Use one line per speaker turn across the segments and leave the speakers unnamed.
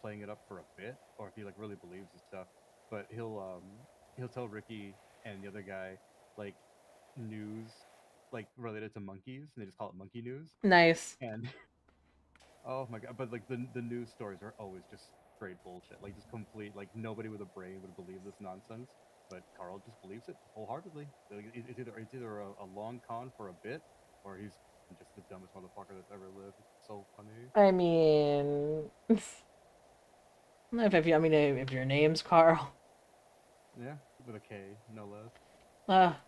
playing it up for a bit, or if he like really believes his stuff. But he'll tell Ricky and the other guy like news like related to monkeys, and they just call it monkey news.
Nice.
And oh my god! But like the news stories are always just straight bullshit, like just complete like nobody with a brain would believe this nonsense. But Carl just believes it wholeheartedly. Like, it's either a long con for a bit, or he's just the dumbest motherfucker that's ever lived. It's so funny.
I mean, I mean, if your name's Carl,
Yeah, with a K, no less.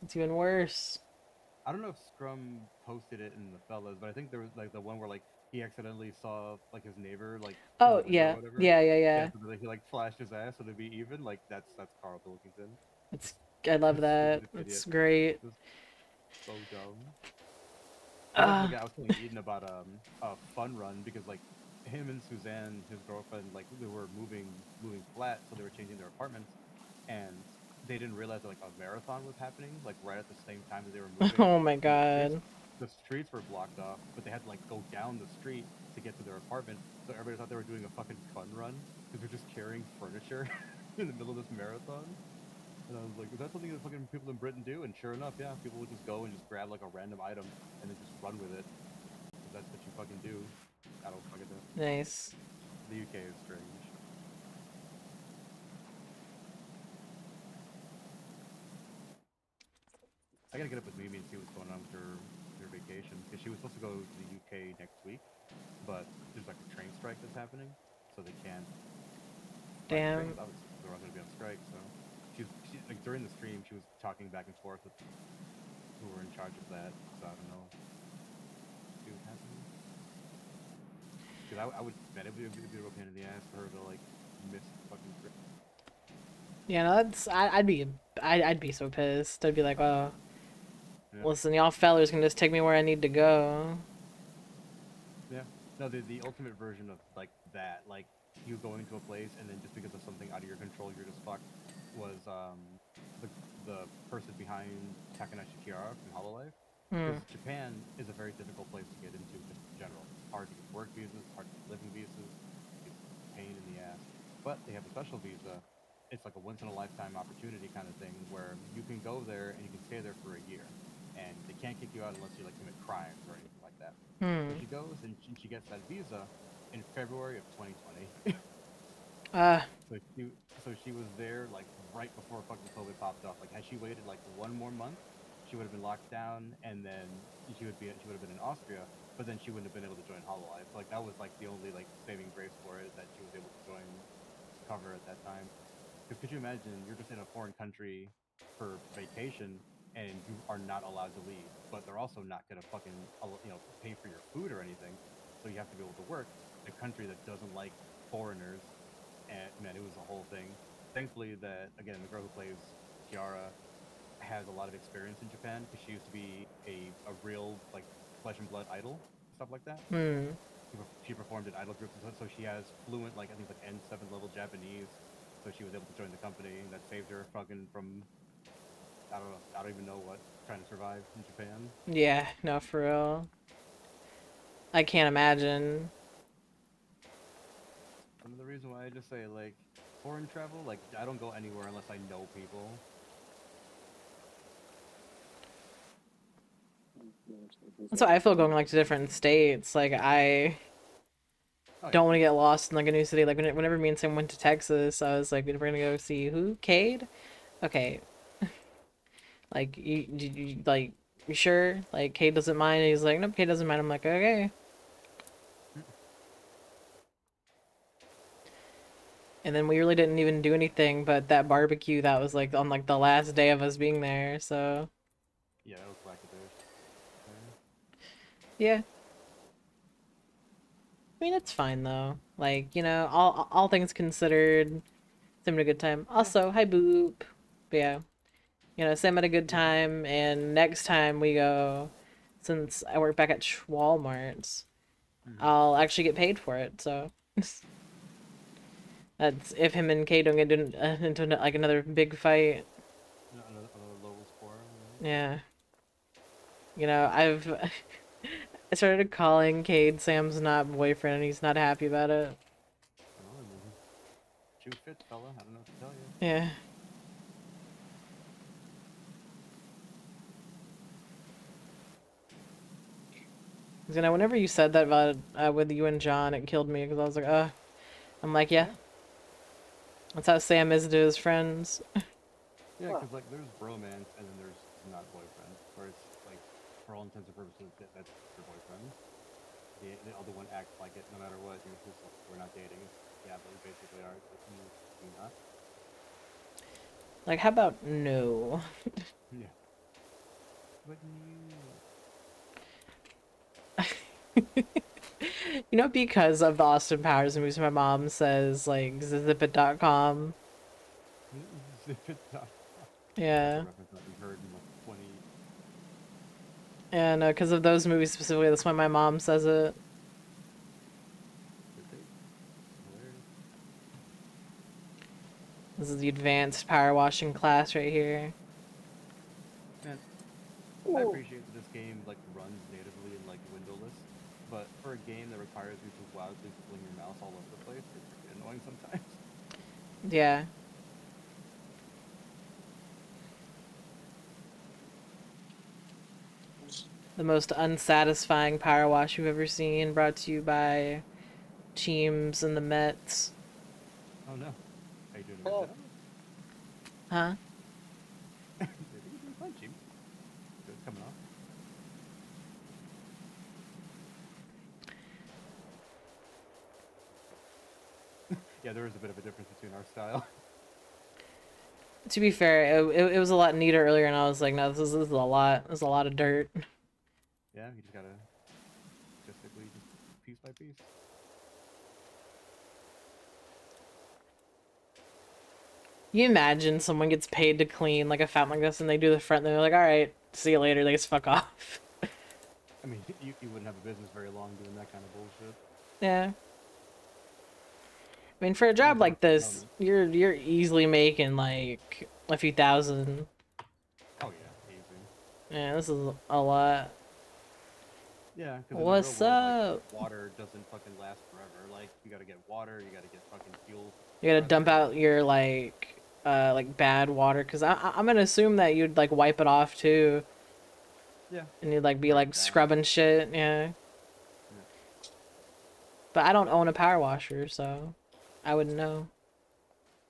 it's even worse.
I don't know if Scrum posted it in the fellas, but I think there was like the one where like he accidentally saw like his neighbor like in
Oh
the window or
yeah,
whatever.
yeah, yeah,
Yeah,
yeah.
so he like flashed his ass so to be even. Like that's Carl Pilkington.
It's I love that.
Stupidest
It's
idiot.
great.
Just so dumb. He's also the
Uh,
guy I was telling Eden about a fun run because like him and Suzanne, his girlfriend, like they were moving flat, so they were changing their apartments, and they didn't realize that like a marathon was happening like right at the same time that they were moving,
oh my
and
god.
the streets were blocked off, but they had to like go down the street to get to their apartment. So everybody thought they were doing a fucking fun run because they're just carrying furniture in the middle of this marathon. And I was like, is that something that fucking people in Britain do? And sure enough, yeah, people would just go and just grab like a random item and then just run with it. 'Cause that's what you fucking do. I don't fucking know.
Nice.
The UK is strange. I gotta get up with Mimi and see what's going on with her vacation because she was supposed to go to the UK next week, but there's like a train strike that's happening, so they can't fly the trains.
Damn.
Obviously, they're all gonna be on strike. So she like during the stream she was talking back and forth with who were in charge of that. So I don't know. See what's happening. Because I would, man, it'd be a real pain in the ass for her to like miss the fucking trip.
Yeah, no, I'd be so pissed. I'd be like, oh,
Yeah,
listen, y'all fellers can just take me where I need to go.
yeah. No, the ultimate version of like that, like you going to a place and then just because of something out of your control, you're just fucked. Was the the person behind Takanashi Kiara from Hololive?
Hmm.
Because Japan is a very difficult place to get into, just in general. Hard to get work visas, hard to get living visas. It's a pain in the ass. But they have a special visa. It's like a once in a lifetime opportunity kind of thing where you can go there and you can stay there for a year, and they can't kick you out unless you like commit crimes or anything like that. So
Hmm.
she goes and she gets that visa in February of 2020.
Uh,
So she so she was there like right before fucking COVID popped off. Like had she waited like one more month, she would have been locked down, and then she would have been in Austria, but then she wouldn't have been able to join Hololive. So like that was like the only like saving grace for it, that she was able to join cover at that time. Because could you imagine you're just in a foreign country for vacation and you are not allowed to leave, but they're also not gonna fucking pay for your food or anything, so you have to be able to work in a country that doesn't like foreigners. And man, it was a whole thing. Thankfully, that again, the girl who plays Kiara has a lot of experience in Japan because she used to be a real like flesh and blood idol, stuff like that.
hmm.
She performed in idol groups, and so she has fluent like I think like N7 level Japanese. So she was able to join the company, and that saved her fucking from I don't know, I don't even know what, trying to survive in Japan.
Yeah, no, for real. I can't imagine.
Another reason why I just say like foreign travel, like I don't go anywhere unless I know people.
That's how I feel going like to different states. Like I
Oh yeah,
don't want to get lost in like a new city. Like whenever me and Sam went to Texas, I was like, we're gonna go see who? Cade? Okay. Like you like you sure? Like Cade doesn't mind. And he's like, nope, Cade doesn't mind. I'm like, okay. And then we really didn't even do anything but that barbecue that was like on like the last day of us being there. So
yeah, that was Blackadish.
yeah, I mean it's fine though. Like all things considered, Sam had a good time.
Yeah,
Also, hi Boop. But yeah, Sam had a good
yeah.
time, and next time we go, since I work back at Walmart,
Mm-hmm.
I'll actually get paid for it. So that's if him and Kay don't get into like another big fight.
Another local score.
Yeah, I've I started calling Cade Sam's not boyfriend, and he's not happy about it.
Oh, shoe fits, fella. I don't know what to tell you.
Yeah. You know, whenever you said that about with you and John, it killed me because I was like, I'm like, yeah, that's how Sam is to his friends.
Yeah, because like there's bromance and then there's not boyfriend, where it's like for all intents and purposes that's your boyfriend. The other one acts like it no matter what. You're just like, we're not dating. Yeah, but we basically are. But you not.
Like, how about no?
Yeah. But
You know, because of the Austin Powers movies, my mom says like zipit.com.
That's
Yeah.
a reference that we've heard in like 20.
And because of those movies specifically, that's why my mom says it.
Hilarious.
This is the advanced power washing class right here.
Man, I appreciate that this game like runs natively in like windowless, but for a game that requires you to wildly fling your mouse all over the place, it's pretty annoying sometimes.
Yeah. The most unsatisfying power wash you've ever seen, brought to you by Teams and the Mets.
Oh no. Are you doing a good job?
Huh?
I think you're doing fine, Jim. It's coming off. Yeah, there is a bit of a difference between our style.
To be fair, it was a lot neater earlier, and I was like, no, this is a lot. There's a lot of dirt.
Yeah, you just gotta logistically just piece by piece.
You imagine someone gets paid to clean like a fountain like this, and they do the front, and they're like, all right, see you later. They just fuck off.
I mean, you wouldn't have a business very long doing that kind of bullshit.
Yeah. I mean, for a job like this, you're easily making like a few thousand.
Oh yeah, easy.
Yeah, this is a lot.
Yeah, because in the real
What's
world,
up?
like, water doesn't fucking last forever. Like, you gotta get water, you gotta get fucking fuel.
You gotta dump out your like bad water, because I'm gonna assume that you'd like wipe it off too.
Yeah.
And you'd like be like scrubbing shit, yeah. But I don't own a power washer, so I wouldn't know.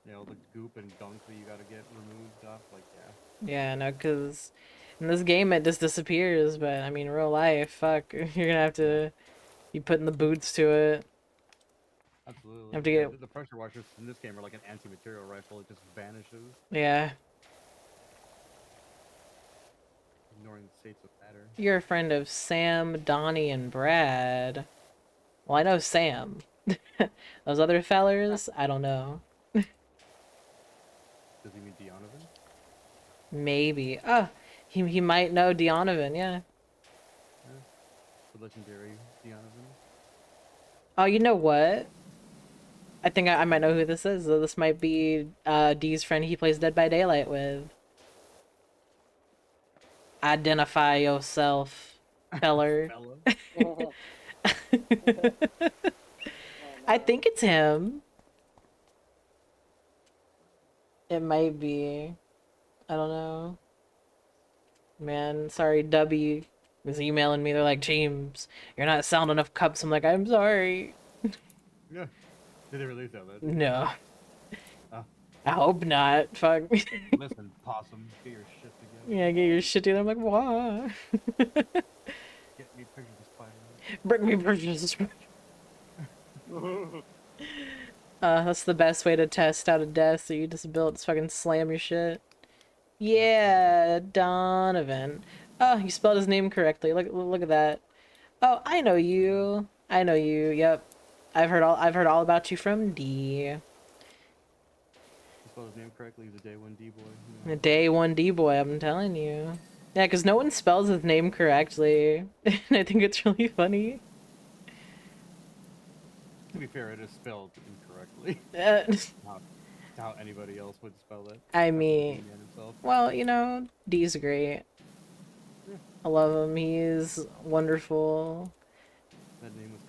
Yeah, all the goop and gunk that you gotta get removed off, like, yeah.
Yeah, no, because in this game it just disappears, but I mean, real life, fuck, you're gonna have to be putting the boots to it.
Absolutely.
You have to get...
The pressure washers in this game are like an anti-material rifle, it just vanishes.
Yeah.
Ignoring the states of matter.
You're a friend of Sam, Donnie, and Brad. Well, I know Sam. Those other fellers, I don't know.
Does he mean Donovan?
Maybe. Oh, he might know Donovan, yeah.
The legendary Donovan.
Oh, you know what? I think I might know who this is. This might be Dee's friend he plays Dead by Daylight with. Identify yourself, feller. I think it's him. It might be. I don't know. Man, sorry, W was emailing me. They're like, James, you're not selling enough cups. I'm like, I'm sorry.
Yeah. Did they release that?
No. I hope not. Fuck.
Listen, Possum, get your shit together.
Yeah, get your shit together. I'm like, why?
Get me pictures of Spider-Man.
Bring me pictures of Spider-Man. That's the best way to test out a desk that you just built. Just fucking slam your shit. Yeah, Donovan. Oh, you spelled his name correctly. Look at that. Oh, I know you. I know you. Yep. I've heard all about you from D.
You spelled his name correctly. He's a day one D boy.
You know. A day one D boy. I'm telling you. Yeah, because no one spells his name correctly, and I think it's really funny.
To be fair, it is spelled incorrectly. How anybody else would spell it.
I mean, well, you know, D's great.
Yeah.
I love him. He's wonderful.
That name was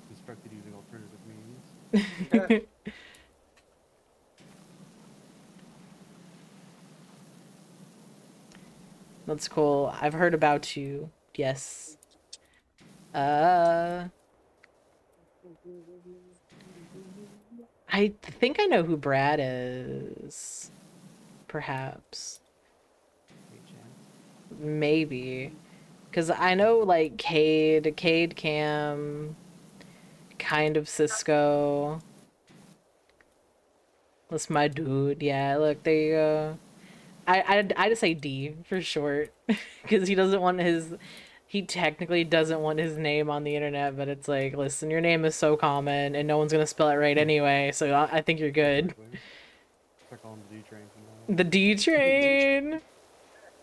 constructed using alternative means.
That's cool. I've heard about you. Yes. Uh, I think I know who Brad is. Perhaps.
Any chance?
Maybe. Because I know, like, Cade Cam, kind of Cisco. That's my dude. Yeah, look, there you go. I just say D for short. Because he doesn't want his... He technically doesn't want his name on the internet, but it's like, listen, your name is so common, and no one's gonna spell it right anyway, so I think you're good.
Exactly. Start calling the D train from now on.
The D train!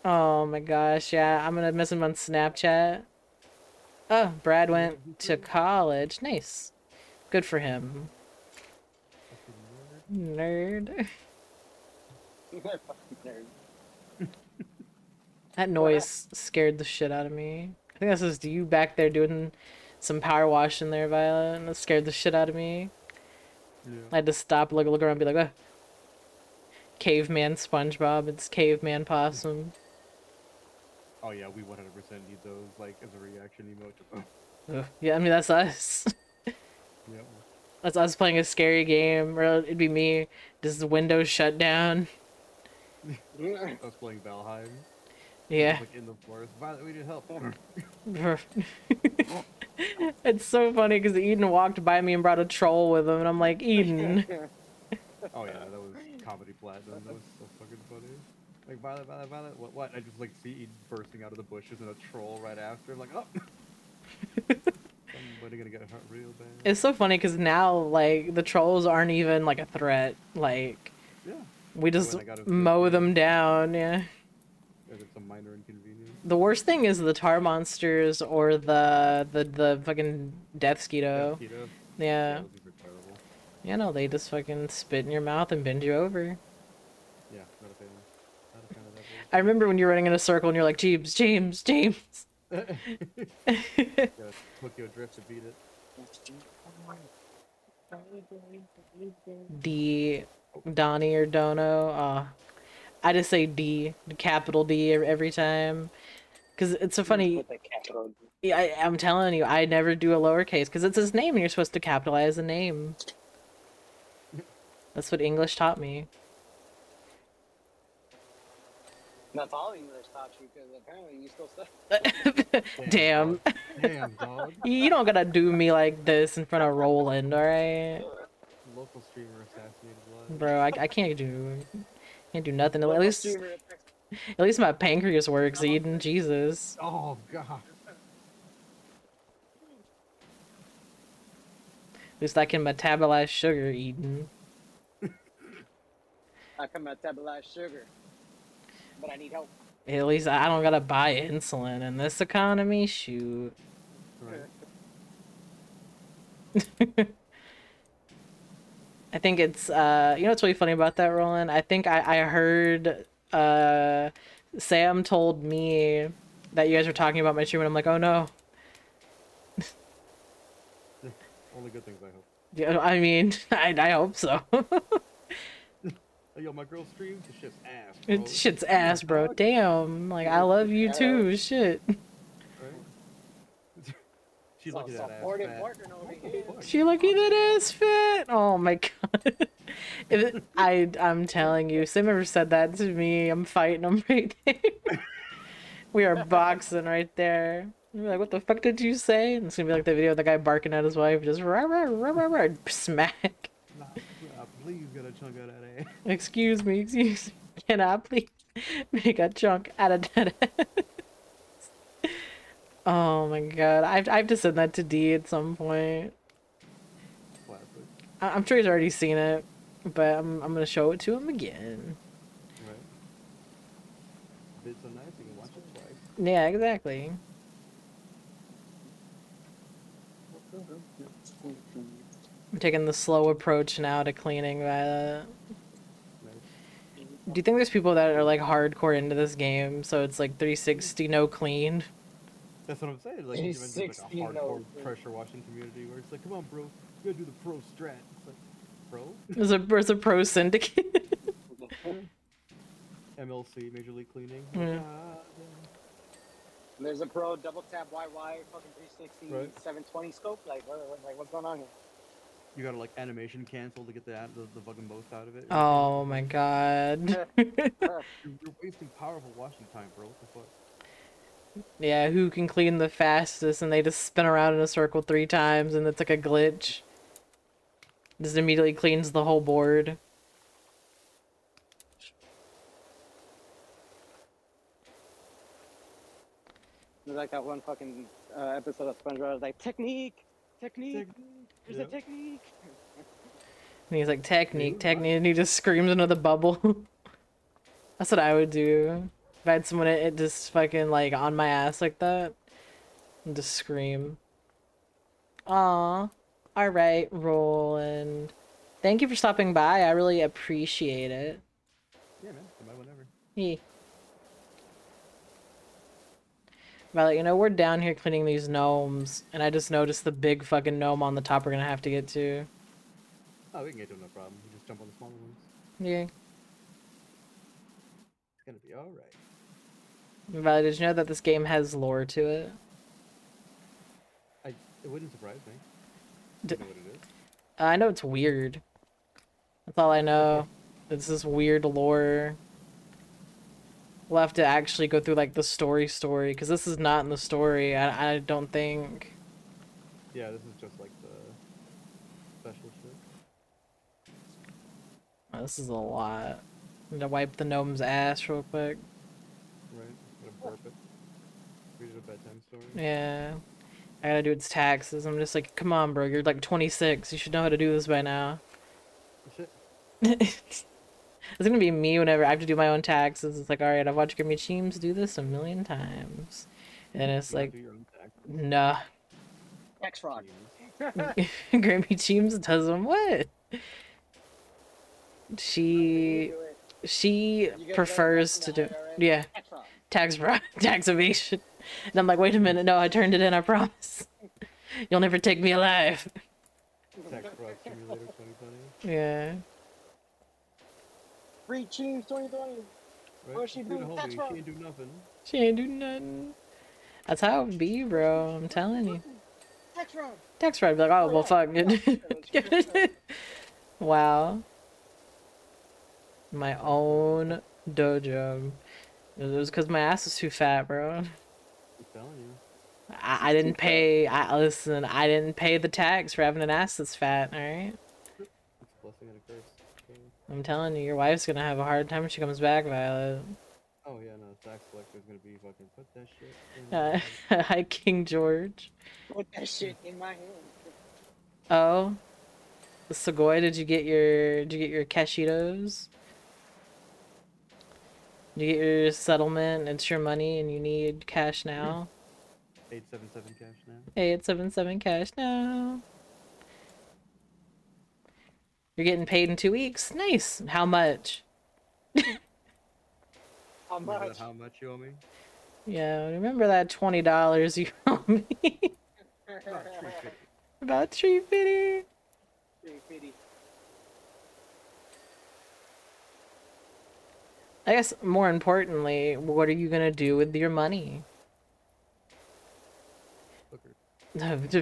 Oh my gosh, yeah, I'm gonna miss him on Snapchat. Oh, Brad went to college. Nice. Good for him.
Fucking nerd.
Nerd.
Fucking nerd.
That noise scared the shit out of me. I think that's just you back there doing some power wash in there, Violet, and that scared the shit out of me.
Yeah.
I had to stop, look around, and be like, oh. Caveman SpongeBob, it's Caveman Possum.
Oh yeah, we 100% need those like as a reaction emote.
Ugh. Yeah, I mean, that's us.
Yeah.
That's us playing a scary game, or it'd be me, just the windows shut down.
I was playing Valheim.
Yeah.
Like in the forest. Violet, we need help.
It's so funny because Eden walked by me and brought a troll with him, and I'm like, Eden.
Oh yeah, that was comedy platinum. That was so fucking funny. Like Violet, Violet, Violet. What? I just like see Eden bursting out of the bushes and a troll right after. I'm like, oh. Somebody gonna get hurt real bad.
It's so funny because now, like, the trolls aren't even like a threat. Like,
Yeah.
we just
When I got a
mow
bit,
them down. Yeah.
It's a minor inconvenience.
The worst thing is the tar monsters or the fucking death skeeto.
Keto.
Yeah.
Those are terrible.
You know, they just fucking spit in your mouth and bend you over.
Yeah, not a fan. Not a fan of that.
I remember when you're running in a circle and you're like, James, James, James.
Gotta Tokyo drift to beat it.
D, Donnie or Dono. I just say D, capital D every time. Because it's so funny.
With the capital D.
Yeah, I'm telling you, I never do a lowercase because it's his name and you're supposed to capitalize the name. That's what English taught me.
That's all English taught you, because apparently you still study.
Damn.
Dog. Damn, dog.
You don't gotta do me like this in front of Roland, alright?
Local streamer assassinated live.
Bro, I can't do nothing. At least my pancreas works, Eden. Jesus.
Oh god.
At least I can metabolize sugar, Eden.
I can metabolize sugar, but I need help.
At least I don't gotta buy insulin in this economy. Shoot.
Right.
I think it's, you know what's really funny about that, Roland? I think I heard, Sam told me that you guys were talking about my stream, and I'm like, oh no.
Only good things, I hope.
Yeah, I mean, I hope so.
Hey, yo, my girl streams. This shit's ass, bro.
It shit's ass, bro. Damn. Like, I love you too. Shit.
Right? She's lucky that ass
Supportive
fat.
partner over
What the
here.
fuck?
She lucky that ass fit. Oh my god. I'm telling you, Sim ever said that to me, I'm fighting him right there. We are boxing right there. You're like, what the fuck did you say? And it's gonna be like the video of the guy barking at his wife, just rah, rah, rah, rah, rah, smack.
Nah, please get a chunk out of that ass.
Excuse me. Can I please make a chunk out of that ass? Oh my god. I have to send that to D at some point.
Classic.
I'm sure he's already seen it, but I'm gonna show it to him again.
Right. It's so nice you can watch it twice.
Yeah, exactly. I'm taking the slow approach now to cleaning Violet.
Nice.
Do you think there's people that are like hardcore into this game, so it's like 360 no clean?
That's what I'm saying. Like, you mentioned like a
60
hardcore
no.
pressure washing community where it's like, come on, bro, you gotta do the pro strat. It's like, bro?
There's a pro syndicate.
MLC, Major League Cleaning.
Yeah.
There's a pro double tap YY fucking 360
Right.
720 scope. Like, what's going on here?
You gotta like animation cancel to get the fucking most out of it.
Oh my god.
You're wasting powerful washing time, bro. What the fuck?
Yeah, who can clean the fastest, and they just spin around in a circle 3 times and it's like a glitch. Just immediately cleans the whole board.
There's like that one fucking episode of SpongeBob. Was like, technique. There's a technique.
And he's like, technique, and he just screams into the bubble. That's what I would do. If I had someone it just fucking like on my ass like that. And just scream. Aw. Alright, Roland. Thank you for stopping by. I really appreciate it.
Yeah, man. Come by whenever.
Yeah. Violet, you know, we're down here cleaning these gnomes, and I just noticed the big fucking gnome on the top we're gonna have to get to.
Oh, we can get to it, no problem. You just jump on the smaller ones.
Yeah.
It's gonna be alright.
Violet, did you know that this game has lore to it?
It wouldn't surprise me.
D
You know what it is?
I know it's weird. That's all I know. It's this weird lore. We'll have to actually go through like the story, because this is not in the story, I don't think.
Yeah, this is just like the special shit.
Oh, this is a lot. I'm gonna wipe the gnome's ass real quick.
Right? Gotta burp it. Read it a bedtime story.
Yeah. I gotta do its taxes. I'm just like, come on, bro, you're like 26. You should know how to do this by now.
Shit.
It's gonna be me whenever I have to do my own taxes. It's like, alright, I've watched Grimmy Cheems do this a million times. And it's
You
like,
do your own taxes.
nah.
Tax fraud.
Grimmy Cheems does them what? She prefers to do, yeah, tax fraud, tax evasion. And I'm like, wait a minute, no, I turned it in, I promise. You'll never take me alive.
Tax Fraud Simulator 2020.
Yeah.
Free Cheems 2020.
Right?
What's she
Dude,
doing?
homie,
Tax
she
fraud.
ain't do nothing.
She ain't do nothing. That's how it be, bro. I'm telling you.
Tax fraud.
Tax fraud, be like, oh, well, fuck. Wow. My own dojo. It was because my ass was too fat, bro.
I'm telling you.
I didn't pay. Listen, I didn't pay the tax for having an ass that's fat. All right.
It's a blessing and a curse. Okay.
I'm telling you, your wife's gonna have a hard time when she comes back, Violet.
Oh yeah, no, tax collector's gonna be fucking put that shit in.
Hi, King George.
Put that shit in my hand.
Oh, Segoy, did you get your cashitos? Did you get your settlement? It's your money, and you need cash now.
877 cash now.
877 cash now. You're getting paid in 2 weeks. Nice. How much?
How
Remember
much?
how much you owe me?
Yeah, remember that $20 you owe me?
About 350.
About $350.
350.
I guess more importantly, what are you gonna do with your money?
Hooker.
That reminds me.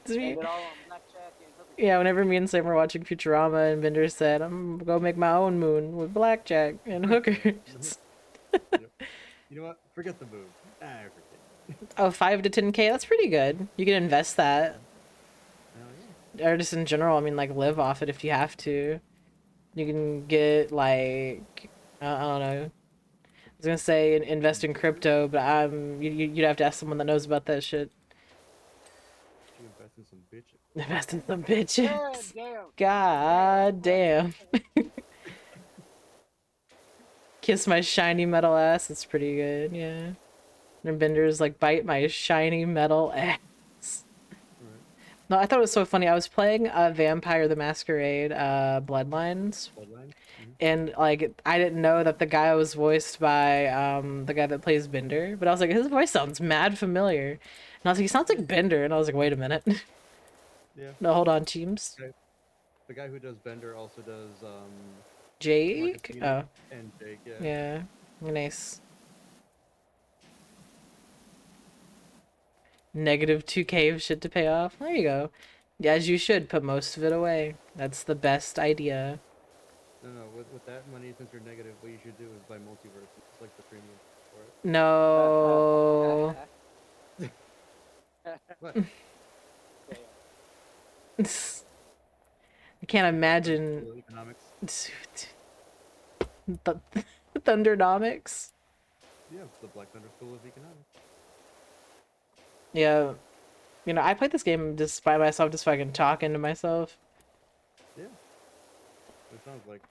Spend it all on blackjack and hooker.
Yeah, whenever me and Sam were watching Futurama and Bender said, I'm gonna go make my own moon with blackjack and hookers.
You know what? Forget the move. I forget.
Oh, 5 to 10K, that's pretty good. You can invest that.
Hell yeah.
Or just in general, I mean, like, live off it if you have to. You can get, like, I don't know. I was gonna say invest in crypto, but you'd have to ask someone that knows about that shit.
You invest in some bitches.
Invest in some
God
bitches.
damn.
God damn. Kiss my shiny metal ass. It's pretty good, yeah. And Bender's like, bite my shiny metal ass.
Right.
No, I thought it was so funny. I was playing Vampire the Masquerade Bloodlines.
Bloodline?
And like I didn't know that the guy was voiced by the guy that plays Bender, but I was like, his voice sounds mad familiar. And I was like, he sounds like Bender, and I was like, wait a minute.
Yeah.
No, hold on, teams.
The guy who does Bender also does
Jake?
Marcus
Oh,
and Jake, yeah.
yeah. Nice. Negative 2K of shit to pay off. There you go. Yeah, as you should put most of it away. That's the best idea.
No, with that money, since you're negative, what you should do is buy multiverse. It's like the premium for it.
No.
What?
Yeah,
I can't
Black Thunder
imagine.
School of Economics.
Thundernomics?
Yeah, it's the Black Thunder School of Economics.
Yeah. You know, I played this game just by myself, just fucking talking to myself.
Yeah. It sounds like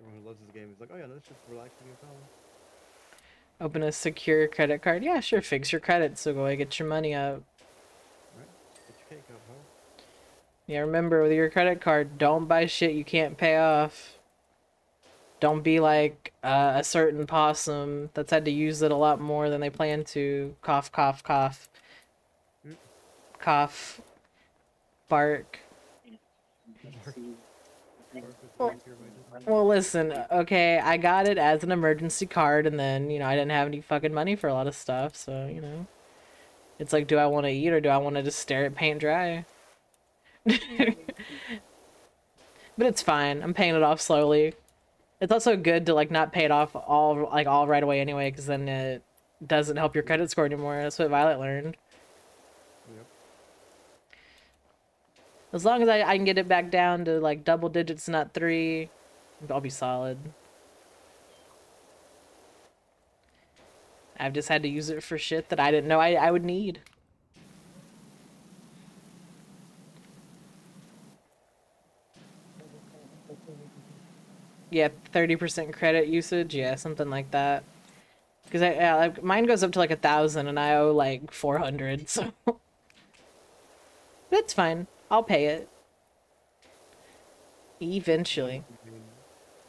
everyone who loves this game is like, oh yeah, no, it's just relaxing and calm.
Open a secure credit card. Yeah, sure. Fix your credit so go get your money up.
Right? Get your cake up, huh?
Yeah, remember with your credit card, don't buy shit you can't pay off. Don't be like a certain possum that's had to use it a lot more than they plan to. Cough, cough, cough.
Mm.
Cough. Bark. Well, listen, okay, I got it as an emergency card, and then, you know, I didn't have any fucking money for a lot of stuff, so, you know. It's like, do I want to eat, or do I want to just stare at paint dry? But it's fine. I'm paying it off slowly. It's also good to, like, not pay it off all right away anyway, because then it doesn't help your credit score anymore. That's what Violet learned.
Yep.
As long as I can get it back down to, like, double digits, not 3, I'll be solid. I've just had to use it for shit that I didn't know I would need. Yeah, 30% credit usage, yeah, something like that. Because like, mine goes up to like 1,000 and I owe like 400, so that's fine. I'll pay it eventually.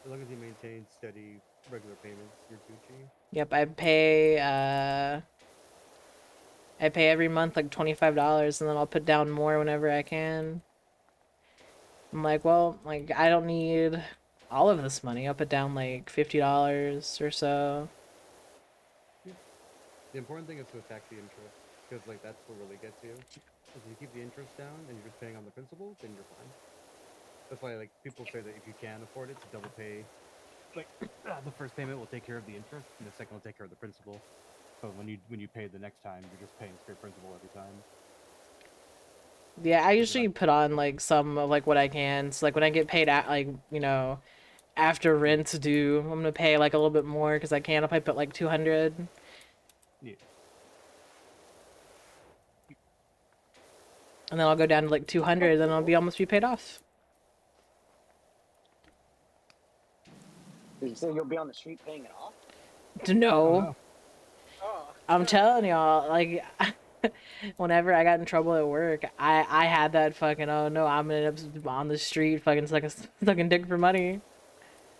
As long as you maintain steady regular payments, you're Gucci.
Yep, I pay every month like $25 and then I'll put down more whenever I can. I'm like, well, like I don't need all of this money. I'll put down like $50 or so.
The important thing is to attack the interest, because like that's what really gets you. If you keep the interest down and you're just paying on the principal, then you're fine. That's why like people say that if you can afford it, to double pay. Like the first payment will take care of the interest, and the second will take care of the principal. But when you pay the next time, you're just paying straight principal every time.
Yeah, I usually put on like some of like what I can. So like when I get paid out, like, you know, after rent's due, I'm gonna pay like a little bit more because I can if I put like 200.
Yeah.
And then I'll go down to like 200, then I'll be almost be paid off.
Did you say you'll be on the street paying it off?
No.
Oh.
I'm telling y'all, like, whenever I got in trouble at work, I had that fucking, oh no, I'm gonna end up on the street fucking sucking dick for money.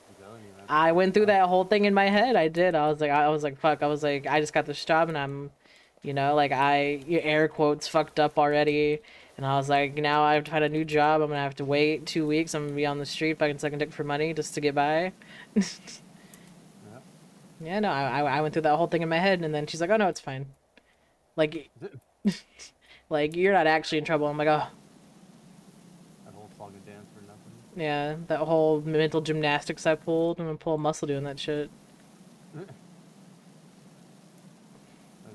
I'm telling you, man.
I went through that whole thing in my head. I did. I was like, fuck. I was like, I just got this job and I'm, you know, like air quotes fucked up already. And I was like, now I have to find a new job. I'm gonna have to wait 2 weeks. I'm gonna be on the street fucking sucking dick for money just to get by.
Yeah.
Yeah, no, I went through that whole thing in my head, and then she's like, oh no, it's fine. Like, like you're not actually in trouble. I'm like, oh.
That whole song and dance for nothing.
Yeah, that whole mental gymnastics I pulled. I'm gonna pull a muscle doing that shit.
Like,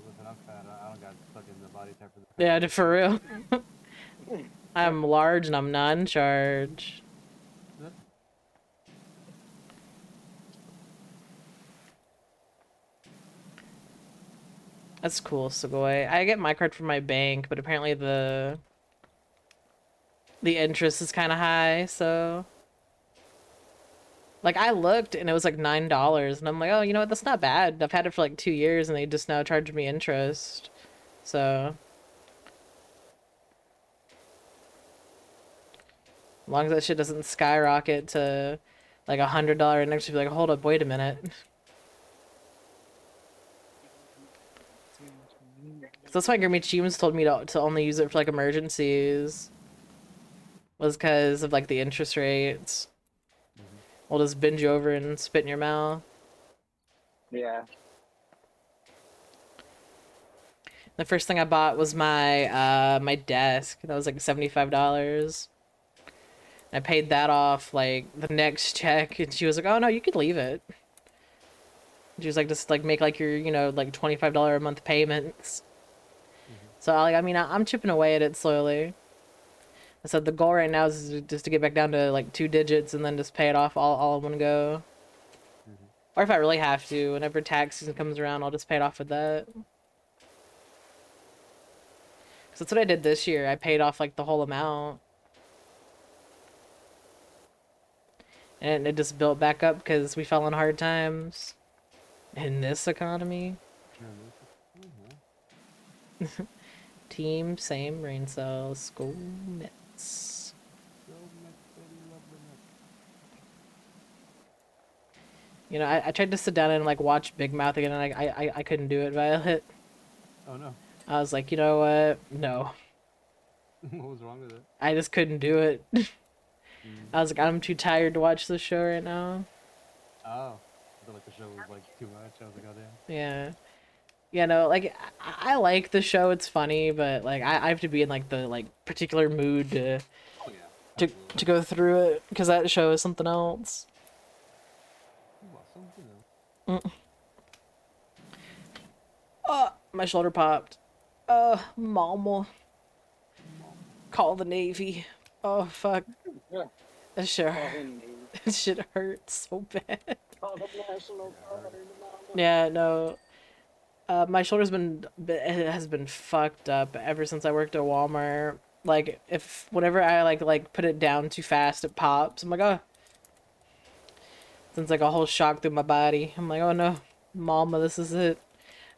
listen, I'm fat. I don't got stuck in the body type for the.
Yeah, for real. I'm large and I'm not in charge. That's cool, Sugoi. I get my card from my bank, but apparently the interest is kind of high, so like I looked and it was like $9 and I'm like, oh, you know what, that's not bad. I've had it for like 2 years and they just now charge me interest. So as long as that shit doesn't skyrocket to like $100 and actually be like, hold up, wait a minute. That's why Grimmy Cheems told me to only use it for like emergencies. Was because of like the interest rates. We'll just bend you over and spit in your mouth.
Yeah.
The first thing I bought was my my desk. That was like $75. I paid that off like the next check, and she was like, "Oh no, you could leave it." She was like, "Just like make like your like $25 a month payments." So I mean, I'm chipping away at it slowly. I said the goal right now is just to get back down to like 2 digits and then just pay it off all in one go. Or if I really have to, whenever tax season comes around, I'll just pay it off with that. So that's what I did this year. I paid off like the whole amount. And it just built back up because we fell on hard times in this economy. Team, same brain cells, go Mets. You know, I tried to sit down and like watch Big Mouth again, and I couldn't do it, Violet.
Oh no.
I was like, you know what? No.
What was wrong with it?
I just couldn't do it. I was like, I'm too tired to watch this show right now.
Oh. I feel like the show was like too much. I was like, oh damn.
Yeah. You know, like I like the show, it's funny, but like I have to be in like the like particular mood to
Oh yeah.
to,
Absolutely.
to go through it, because that show is something else.
Well, something else.
Oh, my shoulder popped. Mama. Call the Navy. Oh fuck.
Yeah.
That shit,
Call him, dude.
that shit hurts so bad.
Call the National Guard.
Yeah, no. My shoulder's it has been fucked up ever since I worked at Walmart. Like, whenever I like put it down too fast, it pops. I'm like, oh. Sends like a whole shock through my body. I'm like, oh no, mama, this is it.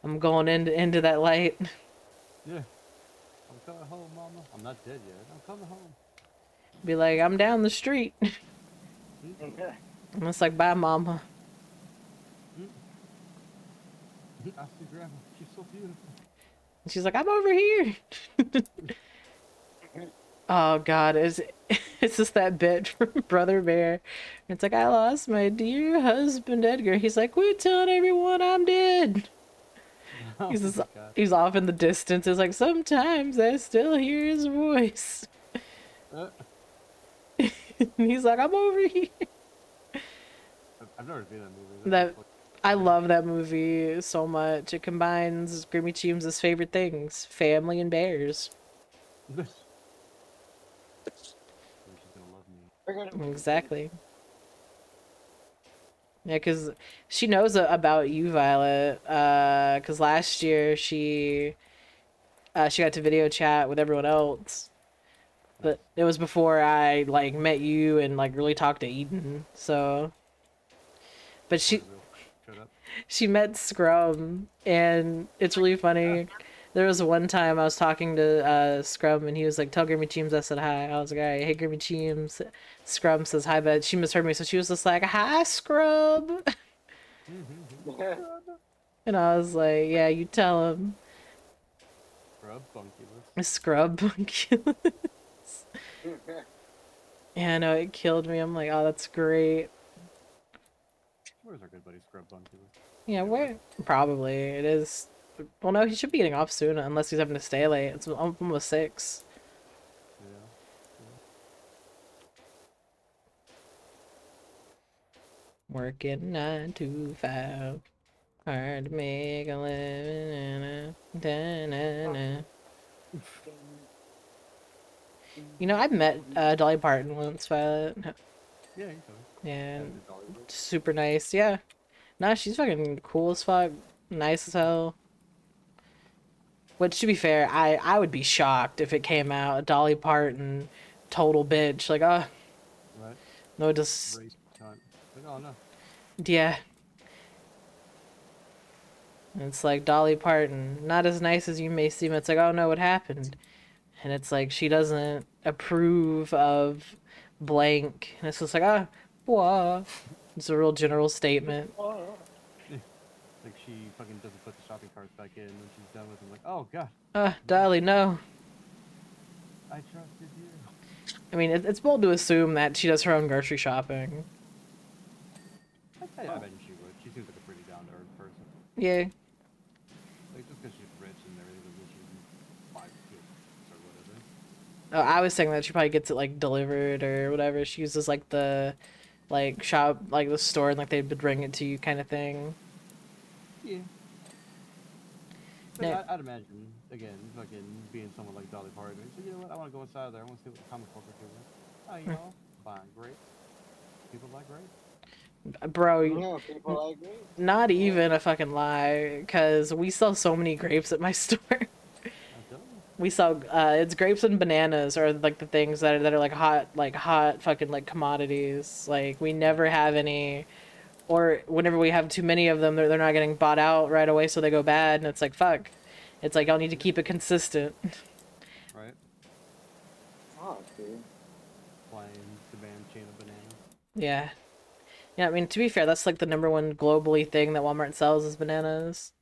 I'm going into that light.
Yeah. I'm coming home, mama. I'm not dead yet. I'm coming home.
Be like, I'm down the street.
Okay.
And it's like, bye, mama.
I see grandma. She's so beautiful.
And she's like, I'm over here. Oh God, it's just that bit from Brother Bear. It's like, I lost my dear husband Edgar. He's like, quit telling everyone I'm dead.
Oh
He's just,
my God.
he's off in the distance. It's like, sometimes I still hear his voice.
Uh,
And he's like, I'm over here.
I've never seen that movie.
I love that movie so much. It combines Grimmy Cheems' favorite things, family and bears.
She's gonna love me.
Exactly. Yeah, because she knows about you, Violet. Because last year she got to video chat with everyone else. But it was before I like met you and like really talked to Eden. So, but
Shut up.
she met Scrum, and it's really funny. There was one time I was talking to Scrum, and he was like, "Tell Grimmy Cheems I said hi." I was like, "All right, hey Grimmy Cheems." Scrum says hi, but she misheard me, so she was just like, "Hi, Scrub," and I was like, "Yeah, you tell him."
Scrub bunkulus.
Scrub. Yeah, no, it killed me. I'm like, oh, that's great.
Where's our good buddy Scrub bunkulus?
Yeah, where? Probably it is. Well, no, he should be getting off soon, unless he's having to stay late. It's almost 6.
Yeah.
Working 9 to 5, hard to make a living. Da-na-na. You know, I met Dolly Parton once, Violet.
Yeah, you told me.
And
It's Hollywood.
super nice. Yeah, nah, she's fucking cool as fuck, nice as hell. Which, to be fair, I would be shocked if it came out Dolly Parton, total bitch. Like, oh,
Right?
no, just
Race cunt. Like, oh no.
yeah. It's like Dolly Parton, not as nice as you may seem. It's like, oh no, what happened? And it's like she doesn't approve of blank, and it's just like, ah, wah. It's a real general statement.
Like she fucking doesn't put the shopping carts back in when she's done with them. Like, oh god,
Dolly, no.
I trusted you.
I mean, it's bold to assume that she does her own grocery shopping.
I bet she would. She seems like a pretty down to earth person.
Yeah.
Like just because she's rich and everything doesn't mean she can buy kids or whatever.
Oh, I was saying that she probably gets it like delivered or whatever. She uses like the like shop, like the store, and like they would bring it to you kind of thing.
Yeah. But
No.
I'd imagine, again, fucking being someone like Dolly Parton. So, you know what? I want to go inside there. I want to see what the comic book are doing. Oh, you know, buying grapes. People like grapes.
Bro,
Yeah, people like me.
not even a fucking lie, because we sell so many grapes at my store.
I'm telling you.
We sell it's grapes and bananas are like the things that are like hot fucking like commodities. Like we never have any, or whenever we have too many of them, they're not getting bought out right away, so they go bad, and it's like fuck. It's like y'all need to keep it consistent.
Right?
Oh, dude.
Flying demand chain of bananas.
Yeah. Yeah, I mean, to be fair, that's like the #1 globally thing that Walmart sells is bananas.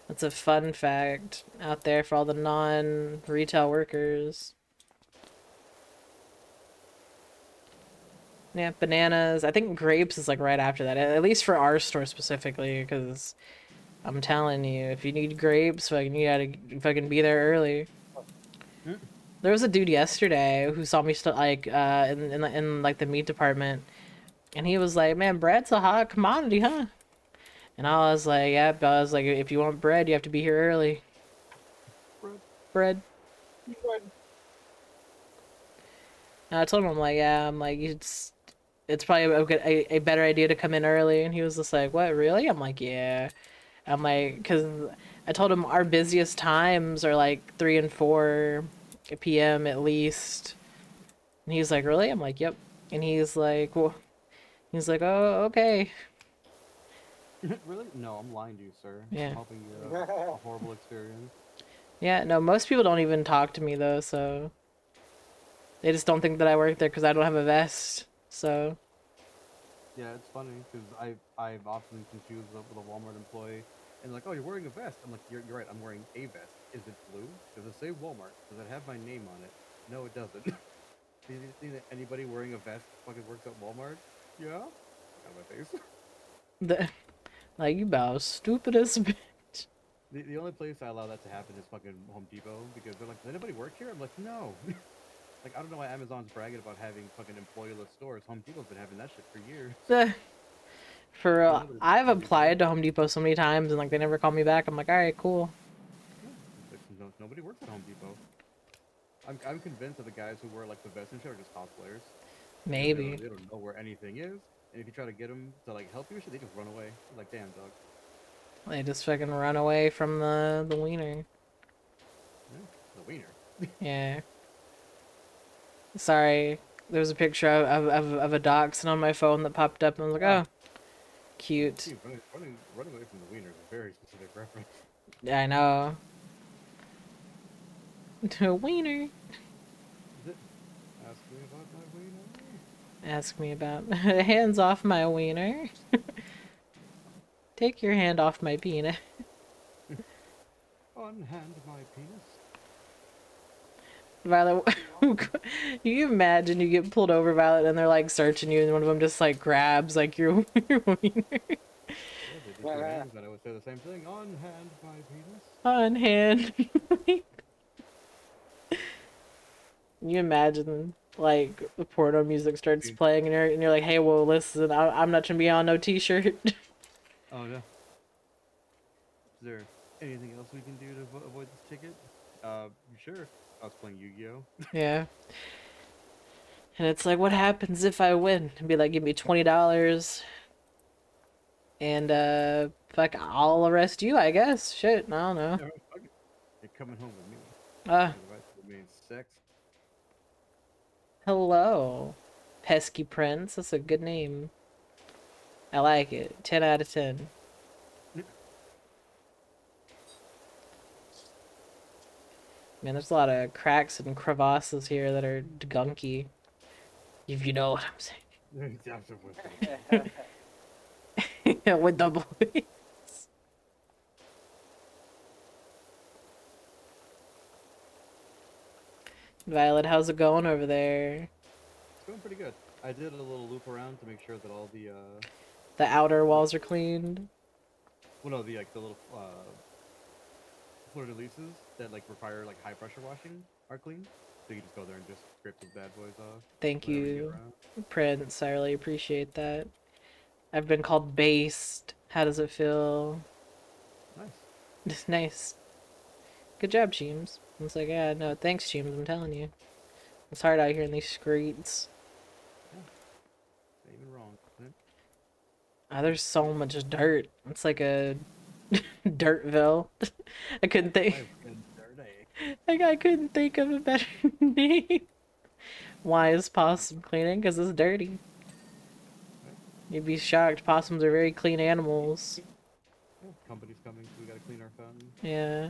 That's a fun fact out there for all the non-retail workers. Yeah, bananas. I think grapes is like right after that, at least for our store specifically, because I'm telling you, if you need grapes, fucking you gotta fucking be there early.
Mm.
There was a dude yesterday who saw me like in like the meat department, and he was like, "Man, bread's a hot commodity, huh?" And I was like, "Yep." I was like, "If you want bread, you have to be here early."
Bread.
Bread. And I told him, I'm like, "Yeah, I'm like, it's probably a better idea to come in early." And he was just like, "What, really?" I'm like, "Yeah." I'm like, because I told him our busiest times are like 3 and 4 p.m. at least. And he's like, "Really?" I'm like, "Yep." And he's like, "Well," he's like, "Oh, okay."
Really? No, I'm lying to you, sir.
Yeah.
I'm hoping you have a horrible experience.
Yeah, no, most people don't even talk to me though, so they just don't think that I work there because I don't have a vest. So,
Yeah, it's funny because I've often confused with a Walmart employee and like, oh, you're wearing a vest. I'm like, you're right. I'm wearing a vest. Is it blue? Does it say Walmart? Does it have my name on it? No, it doesn't. Do you think that anybody wearing a vest fucking works at Walmart? Yeah. Got my face.
the like you about stupidest bitch.
The only place I allow that to happen is fucking Home Depot because they're like, does anybody work here? I'm like, no. Like, I don't know why Amazon's bragging about having fucking employee-less stores. Home Depot's been having that shit for years.
For
You know, but it's
I've
Home Depot.
applied to Home Depot so many times and like they never call me back. I'm like, all right, cool.
Yeah, like, nobody works at Home Depot. I'm convinced that the guys who wear like the vest and shit are just cosplayers.
Maybe
They don't know where anything is, and if you try to get them to like help you, shit, they just run away. Like, damn, dog.
they just fucking run away from the wiener.
Yeah, the wiener.
Yeah. Sorry, there was a picture of a dachshund on my phone that popped up, and I was like, oh, cute.
See, running away from the wiener is a very specific reference.
Yeah, I know. A wiener.
Is it? Ask me about my wiener.
Ask me about hands off my wiener. Take your hand off my penis.
Unhand my penis.
Violet, you imagine you get pulled over, Violet, and they're like searching you, and one of them just like grabs like your wiener.
Yeah, they did two hands, and I would say the same thing. Unhand my penis.
On hand. You imagine like the porno music starts playing, and you're like, hey, well, listen, I'm not gonna be on no t-shirt.
Oh no. Is there anything else we can do to avoid this ticket? Sure. I was playing Yu-Gi-Oh.
Yeah. And it's like, what happens if I win? And be like, give me $20, and fuck, I'll arrest you, I guess. Shit, I don't know.
Yeah, right, fuck it. You're coming home with me.
Uh,
The right to remain sex.
hello, pesky prince. That's a good name. I like it. 10 out of 10. Man, there's a lot of cracks and crevasses here that are gunky. If you know what I'm saying. With the boys. Violet, how's it going over there?
It's going pretty good. I did a little loop around to make sure that all the
The outer walls are cleaned.
Well, no, the little fleur de lises that like require like high pressure washing are clean. So you just go there and just scrape those bad boys off.
Thank
whenever get
you,
around.
Prince. I really appreciate that. I've been called based. How does it feel?
Nice.
Nice. Good job, Cheems. It's like, yeah, no, thanks, Cheems. I'm telling you. It's hard out here in these streets.
Ain't even wrong. Isn't it?
Oh, there's so much dirt. It's like a Dirtville. I couldn't think.
I've been dirty.
I couldn't think of a better name. Why is possum cleaning? Because it's dirty. You'd be shocked. Possums are very clean animals.
Yeah, company's coming, so we gotta clean our fountain.
Yeah.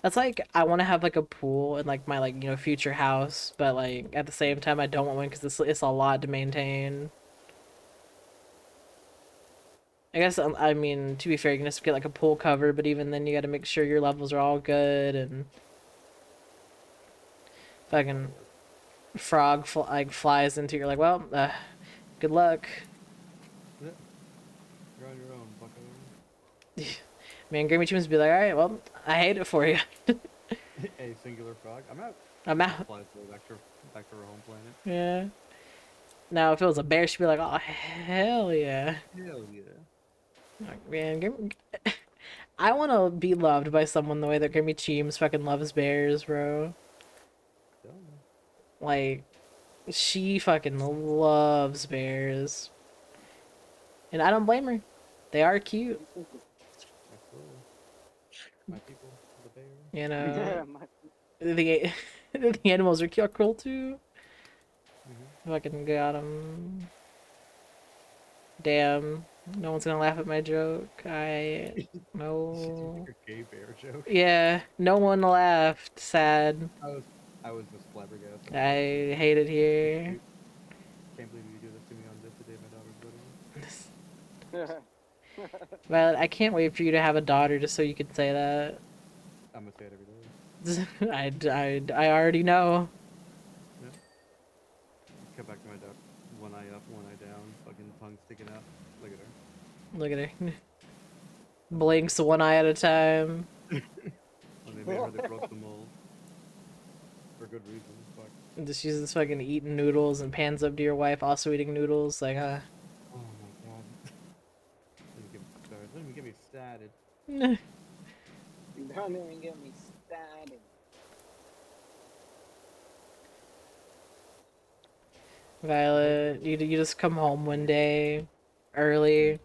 That's like, I want to have like a pool in like my like, you know, future house, but like at the same time I don't want one because it's a lot to maintain. I guess, I mean, to be fair, you can just get like a pool cover, but even then you got to make sure your levels are all good and fucking frog like flies into you're like, well, good luck.
Yeah. You're on your own, bucko.
Man, Grammy Tunes be like, all right, well, I hate it for you.
A singular frog. I'm out.
I'm out.
Flies back to her home planet.
Yeah. Now, if it was a bear, she'd be like, oh, hell yeah.
Hell yeah.
Like, man, I want to be loved by someone the way that Grammy Cheems fucking loves bears, bro.
Yeah.
Like, she fucking loves bears. And I don't blame her. They are cute,
Absolutely. My people, the bear.
you
Yeah,
know. The the animals are cruel too.
Mm-hmm.
Fucking got them. Damn. No one's gonna laugh at my joke. No.
Like a gay bear joke.
Yeah, no one laughed. Sad.
I was just flabbergasted.
I hate it here.
Can't believe you do this to me on this the day my daughter's wedding.
Violet, I can't wait for you to have a daughter just so you can say that.
I'm gonna say it every day.
I already know.
Yeah. Come back to my dog. One eye up, one eye down, fucking tongue sticking out. Look at her.
Look at her. Blinks one eye at a time.
When they made her, they broke the mold. For good reason. Fuck.
Just uses fucking eating noodles and pans up to your wife also eating noodles. Like,
Oh my god. Let me get me started.
Don't even get me started.
Violet, you just come home one day early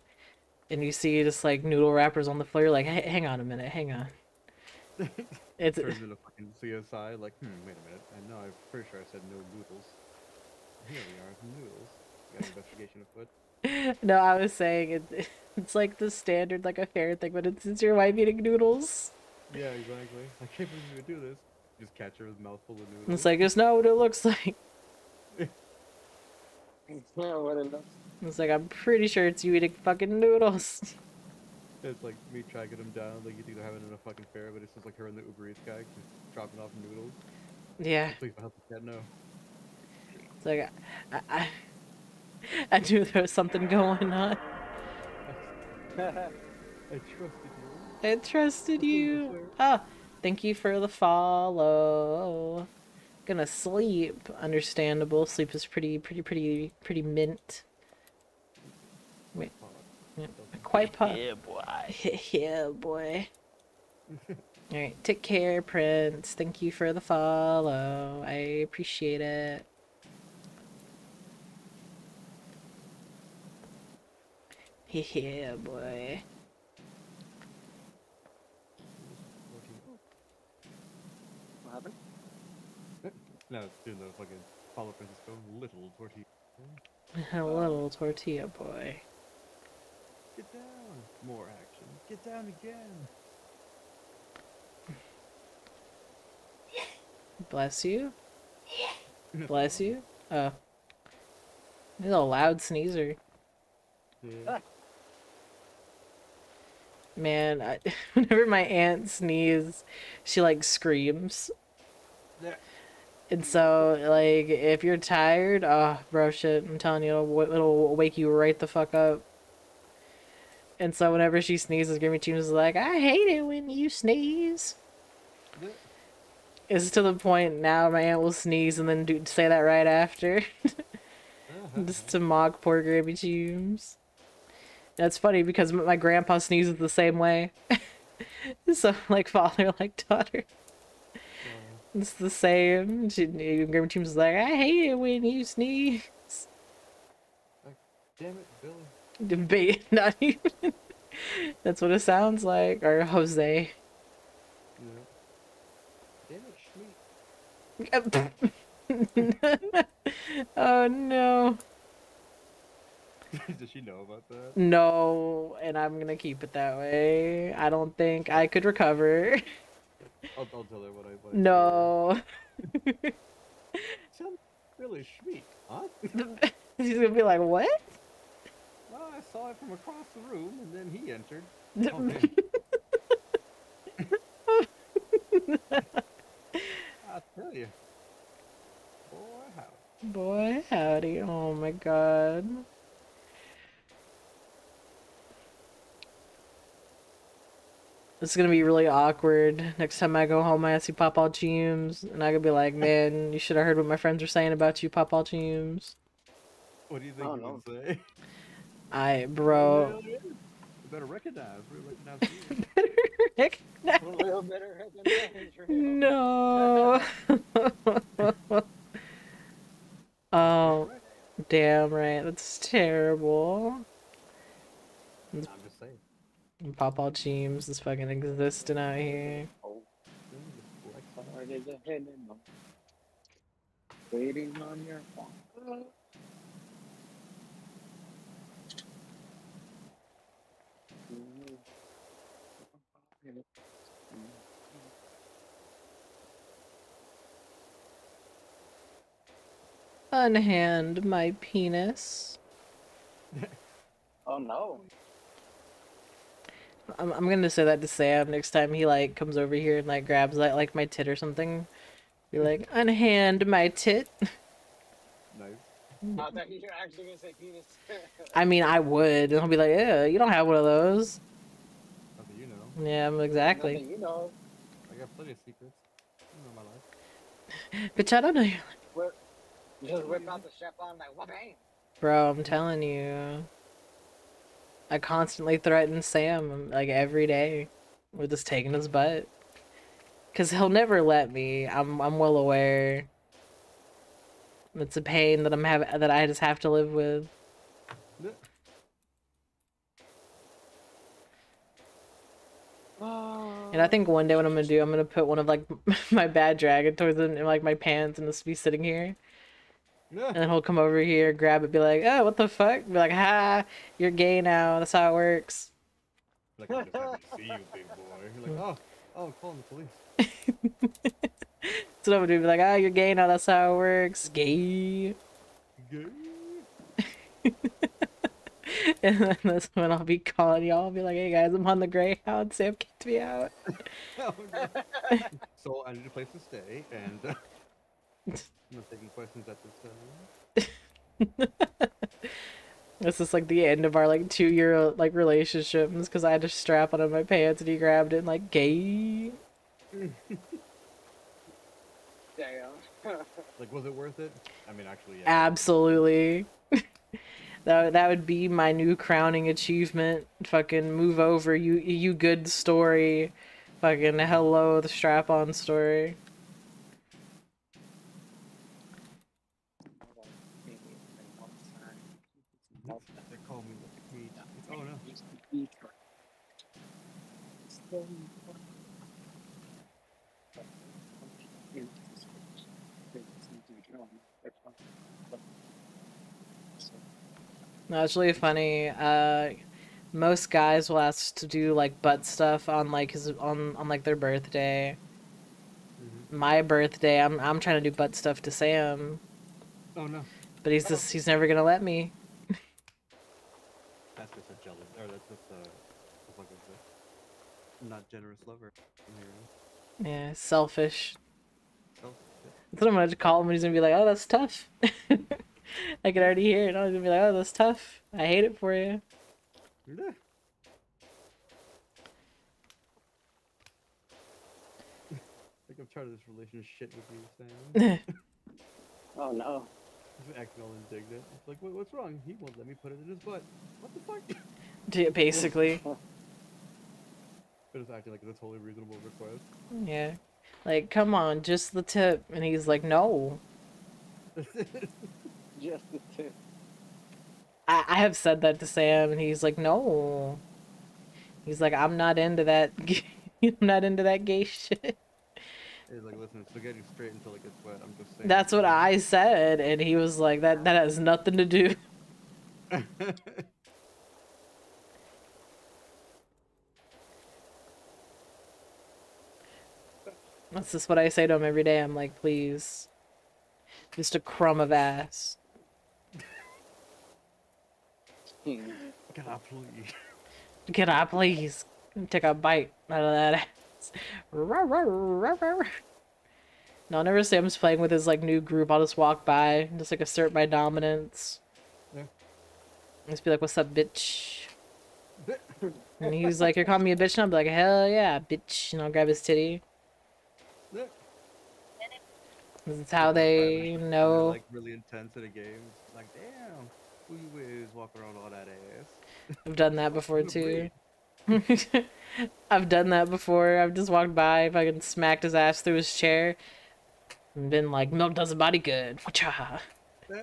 and you see just like noodle wrappers on the floor. You're like, hey, hang on a minute, hang on. It's
Turns into fucking CSI, like, wait a minute. I know, I'm pretty sure I said no noodles. Here we are, noodles. Got an investigation afoot.
no, I was saying it's like the standard like affair thing, but it's your wife eating noodles.
Yeah, exactly. I can't believe you would do this. Just catch her with a mouthful of noodles.
And it's like, just know what it looks like.
Yeah, what it looks.
It's like, I'm pretty sure it's you eating fucking noodles.
It's like me tracking him down, like you think they're having in a fucking fair, but it's just like her and the Uber Eats guy just dropping off noodles.
Yeah.
Please help the cat know.
It's like, I knew there was something going on.
I trusted you.
I trusted you. Ah, thank you for the follow. Gonna sleep. Understandable. Sleep is pretty mint. Wait. Yeah, quite pot.
Yeah, boy.
Yeah, boy. Alright, take care, Prince. Thank you for the follow. I appreciate it. Yeah, boy.
What happened?
No, it's doing the fucking Paulo Francisco little tortilla.
A little tortilla boy.
Get down! More action. Get down again!
Bless you. Bless you. Oh. He's a loud sneezer.
Yeah.
Man, whenever my aunt sneezes, she like screams.
Yeah.
And so, like, if you're tired, oh, bro, shit, I'm telling you, it'll wake you right the fuck up. And so whenever she sneezes, Grimmy Teams is like, I hate it when you sneeze. It's to the point now my aunt will sneeze and then say that right after. Just to mock poor Grimmy Teams. That's funny because my grandpa sneezes the same way. So, like, father, like, daughter. It's the same. Grimmy Teams is like, I hate it when you sneeze.
Like, damn it, Billy.
Debate, not even. That's what it sounds like. Or Jose.
Yeah. Damn it, Schmeat.
Oh no.
Does she know about that?
No, and I'm gonna keep it that way. I don't think I could recover.
I'll tell her what I
No.
Tell me, Billy Schmeat, huh?
She's gonna be like, what?
Well, I saw it from across the room, and then he entered. I tell you, boy, howdy.
Boy, howdy. Oh my god. It's gonna be really awkward. Next time I go home, I see Papa Cheems, and I could be like, man, you should have heard what my friends were saying about you, Papa Cheems.
What do you think you would say?
Bro.
You better recognize you.
Better recognize.
No. Oh, damn right. That's terrible.
I'm just saying.
Papa Cheems is fucking existing out here.
Waiting on your phone.
Unhand my penis.
Oh no.
I'm gonna say that to Sam next time he like comes over here and like grabs like my tit or something. Be like, unhand my tit.
Nice.
I thought you were actually gonna say penis.
I mean, I would. And he'll be like, yeah, you don't have one of those.
Nothing you know.
Yeah, exactly.
Nothing you know.
I got plenty of secrets. You know my life.
Bitch, I don't know your life.
Just whip out the chef on like, what bang?
Bro, I'm telling you. I constantly threaten Sam, like, every day with just taking his butt. Because he'll never let me. I'm well aware. It's a pain that that I just have to live with. And I think one day what I'm gonna do, I'm gonna put one of like my bad dragon toys in like my pants and just be sitting here. And then he'll come over here, grab it, be like, oh, what the fuck? Be like, ha, you're gay now. That's how it works.
Like, I'm just happy to see you, big boy. You're like, oh, I'm calling the police.
So I'm gonna do, be like, you're gay now. That's how it works. Gay.
Gay.
And then that's when I'll be calling y'all. I'll be like, hey guys, I'm on the Greyhound. Sam kicked me out.
Oh, so I need a place to stay, and I'm not taking questions at this time.
This is like the end of our like 2-year like relationship because I had to strap on my pants and he grabbed it and like gay.
Damn.
Like, was it worth it? I mean, actually, yeah.
Absolutely. That would be my new crowning achievement. Fucking move over, you good story. Fucking hello, the strap-on story.
They call me the meat. Oh no.
No, it's really funny. Most guys will ask to do like butt stuff on like on like their birthday. My birthday, I'm trying to do butt stuff to Sam.
Oh no.
But he's never gonna let me.
That's just a jealous, or that's just a what is it? Not generous lover.
Yeah, selfish. So I'm gonna call him and he's gonna be like, "Oh, that's tough." I can already hear it. I was gonna be like, "Oh, that's tough. I hate it for you."
Yeah. Like I'm tired of this relationship with you, Sam.
Oh no.
He's been acting all indignant. It's like, what's wrong? He won't let me put it in his butt. What the fuck?
Basically,
But it's acting like it's a totally reasonable request.
yeah. Like, come on, just the tip. And he's like, "No."
Just the two.
I have said that to Sam, and he's like, "No." He's like, "I'm not into that. I'm not into that gay shit."
He's like, listen, spaghetti straight until it gets wet. I'm just saying.
That's what I said, and he was like, "That has nothing to do." That's just what I say to him every day. I'm like, "Please, just a crumb of ass.
Hmm.
Can I please?
Can I please take a bite out of that ass?" No, whenever Sam's playing with his like new group, I'll just walk by and just like assert my dominance.
Yeah.
Just be like, "What's up, bitch?" And he's like, "You're calling me a bitch?" And I'll be like, "Hell yeah, bitch." And I'll grab his titty.
Yeah.
That's how they
When they're
know.
like really intense at a game. It's like, damn, who you is walking around all that ass?
I've done that before
Gonna
too.
break.
I've done that before. I've just walked by, fucking smacked his ass through his chair, and been like, "Milk does a body good." Whatcha?
Yeah.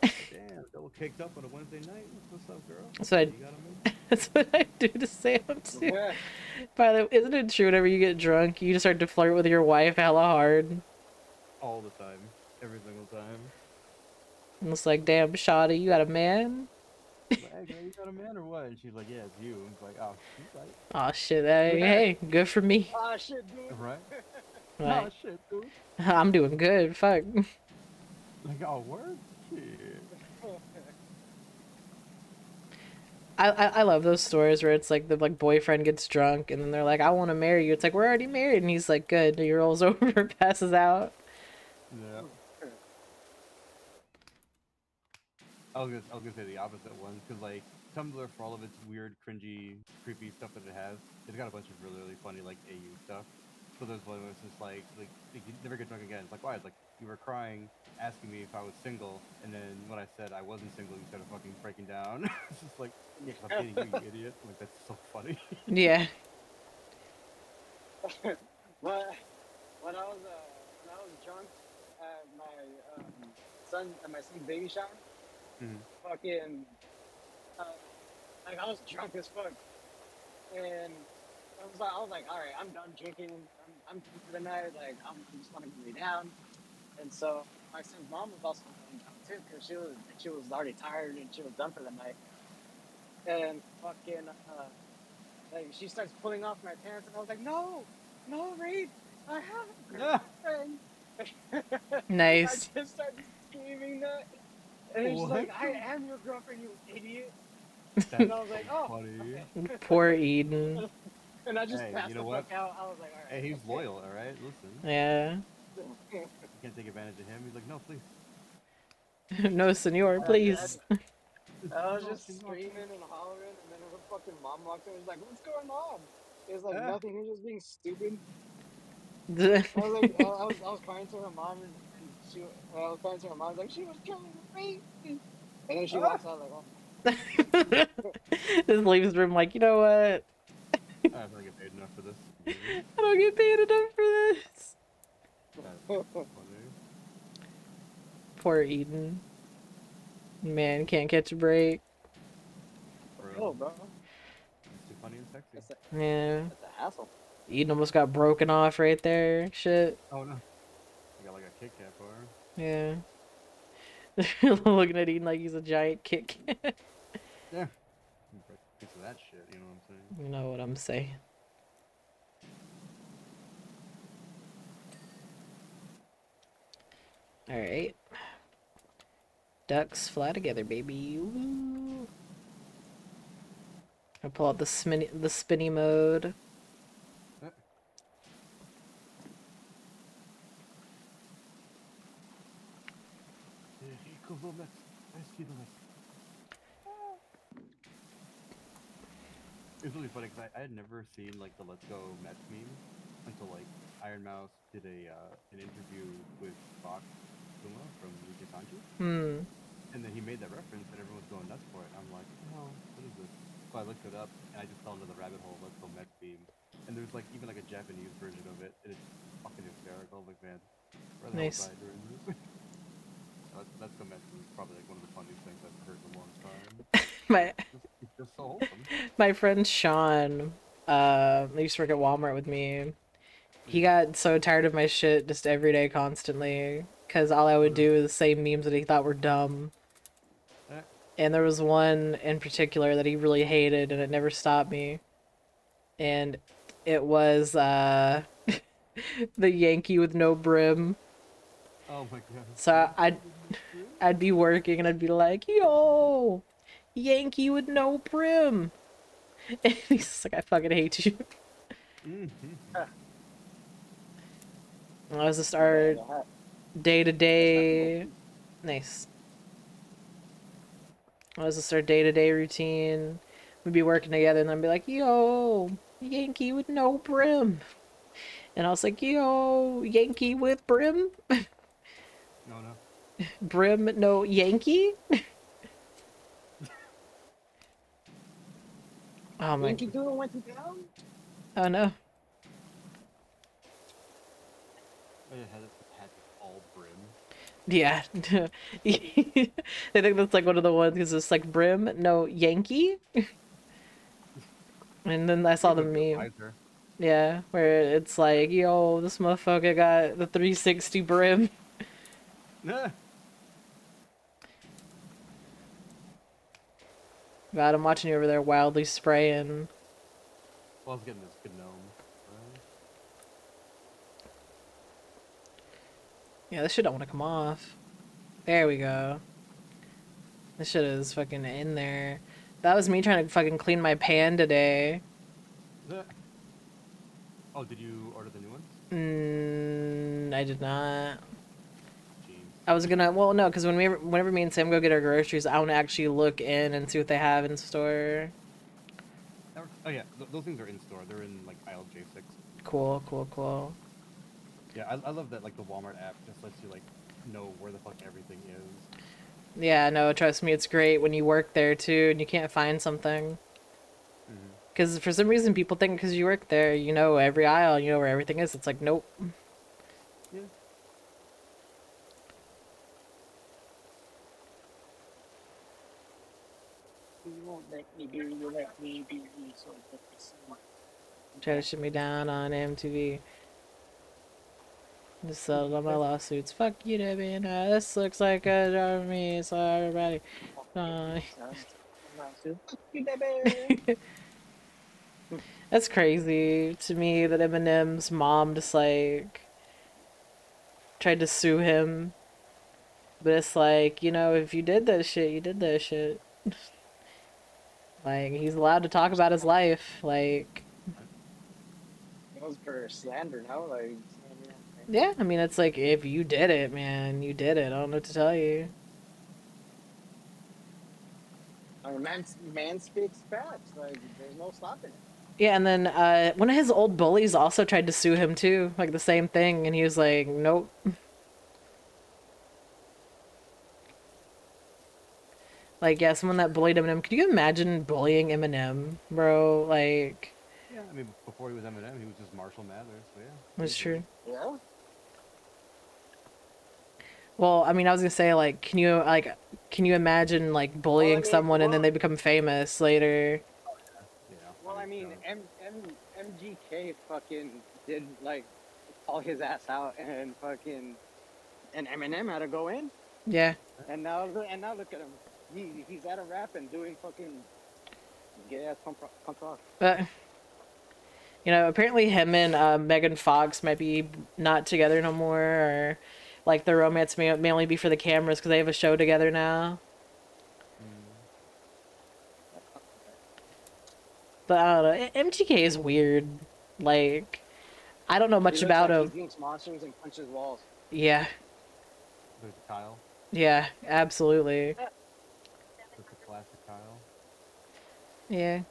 Damn, double caked up on a Wednesday night. What's up, girl?
So I,
You gotta make
that's what I do to Sam too.
Yeah.
By the way, isn't it true whenever you get drunk, you just start to flirt with your wife hella hard?
all the time, every single time.
And it's like, "Damn, shawty, you got a man?"
Like, hey, girl, you got a man or what? And she's like, yeah, it's you. And it's like, oh, she's right.
Oh shit, hey, good for me.
Ah shit, dude.
Right?
Like,
Oh, shit, dude.
I'm doing good, fuck.
Like, oh, word? Shit.
I love those stories where it's like the like boyfriend gets drunk and then they're like, "I want to marry you." It's like, "We're already married," and he's like, "Good." He rolls over, passes out.
Yeah. I was gonna say the opposite one, because like Tumblr, for all of its weird, cringy, creepy stuff that it has, it's got a bunch of really, really funny like AU stuff. So there's one where it's just like you never get drunk again. It's like, why? It's like you were crying, asking me if I was single, and then when I said I wasn't single, you started fucking breaking down. It's just like, yeah, 'cause I'm kidding you, you idiot. Like that's so funny.
Yeah.
But when I was drunk at my son's baby shower,
Mhm.
fucking like I was drunk as fuck, and I was like, all right, I'm done drinking. I'm done for the night. Like I just want to lay down. And so my son's mom was also laying down too, because she was already tired and she was done for the night. And fucking like she starts pulling off my pants, and I was like, no, no, Reed, I have a girlfriend. I
Nice.
just started screaming that, and she's like, I am your girlfriend, you idiot.
That's
And I was like, oh,
funny.
okay.
Poor Eden.
And I just
Hey,
passed
you
the
know
fuck
what?
out. I was like, all right.
Hey, he's
okay.
loyal, all right. Listen,
Yeah.
you can't take advantage of him. He's like, no, please.
No, senor, please.
I was just screaming and hollering, and then her fucking mom walked in and was like, what's going on? It was like, nothing, you're just being stupid. I was like, I was crying to her mom, and I was crying to her mom, like, she was trying to rape me. And then she walks out like, oh.
Just leaves the room like, "You know what?
I don't get paid enough for this.
I don't get paid enough for this."
That's funny.
Poor Eden. Man, can't catch a break.
Oh, bro.
It's too funny and sexy.
Yeah.
That's a hassle.
Eden almost got broken off right there. Shit.
Oh no. I got like a Kit Kat bar.
Yeah. Looking at Eden like he's a giant Kit Kat.
Yeah. Piece of that shit, you know what I'm saying?
You know what I'm saying. Alright. Ducks fly together, baby. Woo. I pull out the spinny mode.
It's really funny because I had never seen like the Let's Go Mets meme until like Iron Mouse did an interview with Fox Suma from Yuki Sanji,
Hmm.
and then he made that reference and everyone was going nuts for it. I'm like, oh, what is this? So I looked it up and I just fell into the rabbit hole of Let's Go Mets meme, and there's like even like a Japanese version of it, and it's fucking hysterical. Like, man, where the hell was
Nice.
I during this? Let's Go Mets is probably like one of the funniest things I've heard in a long time.
My
It's just so wholesome.
my friend Sean, he used to work at Walmart with me. He got so tired of my shit just every day, constantly, because all I would do is the same memes that he thought were dumb.
Eh,
And there was one in particular that he really hated, and it never stopped me. And it was the Yankee with no brim.
oh my god.
So I'd be working and I'd be like, "Yo, Yankee with no brim," and he's just like, "I fucking hate you." And that was just our day to day. Nice. That was just our day to day routine. We'd be working together, and I'd be like, "Yo, Yankee with no brim," and I was like, "Yo, Yankee with brim,
No, no.
brim no Yankee." Oh my!
Yankee Doodle went to town?
Oh no!
Oh, yeah, had all brim.
Yeah. I think that's like one of the ones because it's like brim no Yankee, and then I saw the meme.
Visor.
Yeah, where it's like, "Yo, this motherfucker got the 360 brim." God, I'm watching you over there wildly spraying.
Well, I was getting this gnome.
Yeah, this shit don't want to come off. There we go. This shit is fucking in there. That was me trying to fucking clean my pan today.
Oh, did you order the new ones?
I did not.
Jeez.
I was gonna, well, no, because whenever me and Sam go get our groceries, I want to actually look in and see what they have in store.
Oh yeah, those things are in store. They're in like aisle J6.
Cool, cool, cool.
Yeah, I love that like the Walmart app just lets you like know where the fuck everything is.
Yeah, no, trust me, it's great when you work there too and you can't find something. Because for some reason people think because you work there, you know every aisle, you know where everything is. It's like, nope.
Yeah.
You won't let me be, you let me be, so let me see.
Try to shut me down on MTV. Just settled on my lawsuits. Fuck you, Debbie. This looks like a job for me, so everybody.
You baby.
That's crazy to me that Eminem's mom just like tried to sue him. But it's like, you know, if you did that shit, you did that shit. Like, he's allowed to talk about his life. Like,
It was for slander, no? Like,
yeah, I mean, it's like, if you did it, man, you did it. I don't know what to tell you.
I mean, man speaks facts. Like, there's no stopping it.
Yeah, and then one of his old bullies also tried to sue him too, like the same thing, and he was like, nope. Like, yeah, someone that bullied Eminem. Could you imagine bullying Eminem, bro? Like,
Yeah, I mean before he was Eminem, he was just Marshall Mathers. So yeah.
that's true.
Yeah?
Well, I mean, I was gonna say, like, can you imagine like bullying
mean,
someone and then
well-
they become famous later?
Yeah.
Well, I mean, MGK fucking did, like, call his ass out and fucking... And Eminem had to go in.
Yeah.
And now look at him. He's at a rap and doing fucking gay ass punk rock.
But you know, apparently him and Megan Fox might be not together no more, or like their romance may only be for the cameras because they have a show together now. But I don't know. MGK is weird. Like, I don't know much about
He
him.
drinks monsters and punches walls.
Yeah.
There's Kyle.
Yeah, absolutely.
That's a classic Kyle.
Yeah.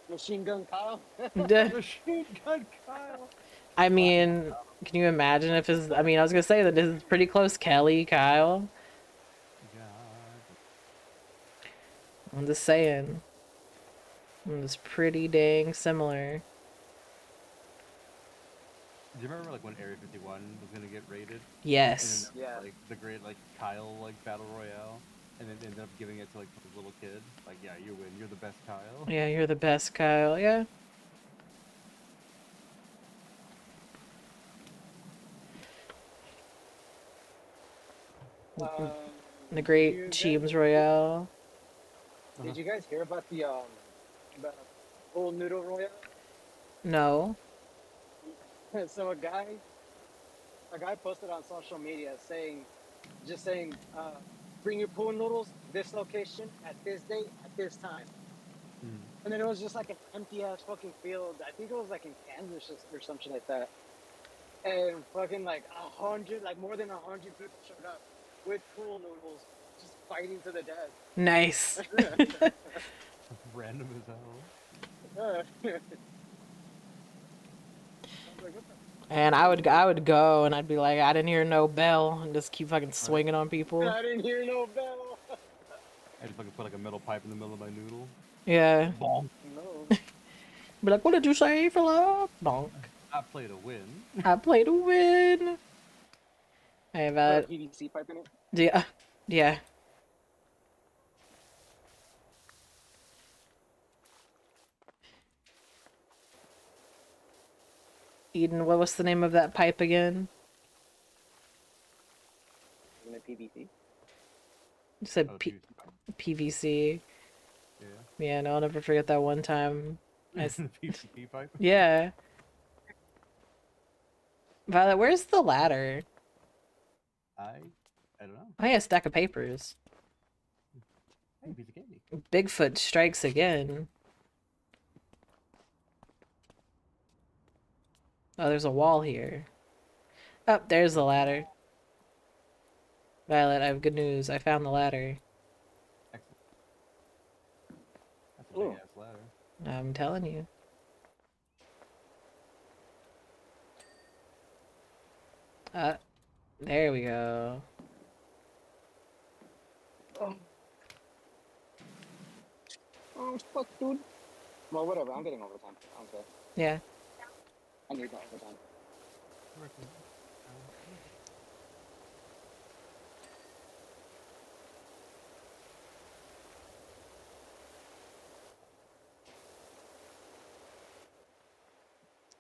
Machine Gun Kyle.
Duh.
Machine Gun Kyle.
I
Classic.
mean, can you imagine if his? I mean, I was gonna say that this is pretty close. Kelly, Kyle.
God.
I'm just saying. It's pretty dang similar.
Do you remember like when Area 51 was gonna get raided, and then
Yes.
there was,
Yeah.
like the great like Kyle like battle royale, and then they ended up giving it to like the little kid. Like, yeah, you win. You're the best Kyle.
Yeah, you're the best, Kyle. Yeah.
Um,
The
did
great
you guys
Cheems Royale.
Uh-huh.
did you guys hear about the whole noodle royale?
No.
So a guy posted on social media saying, bring your pool noodles this location at this date at this time.
Mm.
And then it was just like an empty ass fucking field. I think it was like in Kansas or some shit like that. And fucking like 100, like more than 100 people showed up with pool noodles, just fighting to the death.
Nice.
Random as hell.
I was like, what the?
And I would go and I'd be like, I didn't hear no bell, and just keep fucking
Right.
swinging on people.
I didn't hear no bell.
I just fucking put like a metal pipe in the middle of my noodle.
Yeah.
Bonk.
No.
Be like, what did you say, fella? Bonk.
I play to win.
I play to win. I have
Put a PVC pipe in it.
yeah, yeah. Eden, what was the name of that pipe again?
In a PVC.
You said
Oh,
P
PVC pipe.
PVC.
Yeah.
Man, I'll never forget that one time.
PVC pipe.
Yeah. Violet, where's the ladder?
I don't know.
I had a stack of papers.
Hey, piece of candy.
Bigfoot strikes again. Oh, there's a wall here. Oh, there's the ladder. Violet, I have good news. I found the ladder.
Excellent. That's a
Ooh.
big ass ladder.
I'm telling you. There we go.
Oh fuck, dude. Well, whatever. I'm getting overtime. I don't care.
Yeah.
I need that overtime.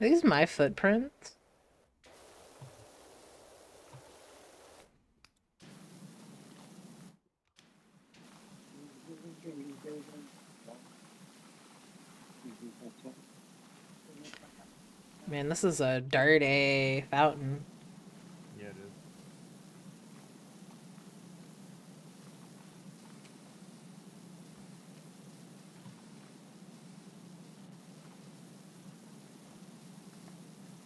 Are these my footprints? Man, this is a Dirt-ayy fountain.
Yeah, it is.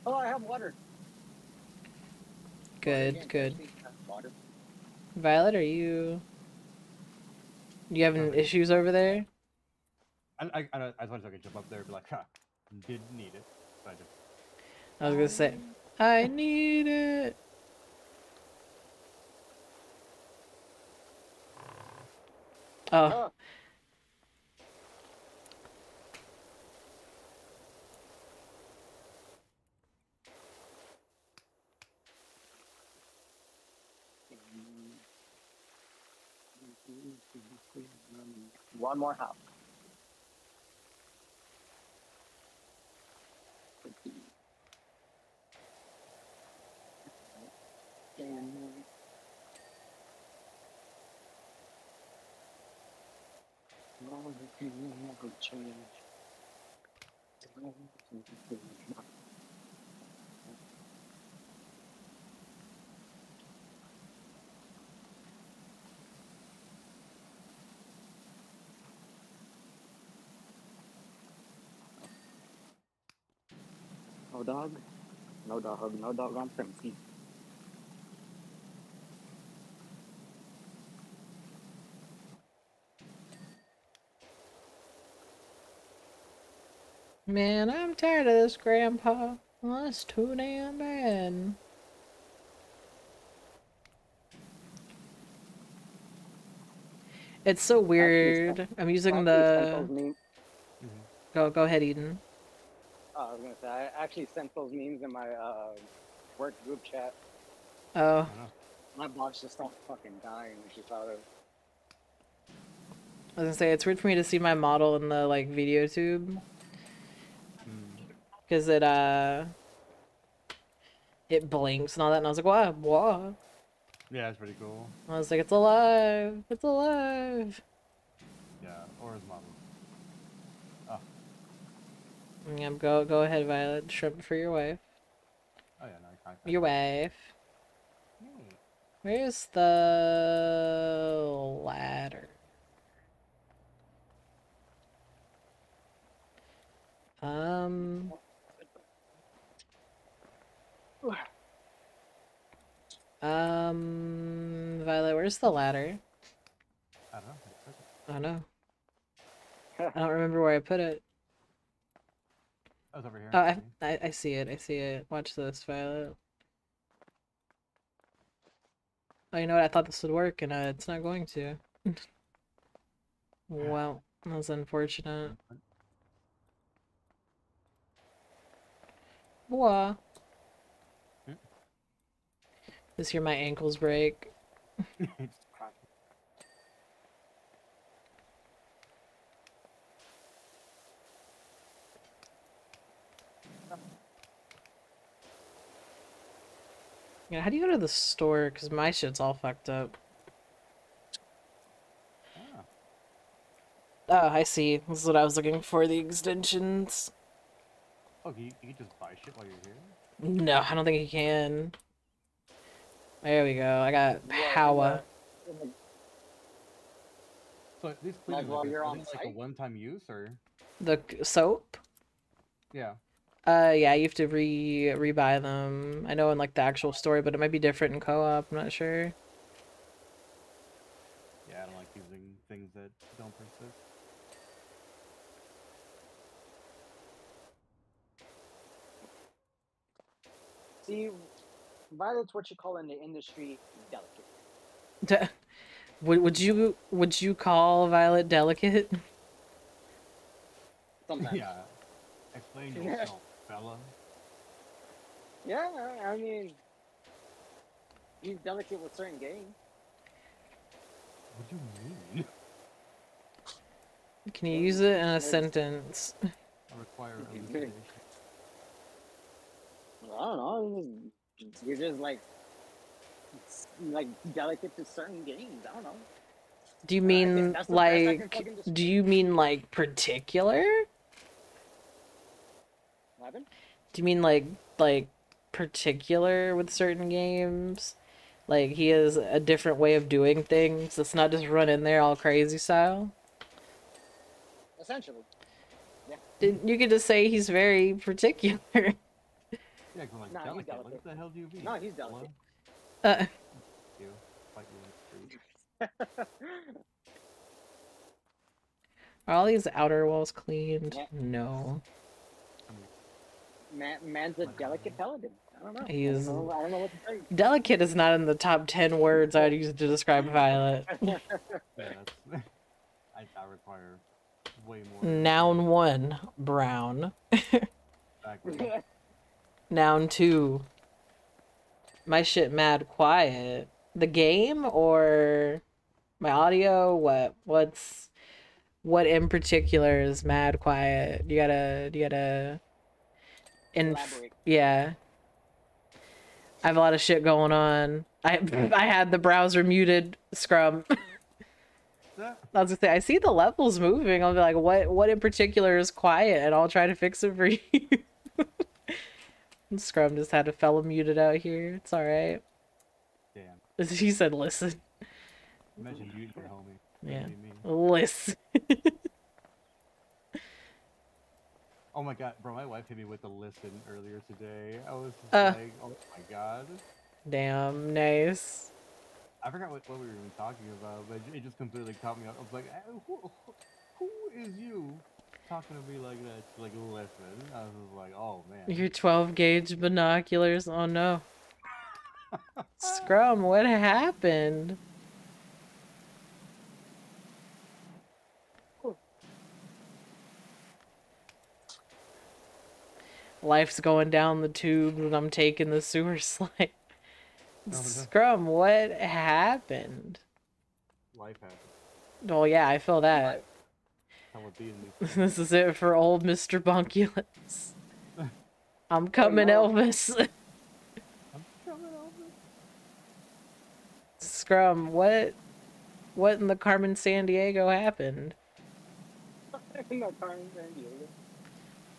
Oh, I have water.
Good, good.
Water.
Violet, are you... You having issues over there?
I just wanted to jump up there and be like, ha, didn't need it. So I just.
I was gonna say, I need it. Oh,
Oh. One more house. No dog. No dog. No dog on Princey.
Man, I'm tired of this, Grandpa. Well, that's too damn bad. It's so weird. I'm using
Actually sent
the...
those memes.
Go ahead, Eden.
I was gonna say I actually sent those memes in my work group chat.
Oh,
I don't know.
My boss just started fucking dying when she saw it.
I was gonna say, it's weird for me to see my model in the, like, video tube. Because it blinks and all that, and I was like, wow, wow.
Yeah, it's pretty cool.
I was like, it's alive! It's alive!
Yeah, or his model. Oh,
Yeah, go ahead, Violet. Shrimp for your wife.
oh yeah, no, I can't.
Your wife.
Hey.
Where's the ladder? Violet, where's the ladder?
I don't know.
Oh no. I don't remember where I put it.
Oh, it's over here.
Oh, I see it. I see it. Watch this, Violet. Oh, you know what? I thought this would work, and it's not going to. Well, that's unfortunate. Wah. Just hear my ankles break.
It's cracking.
Yeah, how do you go to the store? Because my shit's all fucked up.
Ah.
Oh, I see. This is what I was looking for, the extensions.
Oh, you can just buy shit while you're here?
No, I don't think you can. There we go. I got
What,
power.
So these
Like
cleaners,
while you're
are
on
these like a
site?
one-time use, or?
The soap?
Yeah.
Yeah, you have to rebuy them. I know in like the actual story, but it might be different in co-op. I'm not sure.
Yeah, I don't like using things that don't persist.
See, Violet's what you call in the industry delicate.
Would you call Violet delicate?
Sometimes.
Yeah. Explain yourself, fella.
Yeah, I mean, he's delicate with certain games.
What do you mean?
Can you use it in a sentence?
I require elucidation.
I don't know. You're just like delicate to certain games. I don't know.
Do you
I guess
mean
that's the best I can
like?
fucking describe.
Do you mean like particular?
What happened?
Do you mean like particular with certain games? Like he has a different way of doing things. It's not just run in there all crazy style.
Essentially.
You could just say he's very particular.
Yeah, 'cause like
Nah, he's
delicate. Like,
delicate.
what the hell do you mean?
No, he's
Hello?
delicate.
Uh,
You. Fight you in the street.
are all these outer walls cleaned?
Yeah.
No.
I mean,
Man's a delicate paladin. I don't know.
He's
I don't know what to tell you.
delicate is not in the top 10 words I'd use to describe Violet.
yeah, that's. I require way more.
Noun 1, brown.
Exactly.
Noun 2, my shit mad quiet. The game or my audio? What in particular is mad quiet? You gotta
Elaborate.
yeah. I have a lot of shit going on. I had the browser muted, Scrum. I was gonna say, I see the levels moving. I'll be like, what in particular is quiet? And I'll try to fix it for you. Scrum just had a fella muted out here. It's alright.
Damn.
He said, listen.
Imagine you, your homie.
Yeah.
That'd be me.
Listen.
Oh my god, bro, my wife hit me with a listen earlier today. I was just like, oh my god.
Damn, nice.
I forgot what we were even talking about, but it just completely caught me up. I was like, who is you talking to me like that. She's like, listen. I was just like, oh man.
Your 12 gauge binoculars. Oh no. Scrum, what happened? Life's going down the tube and I'm taking the sewer slide.
No.
Scrum, what happened?
Life happened.
Oh yeah, I feel that.
How it be in these things.
This is it for old Mr. Bunkulus. I'm coming,
no.
Elvis.
I'm coming over.
Scrum, what in the Carmen San Diego happened?
No, Carmen San Diego.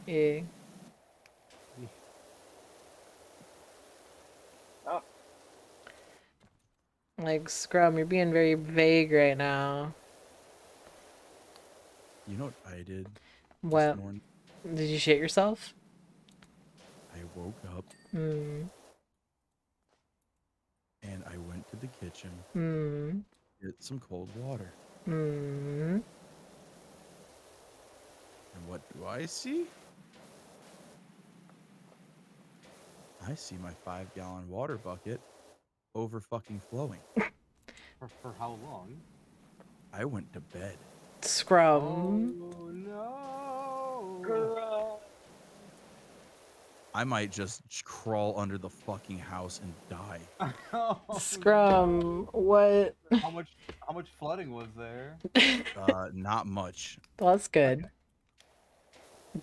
Yeah.
Oh,
Like, Scrum, you're being very vague right now.
You know what I did
Well,
this morning?
did you shit yourself?
I woke up
Hmm.
and I went to the kitchen,
Hmm.
get some cold water.
Hmm.
And what do I see? I see my 5-gallon water bucket over fucking flowing.
For how long?
I went to bed.
Scrum.
Oh no!
girl.
Oh,
I might just crawl under the fucking house and die.
Oh,
Scrum, what?
no. How much flooding was there?
Not much.
Well, that's good.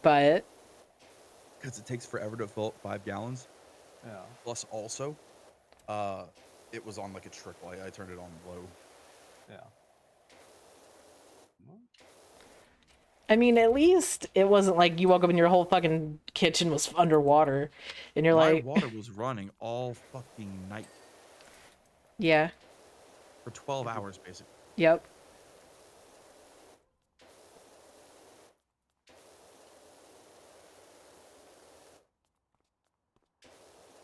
But
Because it takes forever to fill up 5 gallons.
Yeah.
Plus also, it was on like a trickle. I turned it on low.
Yeah. Well,
I mean, at least it wasn't like you woke up and your whole fucking kitchen was underwater, and you're
My
like,
water was running all fucking night
yeah,
for 12 hours, basically.
yep.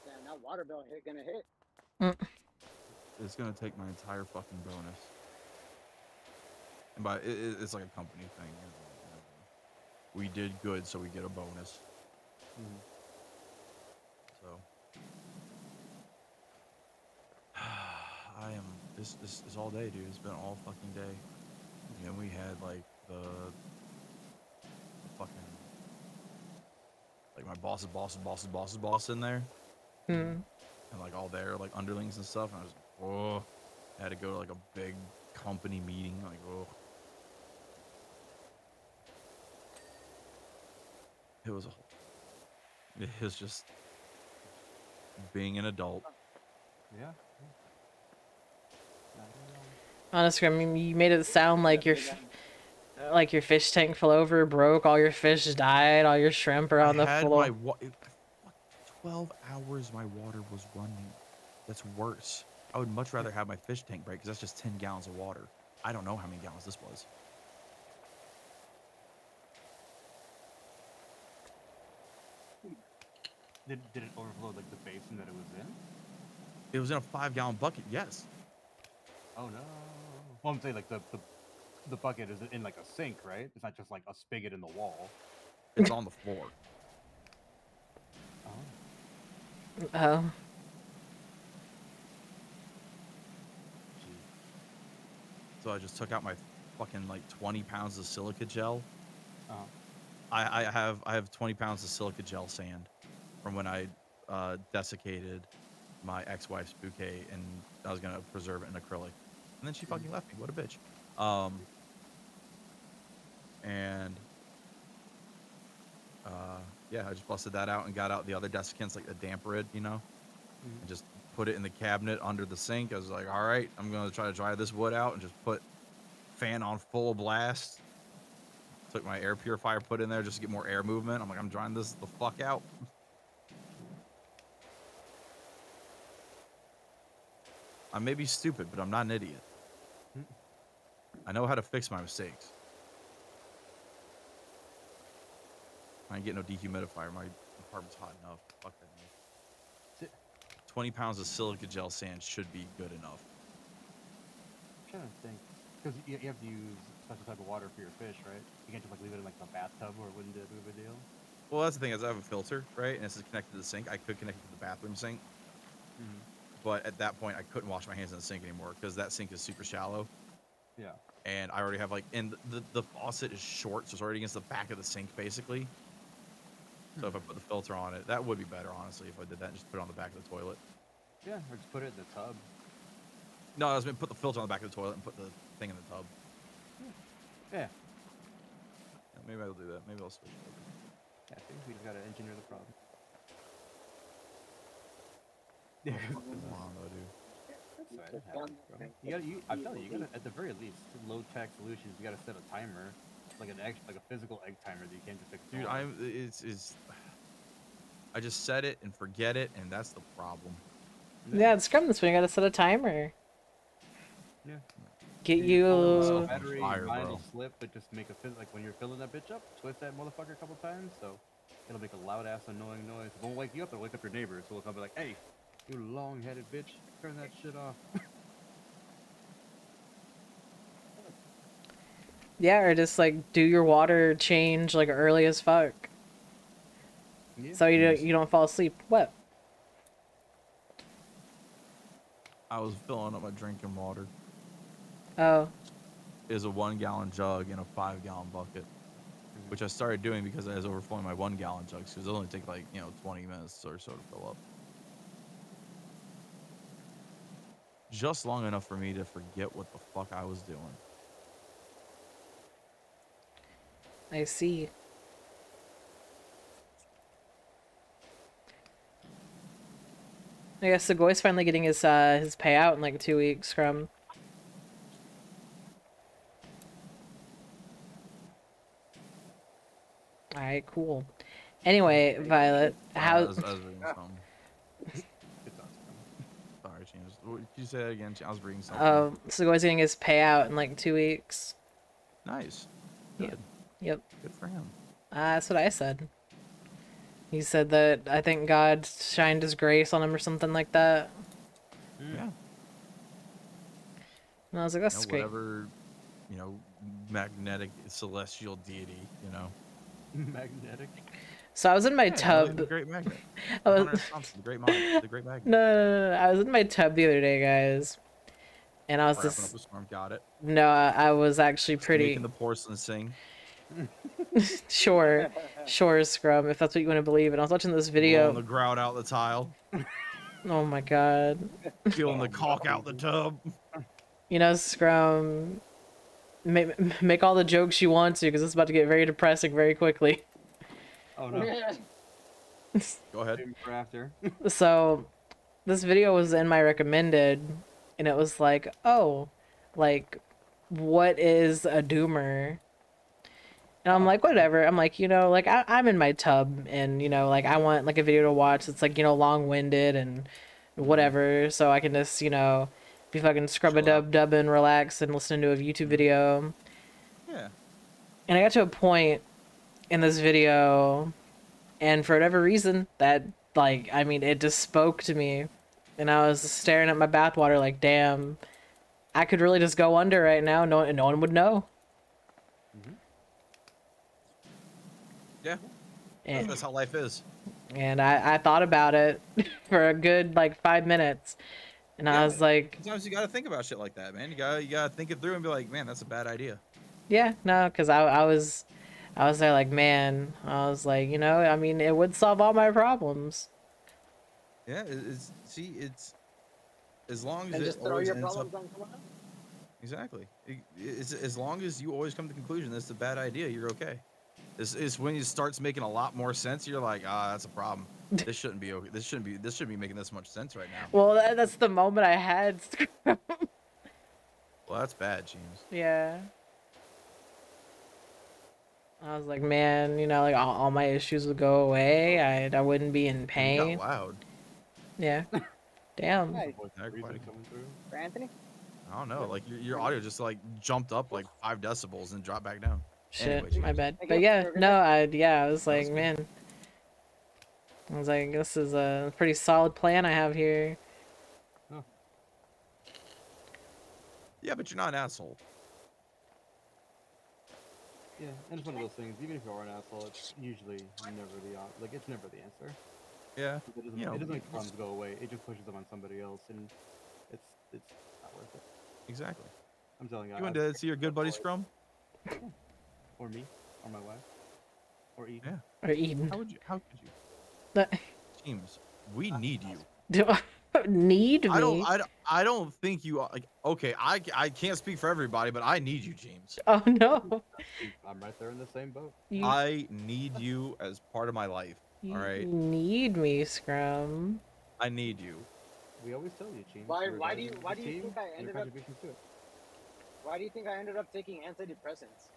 Damn, that water bill gonna hit.
It's gonna take my entire fucking bonus. And by it's like a company thing. We did good, so we get a bonus.
mhm.
So I am. This is all day, dude. It's been all fucking day. And then we had like the fucking like my boss in there,
Hmm.
and like all their like underlings and stuff. And I was like, oh, I had to go to like a big company meeting. Like, oh, it was just being an adult.
Yeah.
Honestly, I mean, you made it sound like your like your fish tank fell over, broke, all your fish died, all your shrimp are on the
I had
floor.
my 12 hours my water was running. That's worse. I would much rather have my fish tank break because that's just 10 gallons of water. I don't know how many gallons this was.
Did it overflow like the basin that it was in?
It was in a 5-gallon bucket, yes.
Oh no. Well, I'm saying like the bucket is in like a sink, right? It's not just like a spigot in the wall.
It's on the floor.
Oh.
Oh,
So I just took out my fucking like 20 pounds of silica gel.
Oh.
I have 20 pounds of silica gel sand from when I desiccated my ex-wife's bouquet, and I was gonna preserve it in acrylic, and then she fucking left me. What a bitch. And yeah, I just busted that out and got out the other desiccants, like the damper it, and just put it in the cabinet under the sink. I was like, all right, I'm gonna try to dry this wood out, and just put fan on full blast. Took my air purifier, put in there just to get more air movement. I'm like, I'm drying this the fuck out. I may be stupid, but I'm not an idiot. I know how to fix my mistakes. I ain't getting no dehumidifier. My apartment's hot enough. Fuck that noise. 20 pounds of silica gel sand should be good enough.
I'm trying to think. because you have to use special type of water for your fish, right? You can't just like leave it in like the bathtub or it wouldn't do a big of a deal.
Well, that's the thing is I have a filter, right? And this is connected to the sink. I could connect it to the bathroom sink,
Mm-hmm.
but at that point, I couldn't wash my hands in the sink anymore because that sink is super shallow.
Yeah.
And I already have like, and the faucet is short, so it's already against the back of the sink, basically. So if I put the filter on it, that would be better, honestly, if I did that and just put it on the back of the toilet.
Yeah, or just put it in the tub.
No, I was going to put the filter on the back of the toilet and put the thing in the tub.
Yeah.
Yeah, maybe I'll do that. Maybe I'll switch it over.
Yeah, I think we just gotta engineer the problem.
Come on, though, dude.
Sorry, that happens, bro. I'm telling you, you gotta, at the very least, low-tech solutions, you gotta set a timer, like like a physical egg timer that you can't just ignore.
Dude, I just set it and forget it, and that's the problem.
Yeah, it's Scrum this one. You gotta set a timer.
Yeah.
Get
Pull
you.
the battery,
Fire,
mine
bro.
will slip, but just make like when you're filling that bitch up, twist that motherfucker a couple times, so it'll make a loud ass annoying noise. It won't wake you up, it'll wake up your neighbors, so it'll be like, hey, you long-headed bitch, turn that shit off.
Yeah, or just like do your water change like early as fuck,
Yeah.
so you don't fall asleep wet.
I was filling up my drinking water.
Oh,
Is a 1 gallon jug in a 5 gallon bucket, which I started doing because I was overflowing my 1 gallon jugs because it only take like 20 minutes or so to fill up. Just long enough for me to forget what the fuck I was doing.
I see. I guess Segoy's finally getting his payout in like 2 weeks from. All right, cool. Anyway, Violet,
I
how?
was reading something.
It's awesome.
Sorry, James. Could you say that again? I was reading something.
Segoy's getting his payout in like 2 weeks.
Nice.
Yeah.
Good.
Yep.
Good for him.
That's what I said. He said that I think God shined his grace on him or something like that.
Yeah.
And I was like, that's great.
Whatever, magnetic celestial deity,
Magnetic.
So I was in my
Yeah,
tub.
the great magnet.
I was-
Hunter S. Thompson, the great magnet.
No. I was in my tub the other day, guys. And I was
Wrapping up
just
a storm, got it.
no, I was actually pretty
Making the porcelain sing.
sure, Scrum, if that's what you want to believe. And I was watching this
Blowing
video.
the grout out the tile.
Oh my god.
Peeling the caulk out the tub.
Scrum, make all the jokes you want to, because it's about to get very depressing very quickly.
Oh no.
Go ahead.
Same for after.
So, this video was in my recommended, and it was like, oh, like, what is a doomer? And I'm like, whatever. I'm like, I'm in my tub, and, like, I want, like, a video to watch that's, like, long-winded and whatever, so I can just, be fucking scrub-a-dub-dubbing, relax, and listen to a YouTube video.
Yeah.
And I got to a point in this video, and for whatever reason, that, like, I mean, it just spoke to me. And I was staring at my bathwater like, damn, I could really just go under right now, and no one would know.
Yeah.
And,
That's how life is.
and I thought about it for a good, like, 5 minutes. And I was like,
Sometimes you gotta think about shit like that, man. You gotta think it through and be like, man, that's a bad idea.
yeah, no, because I was there like, man, I was like, I mean, it would solve all my problems.
Yeah, it's as long as
And
it
just throw
always
your
ends
problems
up
on someone else.
exactly. It's as long as you always come to the conclusion that's a bad idea, you're okay. It's when it starts making a lot more sense, you're like, that's a problem. This shouldn't be okay. This shouldn't be making this much sense right now.
Well, that's the moment I had.
Well, that's bad, James.
Yeah. I was like, man, like all my issues would go away. I wouldn't be in
You
pain.
got loud.
Yeah. Damn.
Hey,
Breathing coming through.
for Anthony?
I don't know. Like your audio just like jumped up like 5 decibels and dropped back down.
Shit,
Anyway,
my bad.
I
But
guess
yeah,
we're
no,
good.
I was like,
good.
man. I was like, this is a pretty solid plan I have here.
Yeah, but you're not an asshole.
Yeah, and it's one of those things. Even if you are an asshole, it's usually never it's never the answer.
Yeah,
It doesn't,
you know,
it doesn't
you
make problems go away. It just pushes them on somebody else, and it's not worth it.
exactly.
I'm telling you,
You went
I've
to see your good buddy Scrum?
or me, or my wife, or Eden.
Yeah.
Or Eden.
How would you? How could you?
That-
Teams, we need you.
Do I need
I don't.
me?
I don't think you are, like. Okay, I can't speak for everybody, but I need you, James.
Oh no.
I'm right there in the same boat.
You,
I need you as part of my life. All
you
right,
need me, Scrum.
I need you.
We always tell you, Gene.
Why
you're
do
the
you
team
think I
and your
ended up
contributions to it.
why do you think I ended up taking antidepressants?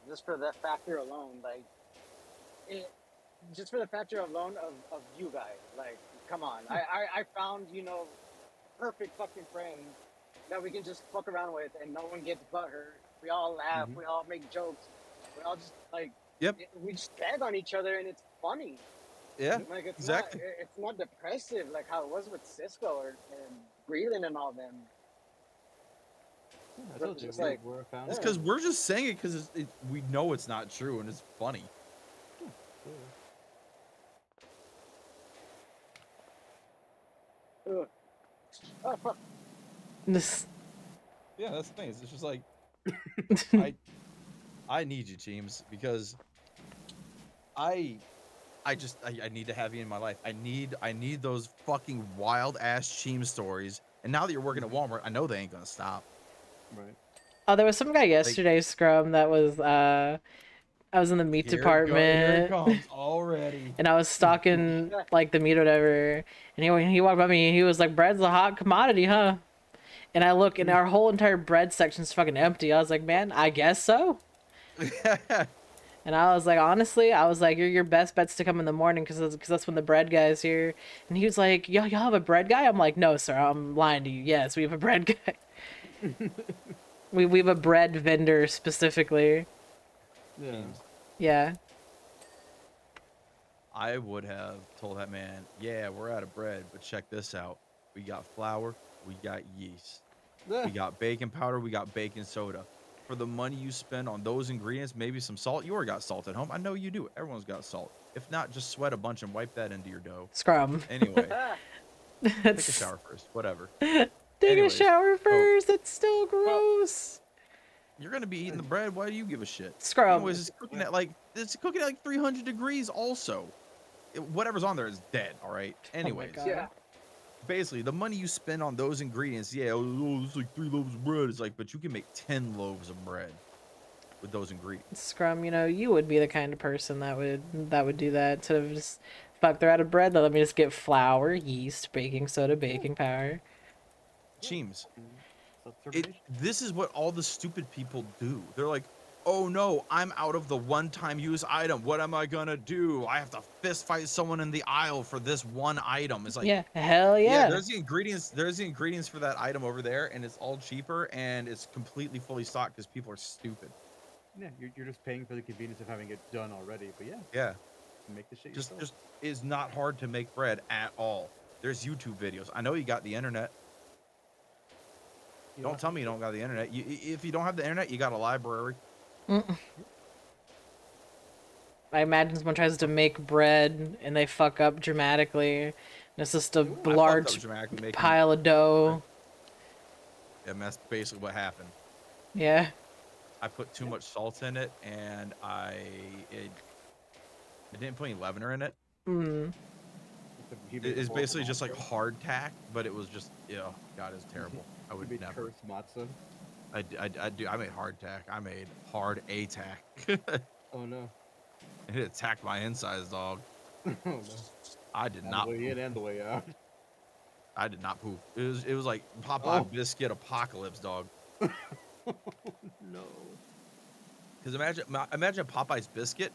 Just for that factor alone, like it, just for the factor alone of you guys. Like, come on. I found, perfect fucking friend that we can just fuck around with and no one gets butthurt. We all laugh,
Mhm.
we all make jokes. We all just like
Yep.
we just tag on each other and it's funny.
Yeah.
Like
Exactly.
it's not depressive like how it was with Cisco and Breland and all them.
Yeah, I
But
told you,
just like
we're a found
It's
Yeah.
because we're just saying it because we know it's not true and it's funny.
ugh. Oh, fuck.
This.
Yeah, that's the thing. It's just like I need you, teams, because I need to have you in my life. I need those fucking wild ass team stories. And now that you're working at Walmart, I know they ain't gonna stop.
Right.
Oh, there was some guy yesterday, Scrum, that was I was in the meat
Here it
department
comes already.
and I was stalking like the meat or whatever, and he walked by me and he was like, "Bread's a hot commodity, huh?" And I look and our whole entire bread section's fucking empty. I was like, "Man, I guess so." And I was like, honestly, I was like, your best bet's to come in the morning because that's when the bread guy's here. And he was like, y'all have a bread guy? I'm like, no, sir, I'm lying to you. Yes, we have a bread guy. we have a bread vendor specifically.
Yeah.
Teams.
Yeah.
I would have told that man, yeah, we're out of bread, but check this out. We got flour, we got yeast, we got baking powder, we got baking soda. For the money you spend on those ingredients, maybe some salt. You already got salt at home. I know you do. Everyone's got salt. If not, just sweat a bunch and wipe that into your dough.
Scrum.
Anyway,
Ah,
take a shower first. Whatever.
Take
Anyways,
a shower first. It's still gross.
You're gonna be eating the bread. Why do you give a shit?
Scrum.
Anyways, it's cooking at like 300 degrees. Also, whatever's on there is dead. All right. Anyways,
God.
yeah.
basically, the money you spend on those ingredients, yeah, it's like 3 loaves of bread. It's like, but you can make 10 loaves of bread with those ingredients.
Scrum, you would be the kind of person that would do that instead of just fuck. They're out of bread. Let me just get flour, yeast, baking soda, baking powder.
Cheems.
Self-determination.
This is what all the stupid people do. They're like, oh no, I'm out of the one-time use item. What am I gonna do? I have to fist fight someone in the aisle for this one item. It's like,
Yeah, hell
yeah,
yeah.
there's the ingredients for that item over there, and it's all cheaper and it's completely fully stocked because people are stupid.
Yeah, you're just paying for the convenience of having it done already. But yeah,
Yeah,
make the shit
just
yourself.
is not hard to make bread at all. There's YouTube videos. I know you got the internet.
You
Don't tell me you don't got the internet. If you don't have the internet, you got a library.
I imagine someone tries to make bread and they fuck up dramatically. And it's just a
I fucked up
large
dramatically making
pile of dough.
And that's basically what happened.
Yeah.
I put too much salt in it, and it didn't put any leavener in it.
Mm.
It's basically just like hardtack, but it was just, God, it's terrible. I would never.
curse matzah.
I made hardtack. I made hard A-tack.
Oh no.
It attacked my insides, dog.
Oh no.
I did
And
not
the way
poop.
in and the way out.
I did not poop. It was like Popeye biscuit apocalypse, dog.
No.
Because imagine Popeye's biscuit.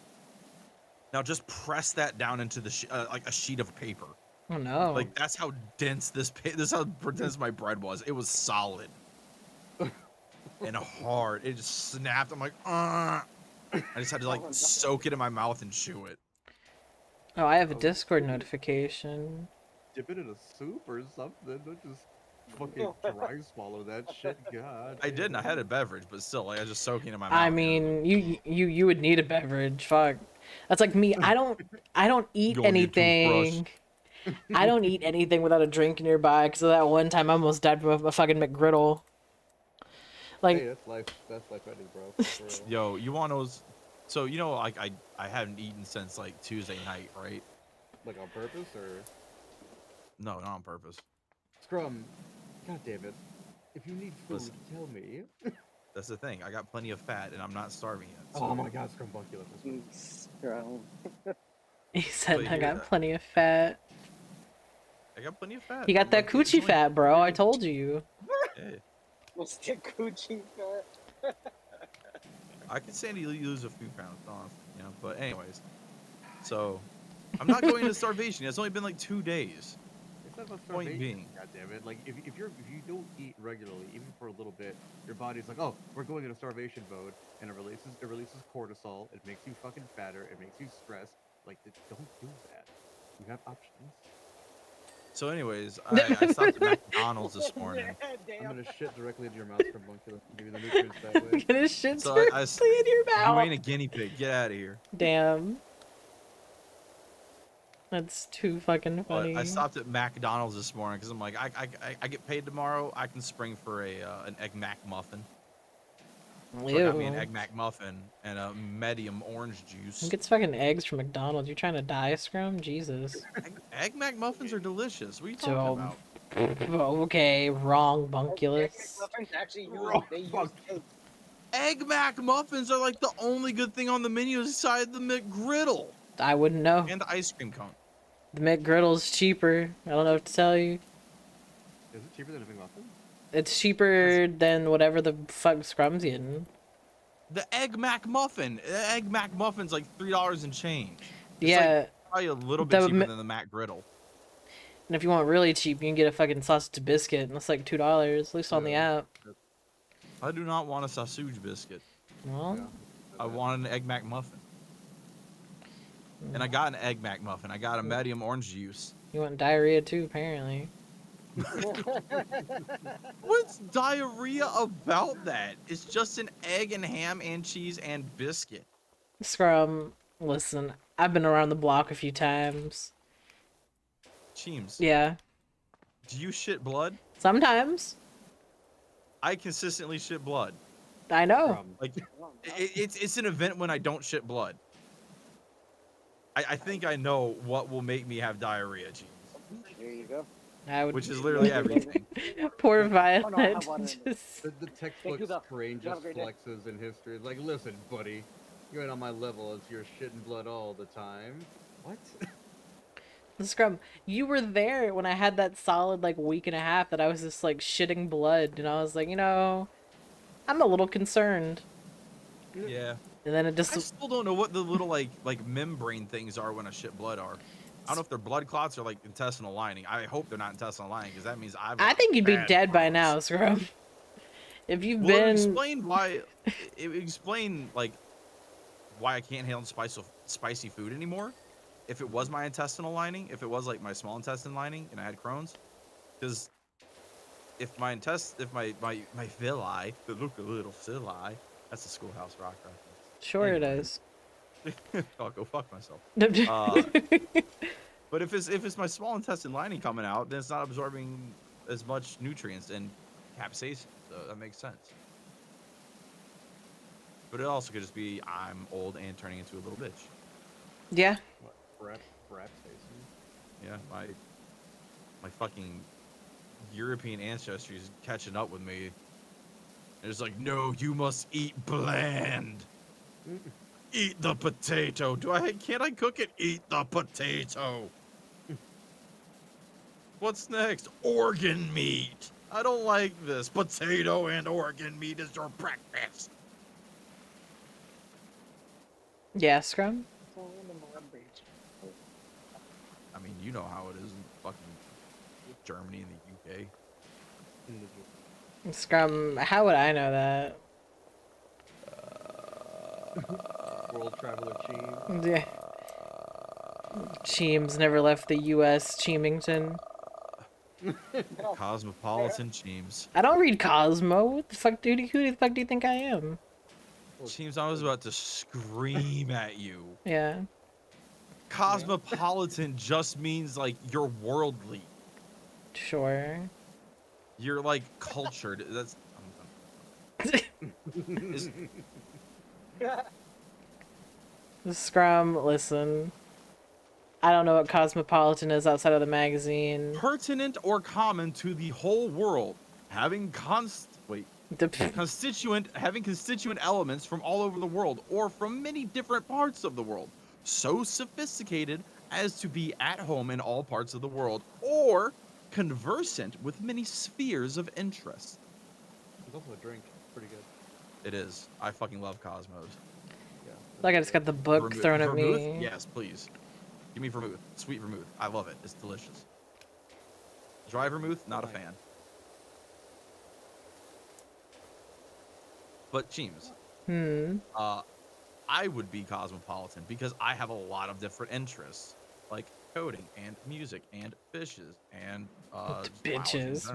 Now just press that down into the like a sheet of paper.
Oh no.
Like that's how dense this is how dense my bread was. It was solid and hard. It just snapped. I'm like, I just had to like soak it in my mouth and chew it.
Oh, I have a Discord notification.
Dip it in a soup or something. Don't just Fucking dry swallow that shit. God.
I didn't. I had a beverage, but still, like I was just soaking in my mouth.
I
you know,
mean, you would need a beverage. Fuck. That's like me. I don't eat
You'll need toothbrush.
anything. I don't eat anything without a drink nearby because of that one time I almost died from a fucking McGriddle. Like,
Hey, that's life. That's life ending, bro. For real.
Yo, you want those? So you know, like I haven't eaten since like Tuesday night, right?
Like on purpose or
No, not on purpose.
Scrum? God damn it! If you need food,
Listen.
tell me.
That's the thing. I got plenty of fat, and I'm not starving yet.
Oh my God, Scrumbuncula.
Scrum.
he said,
But
I
you-
got plenty of fat.
I got plenty of fat.
You got
I'm,
that
like,
coochie
enjoying
fat,
it.
bro. I told you.
Hey,
What's the coochie fat?
I could stand to lose a few pounds, honestly, you know. But anyways, so I'm not going into starvation. It's only been like 2 days.
It's not about
Point
starvation.
being.
God damn it! Like if you don't eat regularly, even for a little bit, your body's like, oh, we're going into starvation mode, and it releases cortisol. It makes you fucking fatter. It makes you stressed. Like, don't do that. You have options.
So anyways, I stopped at McDonald's this morning.
I'm
Damn.
gonna shit directly into your mouth, Scrumbuncula. Give you the nutrients that way.
Get his shit
So
directly
I
in your
You
mouth.
ain't a guinea pig. Get out of here.
Damn. That's too fucking
But
funny.
I stopped at McDonald's this morning because I'm like, I get paid tomorrow. I can spring for an egg Mac muffin. So I got me an
Ew.
egg Mac muffin and a medium orange juice.
Who gets fucking eggs from McDonald's? You trying to die, Scrum? Jesus.
Egg Mac muffins are delicious. What are you talking
So,
about?
oh, okay, wrong, Bunculus.
Muffins actually use,
Wrong
they use
fuck.
eggs.
Egg Mac muffins are like the only good thing on the menu aside the McGriddle
I wouldn't know.
and the ice cream cone.
The McGriddle's cheaper. I don't know what to tell you.
Is it cheaper than a big muffin?
It's cheaper than whatever the fuck Scrum's getting.
The Egg Mac muffin. The Egg Mac muffin's like $3 and change. It's
Yeah,
probably a little bit
The
cheaper
Ma-
than the McGriddle.
and if you want really cheap, you can get a fucking sausage biscuit, and that's like $2, at least on the
Yeah.
app.
I do not want a sausage biscuit.
Well,
Yeah.
I want an Egg Mac muffin. And I got an Egg Mac muffin. I got a medium orange juice.
you want diarrhea too, apparently.
What's diarrhea about that? It's just an egg and ham and cheese and biscuit.
Scrum, listen, I've been around the block a few times.
Cheems,
Yeah,
do you shit blood?
sometimes.
I consistently shit blood.
I know.
Scrum.
Like, it's an event when I don't shit blood. I think I know what will make me have diarrhea, Cheems.
There you go.
I would.
Which is literally everything.
Poor
Oh, no, I
Violet.
have water in there.
Just...
The textbook
you, though.
strangest
You have a great day.
flexes in history. It's like, listen, buddy, you ain't on my level as you're shitting blood all the time. What?
Scrum, you were there when I had that solid like week and a half that I was just like shitting blood, and I was like, I'm a little concerned.
Yeah.
And then it
I
just
still don't know what the little like membrane things are when I shit blood are. I don't know if they're blood clots or like intestinal lining. I hope they're not intestinal lining because that means
I
got
think you'd be
bad
dead by
problems.
now, Scrum. If you've
Well,
been
explain why. Explain like why I can't handle spicy food anymore. If it was my intestinal lining, if it was like my small intestine lining, and I had Crohn's, because if my villi, they look a little villi. That's a Schoolhouse Rock reference.
sure it
Anyway.
is.
I'll go fuck myself. But if it's my small intestine lining coming out, then it's not absorbing as much nutrients and capsaicin. So that makes sense. But it also could just be I'm old and turning into a little bitch.
Yeah.
What? Perhaps, Jason?
Yeah, my fucking European ancestry is catching up with me. And it's like, no, you must eat bland. Eat the potato. Can't I cook it? Eat the potato. What's next? Organ meat. I don't like this. Potato and organ meat is your breakfast.
Yeah, Scrum.
I mean, you know how it is in fucking Germany and the UK.
Scrum, how would I know that?
World traveler Cheem.
Yeah. Cheems never left the U.S. Cheemington.
No,
Cosmopolitan Cheems.
I don't read Cosmo. What the fuck, dude? Who the fuck do you think I am?
Cheems, I was about to scream at you.
Yeah.
Cosmopolitan just means like you're worldly.
Sure.
You're like cultured. That's is
Scrum, listen. I don't know what Cosmopolitan is outside of the magazine.
pertinent or common to the whole world, having constituent elements from all over the world or from many different parts of the world, so sophisticated as to be at home in all parts of the world, or conversant with many spheres of interest.
It's also a drink. Pretty good.
It is. I fucking love Cosmos.
Yeah.
Like I just got the book thrown at
Vermouth?
me.
Yes, please. Give me vermouth. Sweet vermouth. I love it. It's delicious. Dry vermouth, not a fan. But Cheems, I would be cosmopolitan because I have a lot of different interests, like coding and music and fishes and
Bitches.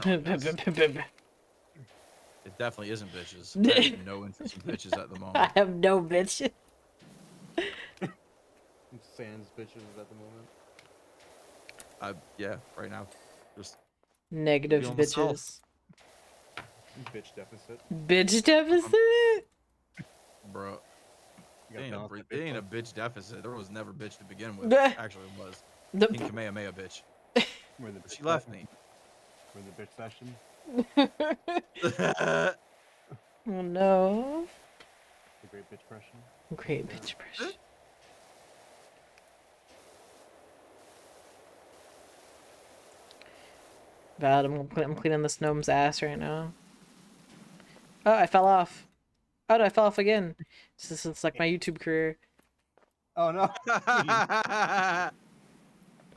It definitely isn't bitches. I have no interest in bitches at the
I
moment.
have no bitches.
Sans bitches at the moment.
Yeah, right now, just
Negative
feeling
bitches.
myself.
Bitch deficit.
Bitch deficit?
Bro.
You
It
gotta balance that
ain't
bitch
a
up.
bitch deficit. There was never bitch to begin with.
Bleh.
Actually, it was.
The
King Kamehameha bitch.
We're in the
But she
bitch
left
session.
me.
We're in the bitch session.
Oh no.
The great bitch question.
Great bitch brush. Bad, I'm cleaning this gnome's ass right now. Oh, I fell off. Oh, no, I fell off again. It's like my YouTube career.
Oh no.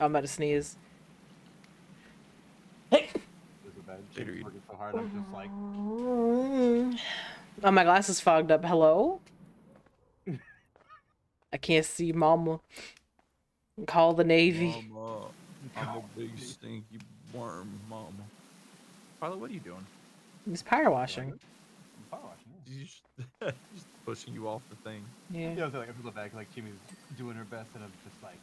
I'm about to sneeze. Hey!
This is bad.
Later,
James
you-
working so hard. I'm just like.
Oh, my glasses fogged up. Hello? I can't see mama. Call the Navy.
Mama, I'm a big stinky worm, mama. Carla, what are you doing?
It's power washing.
Power washing.
She's just pushing you off the thing.
Yeah.
Yeah, I was like, I feel bad. Like Jimmy's doing her best, and I'm just like.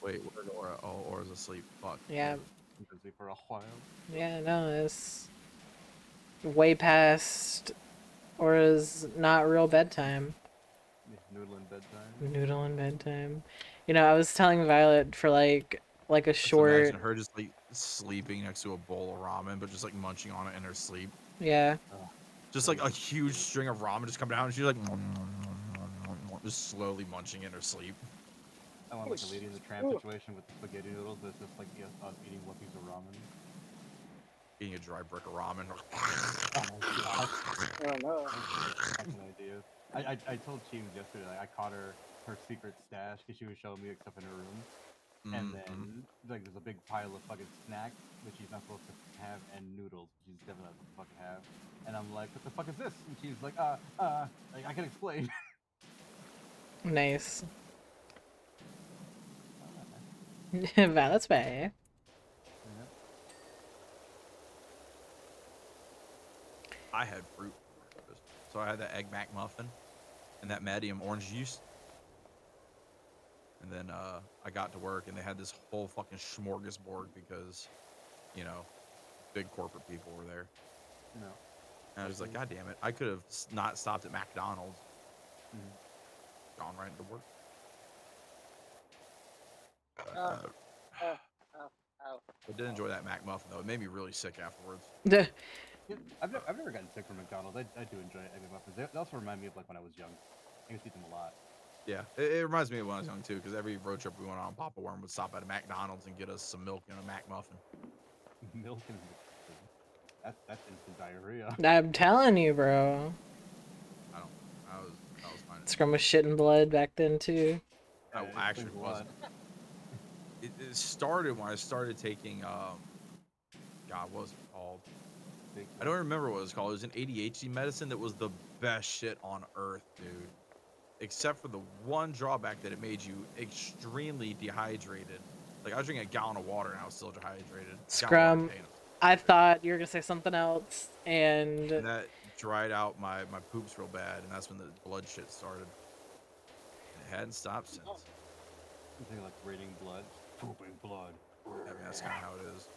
Wait, where's Aura? Oh, Aura's asleep. Fuck.
Yeah.
Busy for a while.
Yeah, no, it's way past Aura's not real bedtime.
Noodling bedtime.
Noodling bedtime. You know, I was telling Violet for like a
Just
short.
imagine her just like sleeping next to a bowl of ramen, but just like munching on it in her sleep.
Yeah.
Just like a huge string of ramen just come down, and she's like just slowly munching in her sleep.
I want like a Lady in the Tramp situation with the spaghetti noodles, but it's just like us eating one piece of ramen.
Eating a dry brick of ramen.
Oh my god.
oh no.
Fucking idea. I told Cheems yesterday, like, I caught her secret stash because she was showing me stuff in her room. And then, like, there's a big pile of fucking snacks that she's not supposed to have, and noodles she's definitely not supposed to fucking have. And I'm like, what the fuck is this? And she's like, like, I can explain.
Nice. Violet's back.
I had fruit for breakfast. So I had that egg mac muffin and that medium orange juice. And then I got to work and they had this whole fucking smorgasbord because, you know, big corporate people were there.
No.
And I was like, God damn it. I could have not stopped at McDonald's. Gone right into work. I did enjoy that Mac muffin though. It made me really sick afterwards.
I've never gotten sick from McDonald's. I do enjoy egg muffins. They also remind me of like when I was young. I used to eat them a lot.
Yeah, it reminds me of when I was young too, because every road trip we went on, Papa Worm would stop at a McDonald's and get us some milk and a Mac muffin.
Milk and that's instant diarrhea.
I'm telling you, bro.
I was fine.
Scrum was shit and blood back then too.
No,
Yeah, it
actually
explains a
wasn't.
lot.
It started when I started taking God, what was it called? I don't remember what it was called. It was an ADHD medicine that was the best shit on earth, dude. except for the one drawback that it made you extremely dehydrated. Like I was drinking a gallon of water and I was still dehydrated.
Scrum.
Gallon of water a day,
I thought you were gonna say something else, and
and that dried out my poops real bad, and that's when the blood shit started. It hadn't stopped since.
You think like raining blood, pooping blood.
I mean, that's kind of how it is.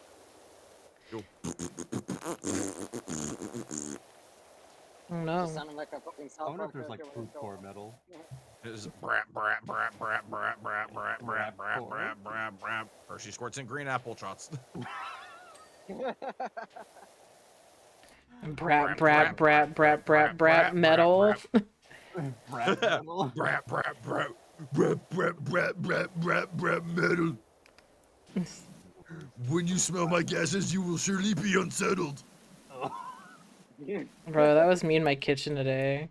Yo.
oh
Just
no.
sounded like a fucking
I
South
wonder if
Park
there's like
character with
poop core metal.
It's brat brat brat brat brat brat brat brat brat brat brat brat. Hershey squirts and green apple shots.
Brat metal.
Brat metal.
Brat brat brat brat brat brat brat brat brat metal. When you smell my gases, you will surely be unsettled.
Bro, that was me in my kitchen today.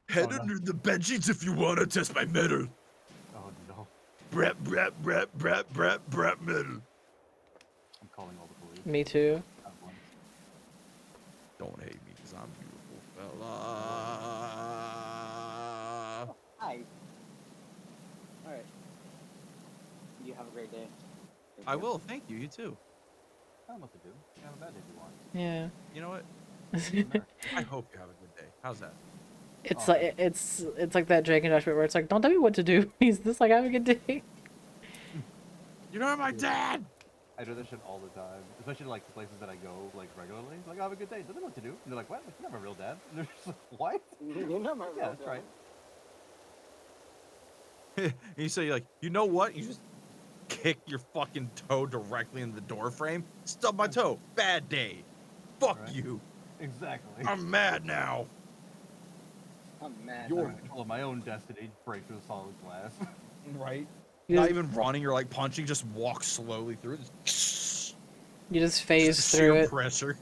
Head
Oh, no.
under the bed sheets if you want to test my metal.
Oh no.
Brat brat brat brat brat brat metal.
I'm calling all the police.
Me too.
At once.
Don't hate me because I'm beautiful, fella.
Hi. Alright. You have a great day. Thank
I
you.
will. Thank you. You too.
I don't know what to do. You have a bad day if you want.
Yeah.
You know what?
Doesn't matter.
I hope you have a good day. How's that?
It's
Oh.
like it's like that Drake and Josh bit where it's like, don't tell me what to do. He's just like, have a good day.
You're not my dad.
I do this shit all the time, especially like the places that I go like regularly. Like, have a good day. Doesn't know what to do. And they're like, what? Like, you're not my real dad. And they're just like, what?
You're not my
Yeah,
real
that's
dad.
right.
And you say like, you know what? You just kick your fucking toe directly in the door frame. Stub my toe. Bad day. Fuck
Right.
you.
Exactly.
I'm mad now.
I'm mad.
I'm
You're-
in control of my own destiny. Break through the solid glass.
Right.
You
Not
just,
even running or like punching. Just walk slowly through it. Just
you just phase
just
through
sheer
it.
pressure.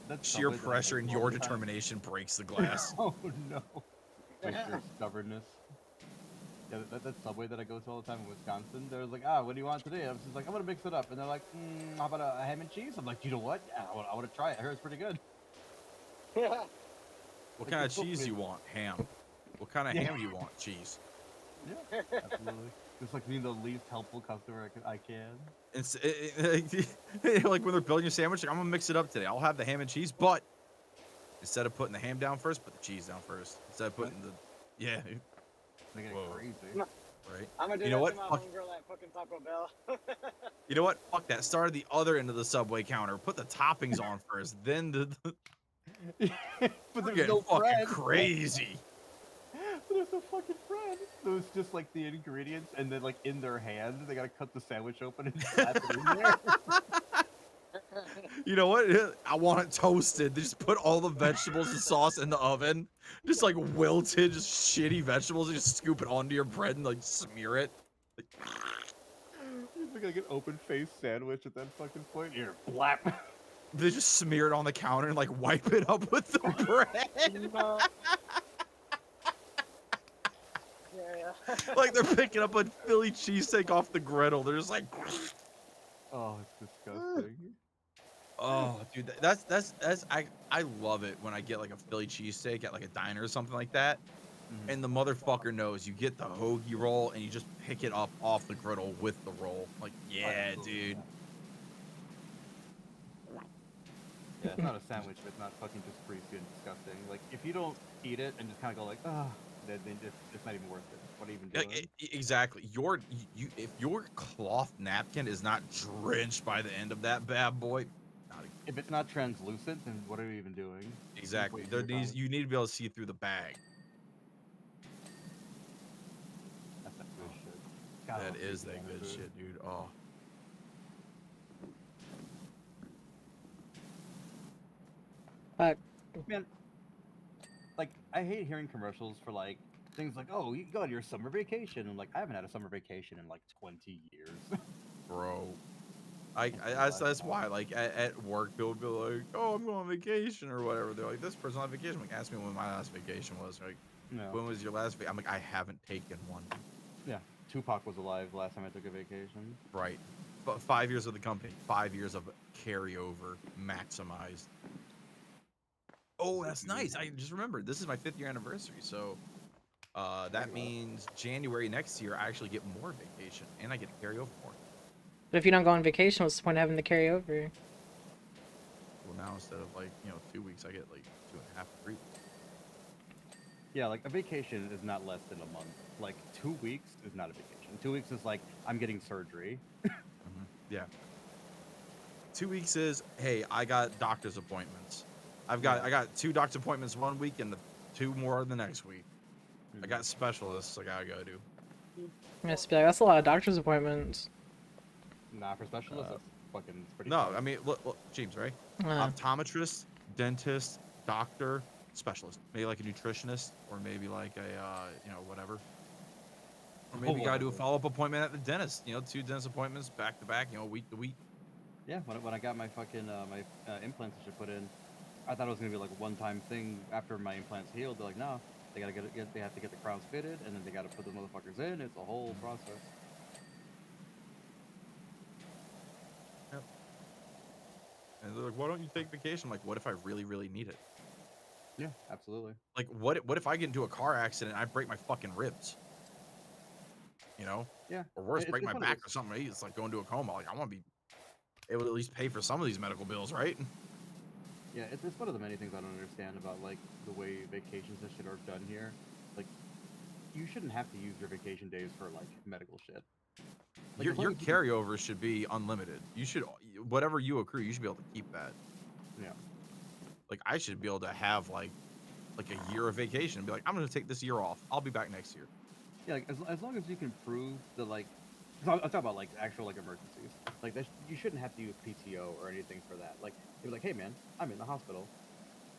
That's
Sheer
subway that I
pressure
go
and
to all
your
the time.
determination breaks the glass.
Oh no. Like your stubbornness. Yeah, that subway that I go to all the time in Wisconsin, they're like, what do you want today? I was just like, I'm gonna mix it up. And they're like, how about a ham and cheese? I'm like, you know what? Yeah, I want to try it. I heard it's pretty good.
What
Like,
kind of
it's so
cheese
big.
you want? Ham. What kind of
Yeah.
ham do you want? Cheese.
Yeah, absolutely. Just like being the least helpful customer I can.
It's like when they're building a sandwich, like, I'm gonna mix it up today. I'll have the ham and cheese, but instead of putting the ham down first, put the cheese down first. Instead of putting the
They get
Whoa.
crazy.
No.
right.
I'm gonna do
You know
that
what?
to my
Fuck.
homegirl at fucking Taco Bell.
You know what? Fuck that. Start at the other end of the Subway counter. Put the toppings on first, then the
But
we're
there's
getting
no
fucking
bread.
crazy.
But there's no fucking bread. So it's just like the ingredients, and then like in their hand, they gotta cut the sandwich open and slap it in there.
You know what? I want it toasted. They just put all the vegetables and sauce in the oven. Just like wilted, just shitty vegetables. And just scoop it onto your bread and like smear it. Like,
It's like an open faced sandwich at that fucking point. Here, blap.
they just smear it on the counter and like wipe it up with the bread.
No. Yeah.
Like they're picking up a Philly cheesesteak off the griddle. They're just like,
Oh, it's disgusting.
oh, dude, that's I love it when I get like a Philly cheesesteak at like a diner or something like that,
Mhm.
and the motherfucker knows you get the hoagie roll and you just pick it up off the griddle with the roll. Like, yeah,
Absolutely,
dude.
Yeah, it's not a sandwich, but it's not fucking just greasy and disgusting. Like, if you don't eat it and just kind of go like, then it's not even worth it. What are you even doing?
Like, exactly. If your cloth napkin is not drenched by the end of that bad boy, not
If it's not translucent, then what are you even doing?
exactly.
Just
There
wasting your
needs
time.
you need to be able to see through the bag.
That's that good shit. God, I
That
love
is
vegan
that good
food.
shit, dude. Oh.
Fuck.
Man, like, I hate hearing commercials for like things like, oh, you go on your summer vacation. And like, I haven't had a summer vacation in like 20 years.
Bro. That's why, like, at work, people be like, oh, I'm going on vacation or whatever. They're like, this person on vacation. Like, ask me when my last vacation was. Like,
No.
when was your last vacation? I'm like, I haven't taken one.
Yeah. Tupac was alive last time I took a vacation.
Right. But 5 years of the company, 5 years of carryover, maximized. Oh, that's nice. I just remembered. This is my 5th year anniversary. So That means January next year I actually get more vacation and I get to carry over more.
But if you don't go on vacation, what's the point of having to carry over?
Well, now instead of like 2 weeks, I get like 2.5 to 3 weeks.
Yeah, like a vacation is not less than a month. Like 2 weeks is not a vacation. 2 weeks is like I'm getting surgery.
Yeah. 2 weeks is, hey, I got doctor's appointments. I got 2 doctor's appointments 1 week and 2 more the next week. I got specialists I gotta go to.
I must be like, that's a lot of doctor's appointments.
Nah, for specialists, that's fucking it's pretty.
No,
fun.
I mean, look, James, right?
Uh,
Optometrist, dentist, doctor, specialist. Maybe like a nutritionist, or maybe like a whatever. Or maybe you gotta do a
Whatever.
follow-up appointment at the dentist. 2 dentist appointments back to back. Week to week.
Yeah, when I got my fucking my implants that you put in, I thought it was gonna be like a one-time thing after my implants healed. They're like, no, they gotta they have to get the crowns fitted, and then they gotta put the motherfuckers in. It's a whole process.
Yep. And they're like, why don't you take vacation? I'm like, what if I really, really need it?
Yeah, absolutely.
Like, what if I get into a car accident and I break my fucking ribs?
Yeah.
Or worse,
It's
break my
one of
back
those-
or something. It's like going to a coma. Like, I want to be able to at least pay for some of these medical bills, right?
Yeah, it's one of the many things I don't understand about like the way vacations and shit are done here. Like, you shouldn't have to use your vacation days for like medical shit. Like, as long
Your
as you can-
carryover should be unlimited. You should, whatever you accrue, you should be able to keep that.
Yeah.
Like, I should be able to have like a year of vacation and be like, I'm going to take this year off. I'll be back next year.
Yeah, like as long as you can prove that like, 'cause I'm talking about like actual like emergencies. Like that, you shouldn't have to use PTO or anything for that. Like, you're like, hey man, I'm in the hospital,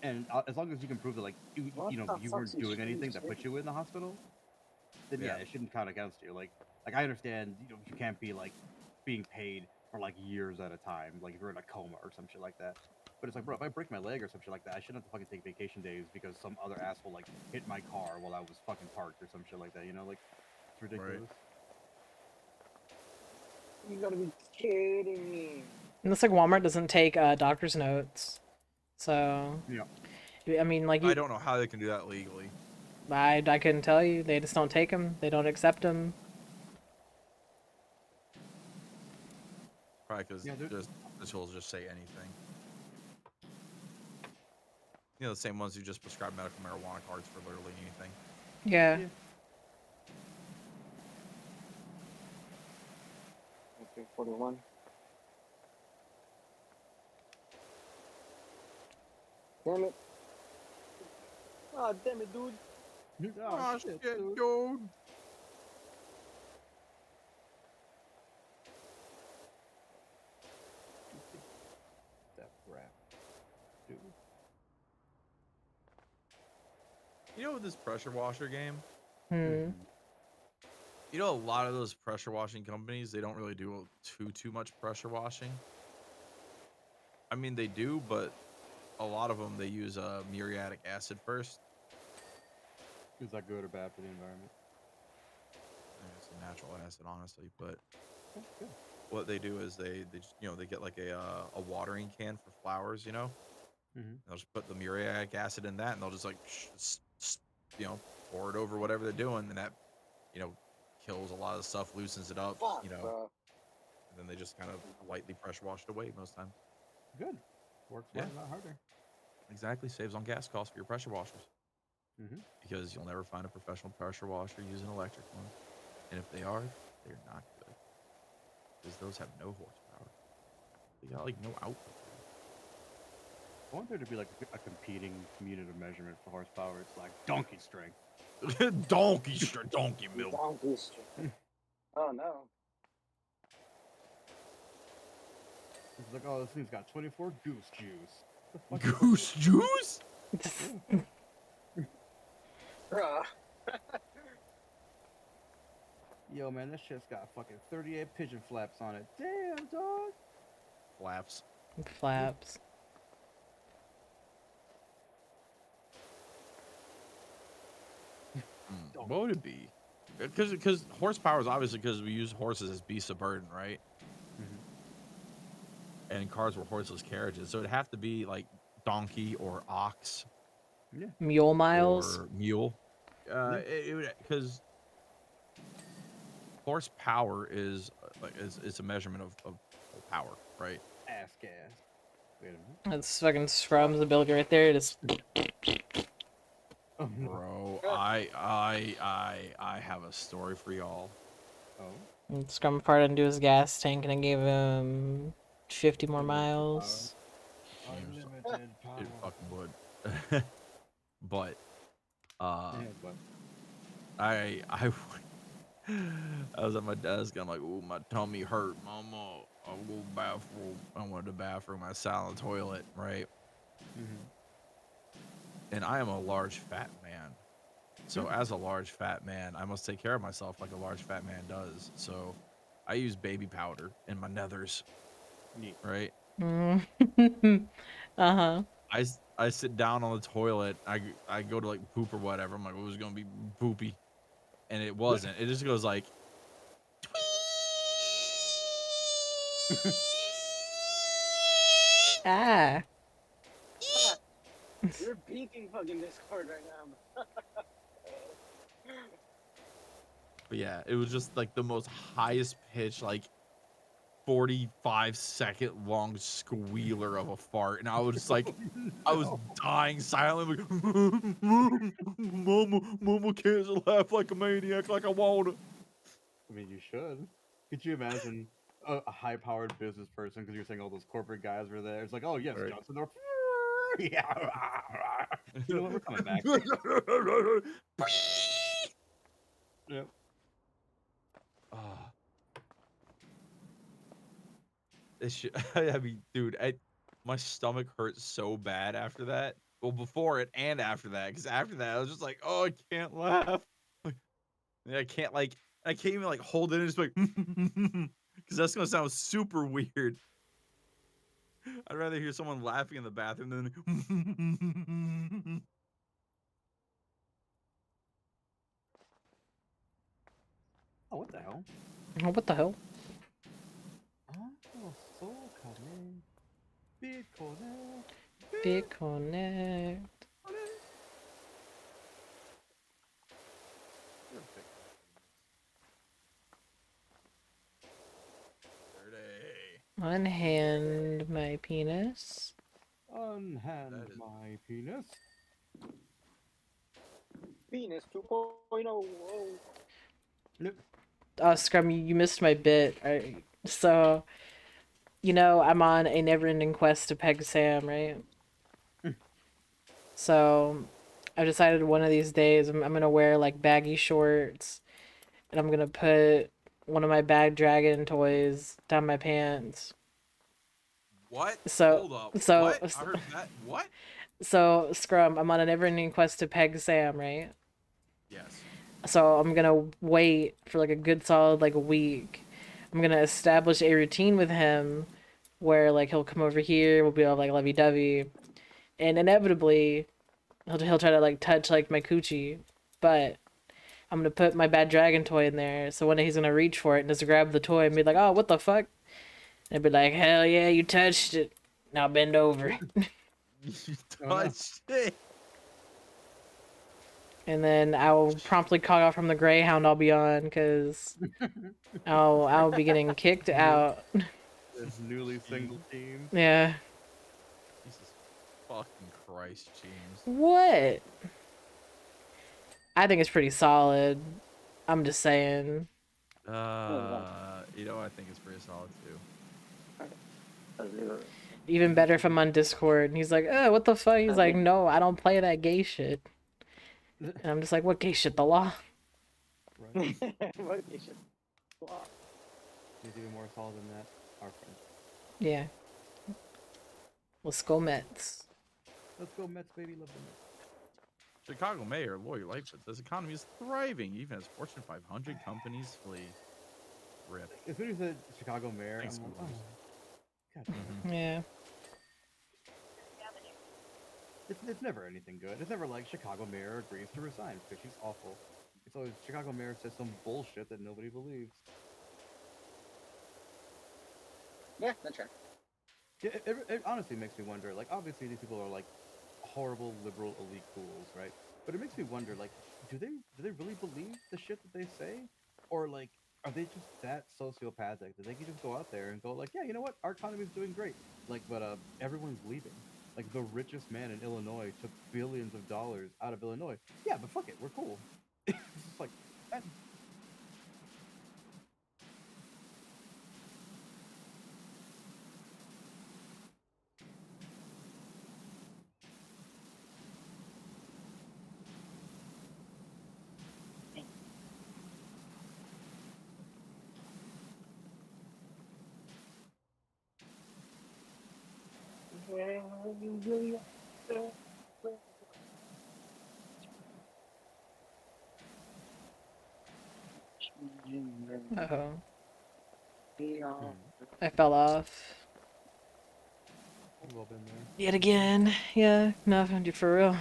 and as long as you can prove that like
What
you know
the
you
fuck's
weren't
he
doing anything that
screaming?
put you in the hospital, then yeah,
Yeah.
it shouldn't count against you. Like I understand you can't be like being paid for like years at a time, like if you're in a coma or some shit like that. But it's like, bro, if I break my leg or some shit like that, I shouldn't have to fucking take vacation days because some other asshole like hit my car while I was fucking parked or some shit like that. Like it's ridiculous.
You gotta be kidding me.
and it's like Walmart doesn't take doctor's notes, so
Yeah.
I mean, like
I don't know how they can do that legally.
I couldn't tell you. They just don't take them. They don't accept them.
Probably because
Yeah,
this will just say anything. The same ones who just prescribe medical marijuana cards for literally anything.
Yeah.
Yeah.
Okay, 41. Damn it. Oh, damn it, dude.
Oh, shit, dude.
dude.
That crap, dude.
With this pressure washer game,
Hmm.
a lot of those pressure washing companies, they don't really do too much pressure washing. I mean, they do, but a lot of them, they use muriatic acid first.
Is that good or bad for the environment?
It's a natural acid, honestly, but
That's good.
what they do is they just, they get like a watering can for flowers,
Mm-hmm.
they'll just put the muriatic acid in that, and they'll just like, pour it over whatever they're doing, and that, kills a lot of the stuff, loosens it up,
Fuck,
and
bro.
then they just kind of lightly pressure wash it away most times.
Good. Works
Yeah.
smarter, not harder.
Exactly, saves on gas costs for your pressure washers.
Mm-hmm.
Because you'll never find a professional pressure washer using electric ones, and if they are, they're not good. Because those have no horsepower. They got like no output.
I want there to be like a competing unit of measurement for horsepower. It's like donkey strength.
donkey milk.
Donkey strength. Oh, no.
It's like, oh, this thing's got 24 goose juice. The fuck is
Goose juice?
Bruh.
Yo, man, this shit's got fucking 38 pigeon flaps on it. Damn, dog.
Flaps.
Flaps.
What would it be? Because horsepower is obviously because we use horses as beasts of burden, right? And cars were horseless carriages, so it'd have to be like donkey or ox
Mule miles.
or mule. Because horsepower is it's a measurement of power, right?
Ass gas. Wait a minute.
That's fucking Scrum's ability right there. Just
Oh no.
Bro, I have a story for y'all.
Oh.
Scrum apart into his gas tank, and I gave him 50 more miles.
Unlimited power.
It fucking would. But
Yeah, but
I I was at my desk. I'm like, ooh, my tummy hurt, mama. I'll go bathroom. I went to the bathroom. I sat on the toilet, right? And I am a large fat man. So as a large fat man, I must take care of myself like a large fat man does. So I use baby powder in my nethers,
neat.
right?
Uh-huh.
I sit down on the toilet. I go to like poop or whatever. I'm like, oh, it was gonna be poopy, and it wasn't. It just goes like.
Ah.
You're peaking fucking Discord right now.
But yeah, it was just like the most highest pitch, like 45-second long squealer of a fart, and I was just like, I was dying silently, like, mama can't laugh like a maniac, like I wanna.
I mean, you should. Could you imagine a high-powered business person? Because you're saying all those corporate guys were there. It's like, oh yes,
Right.
Johnson. Yeah. You know what? We're coming back. Yep.
This shit, I mean, dude, my stomach hurt so bad after that. Well, before it and after that, because after that, I was just like, oh, I can't laugh. I can't even like hold it and just like, because that's gonna sound super weird. I'd rather hear someone laughing in the bathroom than.
Oh, what the hell?
Oh, what the hell?
Oh, so coming. Big corner.
Big connect. Unhand my penis.
Unhand
is-
my penis.
Venus 2.0. Whoa.
Nope.
Oh, Scrum, you missed my bit. Right? So, you know, I'm on a never-ending quest to peg Sam, right? So, I decided one of these days I'm gonna wear like baggy shorts, and I'm gonna put one of my bad dragon toys down my pants.
What?
So,
Hold up.
so,
What? I heard that. What?
so, Scrum, I'm on a never-ending quest to peg Sam, right?
Yes.
So I'm gonna wait for like a good solid like a week. I'm gonna establish a routine with him where like he'll come over here, we'll be all like lovey-dovey, and inevitably he'll try to like touch like my coochie, but I'm gonna put my bad dragon toy in there, so one day he's gonna reach for it and just grab the toy and be like, "Oh, what the fuck?" And I'd be like, "Hell yeah, you touched it. Now bend over."
You
Oh, no.
touched it.
And then I'll promptly call out from the Greyhound I'll be on, because I'll be getting kicked out.
This newly single team.
Yeah.
Jesus fucking Christ, James.
What? I think it's pretty solid. I'm just saying.
You know, I think it's pretty solid too.
Even better if I'm on Discord and he's like, "Oh, what the fuck?" He's like, "No, I don't play that gay shit." And I'm just like, "What gay shit? The law?"
Right.
What you should- Wow.
He's even more solid than that. Our friend.
Yeah. Let's go Mets.
Let's go Mets, baby. Love the Mets.
Chicago Mayor Lori Lightfoot says economy is thriving, even as Fortune 500 companies flee. Rip.
As soon as you said Chicago mayor,
Thanks,
I'm like,
Lewis.
oh, God.
Yeah.
It's never anything good. It's never like Chicago mayor agrees to resign because she's awful. It's always Chicago mayor says some bullshit that nobody believes.
Yeah, that's right.
It honestly makes me wonder. Like, obviously, these people are like horrible liberal elite fools, right? But it makes me wonder, like, do they really believe the shit that they say, or like, are they just that sociopathic that they can just go out there and go like, yeah, you know what, our economy's doing great, like, but everyone's leaving. Like the richest man in Illinois took billions of dollars out of Illinois. Yeah, but fuck it, we're cool. It's just like, that,
Uh-oh.
hmm,
I fell off.
we've all been there.
Yet again. Yeah, no, for real.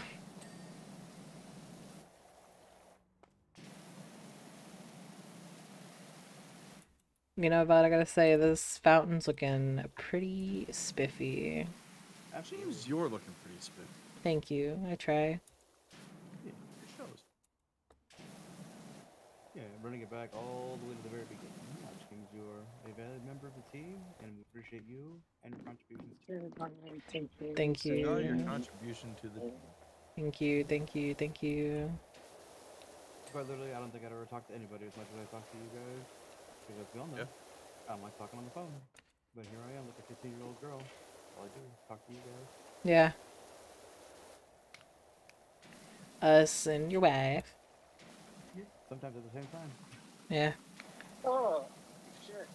You know, but I gotta say, this fountain's looking pretty spiffy.
Absolutely.
James, you're looking pretty spit.
Thank you. I try.
Yeah.
It shows.
Yeah, running it back all the way to the very beginning. Yeah, which means you're a valid member of the team, and we appreciate you and your contributions.
Thank you.
Enjoy your
Yeah.
contribution to the team.
Thank you, thank you, thank you.
Quite literally, I don't think I'd ever talk to anybody as much as I talk to you guys. Because as we all know,
Yeah.
I don't like talking on the phone. But here I am, like a 15-year-old girl. All I do is talk to you guys.
Yeah. Us and your wife.
Yeah. Sometimes at the same time.
Yeah.
Oh, sure.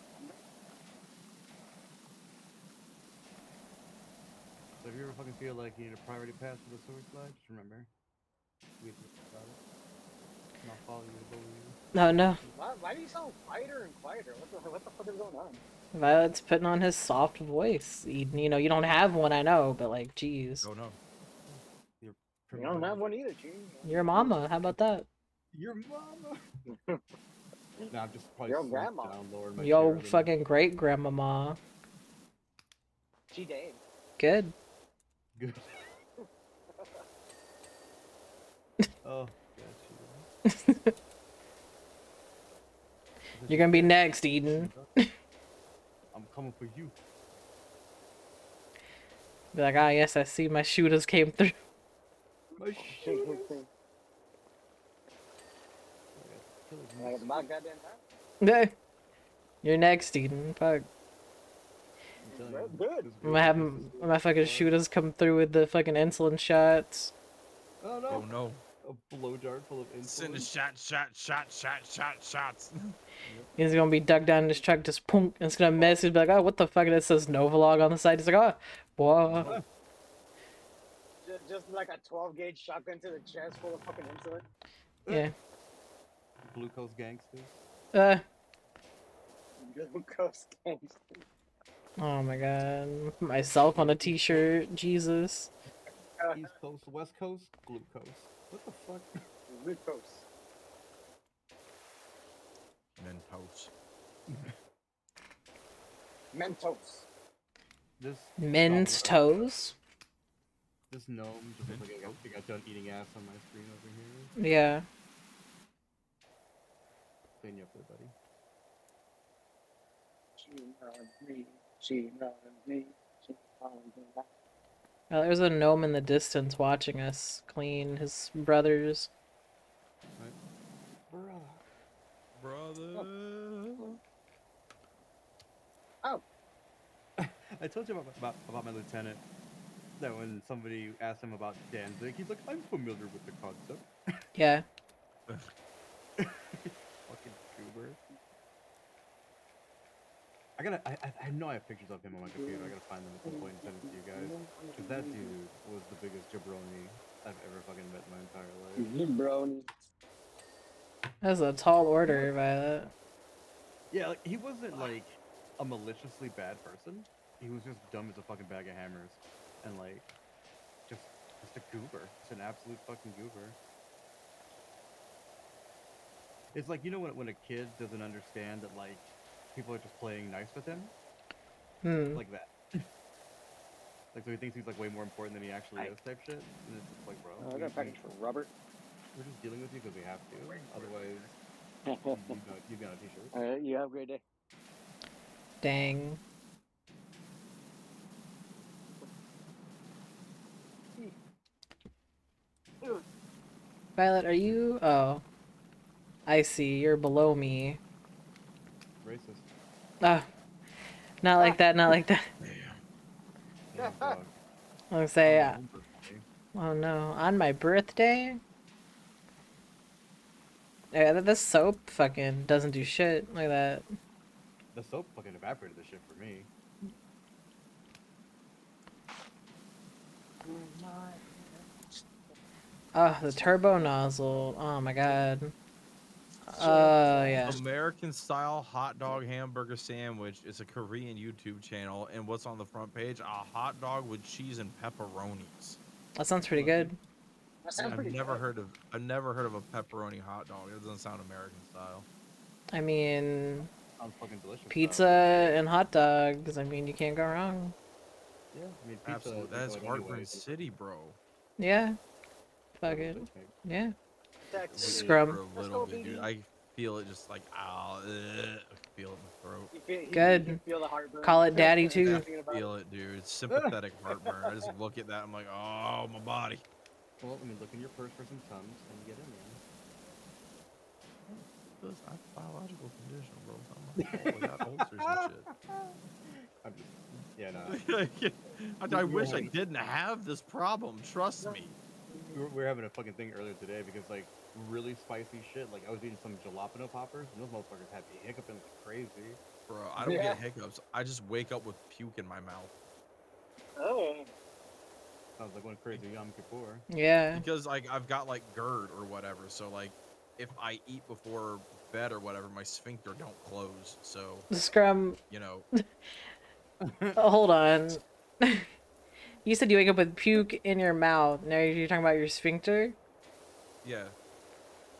So if you ever fucking feel like you need a priority pass for the sword slide, just remember, we have to talk about it. And I'll follow you to bully you.
No, no.
Why do you sound quieter and quieter? What the fuck is going on?
Violet's putting on his soft voice. You know, you don't have one, I know, but like, geez.
Oh no.
Your
You don't have one either, Gene.
Your mama, how about that?
Your mama. Nah, I'm just probably
Your
slumped
grandma.
down lower in my
Yo,
chair than-
fucking great grandmama.
She dead.
Good.
Good. Oh,
You're gonna be next, Eden.
I'm coming for you.
Be like, ah, yes, I see my shooters came through.
My shooters.
Like it's about goddamn time.
You're next, Eden. Fuck.
Good.
I'm gonna have my fucking shooters come through with the fucking insulin shots.
Oh no.
Oh no.
A blow dart full of
Send a
insulin.
shots.
He's gonna be dug down in his truck, just punk, and it's gonna mess. He's be like, oh, what the fuck? And it says Novolog on the side. He's like, oh, whoa.
Just like a 12 gauge shotgun to the chest full of fucking insulin.
Yeah.
Glucose gangsters.
Glucose gangster.
Oh my god. Myself on a t-shirt. Jesus.
East Coast, West Coast, glucose. What the fuck?
Glucose.
Mentos.
Mentos.
This
Men's toes?
This gnome just looks like I got done eating ass on my screen over here.
Yeah.
Clean you up there, buddy.
She on me.
Well, there's a gnome in the distance watching us clean his brothers.
Right.
Brother.
Oh.
I told you about my lieutenant. That when somebody asked him about Danzig, he's like, I'm familiar with the concept.
Yeah.
Fucking goober. I know I have pictures of him on my computer. I gotta find them at some point and send it to you guys. Because that dude was the biggest jabroni I've ever fucking met in my entire life.
Brony.
That's a tall order, Violet.
Yeah, like, he wasn't like a maliciously bad person. He was just dumb as a fucking bag of hammers. And like, just a goober. Just an absolute fucking goober. It's like, you know when a kid doesn't understand that like, people are just playing nice with him?
Hmm.
Like that. Like, so he thinks he's like way more important than he actually is type shit. And it's just like, bro.
I got a package for Robert.
We're just dealing with you because we have to. Otherwise, you got a t-shirt.
All right, you have a great day.
Dang. Violet, are you? Oh, I see. You're below me.
Racist.
Oh, not like that. Not like that.
Yeah, dog.
I was gonna say,
On my own birthday.
oh no, on my birthday. Yeah, this soap fucking doesn't do shit like that.
The soap fucking evaporated the shit for me.
Oh, the turbo nozzle. Oh my god. Oh yeah.
American style hot dog hamburger sandwich is a Korean YouTube channel, and what's on the front page? A hot dog with cheese and pepperonis.
That sounds pretty good.
That sounds
I've
pretty
never
good.
heard of a pepperoni hot dog. It doesn't sound American style.
I mean,
Sounds fucking delicious.
pizza
Though.
and hot dogs. I mean, you can't go wrong.
Yeah, I mean pizza.
Absolutely,
is
that's
good
Heartburn
anyways.
City, bro.
Yeah. Fuck
Double
it.
cheesecake.
Yeah.
Texas.
Scrum.
For a little bit, dude. I feel it just like ow, I feel it in the throat.
Good.
You feel the heartburn.
Call it daddy,
Just
too.
thinking about
Feel it, dude. It's sympathetic heartburn. I just look at that. I'm like, oh, my body.
Well, I mean, look in your purse for some Tums and get in there.
This I have a biological condition, bro. It's not my fault. I got ulcers and shit.
I'm just, yeah, no.
I wish I didn't have this problem. Trust me.
We were having a fucking thing earlier today because like really spicy shit. Like I was eating some jalapeno poppers, and those motherfuckers had me hiccuping like crazy.
Bro, I don't
Yeah.
get hiccups. I just wake up with puke in my mouth.
Oh.
Sounds like one crazy Yom Kippur.
Yeah.
Because like I've got like GERD or whatever. So like if I eat before bed or whatever, my sphincter don't close. So,
Scrum.
you know,
Hold on. You said you wake up with puke in your mouth. Now you're talking about your sphincter?
yeah.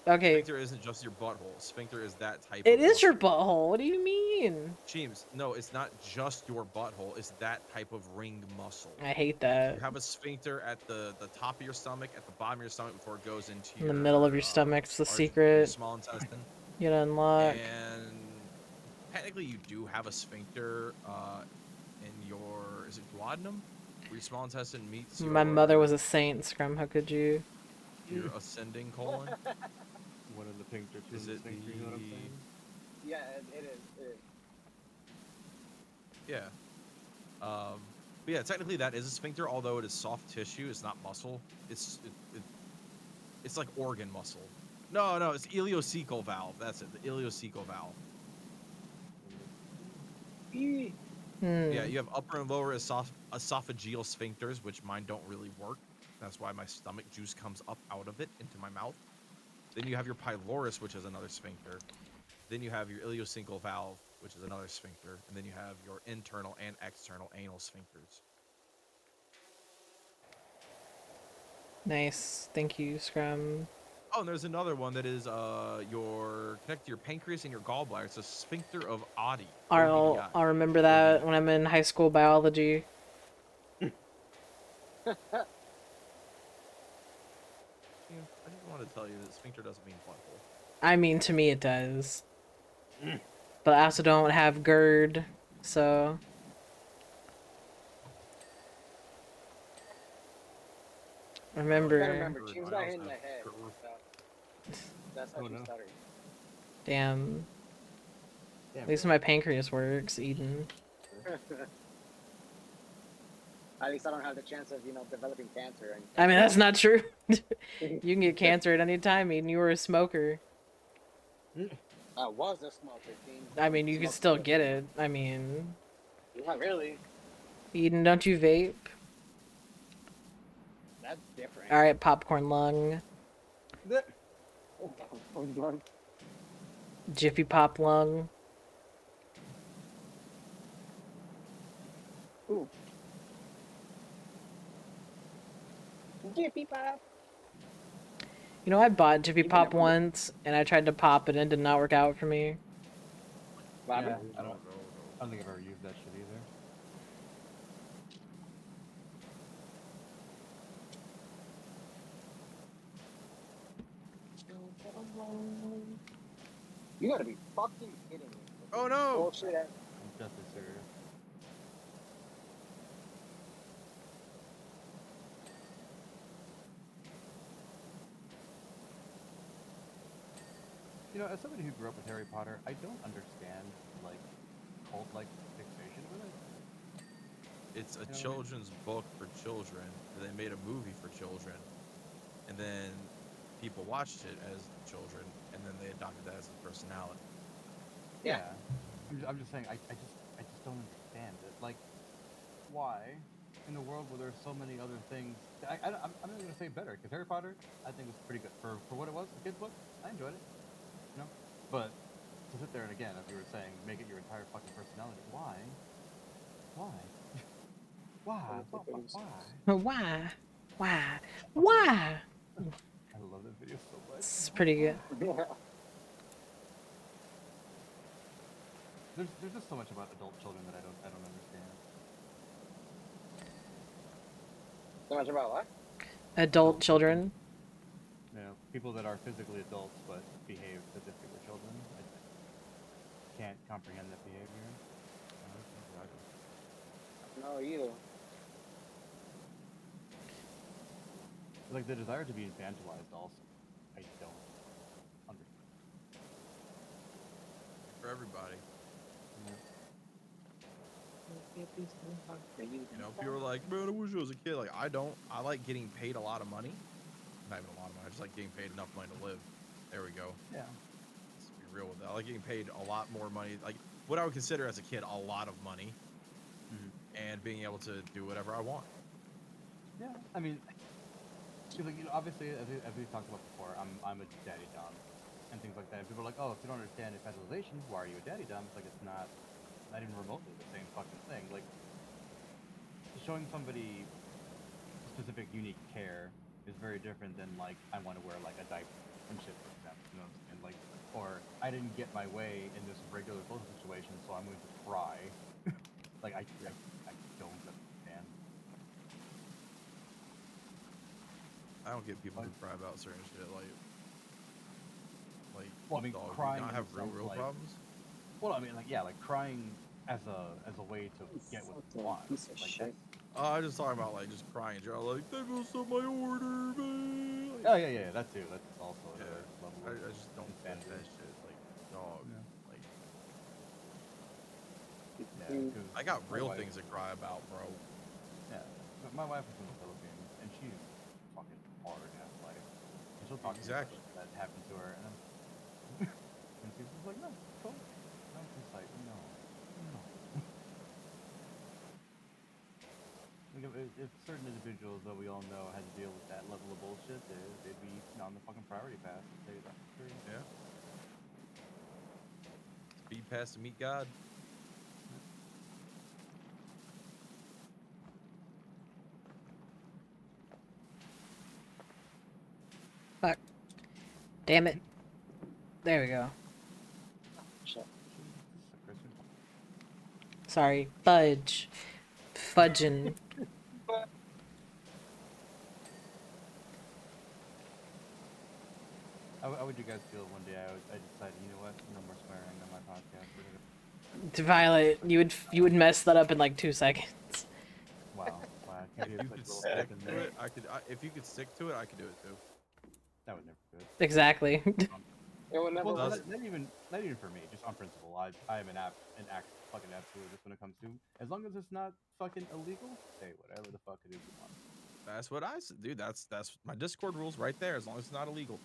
Okay.
Sphincter isn't just your butthole. Sphincter is that type
It
of
is your
muscle.
butthole. What do you mean?
James, no, it's not just your butthole. It's that type of ring muscle.
I hate
You
that.
have a sphincter at the top of your stomach, at the bottom of your stomach before it goes into
In the middle of your stomach, it's the
your
secret.
small intestine.
You gotta unlock.
And technically, you do have a sphincter in your is it duodenum, where your small intestine meets your,
My mother was a saint, Scrum. How could you?
your ascending colon.
One of the pink or two
Is
in
it
the sphincter, you know what I'm
the-
saying?
Yeah, it is. It is.
Yeah. But yeah, technically that is a sphincter, although it is soft tissue. It's not muscle. It's like organ muscle. No, it's ileocecal valve. That's it. The ileocecal valve.
Eee.
Yeah, you have upper and lower esophageal sphincters, which mine don't really work. That's why my stomach juice comes up out of it into my mouth. Then you have your pylorus, which is another sphincter. Then you have your ileocecal valve, which is another sphincter. And then you have your internal and external anal sphincters.
Nice. Thank you, Scrum.
Oh, and there's another one that is your connect to your pancreas and your gallbladder. It's a sphincter of Oddi.
I'll remember that when I'm in high school biology.
I just want to tell you that sphincter doesn't mean butthole.
I mean, to me it does. But I also don't have GERD, so...
I
Remember...
remember, James got hit in the head.
GERD.
So that's how
Oh,
she
no.
stuttered.
Damn.
Yeah,
At least my pancreas works, Eden.
At least I don't have the chance of, developing cancer.
I mean, that's not true. You can get cancer at any time, Eden. You were a smoker.
I was a smoker, King.
I mean, you can
Smoked
still
for-
get it. I mean...
Not really.
Eden, don't you vape?
That's different.
Alright, popcorn lung. Jiffy pop lung.
Ooh. Jiffy pop.
You know, I bought Jiffy
Even
Pop
if we-
once, and I tried to pop it, and it did not work out for me.
What
Yeah,
happened?
I don't think I've ever used that shit either.
You gotta be fucking kidding me.
Oh no!
Bullshit.
I'm just as serious. You know, as somebody who grew up with Harry Potter, I don't understand, like, cult-like fixation with it.
It's a
You know what I mean?
children's book for children. And they made a movie for children, and then people watched it as children, and then they adopted that as a personality.
Yeah.
I'm just saying, I just don't understand it. Like, why, in a world where there's so many other things, I'm not gonna say better, because Harry Potter, I think was pretty good for what it was, a kid's book. I enjoyed it, you know. But to sit there and again, as you were saying, make it your entire fucking personality. Why? Why? Why? Why?
Why? Why? Why?
I love that video so much.
It's pretty good.
Yeah.
There's just so much about adult children that I don't understand.
So much about what?
Adult children.
You know, people that are physically adults but behave as if they were children. I can't comprehend that behavior.
No, either.
Like the desire to be infantilized also. I don't understand.
For everybody. You know, people are like, man, I wish I was a kid. Like, I don't. I like getting paid a lot of money. Not even a lot of money. I just like getting paid enough money to live. There we go.
Yeah.
Let's be real with that. I like getting paid a lot more money. Like, what I would consider as a kid a lot of money. And being able to do whatever I want.
Yeah. I mean, because like, you know, obviously, as we talked about before, I'm a daddy dom, and things like that. And people are like, oh, if you don't understand infantilization, why are you a daddy dom? It's like it's not even remotely the same fucking thing. Like showing somebody specific unique care is very different than like I want to wear like a diaper and shit, for example. You know what I'm saying? Like, or I didn't get my way in this regular social situation, so I'm going to cry. Like I don't understand.
I don't get people who cry about certain shit. Like,
well, I mean,
dog,
crying
do you not
in
have
the sense,
real
like,
problems.
well, I mean, like, yeah, like crying as a way to get what you want.
Piece of
Like
shit.
I just talking about like just crying in general. Like, they messed up my order, man. Like,
oh yeah, that too. That's also
yeah,
another level.
I just don't get
insanity.
that shit. Like, dog.
Yeah.
Like,
Yeah, 'cause
I got
my
real
wife-
things to cry about, bro.
Yeah, my wife is from the Philippines, and she's fucking hard at life. And she'll talk
Exactly.
to me about shit that happened to her, and and she's just like, no, cool. And I'm just like, no. Like if certain individuals that we all know had to deal with that level of bullshit, they'd be on the fucking priority path. I'll tell you that for sure.
Yeah. Speed past to meet God.
Fuck. Damn it. There we go.
Shit.
This is a Christian.
Sorry. Fudge. Fudgin'.
How would you guys feel one day I decided, you know what, no more swearing on my podcast. We're gonna...
To Violet, you would mess that up in like 2 seconds.
Wow, I can't
If
be
you
such
could
a little
stick
fucking
to
nerd.
it, I could. If you could stick to it, I could do it too.
That would never be good.
Exactly.
It would never
Well,
work.
not even for me, just on principle. I am an fucking absolutist when it comes to, as long as it's not fucking illegal, say whatever the fuck it is you want.
That's what I said, dude. That's my Discord rules right there. As long as it's not illegal.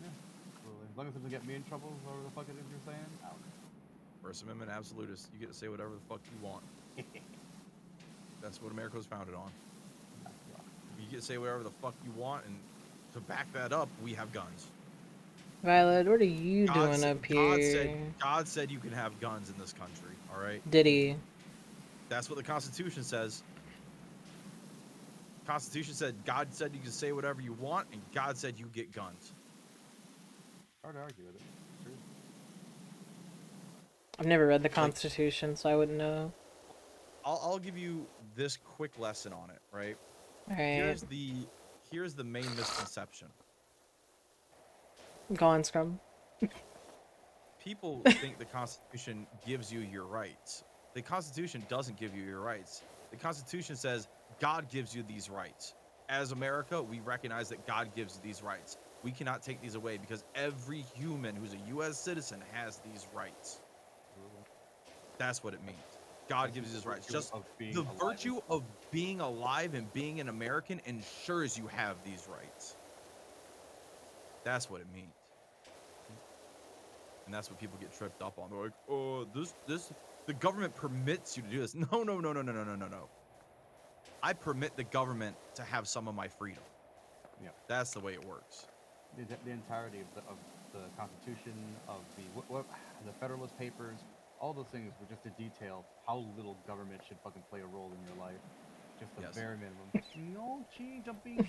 Yeah, absolutely. As long as it doesn't get me in trouble, whatever the fuck it is you're saying, I don't
First Amendment absolutist. You get to say whatever the fuck you want. That's what America was founded on. You get to say whatever the fuck you want, and to back that up, we have guns.
Violet, what are you
God
doing
said-
up here?
God said you can have guns in this country. All right.
Did he?
That's what the Constitution says. Constitution said God said you can say whatever you want, and God said you get guns.
hard to argue with it. True.
I've never read the Constitution, so I wouldn't know.
I'll give you this quick lesson on it, right?
Alright.
Here's the main misconception.
Go on, Scrum.
people think the Constitution gives you your rights. The Constitution doesn't give you your rights. The Constitution says God gives you these rights. As America, we recognize that God gives you these rights. We cannot take these away because every human who's a U.S. citizen has these rights. That's what it means. God gives you these rights. Just the virtue of being alive and being an American ensures you have these rights. That's what it means. And that's what people get tripped up on. They're like, oh, the government permits you to do this. No. I permit the government to have some of my freedom.
Yeah.
That's the way it works.
The entirety of the Constitution, of the Federalist Papers, all those things were just to detail how little government should fucking play a role in your life. Just the bare minimum. No change, I'm being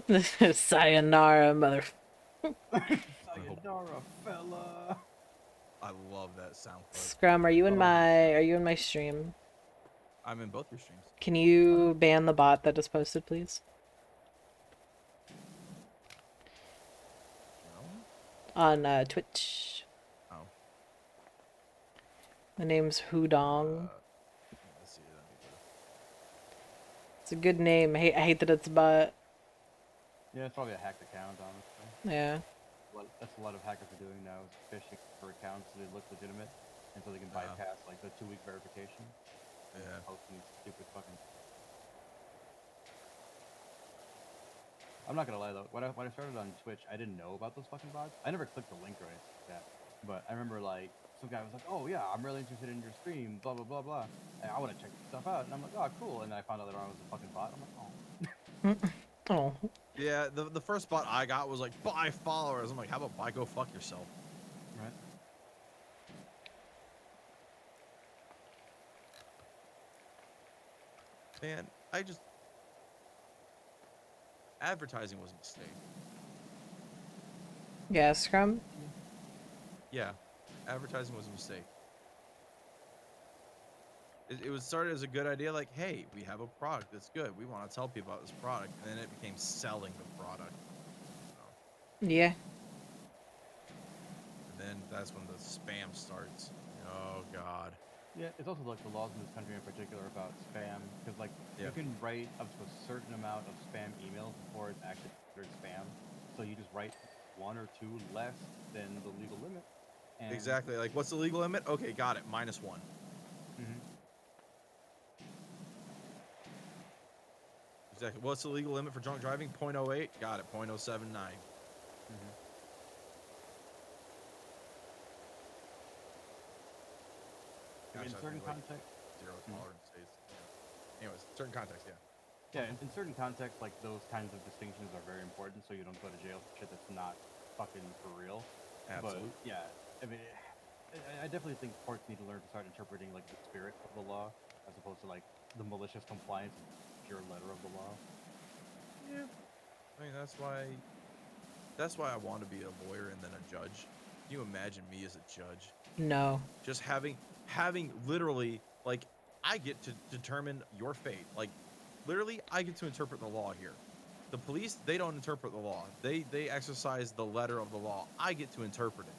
bullied.
Sayonara, mother.
Sayonara, fella.
I love that sound clip.
Scrum, are you in my stream?
I'm in both your streams.
Can you ban the bot that is posted, please?
No?
On Twitch.
Oh.
The name's Hudong.
Let's see.
It's a good name. I hate that it's a bot.
Yeah, it's probably a hacked account, honestly.
Yeah.
That's a lot of hackers are doing now, is phishing for accounts so they look legitimate, and so they can bypass like the 2-week verification.
Yeah.
Posting these stupid fucking. I'm not gonna lie though. When I started on Twitch, I didn't know about those fucking bots. I never clicked the link or anything like that. But I remember like some guy was like, "Oh yeah, I'm really interested in your stream, blah blah blah blah. And I want to check this stuff out." And I'm like, "Oh cool." And then I found out that I was a fucking bot. I'm like, "Oh."
Oh.
Yeah, the first bot I got was like, buy followers. I'm like, how about buy go fuck yourself?
Right.
Man, advertising was a mistake.
Yeah, Scrum?
Yeah, advertising was a mistake. It was started as a good idea, like, hey, we have a product that's good. We want to tell people about this product. And then it became selling the product.
Yeah.
And then that's when the spam starts. Oh, God.
Yeah, it's also like the laws in this country in particular about spam, because like you can write up to a certain amount of spam emails before it's actually considered spam. So you just write 1 or 2 less than the legal limit. And
Exactly. Like, what's the legal limit? Okay, got it. -1.
Mm-hmm.
Exactly. What's the legal limit for drunk driving? 0.08. Got it. 0.079.
Mm-hmm. In certain contexts,
zero tolerance states. Yeah. Anyways, certain context, yeah.
yeah, in certain contexts, like those kinds of distinctions are very important, so you don't go to jail for shit that's not fucking for real.
Absolutely.
But yeah, I mean, I definitely think courts need to learn to start interpreting like the spirit of the law, as opposed to like the malicious compliance and pure letter of the law.
Yeah. I mean, that's why I want to be a lawyer and then a judge. Can you imagine me as a judge?
No.
Just having literally, like, I get to determine your fate. Like, literally, I get to interpret the law here. The police, they don't interpret the law. They exercise the letter of the law. I get to interpret it.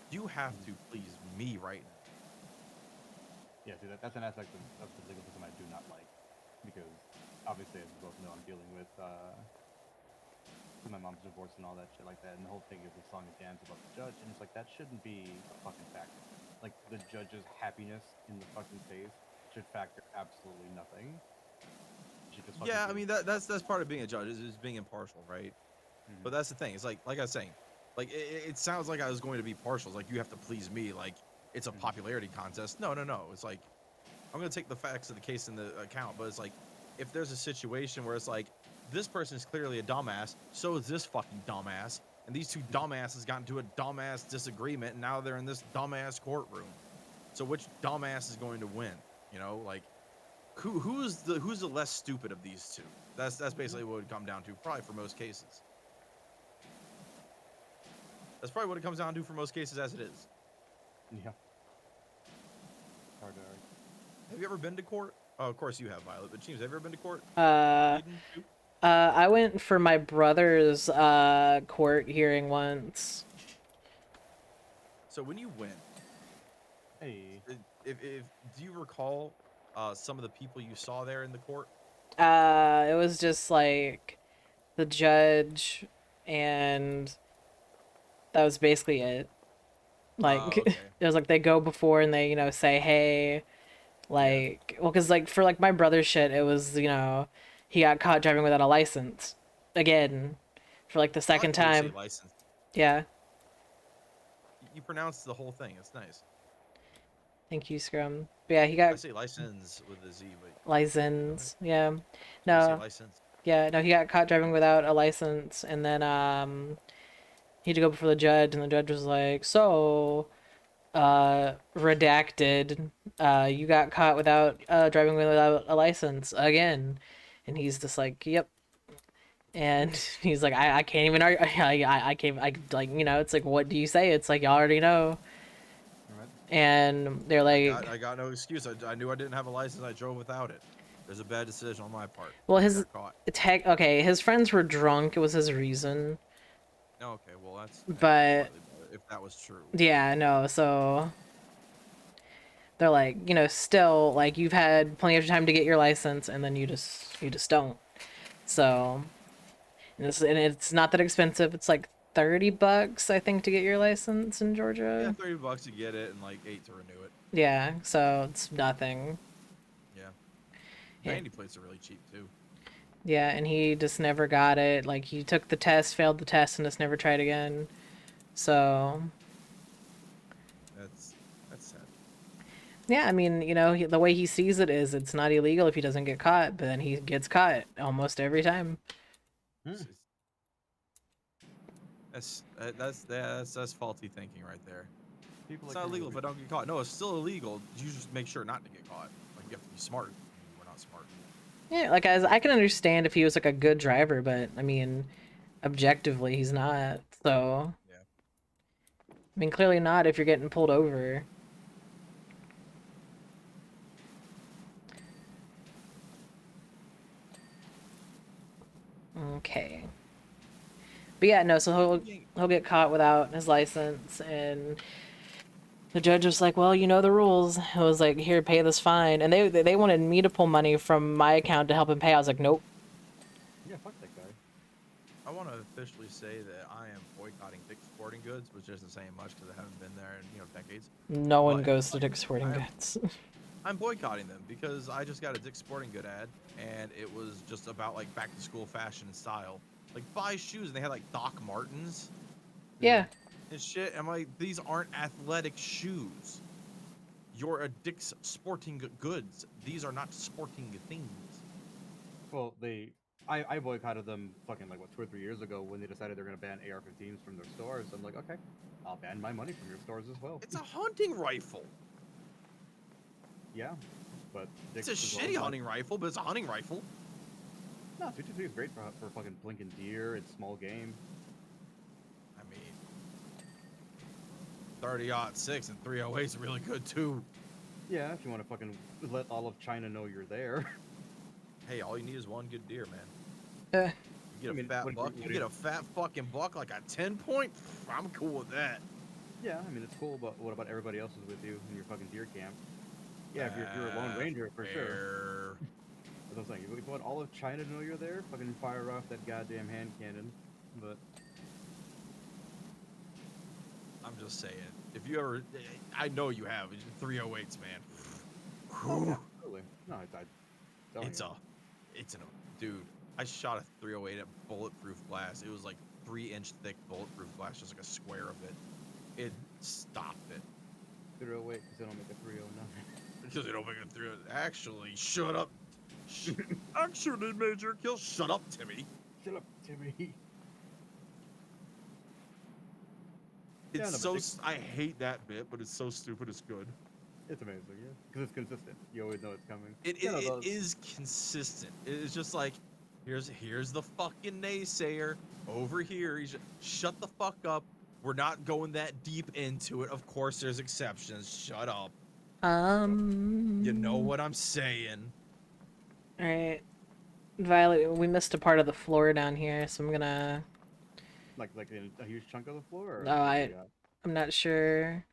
You have to please me right now.
Yeah, see, that's an aspect of the legal system I do not like, because obviously, as you both know, I'm dealing with my mom's divorce and all that shit like that, and the whole thing is a song and dance about the judge, and it's like, that shouldn't be a fucking factor. Like, the judge's happiness in the fucking face should factor absolutely nothing.
Yeah, I mean, that's part of being a judge, is being impartial, right?
Mm-hmm.
But that's the thing. It's like I was saying, like, it sounds like I was going to be partial. It's like, you have to please me. Like, it's a popularity contest. No. It's like, I'm going to take the facts of the case into account. But it's like, if there's a situation where it's like, this person is clearly a dumbass, so is this fucking dumbass. And these 2 dumbasses got into a dumbass disagreement, and now they're in this dumbass courtroom. So which dumbass is going to win? You know, like, who's the less stupid of these 2? That's basically what it would come down to, probably for most cases. That's probably what it comes down to for most cases, as it is.
Yeah. Hard to argue.
Have you ever been to court? Oh, of course you have, Violet. But James, have you ever been to court?
I went for my brother's court hearing once.
So when you went,
Hey,
if do you recall some of the people you saw there in the court?
It was just like the judge, and that was basically it. Like,
Okay.
it was like they go before and they, say, hey, like, well, because, like, for, like, my brother's shit, it was, he got caught driving without a license. Again. For, like, the
I like
second
how you say
time.
license.
Yeah.
You pronounce the whole thing. It's nice.
Thank you, Scrum. But yeah, he
I
got
say license with a Z, but go ahead.
license. Yeah.
You say
No.
license.
Yeah, no, he got caught driving without a license, and then, he had to go before the judge, and the judge was like, so, redacted, you got caught without driving without a license again. And he's just like, yep. And he's like, I can't even argue. I can't, like, it's like, what do you say? It's like, y'all already know.
alright.
And they're like,
I got no excuse. I knew I didn't have a license. I drove without it. There's a bad decision on my part.
well,
I
his
got caught.
okay, his friends were drunk. It was his reason.
Okay, well that's
But
slightly better if that was true.
yeah, no, so they're like, still, like, you've had plenty of time to get your license, and then you just don't. So, and it's not that expensive. It's like $30, I think, to get your license in
Yeah,
Georgia.
$30 to get it and like 8 to renew it.
Yeah, so it's nothing.
Yeah.
Yeah.
Vanity plates are really cheap too.
Yeah, and he just never got it. Like, he took the test, failed the test, and just never tried again. So,
That's sad.
yeah, I mean, the way he sees it is it's not illegal if he doesn't get caught, but then he gets caught almost every time.
It's- That's faulty thinking right there.
People
It's
like
not
to
illegal if I
really-
don't get caught. No, it's still illegal. You just make sure not to get caught. Like you have to be smart. We're not smart.
Yeah, like, as I can understand if he was like a good driver, but I mean, objectively, he's not. So,
Yeah.
I mean, clearly not if you're getting pulled over. Okay. But yeah, no, so he'll get caught without his license, and the judge was like, well, you know the rules. It was like, here, pay this fine. And they wanted me to pull money from my account to help him pay. I was like, nope.
Yeah, fuck that guy.
I want to officially say that I am boycotting Dick's Sporting Goods, which isn't saying much because I haven't been there in decades.
No one
But,
goes to Dick's Sporting
I'm-
Goods.
I'm boycotting them because I just got a Dick's Sporting Good ad, and it was just about like back to school fashion and style. Like buy shoes, and they had like Doc Martens
Yeah.
and shit. I'm like, these aren't athletic shoes. You're a Dick's Sporting Goods. These are not sporting things.
Well, I boycotted them fucking like what 2 or 3 years ago when they decided they're gonna ban AR-15s from their stores. I'm like, okay, I'll ban my money from your stores as well.
It's a hunting rifle.
Yeah, but
It's a
Dick's is all
shitty
about-
hunting rifle, but it's a hunting rifle.
No, 223 is great for fucking blinking deer. It's small game.
I mean, 30-06 and 308 is really good too.
Yeah, if you want to fucking let all of China know you're there.
Hey, all you need is one good deer, man.
Eh.
You get a
I mean,
fat
what-
buck.
what
You
do
get
you-
a fat fucking buck like a 10-point. I'm cool with that.
Yeah, I mean it's cool, but what about everybody else who's with you in your fucking deer camp? Yeah, if you're a lone ranger for sure.
Fair.
That's what I'm saying. If you want all of China to know you're there, fucking fire off that goddamn hand cannon. But
I'm just saying. If you ever, I know you have 308s, man.
oh, absolutely. No, telling
It's
you.
dude. I shot a 308 at bulletproof glass. It was like 3-inch thick bulletproof glass, just like a square of it. It stopped it.
308 because they don't make a 309.
Because they don't make it through. Actually, shut up. Actually, Major Kill. Shut up, Timmy.
Shut up, Timmy.
It's
Yeah, no, but
so.
they-
I hate that bit, but it's so stupid. It's good.
It's amazing, yeah. Because it's consistent. You always know it's coming.
It
Yeah, no,
it
those-
is consistent. It's just like, here's the fucking naysayer over here. He's shut the fuck up. We're not going that deep into it. Of course, there's exceptions. Shut up. You know what I'm saying.
Alright. Violet, we missed a part of the floor down here, so I'm gonna.
Like a huge chunk of the floor. Or
No,
what do you got?
I'm not sure.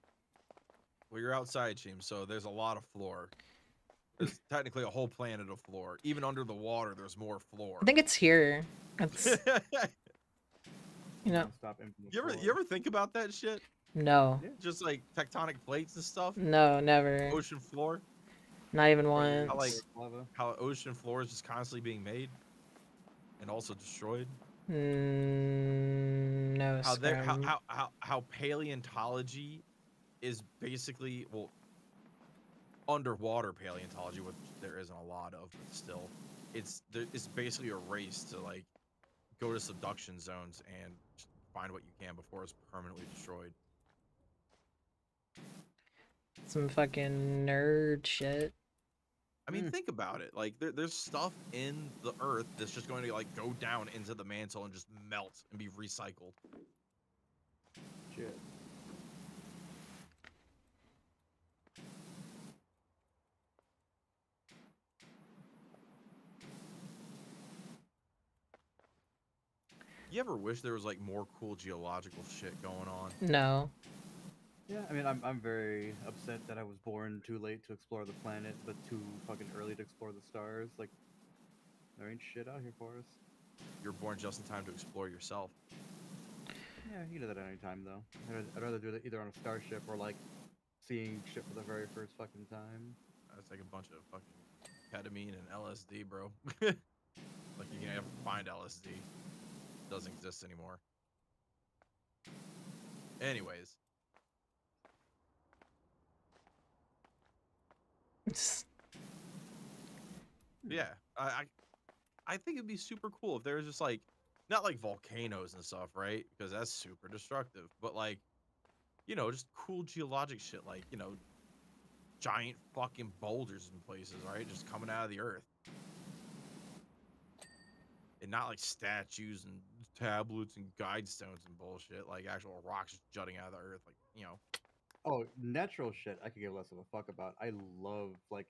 Well, you're outside, Cheem, so there's a lot of floor. There's technically a whole planet of floor. Even under the water, there's more floor.
I think it's here. It's you know.
Non-stop infinite
You
floor.
ever think about that shit?
No.
Yeah.
Just like tectonic plates and stuff.
No, never.
Ocean floor.
Not even
Or the
once.
like-
lava.
How ocean floor is just constantly being made and also destroyed.
No,
How there
Scrum.
how paleontology is basically, well, underwater paleontology, which there isn't a lot of, but still, it's basically a race to like go to subduction zones and just find what you can before it's permanently destroyed.
Some fucking nerd shit.
I mean, think about it. Like, there's stuff in the earth that's just going to like go down into the mantle and just melt and be recycled.
Shit.
You ever wish there was like more cool geological shit going on?
No.
Yeah, I mean, I'm very upset that I was born too late to explore the planet, but too fucking early to explore the stars. Like, there ain't shit out here for us.
You're born just in time to explore yourself.
Yeah, you can do that at any time, though. I'd rather do that either on a starship or, like, seeing shit for the very first fucking time.
That's like a bunch of fucking ketamine and LSD, bro. Like, you can ever find LSD. Doesn't exist anymore. Anyways, yeah, I think it'd be super cool if there was just like, not like volcanoes and stuff, right? Because that's super destructive. But like, you know, just cool geologic shit, like, you know, giant fucking boulders in places, right? Just coming out of the earth. And not like statues and tablets and guide stones and bullshit, like actual rocks just jutting out of the earth, like, you know.
Oh, natural shit, I could give less of a fuck about. I love, like,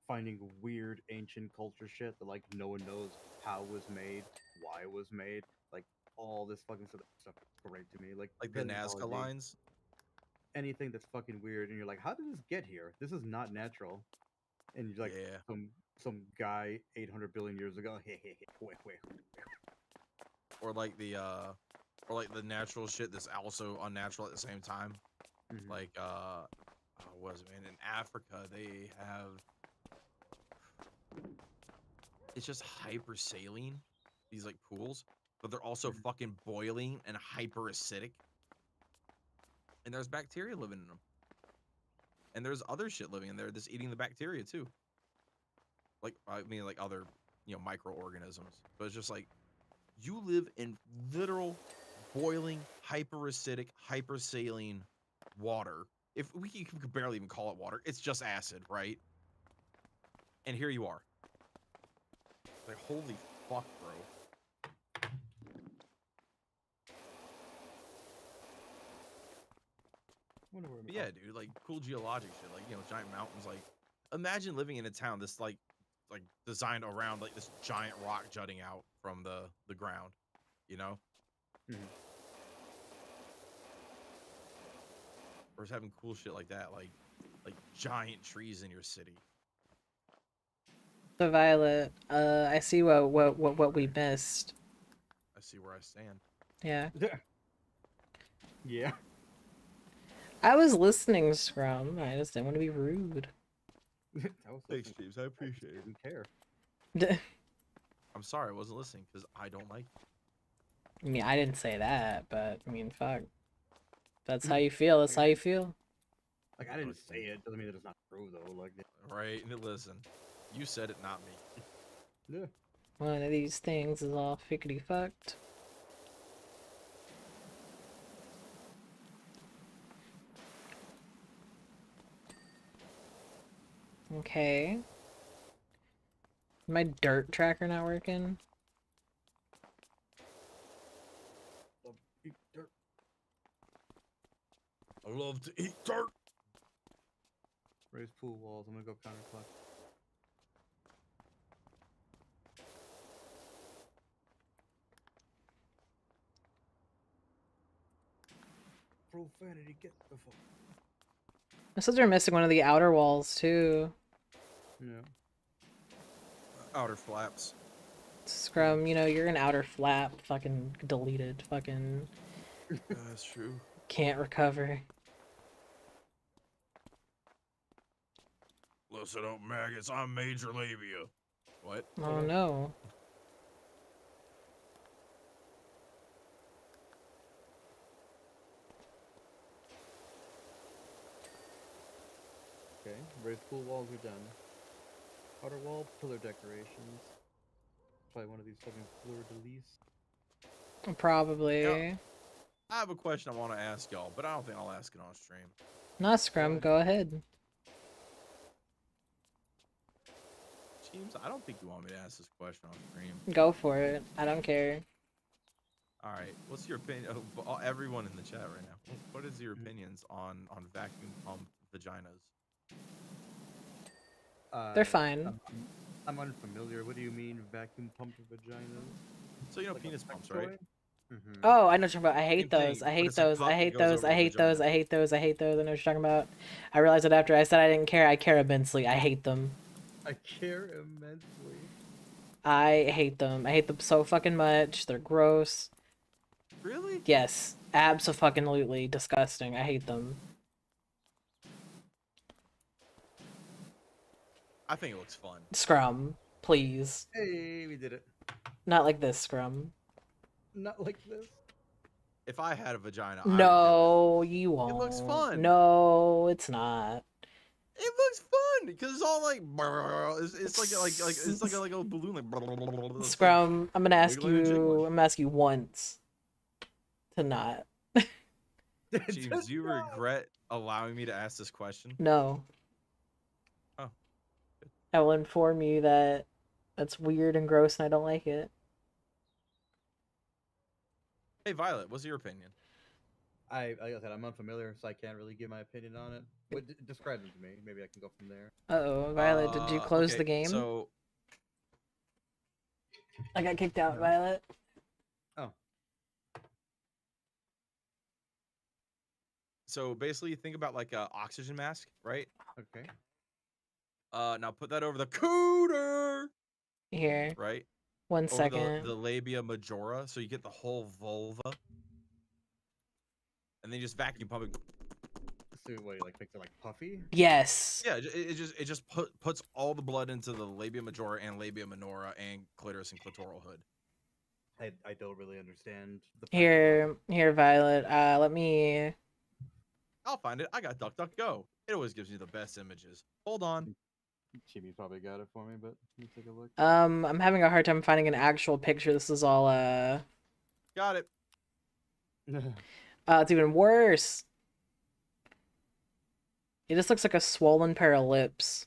finding weird ancient culture shit that, like, no one knows how it was made, why it was made. Like, all this fucking stuff is great to me. Like
Like the Nazca
paleontology,
lines.
anything that's fucking weird, and you're like, how did this get here? This is not natural. And you're like,
Yeah.
some guy 800 billion years ago. Wait.
Or like the natural shit that's also unnatural at the same time.
Mhm.
Like what was it, man? In Africa they have, it's just hyper saline, these like pools, but they're also
Mhm.
fucking boiling and hyper acidic. And there's bacteria living in them. And there's other shit living in there that's eating the bacteria too. Like, I mean, like other, you know, microorganisms. But it's just like, you live in literal boiling, hyperacidic, hypersaline water. If we could barely even call it water, it's just acid, right? And here you are. Like, holy fuck, bro.
Wonder where I'm
But yeah, dude, like cool geologic shit, like, you know, giant mountains. Like, imagine living in a town that's like designed around like this giant rock jutting out from the ground, you know?
Mhm.
Or just having cool shit like that, like giant trees in your city.
So Violet, I see what we missed.
I see where I stand.
Yeah.
Yeah.
I was listening, Scrum. I just didn't want to be rude.
That was
Thanks,
something-
James. I appreciate
I
it.
didn't care.
I'm sorry I wasn't listening because I don't like you.
I mean, I didn't say that, but I mean, fuck. That's how you feel. That's how you feel.
Like, I didn't say it. Doesn't mean that it's not true, though. Like,
Right? And listen, you said it, not me.
yeah.
One of these things is all fickety fucked. Okay. My dirt tracker not working?
Eat dirt.
I love to eat dirt.
Raise pool walls. I'm gonna go counterclock. profanity, get the fuck.
It says they're missing one of the outer walls too.
Yeah.
Outer flaps.
Scrum, you know, you're an outer flap, fucking deleted, fucking
That's true.
can't recover.
Listen up, maggots. I'm Major Labia. What?
Oh no.
Okay, raised pool walls are done. Outer wall, pillar decorations. Probably one of these fucking fleur-de-lis.
Probably.
Yeah. I have a question I want to ask y'all, but I don't think I'll ask it on stream.
Not Scrum, go ahead.
James, I don't think you want me to ask this question on stream.
Go for it. I don't care.
All right, what's your opinion? Everyone in the chat right now. What is your opinions on vacuum pump vaginas?
They're fine.
I'm unfamiliar. What do you mean, vacuum pump vaginas?
So you know
Like a
penis
sex
pumps,
toy?
right?
Mm-hmm.
Oh, I know what you're talking about. I
Same
hate those.
thing,
I
but
hate
it's a
those.
cup
I
that
hate
goes
those.
over
I
the
hate those.
vagina.
I hate those. I hate those. I know what you're talking about. I realized it after I said I didn't care. I care immensely. I hate them.
I care immensely.
I hate them. I hate them so fucking much. They're gross.
Really?
Yes. Abso-fucking-lutely disgusting. I hate them.
I think it looks fun.
Scrum, please.
Hey, we did it.
Not like this, Scrum.
Not like this.
If I had a vagina, I would
No, you
do
won't.
it. It looks fun.
No, it's not.
It looks fun because it's all like it's like a balloon like
Scrum, I'm gonna ask
wiggling and
you.
jiggling.
I'm gonna ask you once to not.
James, do you regret allowing me to ask this question?
No.
Oh.
I will inform you that that's weird and gross, and I don't like it.
Hey, Violet, what's your opinion?
Like I said, I'm unfamiliar, so I can't really give my opinion on it. But describe them to me. Maybe I can go from there.
Uh-oh, Violet, did you close
Okay,
the game?
So
I got kicked out,
No.
Violet.
So basically, think about like a oxygen mask, right?
Okay.
Now put that over the cooter,
Here,
right?
one
Over
second.
the labia majora, so you get the whole vulva, and then you just vacuum pump it.
So what, like make it like puffy?
Yes.
Yeah, it just puts all the blood into the labia majora and labia minora and clitoris and clitoral hood.
I don't really understand the
Here, Violet. Let me.
I'll find it. I got DuckDuckGo. It always gives you the best images. Hold on.
Chibi's probably got it for me, but let me take a look.
I'm having a hard time finding an actual picture. This is all
Got it.
it's even worse. It just looks like a swollen pair of lips.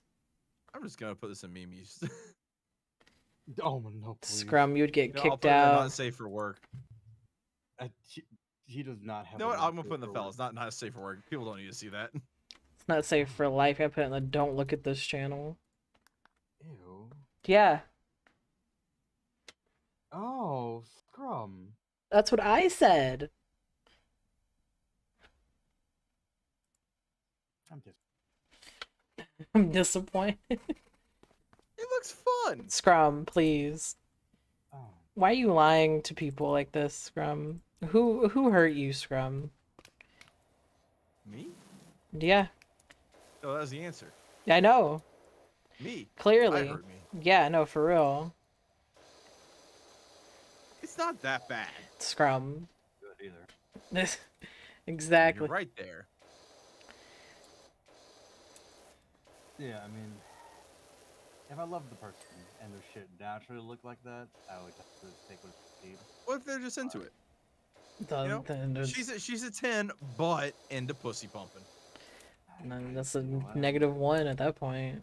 I'm just gonna put this in memes.
Oh no, please.
Scrum, you'd get
I'll
kicked
put it in
out.
not safe for work.
He does not have.
You know what?
a
I'm gonna put in the
paperwork.
fellas. Not safe for work. People don't need to see that.
It's not safe for life. I put it in the don't look at this channel.
Ew.
Yeah,
Oh, Scrum.
that's what I said.
I'm just.
I'm disappointed.
It looks fun.
Scrum, please.
Oh.
Why are you lying to people like this, Scrum? Who hurt you, Scrum?
Me?
Yeah,
Oh, that was the answer.
I know.
Me.
Clearly.
I hurt me.
Yeah, no, for real.
It's not that bad.
Scrum.
Good either.
Exactly.
You're right there.
Yeah, I mean, if I loved the person and their shit naturally looked like that, I would have to take what it's need.
What if they're just into it?
The-
You know,
the-
she's a 10, but into pussy pumping.
then that's a
Wow.
-1 at that point.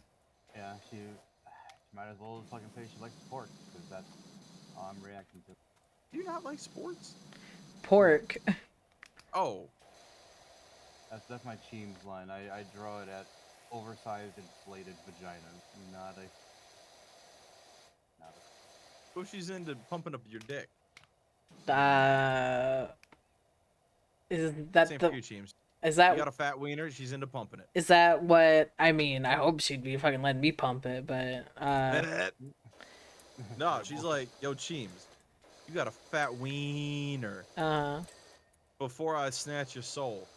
Yeah, she might as well fucking say she likes pork, because that's all I'm reacting to.
Do you not like sports?
Pork.
Oh,
That's my Cheems line. I draw it at oversized, inflated vaginas, not a.
what if she's into pumping up your dick?
Is that
Same
the?
for you, Cheems.
Is
You got
that
a fat wiener. She's into pumping it.
is that what I mean? I hope she'd be fucking letting me pump it, but
No, she's like, yo, Cheems, you got a fat wiener. Before I snatch your soul,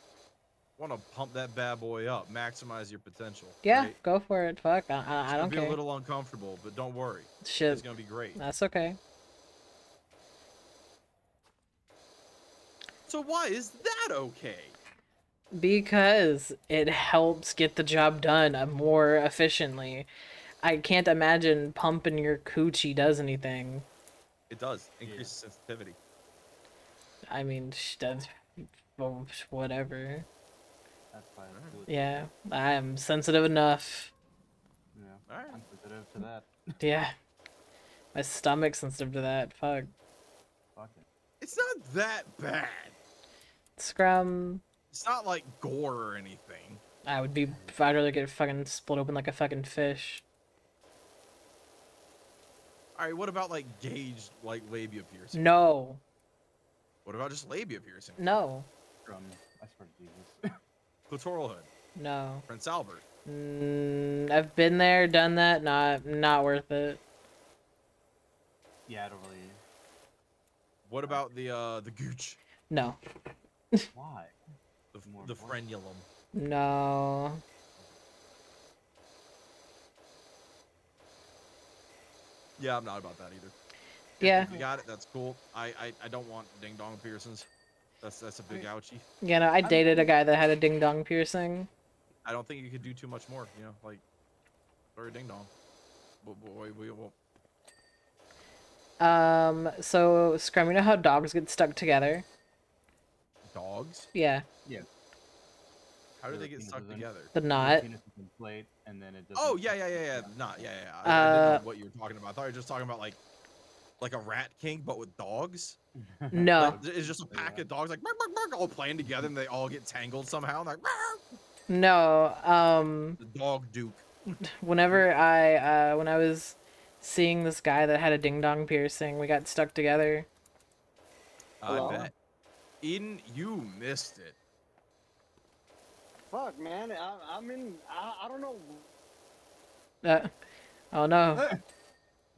want to pump that bad boy up, maximize your potential.
yeah,
right?
go for it. Fuck,
It's
I
gonna
don't
be
care.
a little uncomfortable, but don't worry.
Shit,
It's gonna be great.
that's okay.
So why is that okay?
Because it helps get the job done more efficiently. I can't imagine pumping your coochie does anything.
It does increase sensitivity.
I mean, that's well, whatever.
That's fine.
Yeah, I am sensitive enough.
Yeah.
All right.
I'm sensitive to that.
Yeah, my stomach's sensitive to that. Fuck.
Fuck it.
It's not that bad.
Scrum.
It's not like gore or anything.
I would be. I'd rather get fucking split open like a fucking fish.
All right, what about like gauged like labia piercing?
No.
What about just labia piercing?
No.
I swear to Jesus.
Clitoral hood.
No.
Prince Albert.
I've been there, done that. Not worth it.
Yeah, I don't really.
What about the gooch?
No.
Why?
The frenulum.
No.
Yeah, I'm not about that either.
Yeah.
If you got it, that's cool. I don't want ding dong piercings. That's a big ouchie.
Yeah, no, I dated a guy that had a ding dong piercing.
I don't think you could do too much more. You know, like or a ding dong. We won't.
So Scrum, you know how dogs get stuck together?
Dogs?
Yeah.
Yeah.
How do they get stuck together?
The knot.
Penis is inflate, and then it
Oh
doesn't-
yeah. Not yeah. I didn't know what you were talking about. I thought you were just talking about like a rat kink, but with dogs.
No.
Like, it's just a pack of dogs like bark, bark, bark, all playing together, and they all get tangled somehow. And like
No.
the dog duke.
Whenever when I was seeing this guy that had a ding dong piercing, we got stuck together.
Hello?
I bet. Eden, you missed it.
Fuck, man. I'm in. I don't know.
Oh no.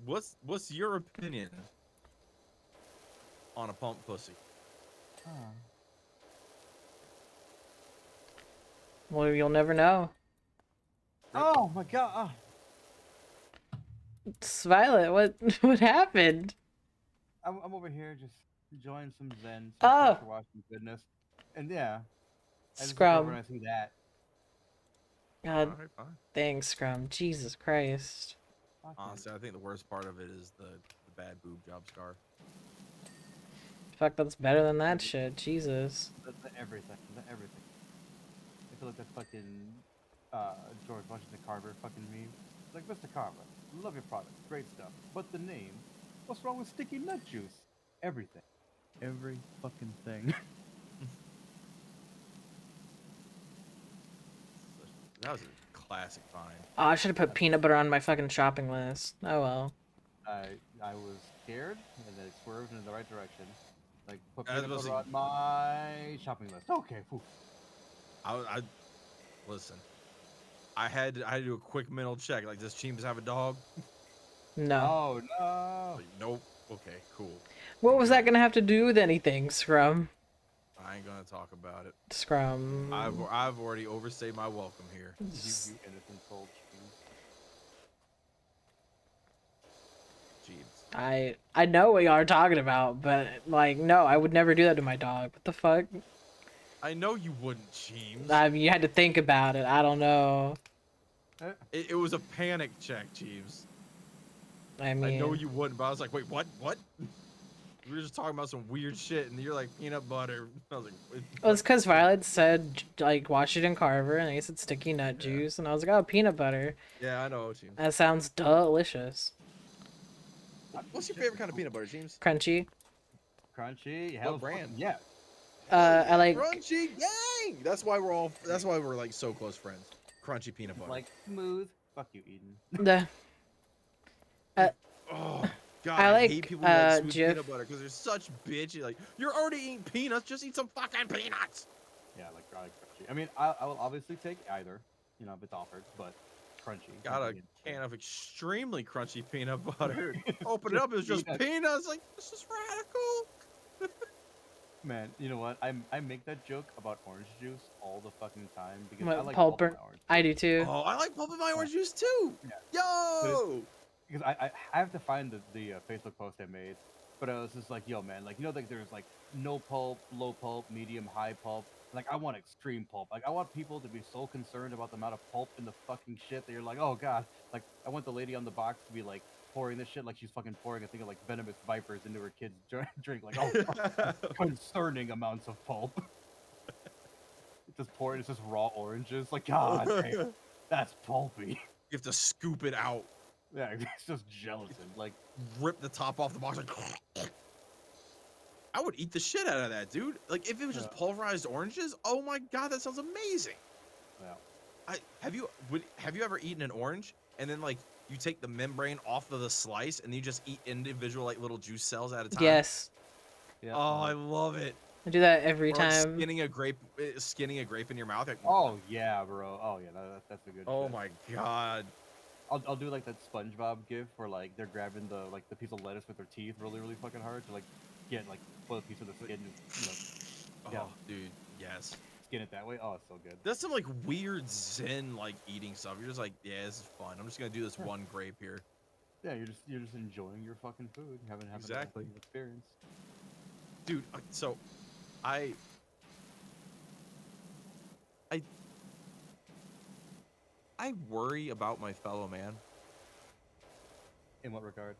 What's your opinion on a pump pussy?
Huh.
Well, you'll never know.
Oh my god. Oh.
It's Violet, what happened?
I'm over here just enjoying some zen,
Oh.
some pressure washing goodness, and yeah. I just look over
Scrum.
and I see that.
God,
Alright, fine.
thanks, Scrum. Jesus Christ.
Fuck it.
Honestly, I think the worst part of it is the bad boob job scar.
Fuck, that's better than that shit. Jesus.
The everything. The everything. I feel like that fucking George Washington Carver fucking meme. It's like, Mr. Carver, love your product, great stuff. But the name, what's wrong with sticky nut juice? Everything. Every fucking thing.
That was a classic find.
Oh, I should have put peanut butter on my fucking shopping list. Oh well.
I was scared, and then it swerved in the right direction. Like, put
I was
peanut
about to
butter on my shopping list. Okay, phew.
I listen. I had to do a quick mental check. Like, does Cheems have a dog?
No.
Oh, no.
Like, nope. Okay, cool.
What was that gonna have to do with anything, Scrum?
I ain't gonna talk about it.
Scrum.
I've already overstayed my welcome here.
You innocent soul.
Jeeves.
I know what y'all are talking about, but like, no, I would never do that to my dog. What the fuck?
I know you wouldn't, Cheems.
I mean, you had to think about it. I don't know.
It was a panic check, Jeeves.
I mean,
I know you wouldn't, but I was like, wait, what? What? We were just talking about some weird shit, and you're like, peanut butter. I was like, wait,
well, it's because Violet said like Washington Carver, and he said sticky nut juice, and I was like, oh, peanut butter.
yeah, I know, James.
That sounds delicious.
What's your favorite kind of peanut butter, James?
Crunchy.
Crunchy. Hell,
brand?
Yeah.
I like.
Crunchy gang. That's why we're like so close friends. Crunchy peanut butter.
Like smooth. Fuck you, Eden.
The
Oh God,
I
I
like,
hate people who like smooth
Jif.
peanut butter because they're such bitchy. Like, you're already eating peanuts, just eat some fucking peanuts.
Yeah, like garlic crunchy. I mean, I will obviously take either, you know, if it's offered, but crunchy.
Got a
definitely
can of extremely crunchy peanut butter.
It's
Open it up, it was just
peanuts.
peanuts. Like, this is radical.
Man, you know what? I make that joke about orange juice all the fucking time because I
What,
like
pulp
pulp in
or...
my orange
I
juice.
do too.
Oh, I like pulp in my
Yeah,
orange juice too.
yeah. But it's
Yo.
because I have to find the Facebook post I made, but I was just like, yo, man, like you know, like there's like no pulp, low pulp, medium, high pulp. Like I want extreme pulp. Like I want people to be so concerned about the amount of pulp in the fucking shit that you're like, oh god. Like I want the lady on the box to be like pouring this shit like she's fucking pouring a thing of like venomous vipers into her kid's drink. Like oh, fuck, concerning amounts of pulp. Just pouring, it's just raw oranges. Like god damn, that's pulpy.
You have to scoop it out,
Yeah, it's just gelatin. Like
rip the top off the box. Like, I would eat the shit out of that, dude. Like if it was just
Yeah.
pulverized oranges. Oh my god, that sounds amazing.
yeah.
Have you ever eaten an orange and then like you take the membrane off of the slice and you just eat individual like little juice cells at a time?
Yes.
Yeah.
Oh, I love it.
I do that every
Or like
time.
skinning a grape in your mouth. Like,
Oh yeah, bro. Oh yeah, that's a good.
oh
shit.
my god.
I'll do like that SpongeBob gif where like they're grabbing the piece of lettuce with their teeth really fucking hard to like get like pull a piece of the skin, just,
Oh,
yeah,
dude, yes.
skin it that way. Oh, it's so good.
That's some like weird zen like eating stuff. You're just like, yeah, this is fun. I'm just gonna do this one grape here.
Yeah, you're just enjoying your fucking food, having
Exactly.
an experience.
Dude, so I worry about my fellow man.
In what regard?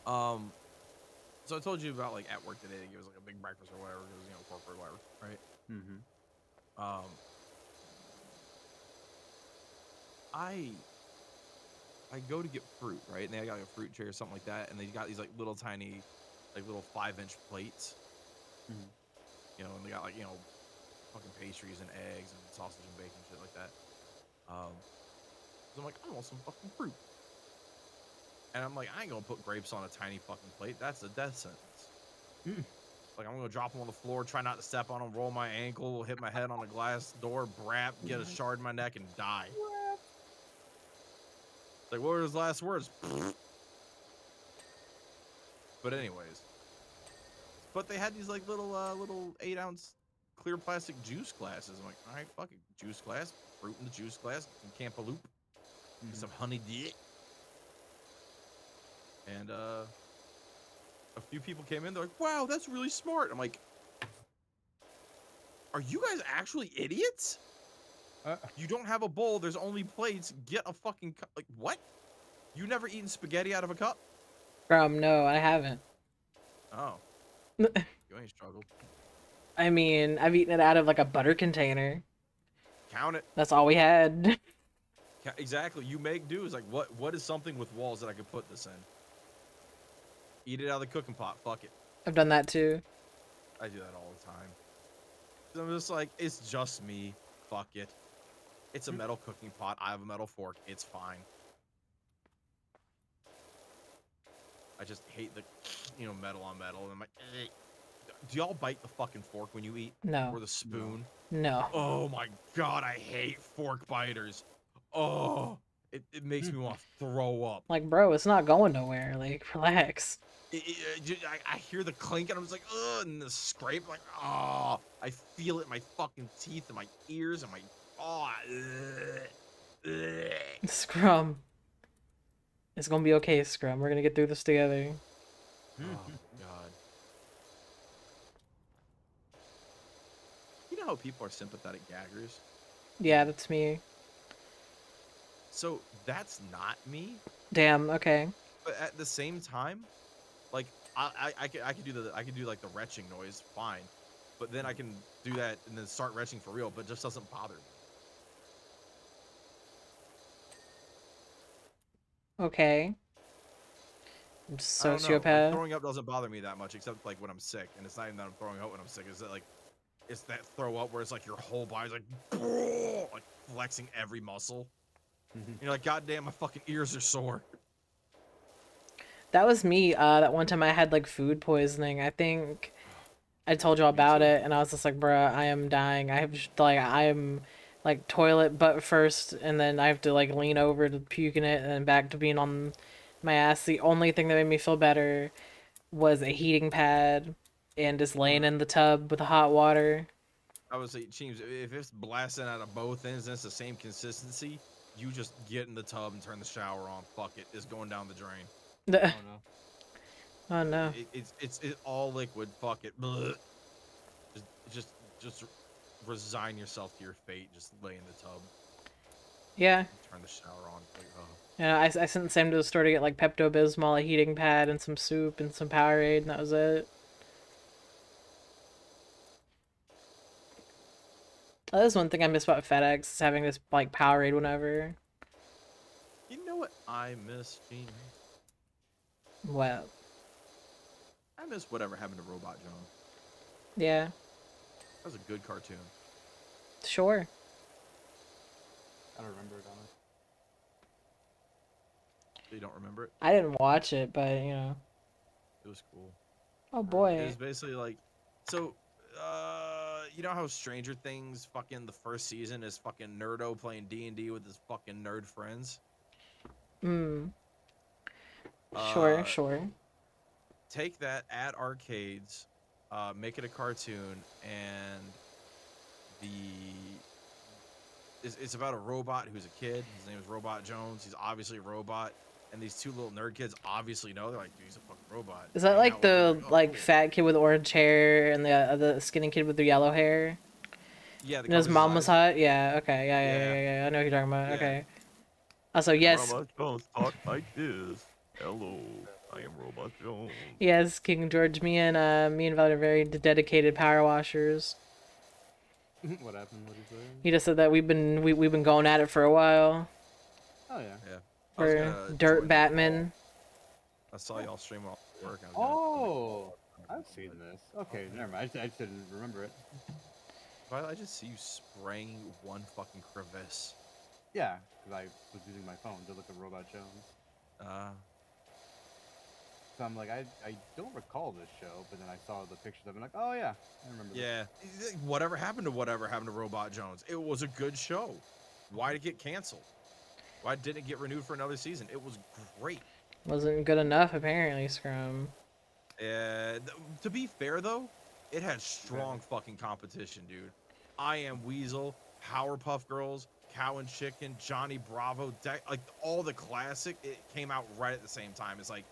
So I told you about like at work today, it was like a big breakfast or whatever, because you know, corporate whatever, right?
Mm-hmm.
I go to get fruit, right? And they got like a fruit tray or something like that, and they got these like little tiny, like little 5-inch plates.
Mhm.
You know, and they got like, you know, fucking pastries and eggs and sausage and bacon shit like that. So I'm like, I want some fucking fruit. And I'm like, I ain't gonna put grapes on a tiny fucking plate. That's a death sentence.
Mm.
Like, I'm gonna drop them on the floor, try not to step on them, roll my ankle, hit my head on a glass door, brap, get a shard in my neck, and die. Like, what were his last words? But anyways. But they had these, like, little 8-ounce clear plastic juice glasses. I'm like, all right, fuck it. Juice glass, fruit in the juice glass, some cantaloupe, some honey dick. And, a few people came in, they're like, wow, that's really smart. I'm like, are you guys actually idiots? You don't have a bowl, there's only plates, get a fucking cup. Like, what? You never eaten spaghetti out of a cup?
No, I haven't.
Oh. You ain't struggled.
I mean, I've eaten it out of like a butter container.
Count it.
That's all we had.
Exactly. You make do. It's like, what is something with walls that I could put this in? Eat it out of the cooking pot. Fuck it.
I've done that too.
I do that all the time. I'm just like, it's just me. Fuck it. It's a metal cooking pot. I have a metal fork. It's fine. I just hate the, you know, metal on metal. And I'm like, eh. Do y'all bite the fucking fork when you eat?
No.
Or the spoon?
No.
Oh my god, I hate fork biters. Oh, it makes me want to throw up.
Like, bro, it's not going nowhere. Like, relax.
I hear the clink and I'm just like, ugh, and the scrape, like, oh, I feel it in my fucking teeth and my ears and my, oh,
Scrum. It's gonna be okay, Scrum. We're gonna get through this together.
oh god. You know how people are sympathetic gaggers?
Yeah, that's me.
So that's not me,
Damn, okay.
but at the same time, like I could do like the retching noise, fine, but then I can do that and then start retching for real, but it just doesn't bother me.
Okay. I'm
I don't know, like,
sociopath.
throwing up doesn't bother me that much, except like when I'm sick, and it's not even that I'm throwing up when I'm sick. It's that like, it's that throw up where it's like your whole body's like flexing every muscle. You're like, God damn, my fucking ears are sore.
That was me. That one time I had like food poisoning. I think I told you all
Me
about
too.
it, and I was just like, bruh, I am dying. I have just, like I am like toilet butt first, and then I have to like lean over to puke in it, and then back to being on my ass. The only thing that made me feel better was a heating pad and just laying in the tub with the hot water.
I would say, Cheems, if it's blasting out of both ends and it's the same consistency, you just get in the tub and turn the shower on. Fuck it, it's going down the drain.
Oh no.
Oh no.
It's all liquid. Fuck it. Blech. Just just resign yourself to your fate. Just lay in the tub.
Yeah.
Turn the shower on. Like, oh.
Yeah, I sent Sam to the store to get like Pepto-Bismol, a heating pad, and some soup and some Powerade, and that was it. Oh, that is one thing I miss about FedEx is having this like Powerade whenever.
You know what I miss, Gene?
Well,
I miss whatever happened to Robot Jones.
yeah,
That was a good cartoon.
sure.
I don't remember it, honestly.
You don't remember it?
I didn't watch it, but you know.
It was cool.
Oh
It
boy.
was basically like, so, you know how Stranger Things fucking the first season is fucking Nerdo playing D&D with his fucking nerd friends?
Hmm. Sure,
Uh,
sure.
Take that at arcades, make it a cartoon, and it's about a robot who's a kid. His name is Robot Jones. He's obviously a robot, and these two little nerd kids obviously know. They're like, dude, he's a fucking robot.
Is that
Hang
like
out with him,
the
like, oh,
like
cool.
fat kid with orange hair and the skinny kid with the yellow hair?
Yeah, the
And his
covers
mom was
eyes.
hot? Yeah, okay, yeah, yeah,
Yeah.
yeah, yeah, yeah. I know what you're talking about.
Yeah.
Okay. Also, yes,
Robot Jones talk like this. Hello, I am Robot Jones.
yes, King George, me and Val are very dedicated power washers.
What happened? What did you say?
He just said that we've been going at it for a while.
Oh yeah.
Yeah. I was
For
gonna join
Dirt
the
Batman.
call. I saw y'all stream while I was working.
Oh, I've seen this. Okay, never mind. I just didn't remember it.
Violet, I just see you spraying one fucking crevice.
Yeah, because I was using my phone to look at Robot Jones. So I'm like, I don't recall this show, but then I saw the pictures of it, like, oh yeah, I remember.
Yeah. Whatever happened to Robot Jones? It was a good show. Why did it get canceled? Why didn't it get renewed for another season? It was great.
Wasn't good enough, apparently, Scrum.
To be fair though, it had strong fucking competition, dude. I Am Weasel, Powerpuff Girls, Cow and Chicken, Johnny Bravo, like all the classic. It came out right at the same time. It's like,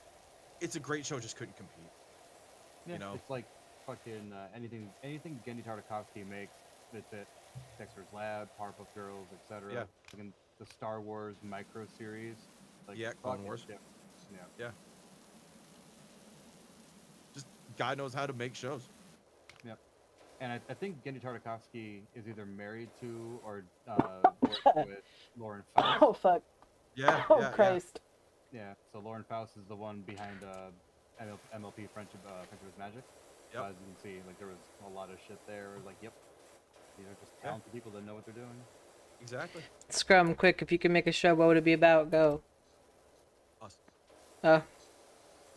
it's a great show, just couldn't compete.
Yeah,
You know?
it's like fucking anything Gendy Tartakovsky makes. It's it. Dexter's Lab, Powerpuff Girls, etc.
Yeah.
Fucking the Star Wars micro series. Like,
Yeah, Clone
fuck it,
Wars.
Yeah.
Just God knows how to make shows.
Yep. And I think Gendy Tartakovsky is either married to or works with Lauren Faust.
Oh, fuck.
Yeah.
Oh,
yeah,
Christ.
Yeah. So Lauren Faust is the one behind MLP Friendship is Magic. So
Yep.
as you can see, like there was a lot of shit there. Like, yep. These are just
Yeah.
talented people that know what they're doing.
Yeah, exactly.
Scrum, quick, if you could make a show, what would it be about? Go.
Us.
Oh,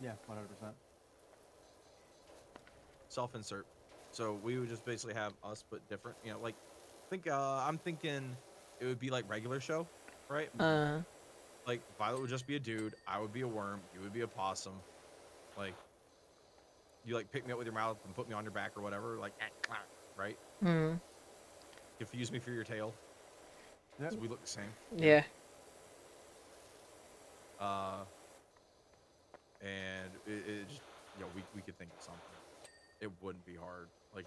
Yeah, 100%.
Self-insert. So we would just basically have us, but different. You know, like, I'm thinking it would be like regular show, right? Like Violet would just be a dude. I would be a worm. You would be a possum. Like, you like pick me up with your mouth and put me on your back or whatever. Like, right? Confuse me for your tail.
Yep.
So we look the same.
yeah.
And it just, you know, we could think of something. It wouldn't be hard. Like,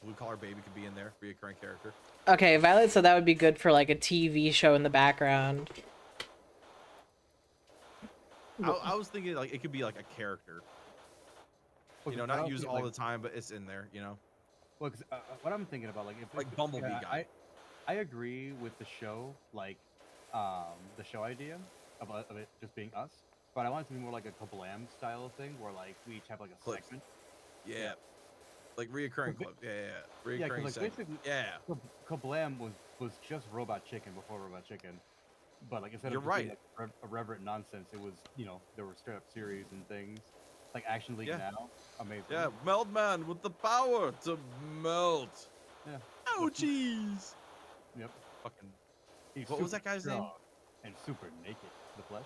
Blue Collar Baby could be in there, reoccurring character.
Okay, Violet said that would be good for like a TV show in the background.
I was thinking like it could be like a character. You know, not used all the time, but it's in there. You know,
Well, 'cause, what I'm thinking about, like, if
like Bumblebee guy.
I agree with the show, like, the show idea of it just being us, but I want it to be more like a Kablam style thing, where like we each have like a
Clips.
segment.
Yeah. Like reoccurring
Well,
clip. Yeah.
Yeah,
Reoccurring
'cause, like,
segment.
basically,
Yeah.
Kablam was just Robot Chicken before Robot Chicken. But like instead
You're
of just being
right.
like irreverent nonsense, it was there were straight up series and things. Like Action League
Yeah.
now, amazing.
Yeah, Meld Man with the power to melt.
Yeah.
Ouchies.
Yep.
Fucking.
He's
What was
super
that guy's name?
strong and super naked. The Flesh.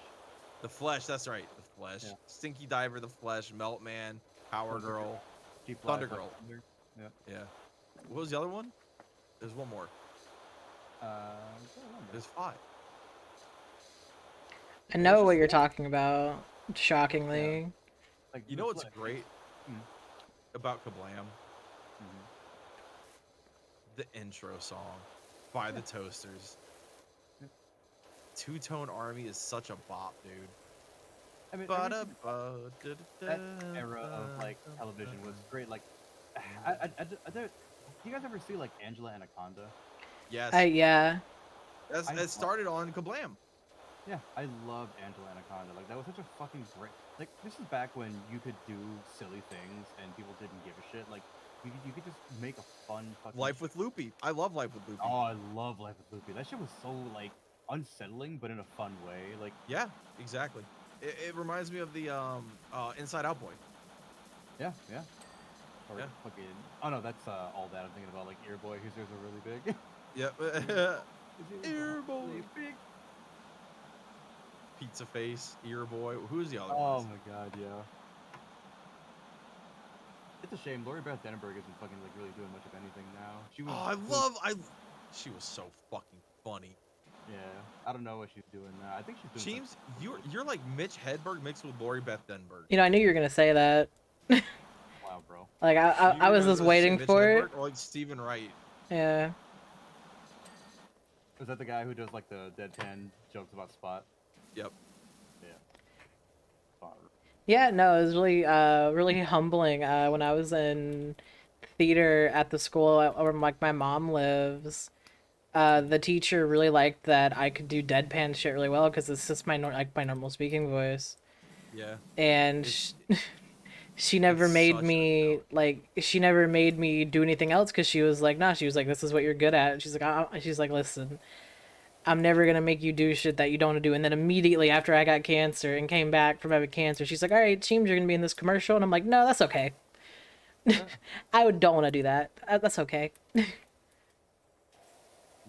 The Flesh. That's right. The Flesh.
Yeah.
Stinky Diver, the Flesh, Melt Man, Power
Thunder
Girl,
She flies
Thunder
like
Girl.
thunder. Yeah.
Yeah. What was the other one? There's one more.
I don't remember.
There's 5.
I know
just
what you're
four.
talking about. Shockingly.
Like
You
the
know what's
Flesh.
great
Mm.
about Kablam?
Mhm.
The intro song by the Toasters. Two-Tone Army is such a bop, dude.
I mean, that era of like television was great. Like, do you guys ever see like Angela Anaconda?
Yes.
Yeah.
It started on Kablam.
Yeah, I loved Angela Anaconda. Like that was such a fucking great. Like this is back when you could do silly things and people didn't give a shit. Like you could just make a fun fucking.
Life with Loopy. I love Life with Loopy.
Oh, I love Life with Loopy. That shit was so like unsettling, but in a fun way. Like
Yeah, exactly. It reminds me of the Inside Out Boy.
yeah. Or
Yeah.
fucking. Oh no, that's all that I'm thinking about. Like Ear Boy, whose ears are really big.
Yep.
His ears
Ear
are
Boy.
really big.
Pizza Face, Ear Boy. Who's the other
Oh
ones?
my god, yeah. It's a shame. Lori Beth Denenberg isn't fucking like really doing much of anything now. She was.
She was so fucking funny.
Yeah, I don't know what she's doing now. I think she's doing.
James, you're like Mitch Hedberg mixed with Lori Beth Denberg.
You know, I knew you were gonna say that.
Wow, bro.
Like I was just waiting for it.
Or like Stephen Wright.
Yeah.
Is that the guy who does like the deadpan jokes about Spot?
Yep.
Yeah. Spot.
Yeah, no, it was really humbling. When I was in theater at the school where like my mom lives, the teacher really liked that I could do deadpan shit really well because it's just my normal speaking voice.
Yeah.
And she never made me she never made me do anything else because she was like, nah, she was like, this is what you're good at. She's like, listen, I'm never gonna make you do shit that you don't want to do. And then immediately after I got cancer and came back from having cancer, she's like, all right, James, you're gonna be in this commercial. And I'm like, no, that's okay. I don't want to do that. That's okay.
I'm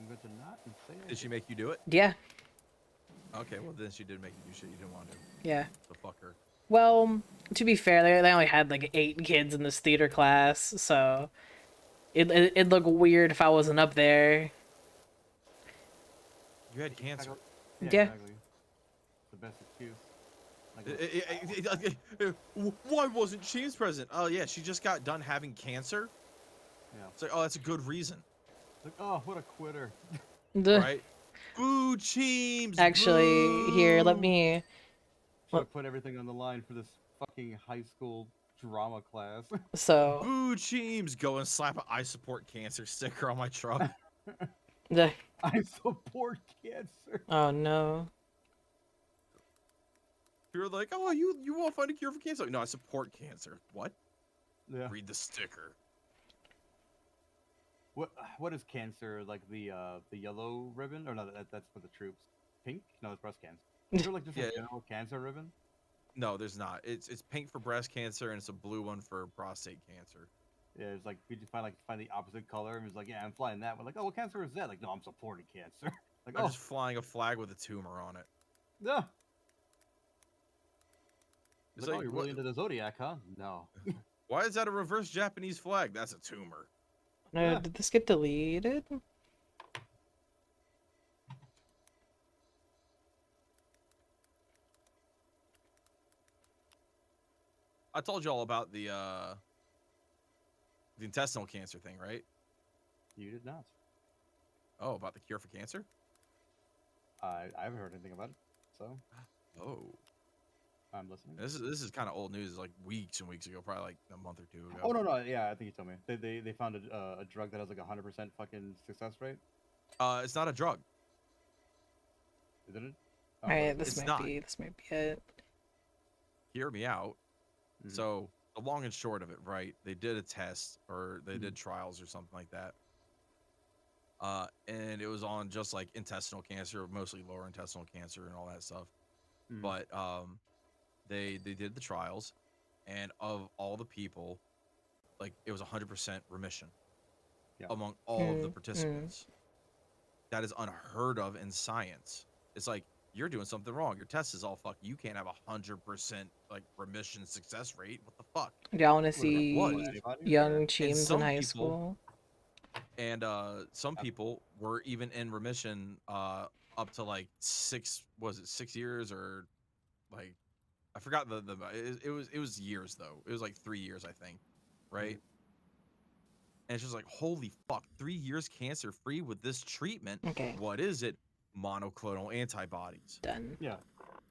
going to not and say
Did she make you do it?
Yeah.
Okay, well then she did make you do shit you didn't want to.
Yeah.
So fuck her.
Well, to be fair, they only had like 8 kids in this theater class, so it'd look weird if I wasn't up there.
You had cancer.
Yeah.
Exactly. The best excuse. Like,
Why wasn't James present? Oh yeah, she just got done having cancer.
yeah.
It's like, oh, that's a good reason,
It's like, oh, what a quitter.
right? Boo, James.
Actually, here, let me.
Should have put everything on the line for this fucking high school drama class.
So.
Boo, James. Go and slap a "I support cancer" sticker on my truck.
I support cancer.
Oh no.
You're like, oh, you won't find a cure for cancer. No, I support cancer. What?
Yeah.
Read the sticker.
What is cancer? Like the yellow ribbon? Or no, that's for the troops. Pink? No, it's breast cancer. Is there like just a general cancer ribbon?
No, there's not. It's pink for breast cancer and it's a blue one for prostate cancer.
Yeah, it's like we just find the opposite color and it's like, yeah, I'm flying that. We're like, oh, what cancer is that? Like, no, I'm supporting cancer. Like,
I'm
oh,
just flying a flag with a tumor on it.
no.
It's
Like, oh,
like,
you're really into the zodiac, huh? No.
why is that a reverse Japanese flag? That's a tumor.
No,
Yeah.
did this get deleted?
I told you all about the intestinal cancer thing, right?
You did not.
Oh, about the cure for cancer?
I haven't heard anything about it, so
Oh,
I'm listening.
this is kind of old news. Like weeks and weeks ago, probably like a month or 2 ago.
Oh no, yeah, I think you told me. They found a drug that has like 100% fucking success rate.
It's not a drug.
Isn't it? Oh,
Alright,
what is
this
It's
might
not.
be it.
Hear me out.
Mhm.
So the long and short of it, right? They did a test or they did trials or something like that. and it was on just like intestinal cancer, mostly lower intestinal cancer and all that stuff.
Mm.
But they did the trials, and of all the people, like it was 100% remission
Yeah.
among all of the
Mm,
participants. That is unheard of in science. It's like you're doing something wrong. Your test is all fucked. You can't have 100% like remission success rate. What the fuck?
Do y'all want to
What, like,
What?
see
antibodies,
young
or-
And
Cheems in high school?
some people were even in remission up to like 6 years, or like I forgot it was years though. It was like 3 years, I think, right? And it's just like, holy fuck, 3 years cancer free with this treatment.
Okay,
What is it? Monoclonal antibodies.
done.
Yeah.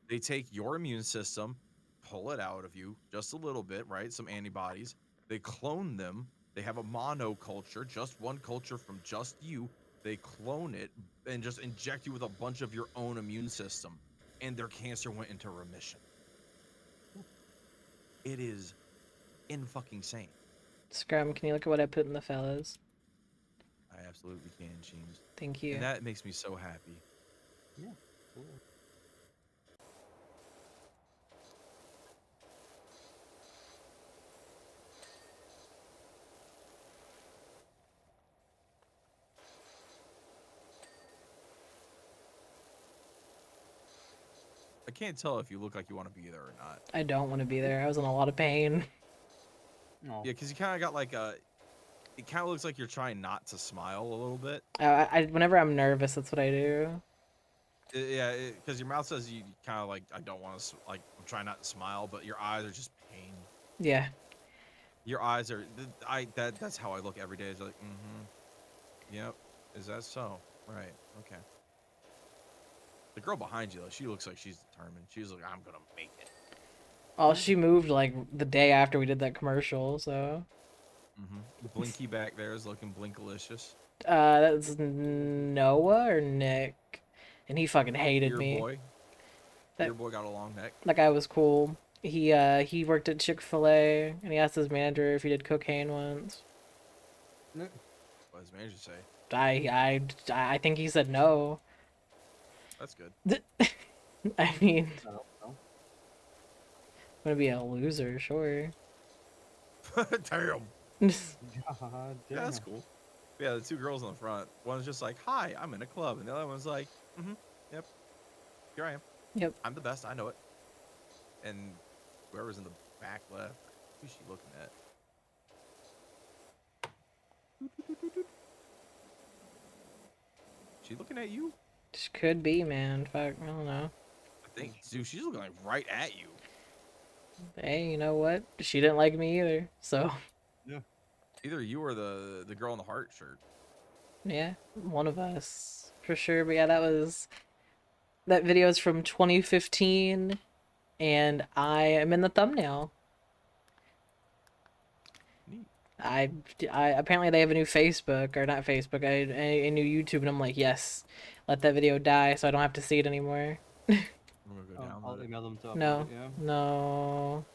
They take your immune system, pull it out of you just a little bit, right? Some antibodies. They clone them. They have a monoculture, just one culture from just you. They clone it and just inject you with a bunch of your own immune system. And their cancer went into remission. It is in fucking sane.
Scrum, can you look at what I put in the fellas?
I absolutely can, James.
Thank you.
And that makes me so happy.
Yeah. Cool.
I can't tell if you look like you want to be there or not.
I don't want to be there. I was in a lot of pain.
Oh.
Yeah, because you kind of got like a. It kind of looks like you're trying not to smile a little bit.
Whenever I'm nervous, that's what I do.
Yeah, because your mouth says you kind of like, I don't want to, like, I'm trying not to smile, but your eyes are just pain.
Yeah.
Your eyes are, that's how I look every day. It's like, mm-hmm. Yep. Is that so? Right. Okay. The girl behind you, though, she looks like she's determined. She's like, I'm gonna make it.
Oh, she moved like the day after we did that commercial, so.
Mm-hmm. Blinky back there is looking blinkalicious.
That's Noah or Nick, and he fucking hated
Your
me.
boy.
That-
Your boy got a long neck.
That guy was cool. He worked at Chick-fil-A, and he asked his manager if he did cocaine once.
What does his manager say?
I think he said no.
That's good.
I mean,
I don't know.
I'm gonna be a loser, sure.
Damn.
God
Yeah, that's
damn.
cool. Yeah, the two girls in the front. One's just like, "Hi, I'm in a club," and the other one's like, "Yep, here I am.
Yep.
I'm the best. I know it." And whoever's in the back left, who's she looking at? She looking at you?
Just could be, man. Fuck, I don't know.
I think, dude, she's looking like right at you.
Hey, you know what? She didn't like me either, so
Either you or the girl in the heart shirt.
yeah, one of us for sure. But yeah, that video is from 2015, and I am in the thumbnail.
Neat.
I apparently they have a new Facebook, or not Facebook, a new YouTube, and I'm like, yes, let that video die so I don't have to see it anymore.
I'm gonna go down.
I'll email them to upload
No,
it, yeah.
no.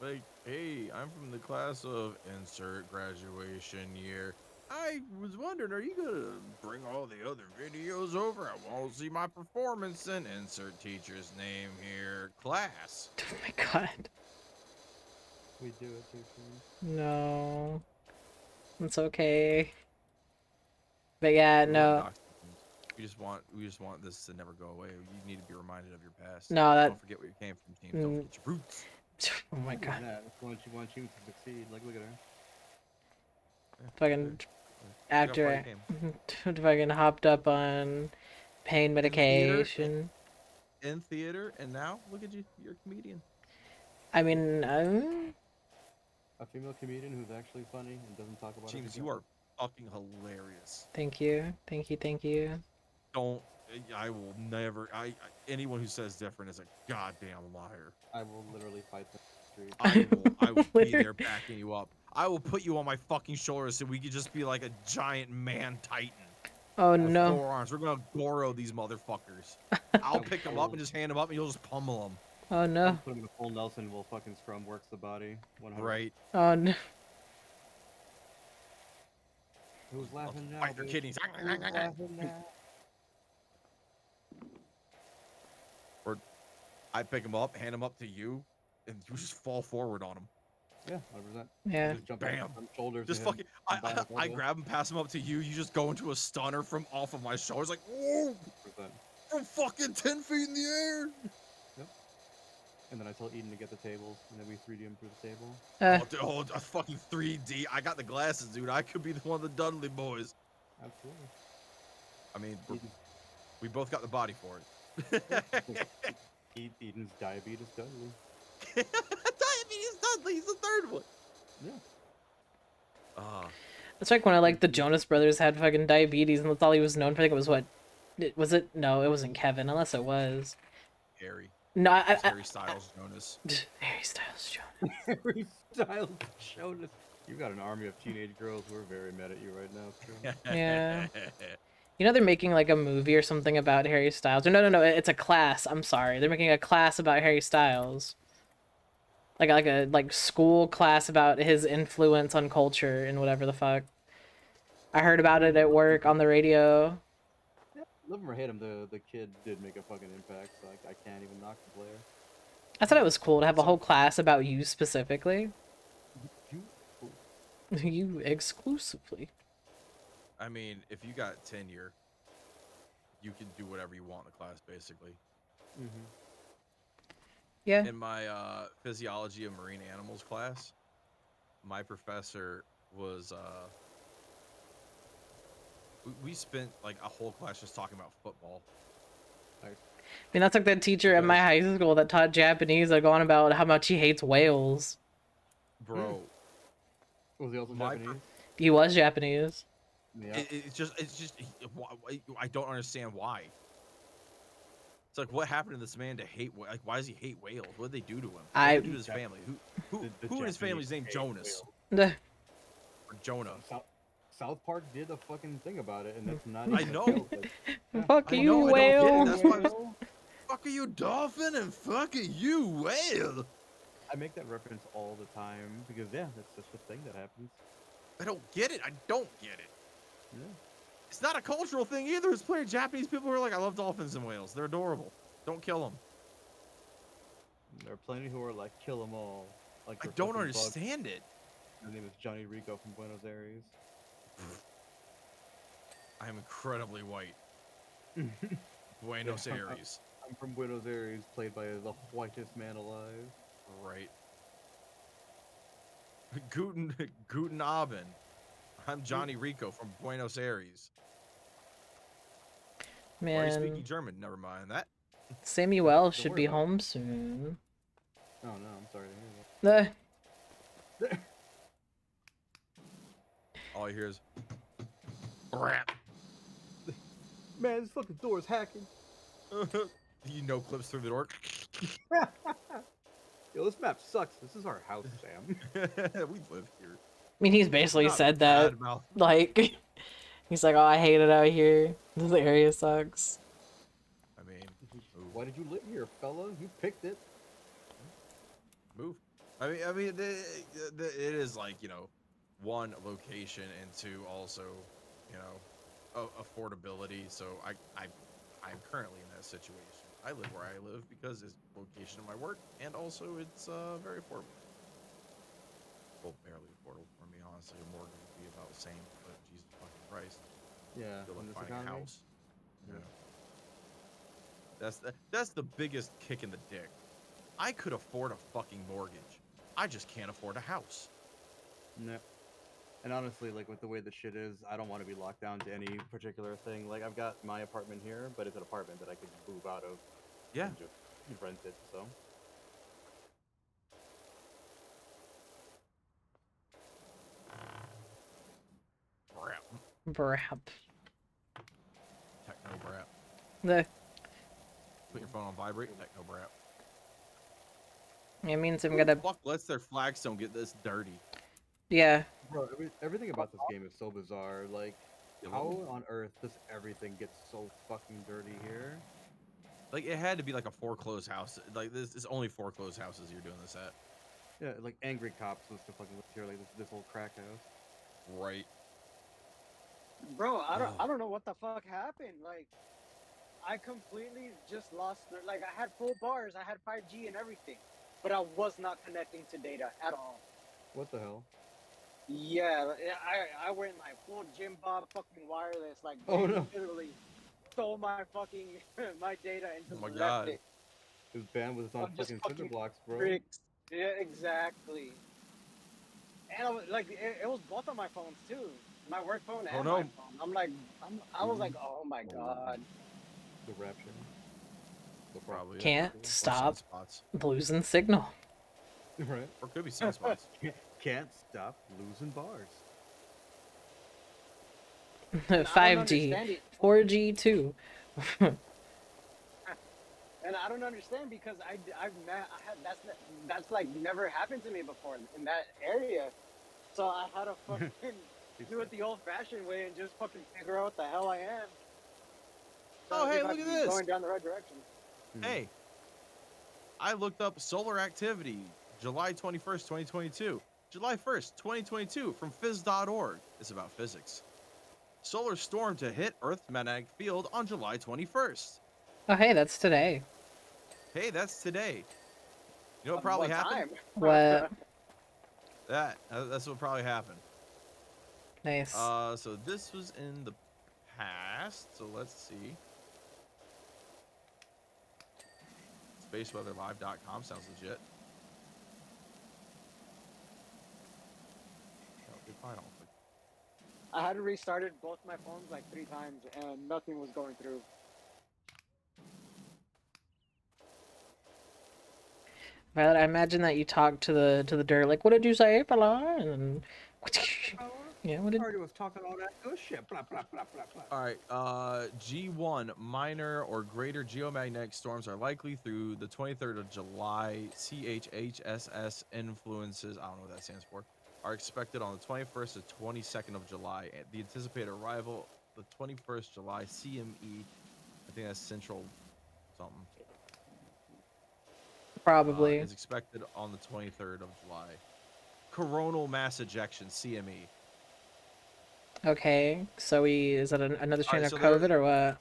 Like, hey, I'm from the class of insert graduation year. I was wondering, are you gonna bring all the other videos over? I won't see my performance and insert teacher's name here. Class.
Oh my god,
We do it too soon.
no. It's okay. But yeah,
We want
no.
dox victims. We just want this to never go away. You need to be reminded of your past.
No, that-
Don't forget where you came from, James. Don't forget your roots.
Oh my
Look at
god.
that. If you want you to succeed, like look at her.
Fucking
Look
after
how
I
far you came.
fucking hopped up on pain medication.
In theater, and now look at you. You're a comedian.
I mean,
A female comedian who's actually funny and doesn't talk about it.
James, you are fucking hilarious.
thank you, thank you, thank you.
Don't. I will never. Anyone who says different is a goddamn liar.
I will literally fight the street.
I will be there backing you up. I will put you on my fucking shoulders so we could just be like a giant man titan.
Oh
with
no.
4 arms. We're gonna Goro these motherfuckers. I'll pick them up and just hand them up, and you'll just pummel them.
Oh no.
Put him in a full Nelson while fucking Scrum works the body. 100.
Right.
Oh no.
Who's laughing now?
Fight their
bitch?
kidneys.
Who's laughing now?
Or I pick him up, hand him up to you, and you just fall forward on him.
Yeah, 100%.
Yeah.
Just jump
Bam.
out from shoulders.
Just
to him,
fucking,
from back,
I
elbow,
grab him, pass him up to you. You just go into a stunner from off of my shoulders, like, whoa,
100%.
from fucking 10 feet in the air.
Yep. And then I tell Eden to get the tables, and then we 3D him through the table.
A fucking 3D. I got the glasses, dude. I could be one of the Dudley boys.
Absolutely.
I mean,
Eden,
we both got the body for it.
Eden's diabetes Dudley.
Diabetes Dudley. He's the third one.
Yeah.
It's like when the Jonas Brothers had fucking diabetes, and that's all he was known for. I think it was what? Was it? No, it wasn't Kevin, unless it was.
Harry.
No,
Harry Styles Jonas.
Harry Styles Jonas.
Harry Styles showed us. You've got an army of teenage girls who are very mad at you right now. Too.
Yeah. You know they're making like a movie or something about Harry Styles. Or no, it's a class. I'm sorry, they're making a class about Harry Styles. Like a school class about his influence on culture and whatever the fuck. I heard about it at work on the radio.
Love him or hate him, the kid did make a fucking impact. So I can't even knock the player.
I thought it was cool to have a whole class about you specifically. You exclusively.
I mean, if you got tenure, you can do whatever you want in the class, basically.
Mm-hmm.
Yeah.
In my physiology of marine animals class, my professor was we spent like a whole class just talking about football.
I mean, that's like that teacher at my high school that taught Japanese, like, on about how much he hates whales.
Bro.
Was he also Japanese?
He was Japanese.
Yeah.
It's just I don't understand why. It's like, what happened to this man to hate? Like, why does he hate whales? What did they do to him? What did they do to his family? Who in his family's named Jonas?
Or
Jonah.
South Park did a fucking thing about it, and that's not.
I
even
know.
a joke. Like, yeah.
Fuck you, whale.
That's why fuck are you, dolphin, and fuck are you, whale.
I make that reference all the time because yeah, that's just a thing that happens.
I don't get it. I don't get it.
Yeah.
It's not a cultural thing either. It's plenty of Japanese people who are like, I love dolphins and whales. They're adorable. Don't kill them.
There are plenty who are like, kill them all. Like
I don't understand it.
His name is Johnny Rico from Buenos Aires.
I am incredibly white. Buenos Aires.
I'm from Buenos Aires, played by the whitest man alive.
Right. Guten Abend. I'm Johnny Rico from Buenos Aires. Why are you speaking
Man,
German? Never mind that.
Samuel should be home soon.
Oh no, I'm sorry to hear that.
All I hear is rap.
Man, this fucking door is hacking.
You know clips through the door.
Yo, this map sucks. This is our house, Sam.
We live here.
I mean, he's basically
Not
said
bad
that.
mouth.
Like, he's like, oh, I hate it out here. This area sucks.
I mean,
Why did you live here, fella? You picked it.
move. I mean, it is like, you know, one, location, and two, also, you know, affordability. So I'm currently in that situation. I live where I live because it's location of my work, and also it's very affordable. Well, barely affordable for me, honestly. A mortgage would be about the same, but Jesus fucking Christ.
Yeah,
Still
in
like
this
finding a
economy.
house. Yeah. That's the biggest kick in the dick. I could afford a fucking mortgage. I just can't afford a house.
No. And honestly, like with the way the shit is, I don't want to be locked down to any particular thing. Like I've got my apartment here, but it's an apartment that I could move out of.
Yeah.
And just rent it. So.
Brap.
Brap.
Techno brap.
The
Put your phone on vibrate. Techno brap.
it means I'm
Who
gonna.
the fuck lets their flagstone get this dirty?
Yeah.
Bro, everything about this game is so bizarre. Like, how on earth does everything get so fucking dirty here?
Like, it had to be like a foreclosed house. Like, this is only foreclosed houses you're doing this at.
Yeah, like Angry Cops was to fucking live here, like this old crack house.
Right.
Bro, I
Oh.
don't know what the fuck happened. Like, I completely just lost. Like, I had full bars, I had 5G and everything, but I was not connecting to data at all.
What the hell?
Yeah, I went like full Jim Bob fucking wireless. Like,
Oh
they
no.
literally stole my fucking my data and
Oh
just
my
left
god.
it.
His band was on
I'm just
fucking cinder
fucking
blocks, bro.
bricks. Yeah, exactly. And I was like, it was both on my phones too, my work phone
Oh
and my
no.
phone. I'm like, I was like,
Ooh.
oh my
Oh.
god.
The rapture. The
Probably it.
Can't
Or
stop
sunspots.
losing signal.
Right?
Or could be sunspots.
Can't stop losing bars.
And I don't
5G,
understand it.
4G too.
And I don't understand because that's like never happened to me before in that area. So I had to fucking do it the old-fashioned way and just fucking figure out what the hell I am.
Oh,
See
hey,
if I
look at
can be
this.
going down the right direction.
Hey, I looked up solar activity July 21st, 2022. July 1st, 2022 from phys.org. It's about physics. Solar storm to hit Earth's magnetic field on July 21st.
Oh, hey, that's today.
Hey, that's today. You know what probably
What
happened?
time?
What?
That's what probably happened.
Nice.
So this was in the past. So let's see. Spaceweatherlive.com sounds legit. Oh, goodbye, all.
I had to restarted both my phones like 3 times and nothing was going through.
Violet, I imagine that you talked to the dirt, like, what did you say, fella? And then, yeah, what did?
Already was talking all that good shit. Blah blah blah blah blah.
All right. G1 minor or greater geomagnetic storms are likely through the 23rd of July. CHHSS influences. I don't know what that stands for. Are expected on the 21st to 22nd of July. And the anticipated arrival the 21st July CME. I think that's Central something.
Probably.
Is expected on the 23rd of July. Coronal mass ejection CME.
Okay, so is that another strain
Alright,
of
so there-
COVID or what?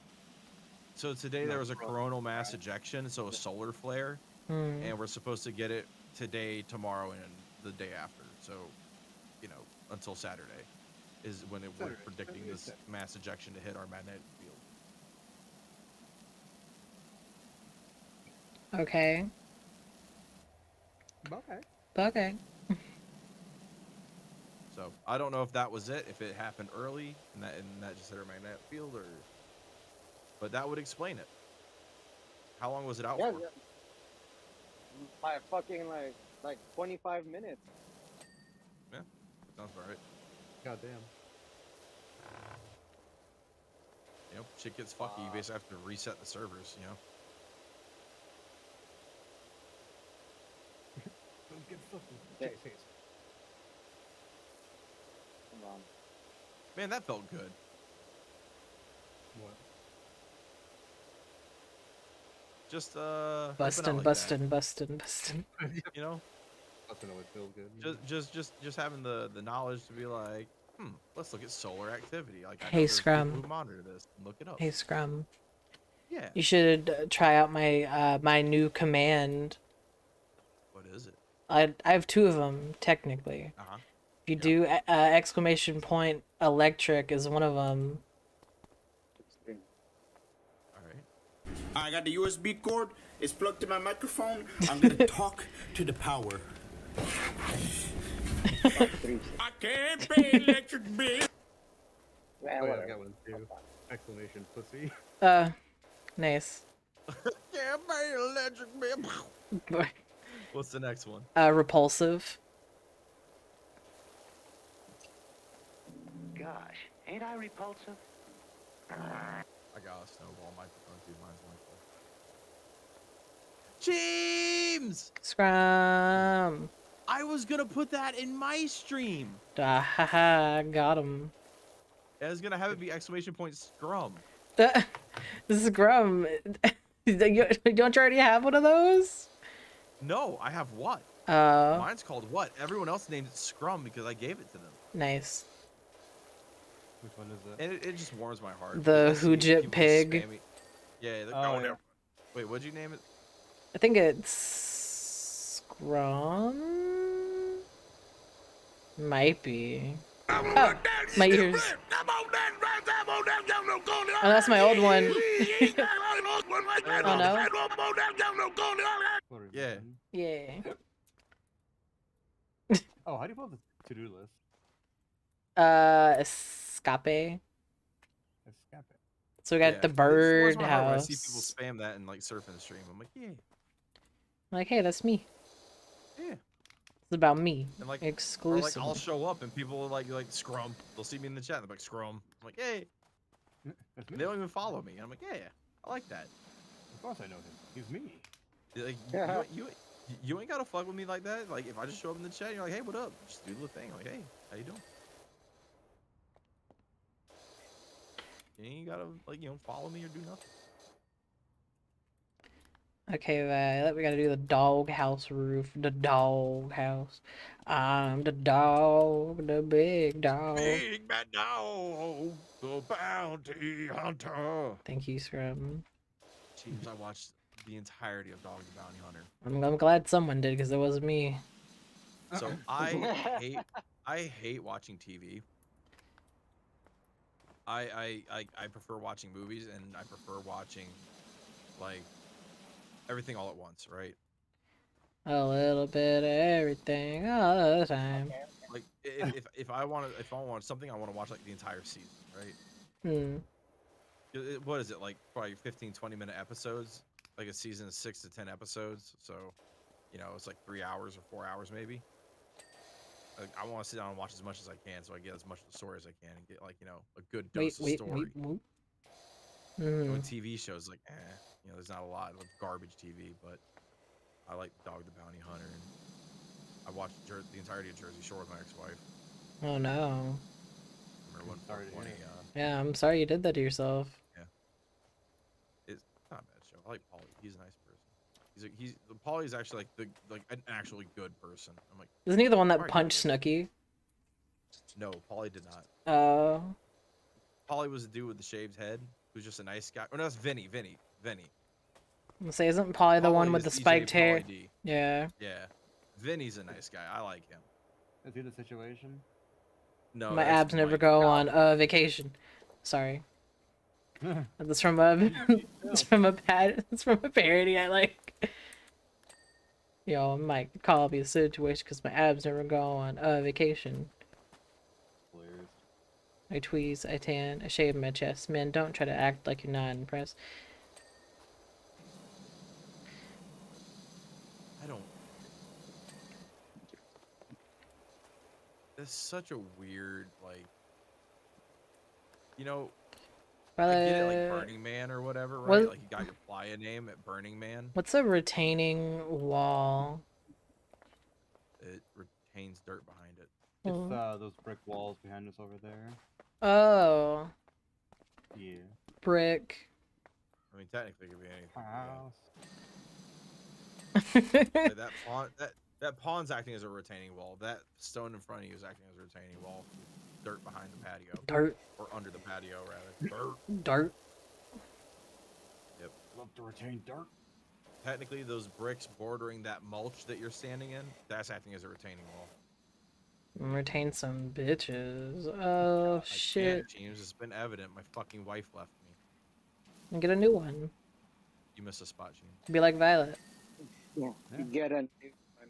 So today
No,
there was a
bro.
coronal mass ejection, so a solar flare,
Hmm.
and we're supposed to get it today, tomorrow, and the day after. So, you know, until Saturday is when we're
Saturday,
predicting
Saturday,
this
Saturday.
mass ejection to hit our magnetic field.
Okay.
Okay.
Okay.
So I don't know if that was it, if it happened early and that just hit our magnetic field, or, but that would explain it. How long was it out
Yeah,
for?
by fucking like 25 minutes.
Sounds about right.
Goddamn.
You know, shit gets fucky. You basically have to reset the servers. You know.
Don't get fucking.
Yeah.
Chase Hayes.
Come on.
Man, that felt good.
What?
Just helping out
Bustin',
like
bustin', bustin', bustin'.
that, you know.
That's when it would feel good.
Just having the knowledge to be like, let's look at solar activity. Like, I know
Hey,
there's people
Scrum.
who monitor this and look it up.
Hey, Scrum.
Yeah.
You should try out my my new command.
What is it?
I have 2 of them technically.
Uh huh.
If you
Yeah.
do exclamation point electric is one of them.
All right.
I got the USB cord. It's plugged to my microphone. I'm gonna talk to the power. I can't pay electric bill.
Yeah,
Oh, yeah, I
whatever.
got one too. Exclamation pussy.
Nice.
Can't pay electric bill. What's the next one?
Repulsive.
Gosh, ain't I repulsive?
I got a snowball microphone too. Mine's James!
Scrum.
I was gonna put that in my stream.
Ah, haha, got him.
I was gonna have it be exclamation point scrum.
Scrum. Don't you already have one of those?
No, I have what?
Oh,
Mine's called what? Everyone else named it scrum because I gave it to them.
nice.
Which one is it?
And it just warms my heart.
The
because I see
Hoojit
people
pig.
spamming- Yeah, they're
Oh,
going
yeah.
there. Wait, what'd you name it?
I think it's Scrum. Might be. Oh, my ears. Oh, that's my old one. Oh no.
What is
Yeah.
it?
Yeah.
Oh, how do you pull up the to-do list?
Escape.
Escape it.
So we got
Yeah,
the
it just warms
bird
my heart when I see people
house.
spam that and like surfing the stream. I'm like, yeah,
Like, hey, that's me.
yeah.
It's about me.
And like, or like
Exclusive.
I'll show up and people will like scrum. They'll see me in the chat and they're like scrum. I'm like, hey.
That's me.
They don't even follow me. And I'm like, yeah, I like that.
Of course I know him. He's me.
Like you ain't gotta fuck with me like that. Like if I just show up in the chat, you're like, hey, what up? Just do the thing. Like, hey, how you doing? You ain't gotta like follow me or do nothing.
Okay, Violet, we gotta do the dog house roof. The dog house. I'm the dog, the big dog.
Big bad dog, the bounty hunter.
Thank you, Scrum.
Jeez, I watched the entirety of Dog the Bounty Hunter.
I'm glad someone did, because it wasn't me.
So I hate watching TV. I prefer watching movies, and I prefer watching like everything all at once, right?
A little bit of everything all the time.
Like if I want something, I want to watch like the entire season, right?
Hmm.
What is it, like probably 15-20-minute episodes? Like a season is 6 to 10 episodes, so it's like 3 hours or 4 hours maybe. Like, I want to sit down and watch as much as I can, so I get as much of the story as I can and get like a good dose of story.
Whoop.
And with TV shows, like there's not a lot of garbage TV, but I like Dog the Bounty Hunter, and I watched the entirety of Jersey Shore with my ex-wife.
Oh no.
Remember when
Sorry to hear
420?
it.
Yeah, I'm sorry you did that to yourself.
It's not a bad show. I like Paulie. He's a nice person. Paulie's actually like an actually good person. I'm like,
Isn't he the one that
Alright,
punched
dude.
Snooki?
no, Paulie did not.
Oh.
Paulie was the dude with the shaved head who's just a nice guy. Oh no, that's Vinny.
I'm gonna say, isn't Polly the one
Paulie
with the
is DJ
spiked hair?
Pauly D.
Yeah.
Yeah, Vinny's a nice guy. I like him.
Is he the situation?
No,
My
that's
abs never
Mike.
go on vacation. Sorry. That's from a it's from a parody I like. Yo, Mike, call me a situation because my abs never go on vacation.
Hilarious.
I tweeze, I tan, I shave my chest. Man, don't try to act like you're not impressed.
I don't. That's such a weird like. I get it, like Burning Man or whatever, right?
What-
Like you got your playa name at Burning Man.
What's a retaining wall?
It retains dirt behind it.
It's those brick walls behind us over there.
Oh,
Yeah.
brick.
I mean, technically, it could be anything.
House.
Like that pawn's acting as a retaining wall. That stone in front of you is acting as a retaining wall. Dirt behind the patio.
Dirt.
Or under the patio, rather. Dirt.
Dirt.
Yep.
Love to retain dirt.
Technically, those bricks bordering that mulch that you're standing in, that's acting as a retaining wall.
Retain some bitches. Oh,
I
shit.
can't, James. It's been evident. My fucking wife left me.
And get a new one.
You missed a spot, James.
Be like Violet.
Yeah.
Yeah.
You get a new one.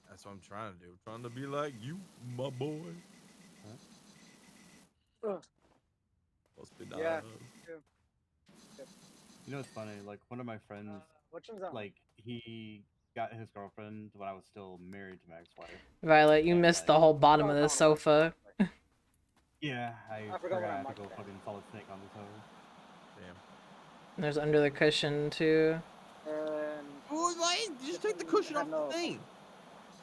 That's what I'm trying to do. Trying to be like you, my boy.
Ugh.
Must be
Yeah.
nice.
You know, it's funny. Like one of my friends,
Which one's that?
like he got his girlfriend when I was still married to my ex-wife.
Violet, you
Yeah,
missed
like-
the whole bottom
Oh,
of
no,
the
no,
sofa.
Yeah, I
forgot what
forgot
I'm
to go
watching.
fucking solid snake on this over.
Damn.
There's under the cushion, too.
And
Oh, why? Just take the cushion off
No.
the thing.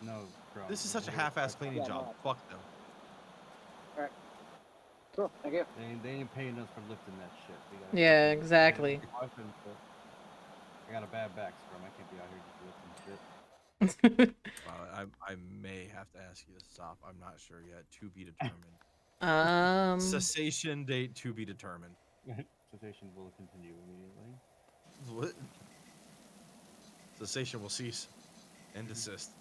No, bro.
This is such a
they-
half-ass cleaning
Yeah,
job.
no.
Fuck them.
cool. Thank you.
They ain't paying us for lifting that shit. We gotta
Yeah,
fucking-
exactly.
I got a bad back, Scrum. I can't be out here just lifting shit.
I may have to ask you to stop. I'm not sure yet. To be determined. Cessation date to be determined.
Cessation will continue immediately.
What? Cessation will cease and desist.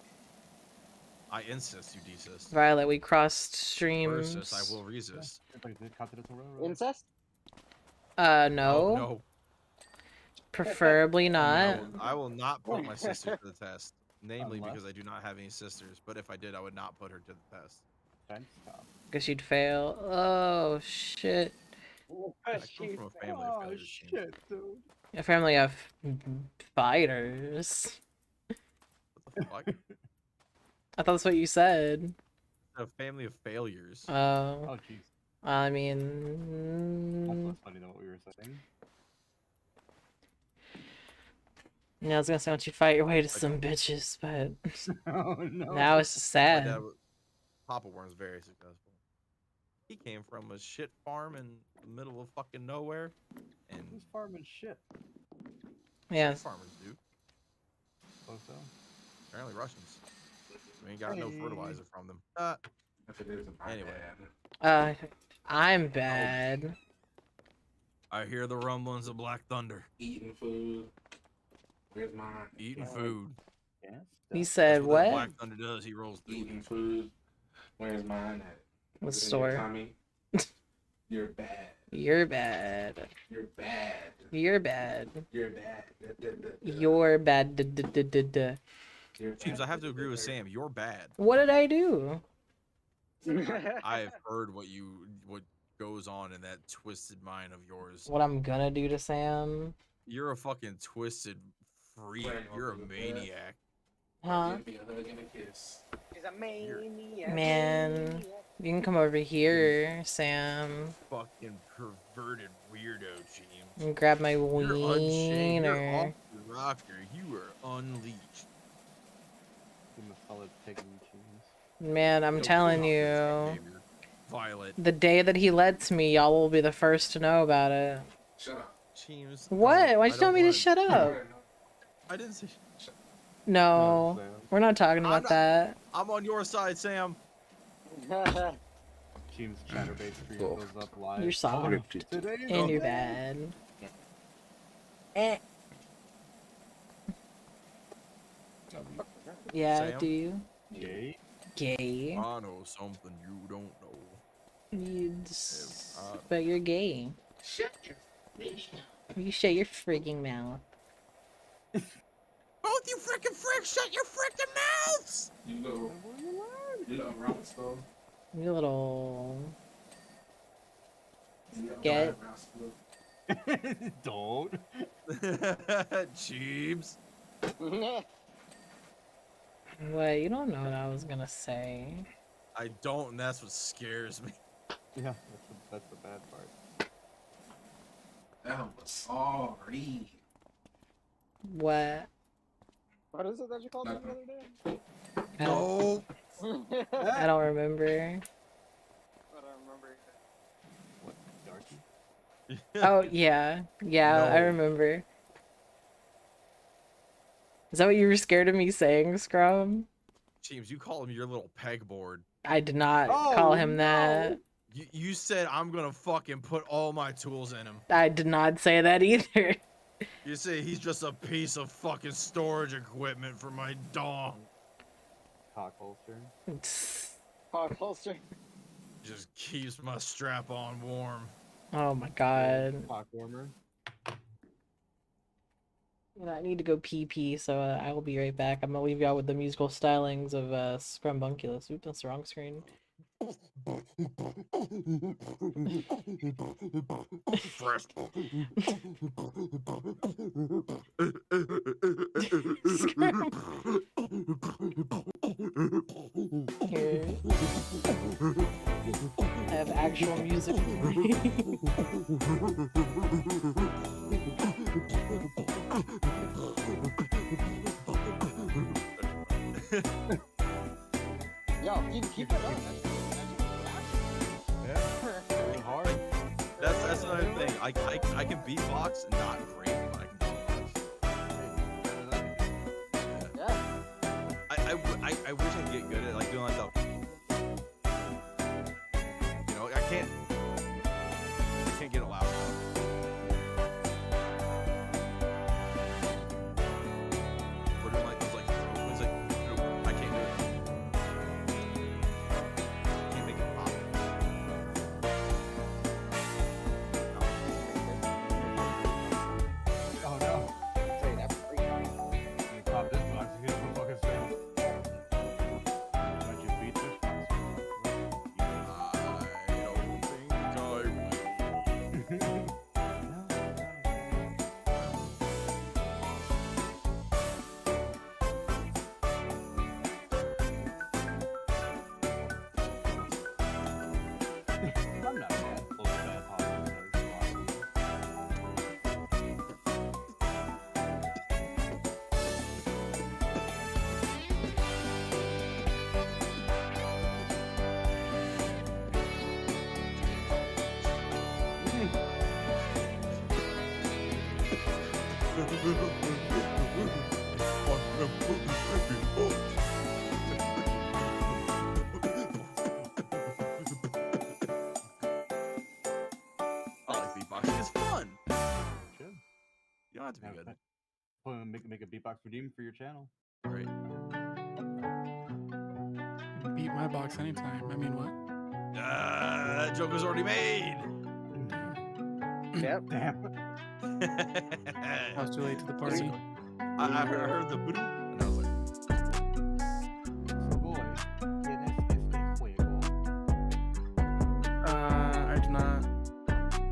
I insist you desist.
Violet, we crossed
Versus, I
streams.
will resist.
It's like the Continental Railroad.
Incest?
No.
Oh, no.
Preferably not.
I will not put my sister to the test. Namely,
Unless-
because I do not have any sisters. But if I did, I would not put her to the test.
Fence top.
Guess you'd fail. Oh, shit.
I come from a family of failures. James.
dude.
A family of fighters.
What the fuck?
I thought that's what you said.
A family of failures.
Oh.
Oh, jeez.
I
That's
mean...
less funny than what we were saying.
Yeah, I was gonna say, once you fight your way to some bitches, but
Oh, no.
now it's just
My
sad.
dad was, Papa Worm's very successful. He came from a shit farm in the middle of fucking nowhere. And
Who's farming shit?
Yeah.
shit farmers do.
Oh, so?
Apparently Russians. We ain't got no
Hey.
fertilizer from them.
If it isn't my
Anyway.
bad.
I'm bad.
I hear the rumblings of Black Thunder.
Eating food. Where's mine?
Eating food.
Yes.
He
That's-
said
That's that
what?
Black Thunder does. He rolls through.
Eating food. Where's mine at?
The
Is it in
store.
your tummy? You're bad.
You're bad.
You're bad.
You're bad.
You're bad. Da, da, da, da.
You're bad. Duh, duh, duh, duh, duh.
You're
James,
bad.
I have to agree with Sam. You're bad.
What did I do?
I have heard what goes on in that twisted mind of yours.
What I'm gonna do to Sam?
You're a fucking twisted freak.
Right,
You're a
over the
maniac.
Huh?
Give me a hug and a kiss.
He's a maniac.
Man. You can come over here, Sam,
Fucking perverted weirdo, James.
and grab my
You're unchained. You're
wiener.
off the rocker. You are unleashed.
Give him a solid pig and cheese.
Man, I'm
Don't
telling
stop this
you.
behavior. Violet.
The day that he lets me, y'all will be the first to know about it.
Shut up.
James.
What?
no,
Why'd
I
you tell
don't
me to
want-
shut up?
I didn't say.
No,
Sam.
we're not talking
I'm
about
not-
that.
I'm on your side, Sam.
Team's chatterbait stream
Cool.
goes up live.
You're soft.
Today's
And you're
the-
bad. Eh. Yeah,
Sam?
do you?
Gay?
Gay.
I know something you don't know.
But you're gay.
Shut your face.
You shut your freaking mouth.
Both you freaking freaks, shut your freaking mouths!
You little Rolling Stone.
You little.
You little
Get-
rascal.
Don't.
Jeebs.
What? You don't know what I was gonna say.
I don't, and that's what scares me.
Yeah, that's the bad part.
That was sorry.
What?
What is it that you called me the other day?
I don't,
No.
I don't remember.
But I remember.
What, Darky?
Oh, yeah. Yeah, I
No.
remember. Is that what you were scared of me saying, Scrum?
James, you call him your little pegboard.
I did not
Oh,
call him
no.
that.
You said I'm gonna fucking put all my tools in him.
I did not say that either.
You say he's just a piece of fucking storage equipment for my dong.
Cock holster.
Pop holster.
Just keeps my strap on warm.
Oh my god.
Cock warmer.
And I need to go pee, so I will be right back. I'm gonna leave y'all with the musical stylings of Scrumbunculus. Oops, that's the wrong screen.
Fresh.
Here. I have actual music.
Yo, keep it up.
Pretty hard.
That's another thing. I can beatbox and not great, but I can beatbox.
Yeah.
I wish I could get good at like doing like the, you know, I like beatboxing. It's fun.
Should.
You don't have to be
Yeah,
good.
Make a beatbox redeem for your channel.
Right.
Beat my box anytime. I mean, what?
That joke was already made.
Yep.
Damn.
I was too late to the party.
I heard the boom, and I was like,
Boy, tienes este juego.
I do not.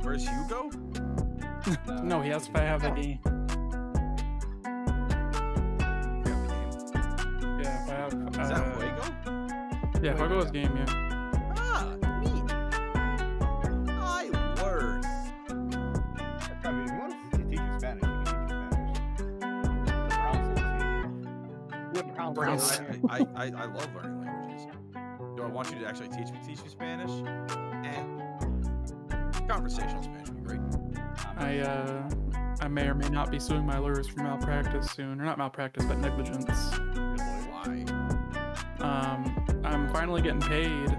"Where's Hugo?"
No, he asked if I have the game.
You have the game.
Yeah, if I have.
Is that Fuego?
Yeah, Fuego's game, yeah.
Ah, neat. I learned.
I mean, if you want to teach you Spanish, you can teach you Spanish. The Brown Souls here.
I love learning languages. Do I want you to actually teach me Spanish? Conversational Spanish would be great.
I may or may not be suing my lawyers for malpractice soon, or not malpractice, but negligence.
Why?
I'm finally getting paid,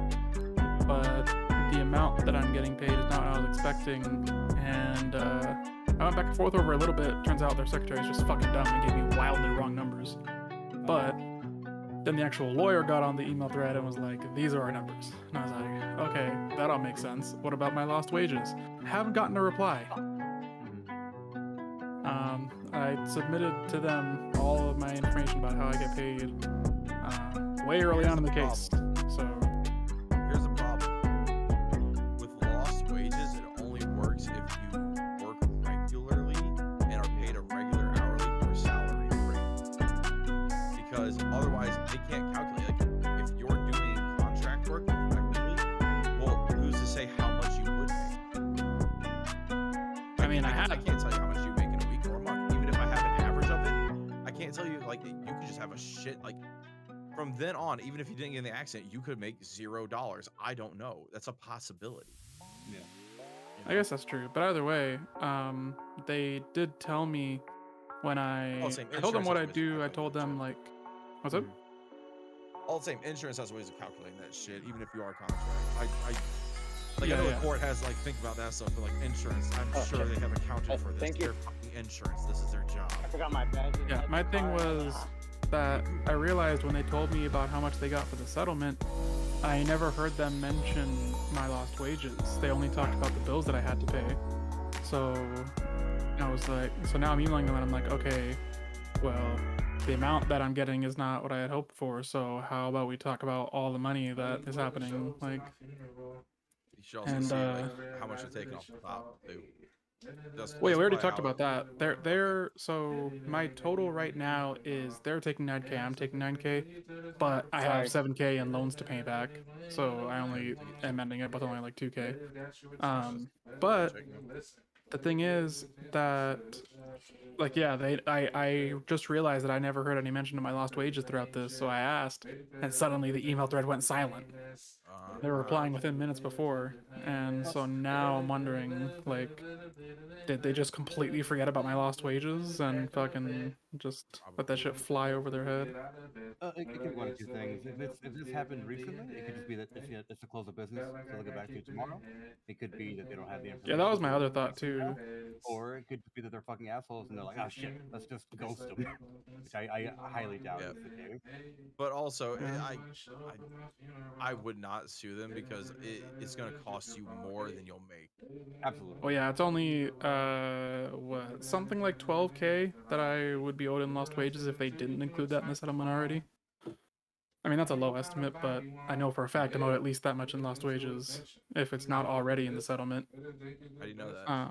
but the amount that I'm getting paid is not what I was expecting, and I went back and forth over a little bit. Turns out their secretary is just fucking dumb and gave me wildly wrong numbers. But then the actual lawyer got on the email thread and was like, "These are our numbers," and I was like, "Okay, that all makes sense. What about my lost wages?" Haven't gotten a reply. I submitted to them all of my information about how I get paid way early on in the case. So
Here's the problem. With lost wages, it only works if you work regularly and are paid a regular hourly or salary rate. Because otherwise, they can't calculate. Like, if you're doing contract work effectively, well, who's to say how much you would make?
I mean, I
can't tell you how much you make in a week or a month. Even if I have an average of it, I can't tell you, like, you could just have a shit, like, from then on, even if you didn't get in the accident, you could make $0. I don't know. That's a possibility.
Yeah.
I guess that's true. But either way, they did tell me when I
same.
told them
Insurance
what
has
I
ways of
do, I
calculating
told
that
them
shit.
like, what's up?
All the same, insurance has ways of calculating that shit, even if you are contract. I
Yeah,
know
yeah.
the court has, like, think about that stuff, but, like, insurance, I'm sure they have accounted for this.
Thank you.
They're fucking insurance. This is their job.
I forgot my badge.
Yeah, my thing was that I realized when they told me about how much they got for the settlement, I never heard them mention my lost wages. They only talked about the bills that I had to pay. So I was like, so now I'm emailing them and I'm like, okay, well, the amount that I'm getting is not what I had hoped for. So how about we talk about all the money that is happening? Like,
You should also
and,
see, like, how much they're taking off the top, too.
wait, we already talked about that. So my total right now is they're taking 9K, I'm taking 9K, but I have 7K in loans to pay back. So I only am ending up with only like 2K. But the thing is that, like, yeah, I just realized that I never heard any mention of my lost wages throughout this, so I asked, and suddenly the email thread went silent. They were replying within minutes before, and so now I'm wondering, like, did they just completely forget about my lost wages and fucking just let that shit fly over their head?
It could be one of two things. If this happened recently, it could just be that it's a close of business, so they'll get back to you tomorrow. It could be that they don't have the information.
Yeah, that was my other thought too.
Or it could be that they're fucking assholes and they're like, oh shit, let's just ghost them. Which I highly doubt is the case.
But also, I would not sue them because it's going to cost you more than you'll make.
Absolutely.
Well, yeah, it's only what, something like 12K that I would be owed in lost wages if they didn't include that in the settlement already. I mean, that's a low estimate, but I know for a fact I'm owed at least that much in lost wages if it's not already in the settlement.
How do you know that?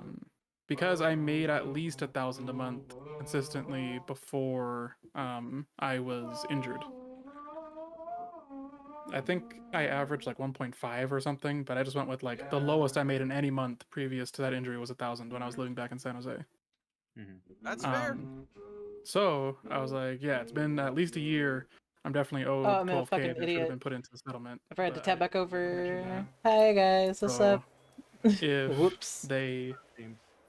Because I made at least $1,000 a month consistently before I was injured. I think I averaged like 1.5 or something, but I just went with like the lowest I made in any month previous to that injury was 1,000 when I was living back in San Jose.
That's fair.
So I was like, yeah, it's been at least a year. I'm definitely owed
Oh, I'm a
12K
fucking
that should
idiot.
have been put into the settlement.
I forgot to
but
tap back over. Hi guys, what's
So,
up?
if
Whoops.
they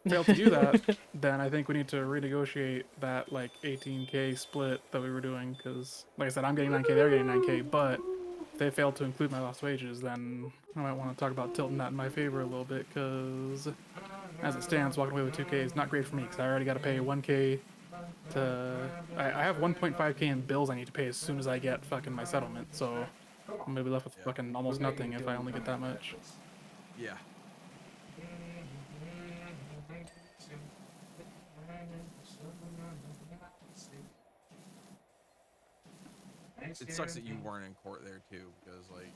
fail to do that, then I think we need to renegotiate that like 18K split that we were doing. Because, like I said, I'm getting 9K, they're getting 9K. But if they fail to include my lost wages, then I might want to talk about tilting that in my favor a little bit. Because as it stands, walking away with 2K is not great for me. Because I already got to pay 1K to. I have 1.5K in bills I need to pay as soon as I get fucking my settlement. So I'm gonna be left with fucking almost nothing if I only get that much.
Yeah. It sucks that you weren't in court there too, because like,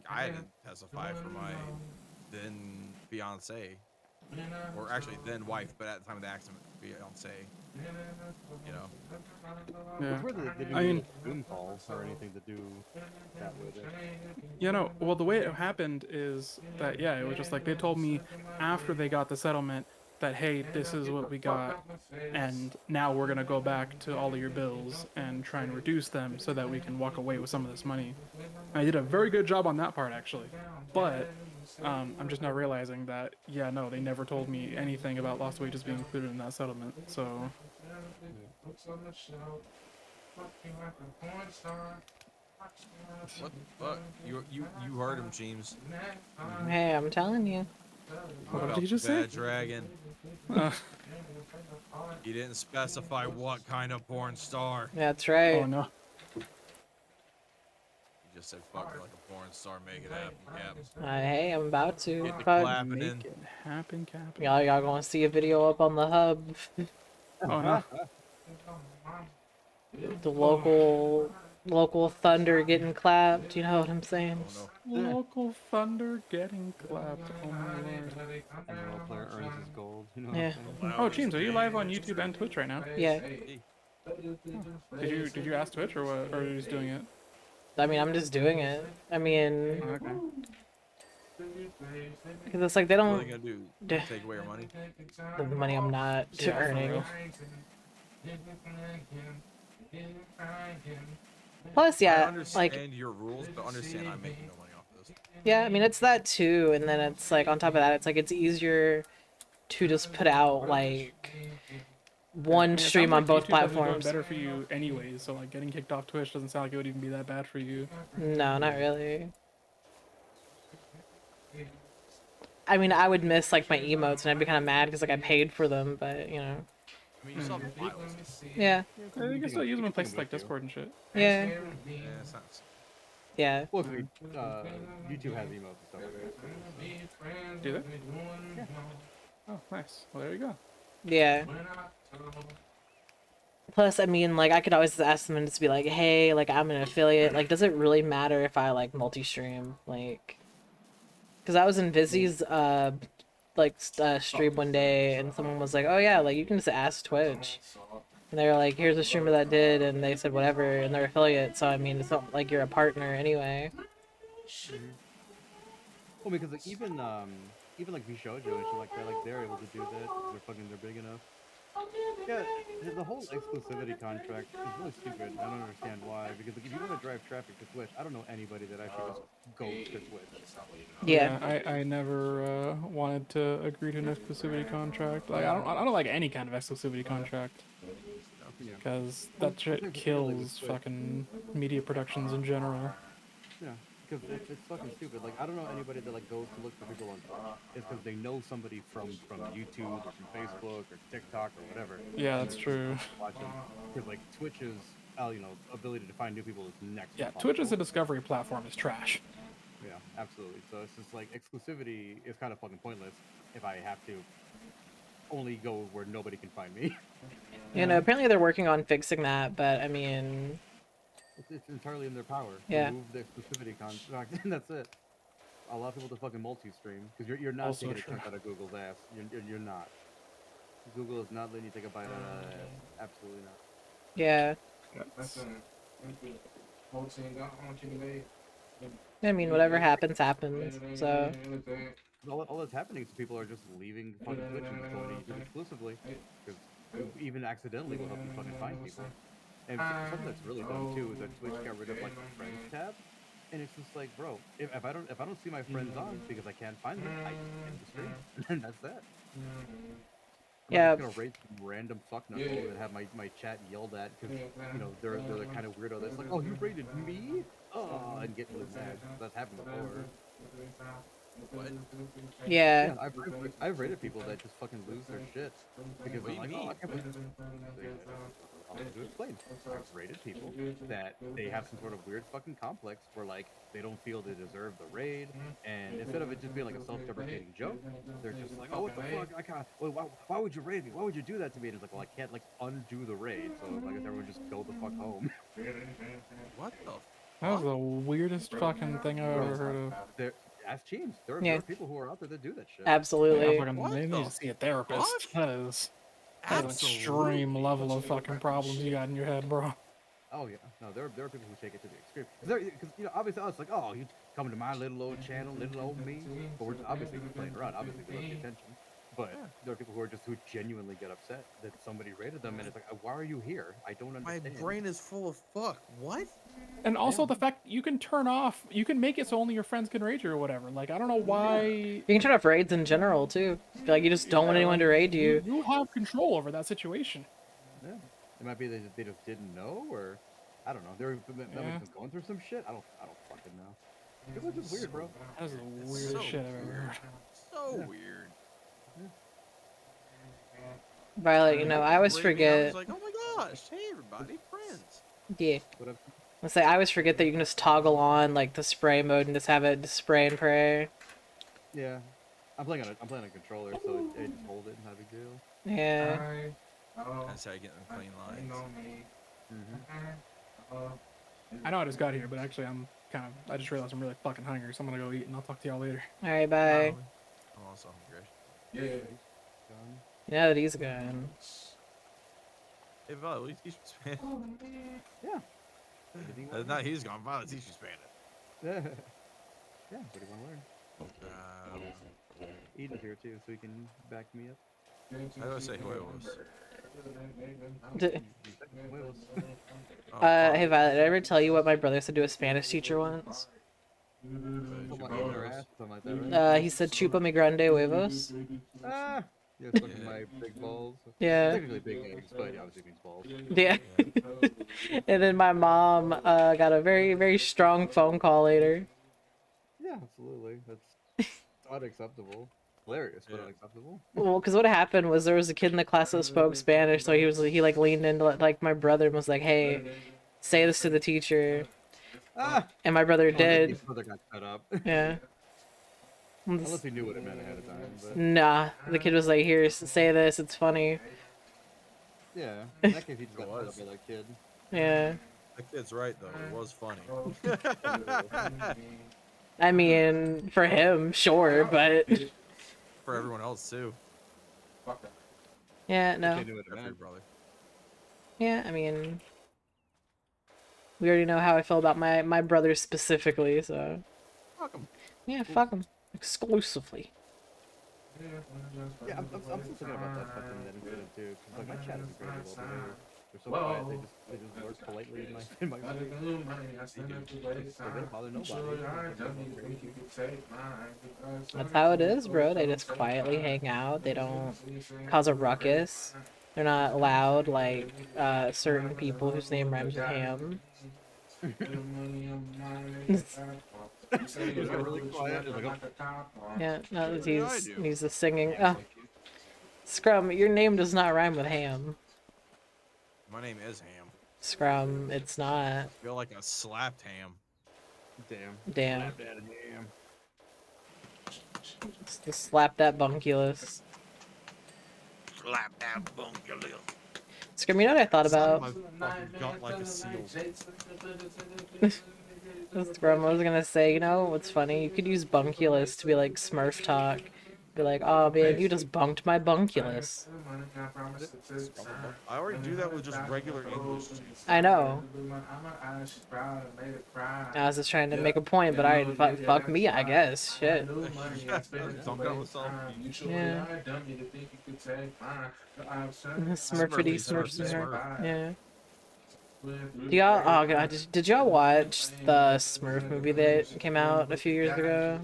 I had to testify for my then fiance, or actually then wife, but at the time of the accident, fiance. You know.
Yeah.
It's weird that they didn't
I mean,
get a Zoom call or anything to do that with it.
you know, well, the way it happened is that, yeah, it was just like they told me after they got the settlement that, hey, this is what we got, and now we're going to go back to all of your bills and try and reduce them so that we can walk away with some of this money. And I did a very good job on that part, actually. But I'm just now realizing that, yeah, no, they never told me anything about lost wages being included in that settlement, so...
What the fuck? You heard him, James.
Hey, I'm telling you.
What did you just say?
Bad dragon. He didn't specify what kind of porn star.
That's right.
Oh, no.
He just said fuck her like a porn star, make it happen, Cap.
Hey, I'm about to.
Get the
Fuck.
clapping in.
Make it happen, Cap.
Y'all gonna see a video up on the hub.
Oh, no.
The local thunder getting clapped. You know what I'm saying?
Oh, no.
Local thunder getting clapped. Oh, my lord.
And the role player earns his gold. You know
Yeah.
what I'm saying?
Oh, James, are you live on YouTube and Twitch right now?
Yeah.
Did you ask Twitch or what? Or are you just doing it?
I mean, I'm just doing it. I mean,
Oh, okay.
because it's like they
What are
don't
they gonna do?
Yeah.
Take away your money?
the money I'm not
Yeah, for
earning.
real.
Plus,
I
yeah,
understand
like
your rules, but understand I'm making no money off this.
yeah, I mean it's that too, and then it's like on top of that, it's like it's easier to just put out like one
It
stream
sounds
on
like
both
YouTube doesn't go
platforms.
better for you anyways, so like getting kicked off Twitch doesn't sound like it would even be that bad for you.
No, not really. I mean, I would miss like my emotes, and I'd be kind of mad because like I paid for them, but you know,
I mean, you still have to buy those.
yeah,
You can still use them in places like Discord and shit.
yeah,
Yeah, it's not.
yeah.
Well, YouTube has emotes and stuff like that.
Do they? Oh, nice. Well, there you go.
Yeah. Plus, I mean, like, I could always ask them to just be like, hey, like, I'm an affiliate. Like, does it really matter if I, like, multi-stream? Like, because I was in Vizzy's, stream one day, and someone was like, oh, yeah, like, you can just ask Twitch. And they were like, here's a streamer that did, and they said whatever, and they're affiliate, so, I mean, it's not like you're a partner anyway.
Well, because like even like Vishojo and shit like that, like they're able to do that. They're big enough. Yeah, the whole exclusivity contract is really stupid. I don't understand why. Because like, if you want to drive traffic to Twitch, I don't know anybody that actually just goes to Twitch.
Yeah.
I never wanted to agree to an exclusivity contract. Like I don't like any kind of exclusivity contract. Because that shit kills fucking media productions in general.
Yeah, because it's fucking stupid. Like, I don't know anybody that like goes to look for people on Twitch. It's because they know somebody from YouTube or from Facebook or TikTok or whatever.
Yeah, that's true.
Because like Twitch's, ability to find new people is next.
Yeah,
to
Twitch as a
impossible.
discovery platform is trash.
Yeah, absolutely. So it's just like exclusivity is kind of fucking pointless if I have to only go where nobody can find me.
You know, apparently they're working on fixing that, but, I mean...
It's entirely in their power.
Yeah.
Remove the exclusivity contract, and that's it. Allow people to fucking multi-stream, because you're not
Also
taking
true.
a chunk out of Google's ass. You're not. Google is not letting you take a bite out of that ass. Absolutely not.
Yeah. I mean, whatever happens, happens. So,
All that's happening is people are just leaving fucking Twitch and just going to YouTube exclusively, because even accidentally will help you fucking find people. And something that's really dumb too is that Twitch got rid of like the friends tab. And it's just like, bro, if I don't see my friends on because I can't find them, I end the stream, and that's that. I'm
Yeah.
not just gonna raid some random fucknut and have my chat yelled at because they're the kind of weirdo that's like, oh, you raided me, oh, and get really mad. That's happened before.
What?
Yeah.
Yeah, I've raided people that just fucking lose their shit because
What do
they're
you
like, oh, I
mean?
can't believe. I'll have to explain. I've raided people that they have some sort of weird fucking complex where like they don't feel they deserve the raid, and instead of it just being like a self-deprecating joke, they're just like, oh, what the fuck? I can't. Well, why would you raid me? Why would you do that to me? And it's like, well, I can't like undo the raid, so I guess everyone just go the fuck home.
What the?
That was the weirdest fucking thing I've ever heard of.
As teams, there
Yeah.
are people who are out there that do that shit.
Yeah,
Absolutely.
fucking,
What
they need
the
to see a therapist.
fuck?
That is an extreme
Absolutely.
level of fucking problems you got in your head, bro.
Oh yeah, no, there are people who take it to the extreme. Because obviously us like, oh, you come to my little old channel, little old me, but we're obviously playing around. Obviously we love the attention, but there are people who genuinely get upset that somebody rated them, and it's like, why are you here? I don't
My
understand.
brain is full of fuck. What?
And also the fact you can turn off, you can make it so only your friends can raid you or whatever. Like, I don't know why.
You can turn off raids in general too. Like you just don't want anyone to raid you.
You have control over that situation.
Yeah, it might be they just didn't know, or I don't know. They're going through some shit. I don't fucking know. People are just weird, bro.
That is the
It's
weirdest
so
shit I've ever
weird.
heard.
So weird.
Violet, I always
Raid me, I
forget.
was like, oh my gosh, hey everybody, friends.
Yeah.
What up?
Let's say I always forget that you can just toggle on like the spray mode and just have it just spray and pray.
Yeah, I'm playing on a controller, so I just hold it, not a big deal.
Yeah.
That's how you get them clean lines.
I know I just got here, but actually I just realized I'm really fucking hungry, so I'm gonna go eat and I'll talk to y'all later.
All right, bye.
I'm also hungry.
Yeah, that he's gone.
Hey, Violet, will you teach me Spanish?
Yeah.
Not he's gone. Violet, teach me Spanish.
Yeah. Yeah. What do you want to learn?
Um,
Eden's here too, so he can back me up.
how do I say huevos?
Huevos.
Oh,
Hey Violet, did I ever tell you what my brother said to a Spanish teacher once?
Something like in their ass, something like that, right?
He said chupa mi grande huevos.
Ah. Yeah, sucking my big balls.
Yeah.
Technically big eggs, but yeah, obviously means balls.
Yeah. And then my mom got a very, very strong phone call later.
Yeah, absolutely. That's unacceptable. Hilarious, but unacceptable.
Well, because what happened was there was a kid in the class that spoke Spanish, so he like leaned into like my brother and was like, "Hey, say this to the teacher."
Ah!
And my brother did.
His brother got cut up.
Yeah.
Unless he knew what it meant ahead of time. But...
Nah, the kid was like, "Here, say this. It's funny."
Yeah, in that case, he just got cut up by that kid.
Yeah.
That kid's right though. It was funny.
I mean, for him, sure, but
For everyone else too.
yeah, no.
He knew what it
Except for your
meant.
brother.
Yeah, I mean, we already know how I feel about my brother specifically, so
Fuck 'em.
yeah, fuck him exclusively.
Yeah, I'm still thinking about that fucking that incident too. 'Cause, like my chat is incredibly well behaved. They're so quiet. They just work politely in my face. They don't bother nobody.
That's how it is, bro. They just quietly hang out. They don't cause a ruckus. They're not loud like certain people whose name rhymes with ham.
They're really quiet. It's like, oh,
Yeah, no, he's the singing. Oh, Scrum, your name does not rhyme with ham.
My name is Ham.
Scrum, it's not.
I feel like a slapped ham.
damn.
Damn.
Slap that ham.
Just slap that bunkulus.
Slap that bunkulus.
Scrum, you know what I thought about?
My fucking gut like a seal.
Scrum, I was gonna say, what's funny? You could use bunkulus to be like Smurf talk. Be like, oh man, you just bunked my bunkulus.
I already do that with just regular English.
I know. I was just trying to make a point, but fuck me, I guess. Shit.
Don't go with something.
Yeah. Smurfity, Smurf. Yeah. Do y'all? Oh god, did y'all watch the Smurf movie that came out a few years ago?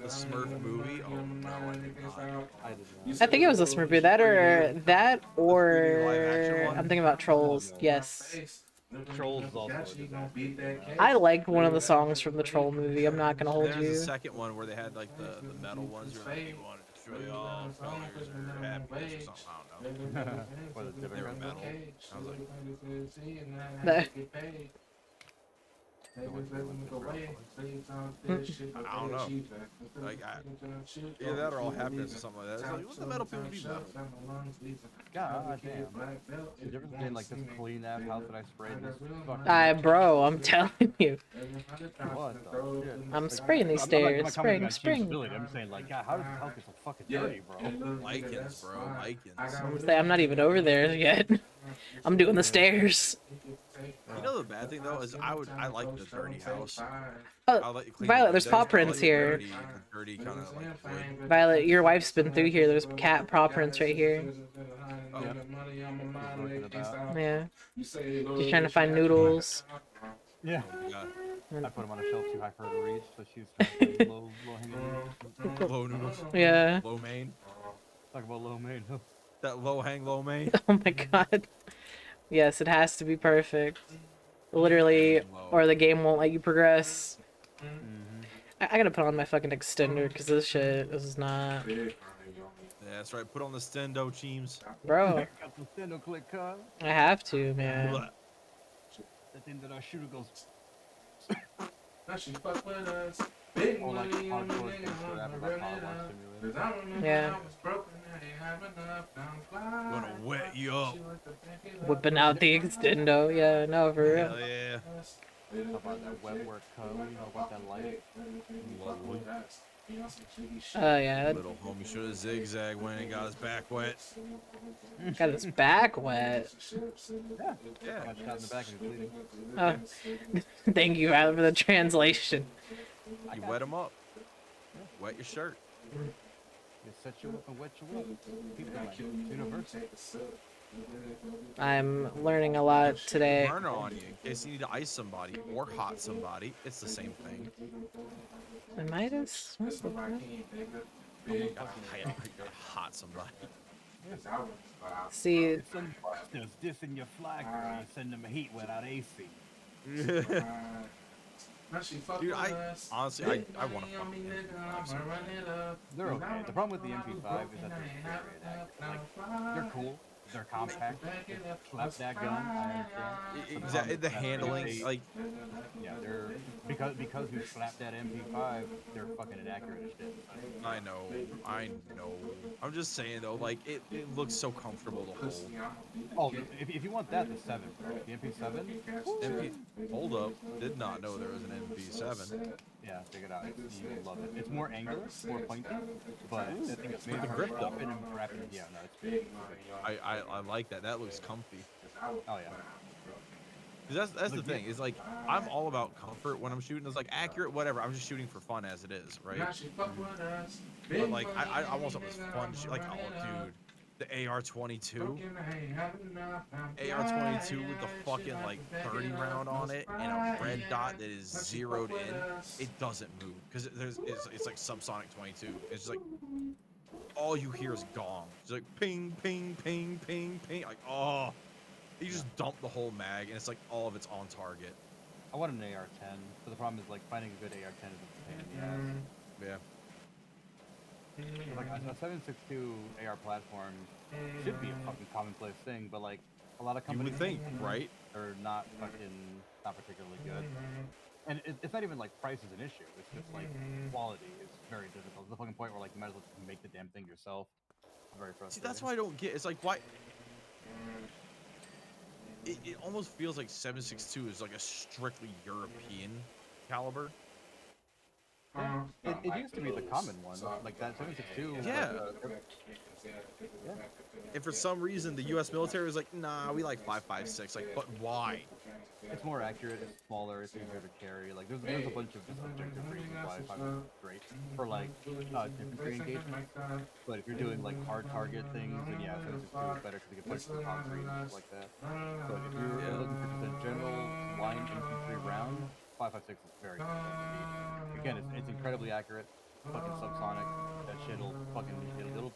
The Smurf movie? Oh no, I did not.
I did not.
I think it was a Smurf movie. That or
live action one?
I'm thinking about Trolls.
No.
Yes.
Trolls is also a disaster.
I liked one of the songs from the Troll movie. I'm not gonna hold
There's a
you.
second one where they had like the metal ones. You're like, you wanted to show you all failures or happiness or something. I don't know.
Or the
They were
different
metal. I was like,
The-
I don't know. Like, either that or all happiness or something like that. It's like, what's the metal people be metal?
God damn. The difference between like this clean ass house that I sprayed and this fucking
Bro, I'm telling you.
what the shit?
I'm
Like,
spraying these
I'm
stairs.
not
Spraying,
commenting on
spraying.
changeability. I'm saying like, God, how does this house get so fucking dirty, bro?
Lichens, bro. Lichens.
I'm not even over there yet. I'm doing the stairs.
You know the bad thing though is I like the dirty house.
Oh,
I'll let you clean
Violet,
the
there's
windows,
paw
but I
prints
like the
here.
dirty kind of like wood.
Violet, your wife's been through here. There's cat paw prints right here.
Oh,
Yeah. She's trying to find noodles.
Yeah.
God.
I put them on a shelf too high for her to reach, so she's trying to low hanging.
Low noodles.
Yeah.
Low main.
Talk about low main.
That low hang low main.
Oh my god. Yes, it has to be perfect. Literally, or the game won't let you progress. I gotta put on my fucking extender because this shit is not.
Yeah, that's right. Put on the stendo teams.
Bro,
Got the stendo click cut.
I have to, man.
That thing that our shooter goes.
Big
Or like
money on
hardcore
me,
things for that about PowerWash simulator.
Yeah.
I'm gonna wet you up.
Whipping out the extendo. Yeah, no, for
Hell
real.
yeah.
Talk about that wet work cut. You know about that light.
Lovely.
Oh, yeah.
Little homie should have zigzag when he got his back wet.
Got his back wet.
Yeah.
Got shot in the back and bleeding.
Oh. Thank you, Violet, for the translation.
You wet him up. Wet your shirt.
You set you up and wet you up. People like universal.
I'm learning a lot today.
Burn on you in case you need to ice somebody or hot somebody. It's the same thing.
I might have. What's the fuck?
You gotta hot somebody.
See,
Some busters dissing your flag girl and send them heat without AC.
Dude, honestly, I want to fucking
They're okay. The problem with the MP5 is that they're very inaccurate. Like, they're cool. They're compact. They slap that gun. I understand.
Exactly. The handling, like,
Yeah, they're because you slapped that MP5, they're fucking inaccurate as shit.
I know. I'm just saying though, like, it looks so comfortable to hold.
Oh, if you want that, the 7, bro. The MP7.
Hold up. Did not know there was an MP7.
Yeah, figure it out. You would love it. It's more angular, more pointy, but I think it's made
The
for
grip, though.
dropping and wrapping. Yeah, no, it's big.
I like that. That looks comfy.
Oh yeah.
'Cause that's the thing. Is like I'm all about comfort when I'm shooting. It's like accurate, whatever. I'm just shooting for fun as it is, right? But like I want something fun. Like, oh dude, the AR-22. AR-22 with the fucking like 30 round on it and a red dot that is zeroed in. It doesn't move because it's like subsonic 22. It's just like all you hear is gong. It's like ping, ping, ping, ping, ping. Like, oh, you just dump the whole mag and it's like all of it's on target.
I want an AR-10, but the problem is like finding a good AR-10 is a pain in the ass.
Yeah.
Like a 7.62 AR platform should be a fucking commonplace thing, but like a lot of
You
companies
would think, right?
are not particularly good. And it's not even like price is an issue. It's just like quality is very difficult. To the fucking point where like you might as well just make the damn thing yourself. It's very frustrating.
See, that's why I don't get. It's like why. It almost feels like 7.62 is like a strictly European caliber.
Yeah. It used to be the common one, like that 7.62.
Yeah. And for some reason, the U.S. military was like, nah, we like 5.56. Like, but why?
It's more accurate, it's smaller, it's easier to carry. Like, there's a bunch of just objective reasons why 5 is great for like infantry engagement. But if you're doing like hard target things, then yeah, 7.62 is better because you can push the concrete and stuff like that. But if you're looking for just a 556 is very difficult to beat. Again, it's incredibly accurate. Fucking subsonic. That shit'll fucking it'll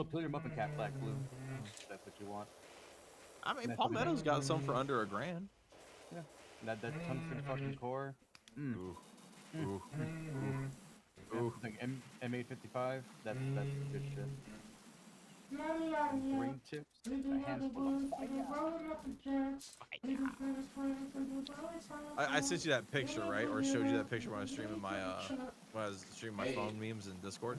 peel your muffin cap black blue. If that's what you want.
I mean,
And that
Palmetto's got some for under $1,000.
Yeah. That tungsten fucking core.
Ooh. Ooh. Ooh.
Like M855. That's good shit. Green tips. A handful of
I sent you that picture, right? Or showed you that picture when I was streaming my phone memes in Discord.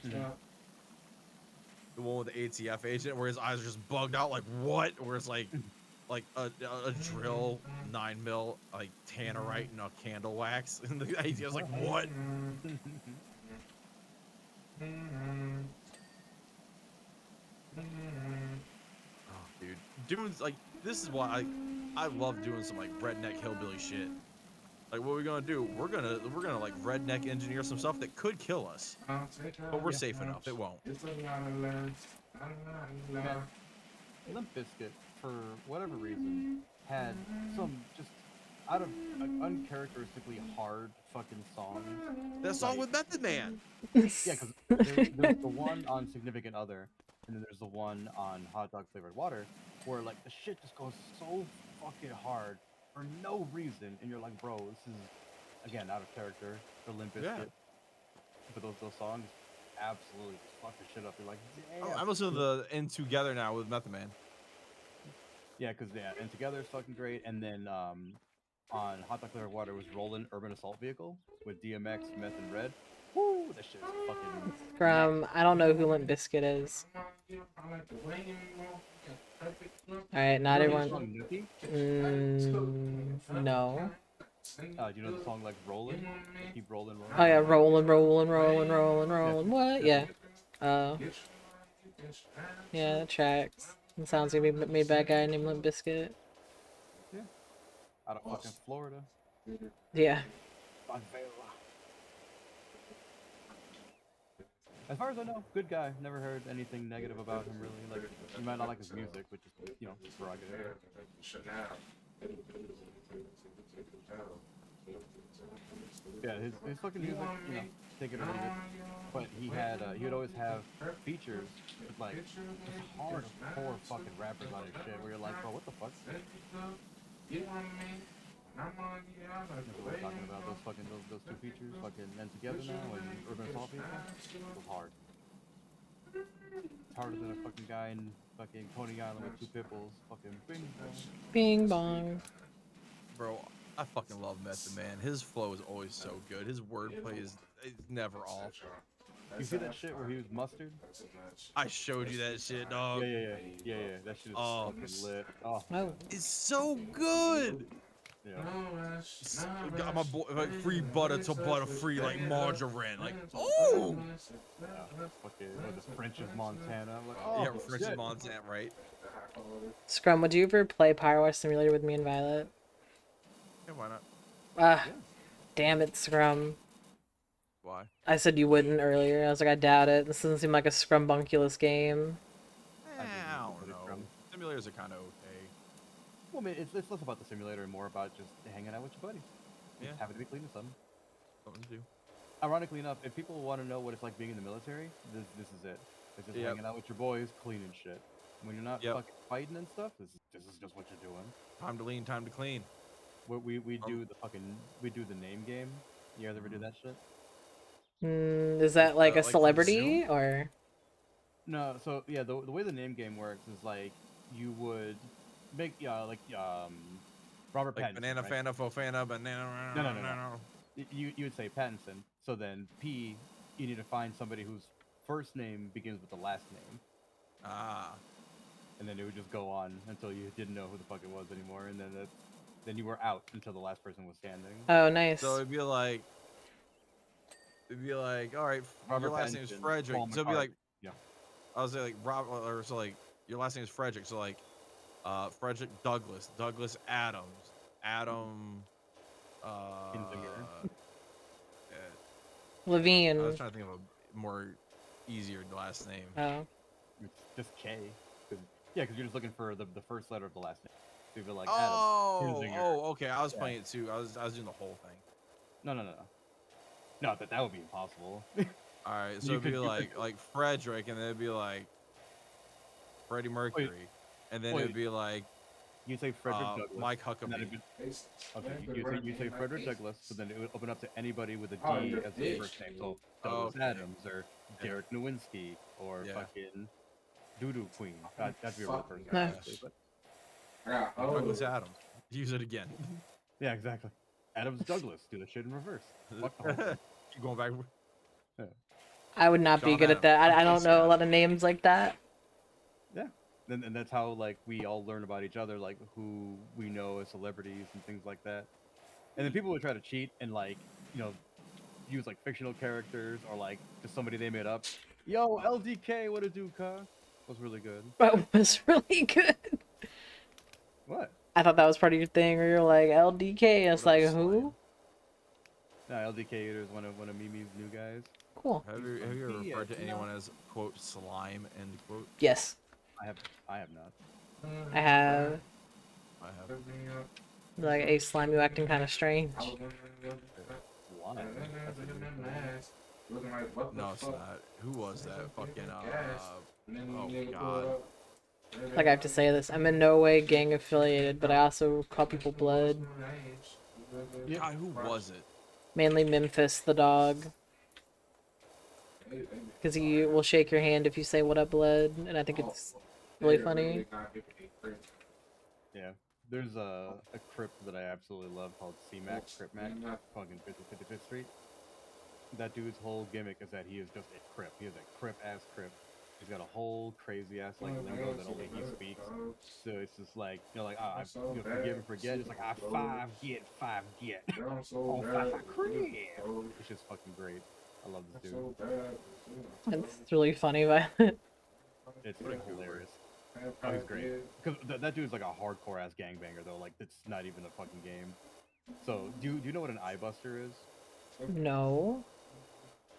The one with the ATF agent where his eyes are just bugged out, like what? Where it's like a drill 9mm like tannerite and a candle wax, and the ATF's like what? Oh, dude, doing like this is why I love doing some like redneck hillbilly shit. Like what are we gonna do? We're gonna like redneck engineer some stuff that could kill us, but we're safe enough. It won't.
Limp Bizkit, for whatever reason, had some just out of uncharacteristically hard fucking songs.
That song with Method Man.
Yeah, because there's the one on Significant Other, and then there's the one on Hot Dog Flavored Water, where like the shit just goes so fucking hard for no reason, and you're like, bro, this is again out of character for Limp Bizkit.
Yeah.
But those songs absolutely just fuck the shit up. You're like, damn.
Oh, I'm listening to the In Together now with Method Man.
Yeah, because And Together is fucking great, and then on Hot Dog Flavored Water was Rollin' Urban Assault Vehicle with DMX, Meth, and Red. Woo, that shit is fucking.
From I don't know who Limp Bizkit is. Alright, not everyone. No.
Do you know the song like Rollin'? Keep rolling, rolling.
Oh yeah, rolling, rolling, rolling, rolling, rolling. What? Yeah. Yeah, that tracks. It sounds like made by a guy named Limp Bizkit.
Yeah. Out of fucking Florida.
Yeah.
As far as I know, good guy. Never heard anything negative about him really. Like you might not like his music, which is prerogative. Yeah, his fucking music, take it or leave it. But he would always have features with like just hardcore fucking rappers on his shit where you're like, bro, what the fuck? That's what we're talking about, those two features, fucking And Together now and Urban Assault Vehicle. It was hard. It's harder than a fucking guy in fucking Coney Island with 2 pit bulls. Fucking bing bong.
Bing bong.
Bro, I fucking love Method Man. His flow is always so good. His wordplay is never off.
You see that shit where he was mustard?
I showed you that shit, dog.
Yeah. That shit is fucking lit. Oh,
it's so good.
Yeah.
Got my boy like free butter to butter free like margarine. Like, oh.
Fucking the French of Montana. Like, oh,
yeah, French of Montana, right?
Scrum, would you ever play PowerWash Simulator with me and Violet?
Yeah, why not?
Damn it, Scrum.
Why?
I said you wouldn't earlier. I was like, I doubt it. This doesn't seem like a Scrumbunculous game.
I don't know. Simulators are kind of okay.
Well, I mean, it's less about the simulator and more about just hanging out with your buddies.
Yeah.
Just having to be clean or something.
Something to do.
Ironically enough, if people want to know what it's like being in the military, this is it. It's just hanging out with your boys, cleaning shit. When you're not fucking fighting and stuff, this is just what you're doing.
Time to lean, time to clean.
We do the name game. You guys ever do that shit?
Is that like a celebrity or?
No, so yeah, the way the name game works is like you would make Robert
Like
Pattinson.
banana,
right?
fana, fofana, banana.
No. You would say Pattinson. So then P, you need to find somebody whose first name begins with the last name.
Ah.
And then it would just go on until you didn't know who the fuck it was anymore, and then you were out until the last person was standing.
Oh, nice.
So it'd be like, all right,
Robert
your last name is Frederick. So it'd be like,
yeah.
I was like or so like your last name is Frederick. So like, Frederick Douglass, Douglas Adams, Adam.
Levine.
I was trying to think of a more easier last name.
Oh.
It's just K. Because you're just looking for the first letter of the last name. So you'd be like, Adam, here's your...
Okay. I was playing it too. I was doing the whole thing.
No. No, that would be impossible.
All right, so
You
it'd be
could-
like Frederick, and then it'd be like Freddie Mercury, and then it'd be like
You say Frederick Douglass.
Mike
and then
Huckabee.
it'd be- Okay, you say Frederick Douglass, but then it would open up to anybody with a D
Oh, you're
as
a
the
bitch.
first name. So Douglas
Okay.
Adams or Derek Nowinski or
Yeah.
fucking Doodoo Queen. That'd be a real person.
No.
Honestly, but...
I got
Douglas Adams. Use it again.
Yeah, exactly. Adams Douglas. Do the shit in reverse. Fuck the whole thing.
Keep going back.
I would not be
John
good at that. I don't
Adams.
know a lot of names like that.
Yeah. And that's how like we all learn about each other, like who we know as celebrities and things like that. And then people would try to cheat and like, use like fictional characters or like just somebody they made up. Yo, LDK, what it do, cuh? Was really good.
That was really good.
What?
I thought that was part of your thing where you're like LDK. It's
What
like
else?
who?
No, LDK is one of Mimi's new guys.
Cool.
Have you ever
Yeah,
referred to
no.
anyone as quote slime end quote?
Yes,
I have not.
I have.
I have.
Like a slime, you acting kind of strange.
Why? That's a good point.
No, it's not. Who was that? Fucking oh god.
Like I have to say this, I'm in no way gang affiliated, but I also call people blood.
God, who was it?
Mainly Memphis the dog. Because he will shake your hand if you say what up blood, and I think it's really funny.
Yeah. There's a crypt that I absolutely love called C-Mac, Crypt Mac, fucking 55th Street. That dude's whole gimmick is that he is just a crypt. He is a crypt-ass crypt. He's got a whole crazy-ass, like, lingo that only he speaks. So it's just like, forgive and forget. It's like, five get. Oh, five crib. It's just fucking great. I love this dude.
It's really funny, Violet.
It's like, hilarious. Oh, he's great. Because that dude's like a hardcore-ass gangbanger, though. Like, it's not even a fucking game. So, do you know what an eye buster is?
No.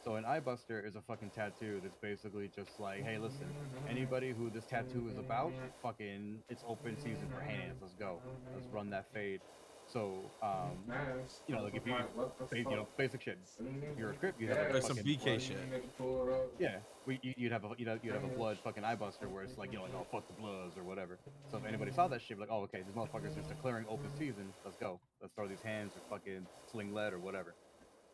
So an eye buster is a fucking tattoo that's basically just like, hey, listen, anybody who this tattoo is about, fucking, it's open season for hands. Let's go. Let's run that fade. So, like if you, basic shit. If you're a crypt, you have
Like some BK shit.
Yeah, you'd have a blood fucking eye buster where it's like, like, oh, fuck the bloods or whatever. So if anybody saw that shit, like, oh, okay, this motherfucker's just declaring open season. Let's go. Let's throw these hands or fucking sling lead or whatever.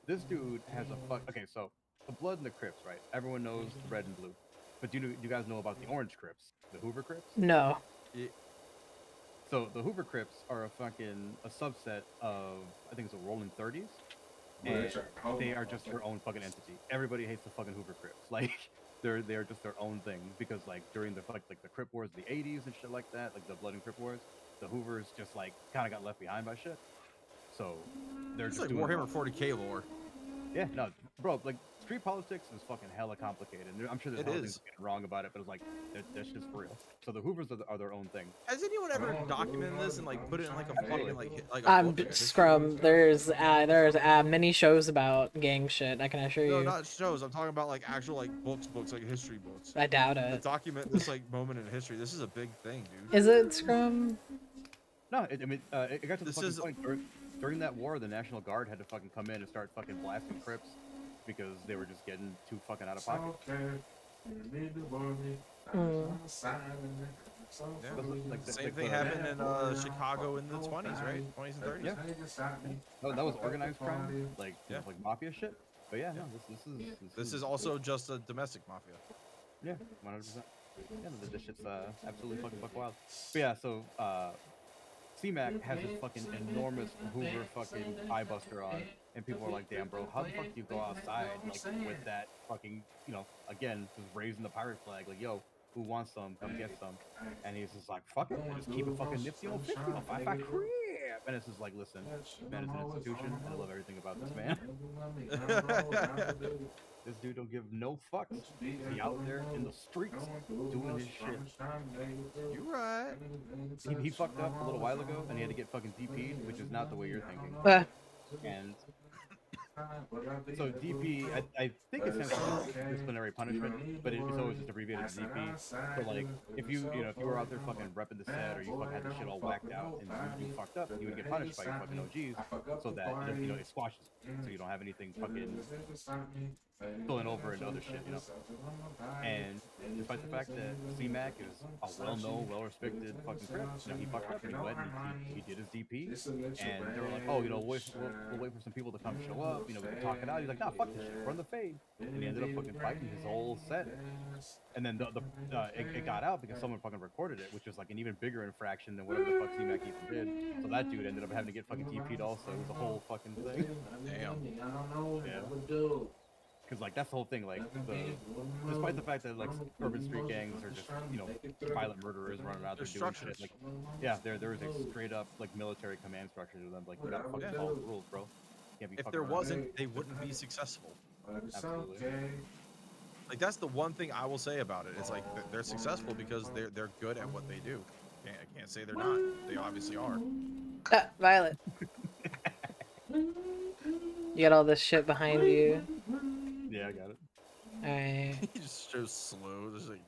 This dude has a okay, so the blood and the Crips, right? Everyone knows the red and blue. But do you guys know about the orange Crips? The Hoover Crips?
No.
So the Hoover Crips are a subset of, I think it's a Rolling 30s. And they are just their own fucking entity. Everybody hates the fucking Hoover Crips. Like, they're just their own thing. Because like during the like the Crip Wars of the 80s and shit like that, like the Blood and Crip Wars, the Hoovers just like kinda got left behind by shit. So they're
It's
just
like
doing
Warhammer 40k lore.
Yeah, no, bro, like street politics is fucking hella complicated. I'm sure there's
It
hella
is.
things getting wrong about it, but it's like that's just for real. So the Hoovers are their own thing.
Has anyone ever documented this and like put it in like a fucking like a book, like a history
Scrum.
book?
There's many shows about gang shit. I can assure
No,
you.
not shows. I'm talking about like actual like books, like history books.
I doubt
To
it.
document this like moment in history. This is a big thing, dude.
Is it Scrum?
No, it got to the
This
fucking
is-
point during that war, the National Guard had to fucking come in and start fucking blasting Crips because they were just getting too fucking out of pocket.
Yeah. Same thing happened in Chicago in the 20s, right? 20s and 30s.
Yeah. That was organized crime, like
Yeah.
like mafia shit. But yeah, no,
This is also just a domestic mafia.
Yeah, 100%. Yeah, this shit's absolutely fucking buck wild. But yeah, so C-Mac has this fucking enormous Hoover fucking eye buster on, and people are like, damn, bro, how the fuck do you go outside like with that fucking, again, just raising the pirate flag, like, yo, who wants some? Come get some. And he's just like, fuck it, just keep it fucking nifty on 50 on 5 crib. And it's just like, listen, man is an institution, and I love everything about this man. This dude don't give no fucks. He out there in the streets doing his shit.
You right.
He fucked up a little while ago, and he had to get fucking DP'd, which is not the way you're thinking. And So DP, I think it stands for disciplinary punishment, but it's always just abbreviated as DP. So like, if you were out there fucking repping the set, or you fucking had the shit all whacked out, and you fucked up, you would get punished by your fucking OGs, so that it squashes, so you don't have anything fucking spilling over into other shit, And despite the fact that C-Mac is a well-known, well-respected fucking crip, he fucked up and he went and he did his DP, and they were like, oh, we'll wait for some people to come show up, we can talk it out. He's like, nah, fuck this shit, run the fade, and he ended up fucking fighting his whole set, and then it got out because someone fucking recorded it, which was like an even bigger infraction than whatever the fuck C-Mac even did. So that dude ended up having to get fucking DP'd also. It was a whole fucking thing.
Damn.
Yeah. Because like that's the whole thing. Like, despite the fact that like urban street gangs are just violent murderers running out there doing shit. Like, yeah, there is a straight up like military command structure to them. Like, you gotta fucking follow the rules, bro. Can't be
if there wasn't, they wouldn't be successful.
Absolutely.
Like that's the one thing I will say about it. It's like they're successful because they're good at what they do. I can't say they're not. They obviously are.
Violet. You got all this shit behind you.
Yeah, I got it.
Alright.
He just shows slow. Just like.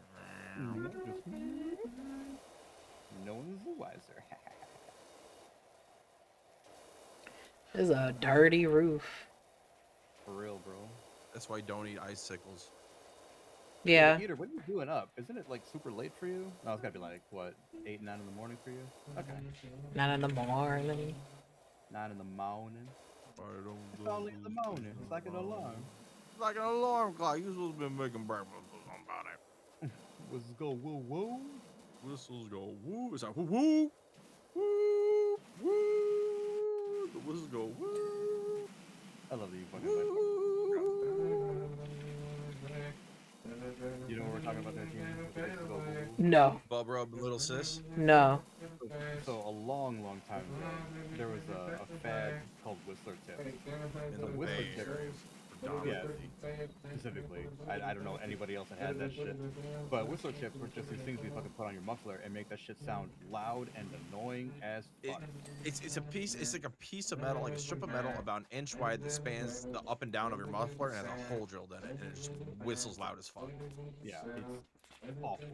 No one's the wiser.
This is a dirty roof.
For real, bro.
That's why you don't eat icicles.
Yeah.
Peter, what are you doing up? Isn't it like super late for you? No, it's gotta be like what, 8, 9 in the morning for you? Okay.
9 in the morning.
9 in the morning.
It's
only in the morning. It's like an alarm.
It's like an alarm clock. You're supposed to be making breakfast or somebody.
Whistles go woo woo.
Whistles go woo. It's like woo woo. Woo woo. The whistles go woo.
I love that you fucking like. You know what we're talking about there, Gene?
No.
Bub Rub and Little Sis?
No.
So a long, long time ago, there was a fad called Whistler Tips.
In
So
the
Whistler
Bay
Tips,
Area,
yeah,
predominantly.
specifically. I don't know anybody else that had that shit. But Whistler Tips were just these things you fucking put on your muffler and make that shit sound loud and annoying as fuck.
It's a piece. It's like a piece of metal, like a strip of metal about an inch wide that spans the up and down of your muffler and has a hole drilled in it, and it just whistles loud as fuck.
Yeah, it's awful.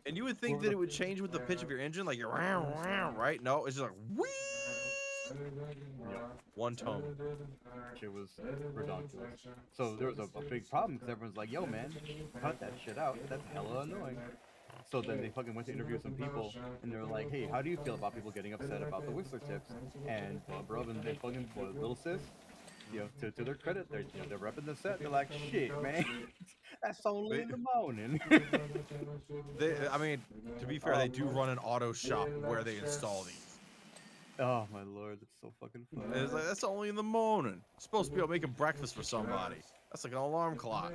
And you would think that it would change with the pitch of your engine, like you're right? No, it's just like whee.
Yep.
One tone.
Shit was ridiculous. So there was a big problem because everyone's like, yo man, cut that shit out. That's hella annoying. So then they fucking went to interview some people and they were like, hey, how do you feel about people getting upset about the Whistler Tips? And bro, and they fucking Little Sis, to their credit, they're repping the set. They're like, shit, man, that's only in the morning.
I mean, to be fair, they do run an auto shop where they install these.
Oh my lord, that's so fucking fun.
It's like, that's only in the morning. You're supposed to be out making breakfast for somebody. That's like an alarm clock.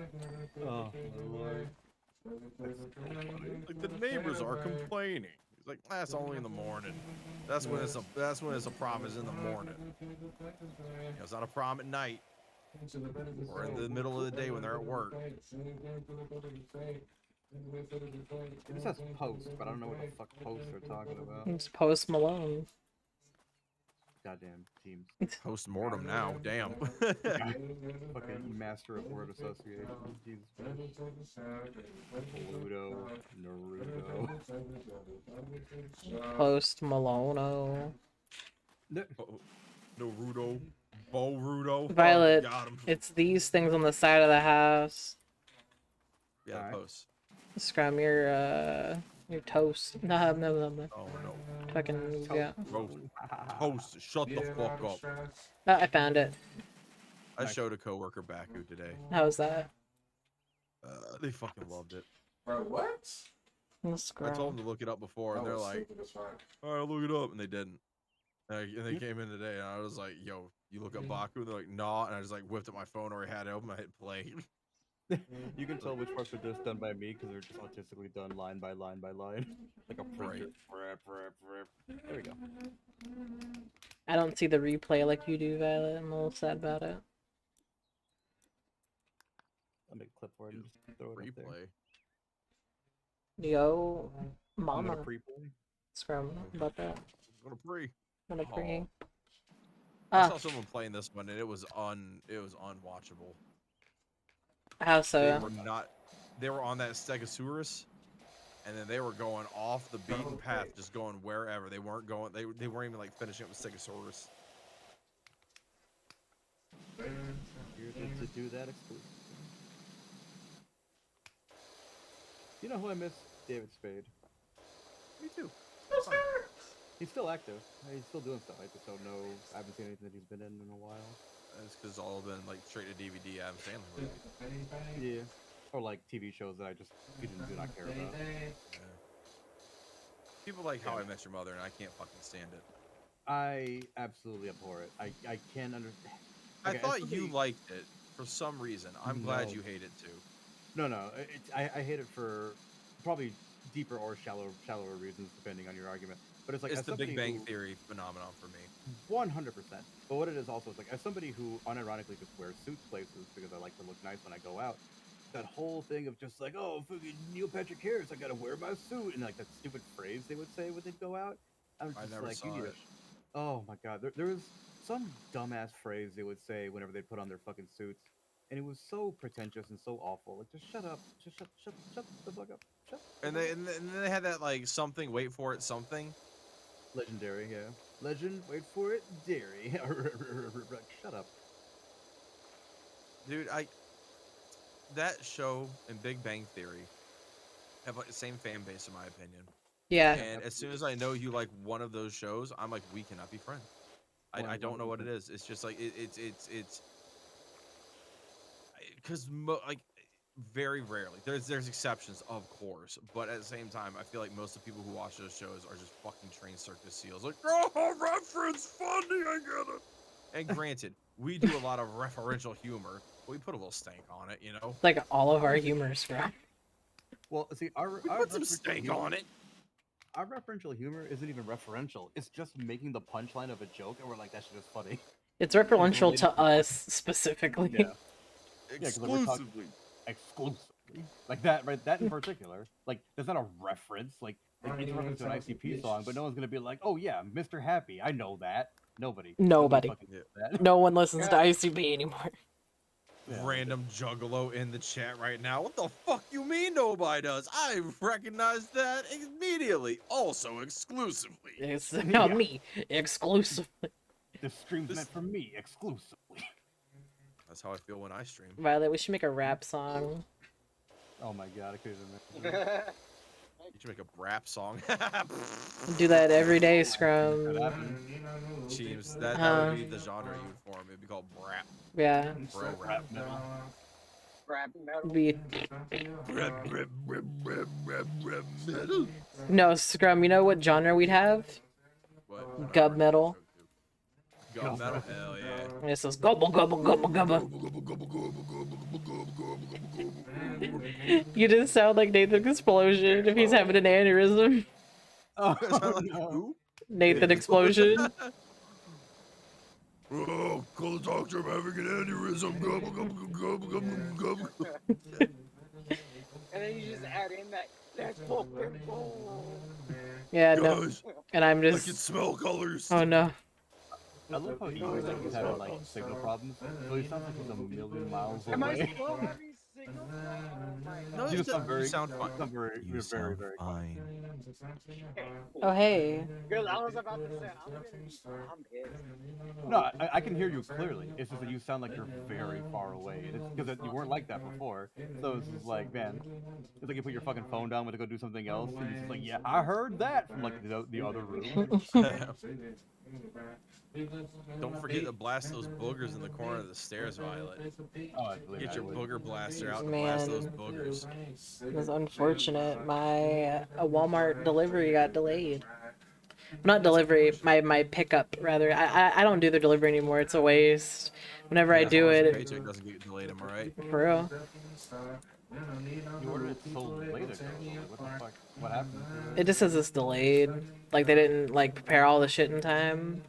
Oh my lord.
Like the neighbors are complaining. He's like, that's only in the morning. That's when it's a problem is in the morning. It's not a problem at night or in the middle of the day when they're at work.
It says post, but I don't know what the fuck post they're talking about.
It's Post Malone.
Goddamn teams.
Post-mortem now, damn.
Fucking master of word association. Jesus Christ. Pluto, Naruto.
Post Malono.
Naruto, Boruto.
Violet,
Got him.
it's these things on the side of the house.
Yeah,
Alright.
post.
Scrum your toast. No.
Oh no.
Fucking yeah.
Toast, shut the fuck up.
Oh, I found it.
I showed a coworker Baku today.
How was that?
They fucking loved it.
Bro, what?
I told them to look it up before, and they're like, "All right, look it up," and they didn't. And they came in today, and I was like, "Yo, you look up Baku?" And they're like, "Nah," and I just like whipped up my phone or I had it open, I hit play.
You can tell which parts are just done by me because they're just artistically done line by line by line. Like a printer. There we go.
I don't see the replay like you do, Violet. I'm a little sad about it.
I'll make a clip for it and just throw it up there.
Replay.
Yo,
I'm
mama.
gonna pre-play.
Scrum about that.
What a pre.
Not a pre.
I
Ah,
saw someone playing this one and it was unwatchable.
how
They
so?
were not. They were on that Stegosaurus, and then they were going off the beaten path, just going wherever. They weren't going. They weren't even like finishing it with Stegosaurus.
Here to do that exclusively. You know who I miss? David Spade.
Me too.
He's still active. He's still doing stuff. I just don't know. I haven't seen anything that he's been in a while.
It's because all of them like straight to DVD. Adam Sandler movie.
Yeah. Or like TV shows that I just do not care about.
Yeah. People like How I Met Your Mother, and I can't fucking stand it.
I absolutely abhor it. I can't understand.
I thought you liked it for some reason. I'm glad you hate it too.
No. I hate it for probably deeper or shallower reasons, depending on your argument. But it's like
it's the Big Bang Theory phenomenon for me.
100%. But what it is also is like, as somebody who unironically just wears suits places because I like to look nice when I go out, that whole thing of just like, oh, fucking Neil Patrick Harris, I gotta wear my suit, and like that stupid phrase they would say when they'd go out. I'm just
never
like,
saw it.
Oh my god, there was some dumbass phrase they would say whenever they put on their fucking suits, and it was so pretentious and so awful. Like, just shut up, just shut the fuck up, shut.
And then they had that like something, wait for it, something.
Legendary, yeah. Legend, wait for it, dairy. Shut up.
Dude, that show and Big Bang Theory have like the same fan base in my opinion.
Yeah.
And as soon as I know you like one of those shows, I'm like, we cannot be friends. I don't know what it is. It's just like it's because like very rarely there's exceptions, of course, but at the same time, I feel like most of the people who watch those shows are just fucking trained circus seals. Like, oh, reference funny, I get it. And granted, we do a lot of referential humor, but we put a little stank on it, you know.
Like all of our humors, bro.
Well, see,
We put some stank on it.
Our referential humor isn't even referential. It's just making the punchline of a joke, and we're like, that shit is funny.
It's referential to us specifically.
Yeah.
Exclusively.
Exclusively. Like that, right? That in particular. Like, there's not a reference. Like it's a reference to an ICP song, but no one's gonna be like, oh yeah, Mr. Happy. I know that. Nobody.
Nobody.
fucking knows that.
No one listens to ICP anymore.
Yeah.
Random juggalo in the chat right now. What the fuck you mean nobody does? I recognize that immediately. Also exclusively.
It's not me, exclusively.
This stream's meant for me exclusively.
That's how I feel when I stream.
Violet, we should make a rap song.
Oh my god, I couldn't even imagine.
You should make a rap song.
Do that every day, Scrum.
Teams, that would be the genre you would form. It'd be called rap.
Yeah.
Bro rap.
Rap metal.
Be...
Metal.
No, Scrum, you know what genre we'd have?
What?
Gub metal.
Gub metal? Hell yeah.
It says gobble gobble gobble gobble. You just sound like Nathan Explosion if he's having an aneurysm.
Oh,
no. Who?
Nathan Explosion.
Oh, call the doctor, I'm having an aneurysm. Gobble, gobble, gobble, gobble, gobble.
And then you just add in that. Let's fucking go.
Yeah, no.
Guys,
And I'm
I
just.
can smell colors.
Oh no.
I love how he always like he's having like signal problems. So he sounds like he's a million miles
Am I
away.
still having signal? Oh
No,
You just sound very,
you sound fine.
very, very
fine.
Oh hey.
Because I was about to say, I'm pissed.
No, I can hear you clearly. It's just that you sound like you're very far away. Because you weren't like that before. So it's just like, man, it's like you put your fucking phone down when to go do something else, and you're just like, yeah, I heard that from like the other room.
Don't forget to blast those boogers in the corner of the stairs, Violet.
Oh, I believe
Get
I
your
would.
booger blaster out and blast those
Man.
boogers.
It was unfortunate. My Walmart delivery got delayed. Not delivery, my pickup rather. I don't do the delivery anymore. It's a waste. Whenever I do it,
Paycheck doesn't get delayed, am I right?
for real.
You ordered it so late ago. What the fuck? What happened?
It just says it's delayed. Like they didn't like prepare all the shit in time.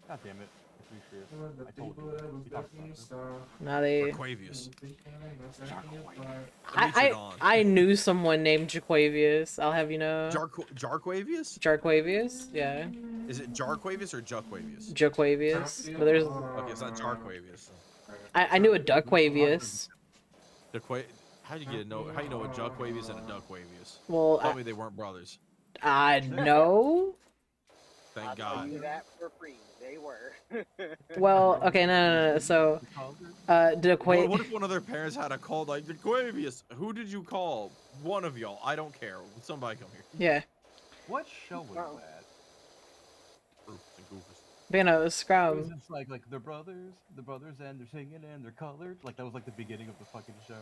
God damn it. Demetrius. I told you. We talked about this.
Now they.
Jaquavius.
I I knew someone named Jaquavius. I'll have you know.
Jarquavius?
Jarquavius? Yeah.
Is it Jarquavius or Juquavius?
Jaquavius. But there's.
Okay, it's not Jarquavius.
I knew a Duckwavius.
How do you get know? How you know a Juquavius and a Duckwavius?
Well,
Tell me they weren't brothers.
I know.
Thank
I'll
God.
tell you that for free. They were.
Well, okay, no. So,
What
Duckwavius.
if one of their parents had a call like Jaquavius? Who did you call? One of y'all. I don't care. Somebody come here.
Yeah.
What show was that?
But, you know,
It was
Scrum.
just like they're brothers, and they're singing and they're colored. Like that was like the beginning of the fucking show.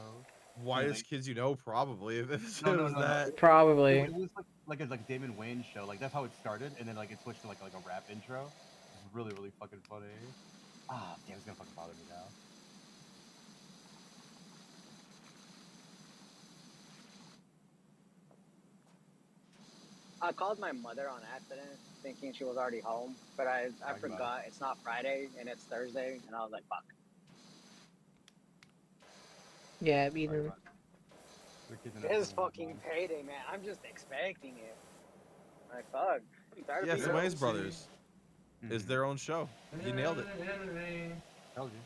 Whitest kids you know, probably. If it was
No.
that.
Probably.
It was like a Damon Wayans show. Like that's how it started, and then like it switched to like a rap intro. It was really fucking funny. Ah, damn, it's gonna fucking bother me now.
I called my mother on accident, thinking she was already home, but I forgot it's not Friday and it's Thursday, and I was like, fuck.
Yeah, Eden.
It's fucking payday, man. I'm just expecting it. Like, fuck. I'm tired of
Yes,
being
Wayne's
home.
Brothers is their own show. You nailed it.
Told you.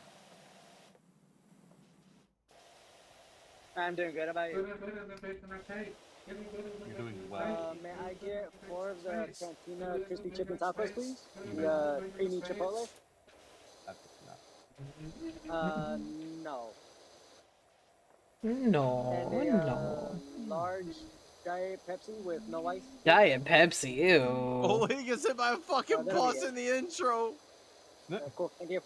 I'm doing good. About you?
You're doing well.
May I get 4 of the Cantina crispy chicken tacos, please? The creamy chipotle? No.
No,
And a
no.
large diet Pepsi with no ice.
Diet Pepsi, ew.
Oh, he gets hit by a fucking
that'll be
bus
it.
in the intro.
Cool, thank you.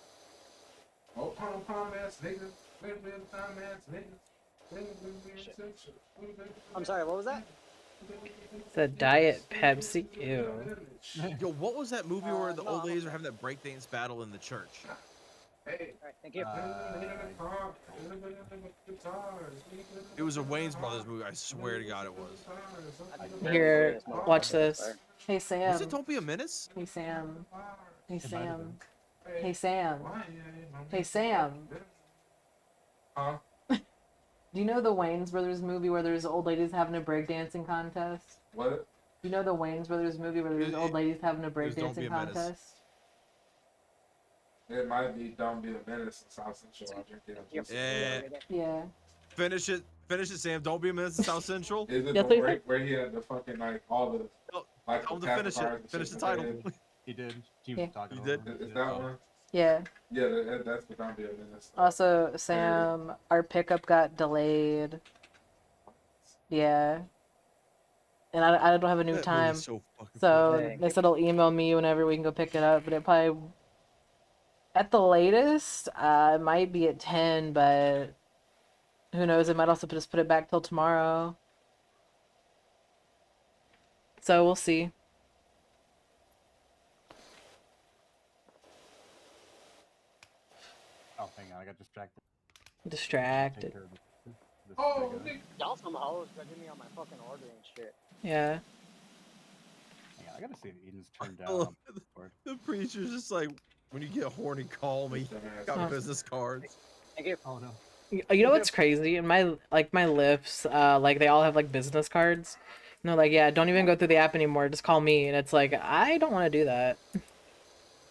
I'm sorry, what was that?
It's a Diet Pepsi, ew.
Yo, what was that movie where the
no,
old
I'm
ladies were having that breakdance battle in the church?
Alright, thank you.
It was a Wayne's Brothers movie. I swear to God it was.
Here, watch this. Hey, Sam.
Was it Don't Be a Menace?
Hey, Sam. Hey, Sam. Hey, Sam. Hey, Sam. Do you know the Wayans Brothers movie where there's old ladies having a breakdancing contest?
What?
Do you know the Wayans Brothers movie where there's old ladies having a
Don't Be
breakdancing
a Menace.
contest?
It might be Don't Be a Menace in South Central. I drink it.
Yeah.
Yeah.
Finish it, Sam. Don't Be a Menace in South Central.
Is it
Yeah,
the
please.
break where he had the fucking like all the like
Tell him
the
to finish
cards
it.
and
Finish
shit
the
in
title.
head?
He did. She
Yeah.
was talking.
He did?
over him.
Is that one?
Yeah.
Yeah, that's the Don't Be a Menace.
Also, Sam, our pickup got delayed. Yeah. And I don't have a new
That
time.
movie's so fucking
So
funny.
Dang.
they said they'll email me whenever we can go pick it up, but it probably, at the latest, it might be at 10, but who knows? It might also just put it back till tomorrow. So we'll see.
Oh, hang on, I got distracted.
Distracted.
Take care of this
Oh,
thing.
nigga.
Y'all some hoes judging me on my fucking order and shit.
Yeah.
Hang on, I gotta see if Eden's turned
Oh,
down. on Discord.
The preacher's just like, when you get horny, call me. Got
Huh.
business cards.
Thank you.
Oh no.
You know what's crazy? In my lifts, like they all have like business cards. And they're like, yeah, don't even go through the app anymore. Just call me. And it's like, I don't want to do that.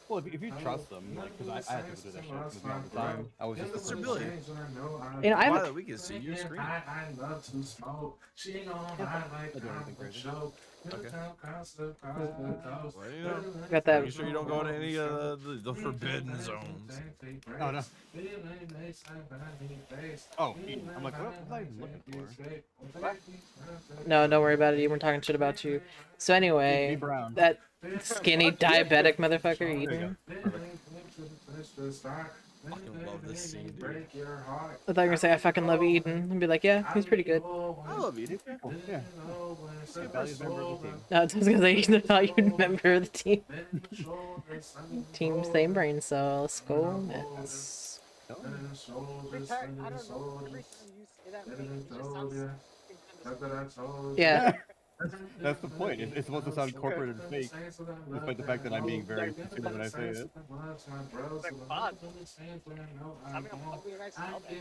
Well, if you trust them, like, because I had to do that shit with me all the time. I was just
What's their ability?
You know, I
Why
have
that we can see you screen.
I love to smoke. She ain't gonna like
I do anything crazy.
Okay.
Well,
Well, you know,
got that.
making sure you don't go to any of the forbidden zones.
Oh no. Oh, Eden. I'm like, what was I even looking for?
No, don't worry about it. You weren't talking shit about you. So anyway,
Brown.
that skinny diabetic motherfucker
There you
Eden.
Fucking love this scene, dude.
I thought you were gonna say I fucking love Eden and be like, yeah, he's pretty good.
I love you, dude.
Yeah. A valued member of the team.
No, I was gonna say he's a valued member of the team. Team same brain cell. Let's go Mets.
Retire, I don't know. Every time you say that, it just sounds fucking kinda
Yeah.
That's the point. It's supposed to sound corporate and fake, despite the fact that I'm being very sincere when I say it.
Like, fun. I mean, I'm probably a nice smell then.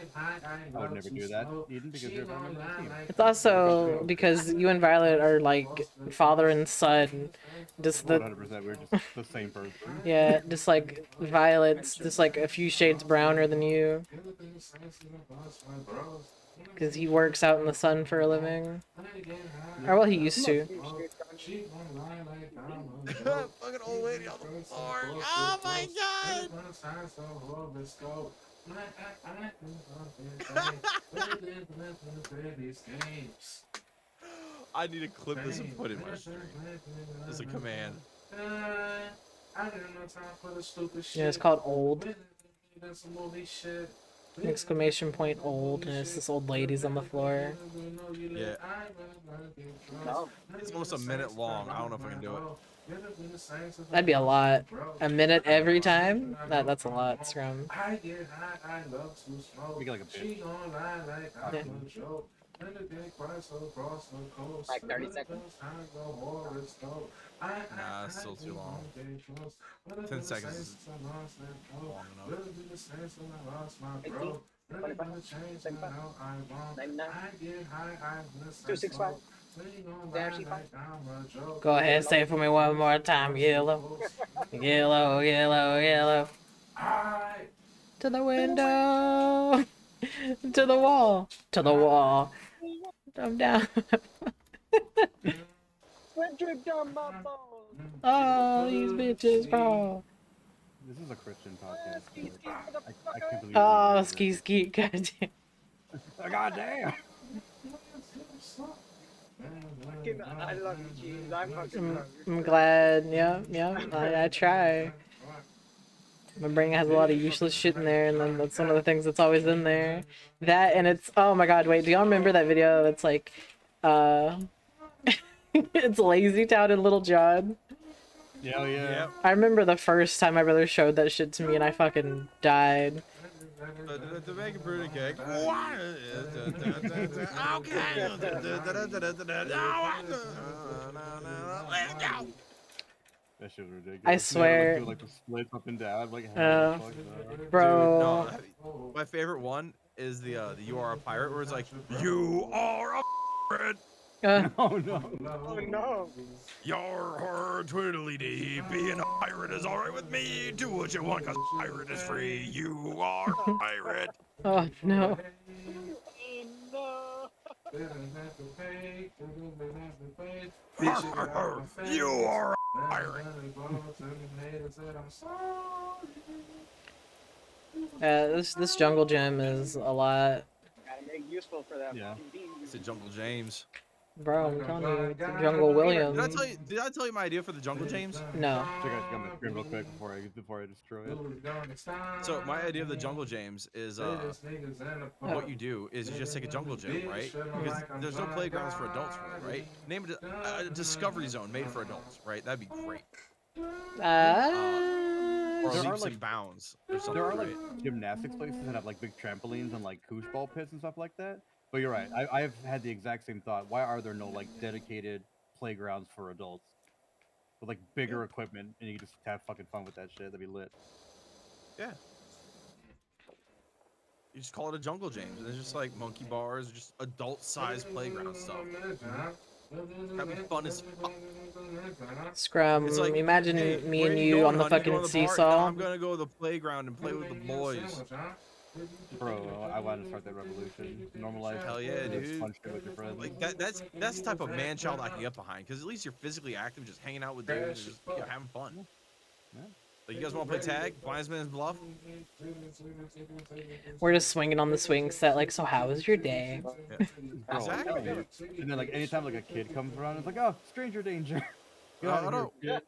I would never do that, Eden, because you're a member of the team.
It's also because you and Violet are like father and son. Just the
100%. We're just the same person.
yeah, just like Violet's just like a few shades browner than you. Because he works out in the sun for a living. Or well, he used to.
Fucking old lady on the floor. Oh my god! I need to clip this and put it in my stream. As a command.
Yeah, it's called Old. Exclamation point old, and it's this old lady's on the floor.
Yeah.
No.
It's almost a minute long. I don't know if I can do it.
That'd be a lot. A minute every time? That's a lot, Scrum.
Make it like a bit.
Yeah.
Like 30 seconds.
Nah, it's still too long. 10 seconds is long enough.
18, 25, 75, 99, 265. Dash 5.
Go ahead, say it for me one more time. Yellow. Yellow, yellow, yellow. To the window. To the wall. To the wall. I'm down.
Sweat drip down my balls.
Oh, these bitches, bro.
This is a Christian podcast. I can't believe
Oh, ski ski, goddamn.
God damn!
I love you, Jeez. I'm fucking
I'm glad. Yeah, yeah. I try. My brain has a lot of useless shit in there, and then that's one of the things that's always in there. That and it's oh my god, wait, do y'all remember that video that's like it's Lazy Town and Little John?
Yeah, yeah.
I remember the first time my brother showed that shit to me and I fucking died.
To make a pretty cake. Let's go.
That shit was ridiculous.
I swear.
Like the splits up and down, like
bro.
Dude, no, my favorite one is the "You Are a Pirate," where it's like, "You are a pirate."
Oh no!
Oh no!
Your hard twiddly-dee. Being a pirate is alright with me. Do what you want, cause pirate is free. You are a pirate.
Oh no.
You are a pirate.
This jungle gym is a lot.
Gotta make useful for that.
Yeah.
It's a Jungle James.
Bro, I'm telling you, it's a Jungle William.
Did I tell you my idea for the Jungle James?
No.
Check out the screen real quick before I destroy it.
So my idea of the Jungle James is what you do is you just take a jungle gym, right? Because there's no playgrounds for adults really, right? Name it a discovery zone made for adults, right? That'd be great. Or
There are,
leaps
like-
and bounds or something,
There are
right?
like gymnastics places that have like big trampolines and like koosh ball pits and stuff like that. But you're right. I've had the exact same thought. Why are there no like dedicated playgrounds for adults with like bigger equipment and you can just have fucking fun with that shit? That'd be lit.
Yeah. You just call it a Jungle James. And it's just like monkey bars, just adult-sized playground stuff. That'd be fun as fuck.
Scrum,
It's like,
imagine
hey,
me
where
and
you
you
going,
on the
honey? You
fucking
going to the park?
seesaw.
No, I'm gonna go to the playground and play with the boys.
Bro, I want to start that revolution. Normalize.
Hell yeah, dude.
Fun shit with your friends.
Like that's the type of man child I can get behind, because at least you're physically active, just hanging out with dudes, and just having fun.
Yeah.
Like, you guys want to play tag? Blind Man's Bluff?
We're just swinging on the swing set, like, so how was your day?
Yeah.
Bro,
Exactly.
And then like anytime like a kid comes around, it's like, oh, stranger danger. Get out of here, kid.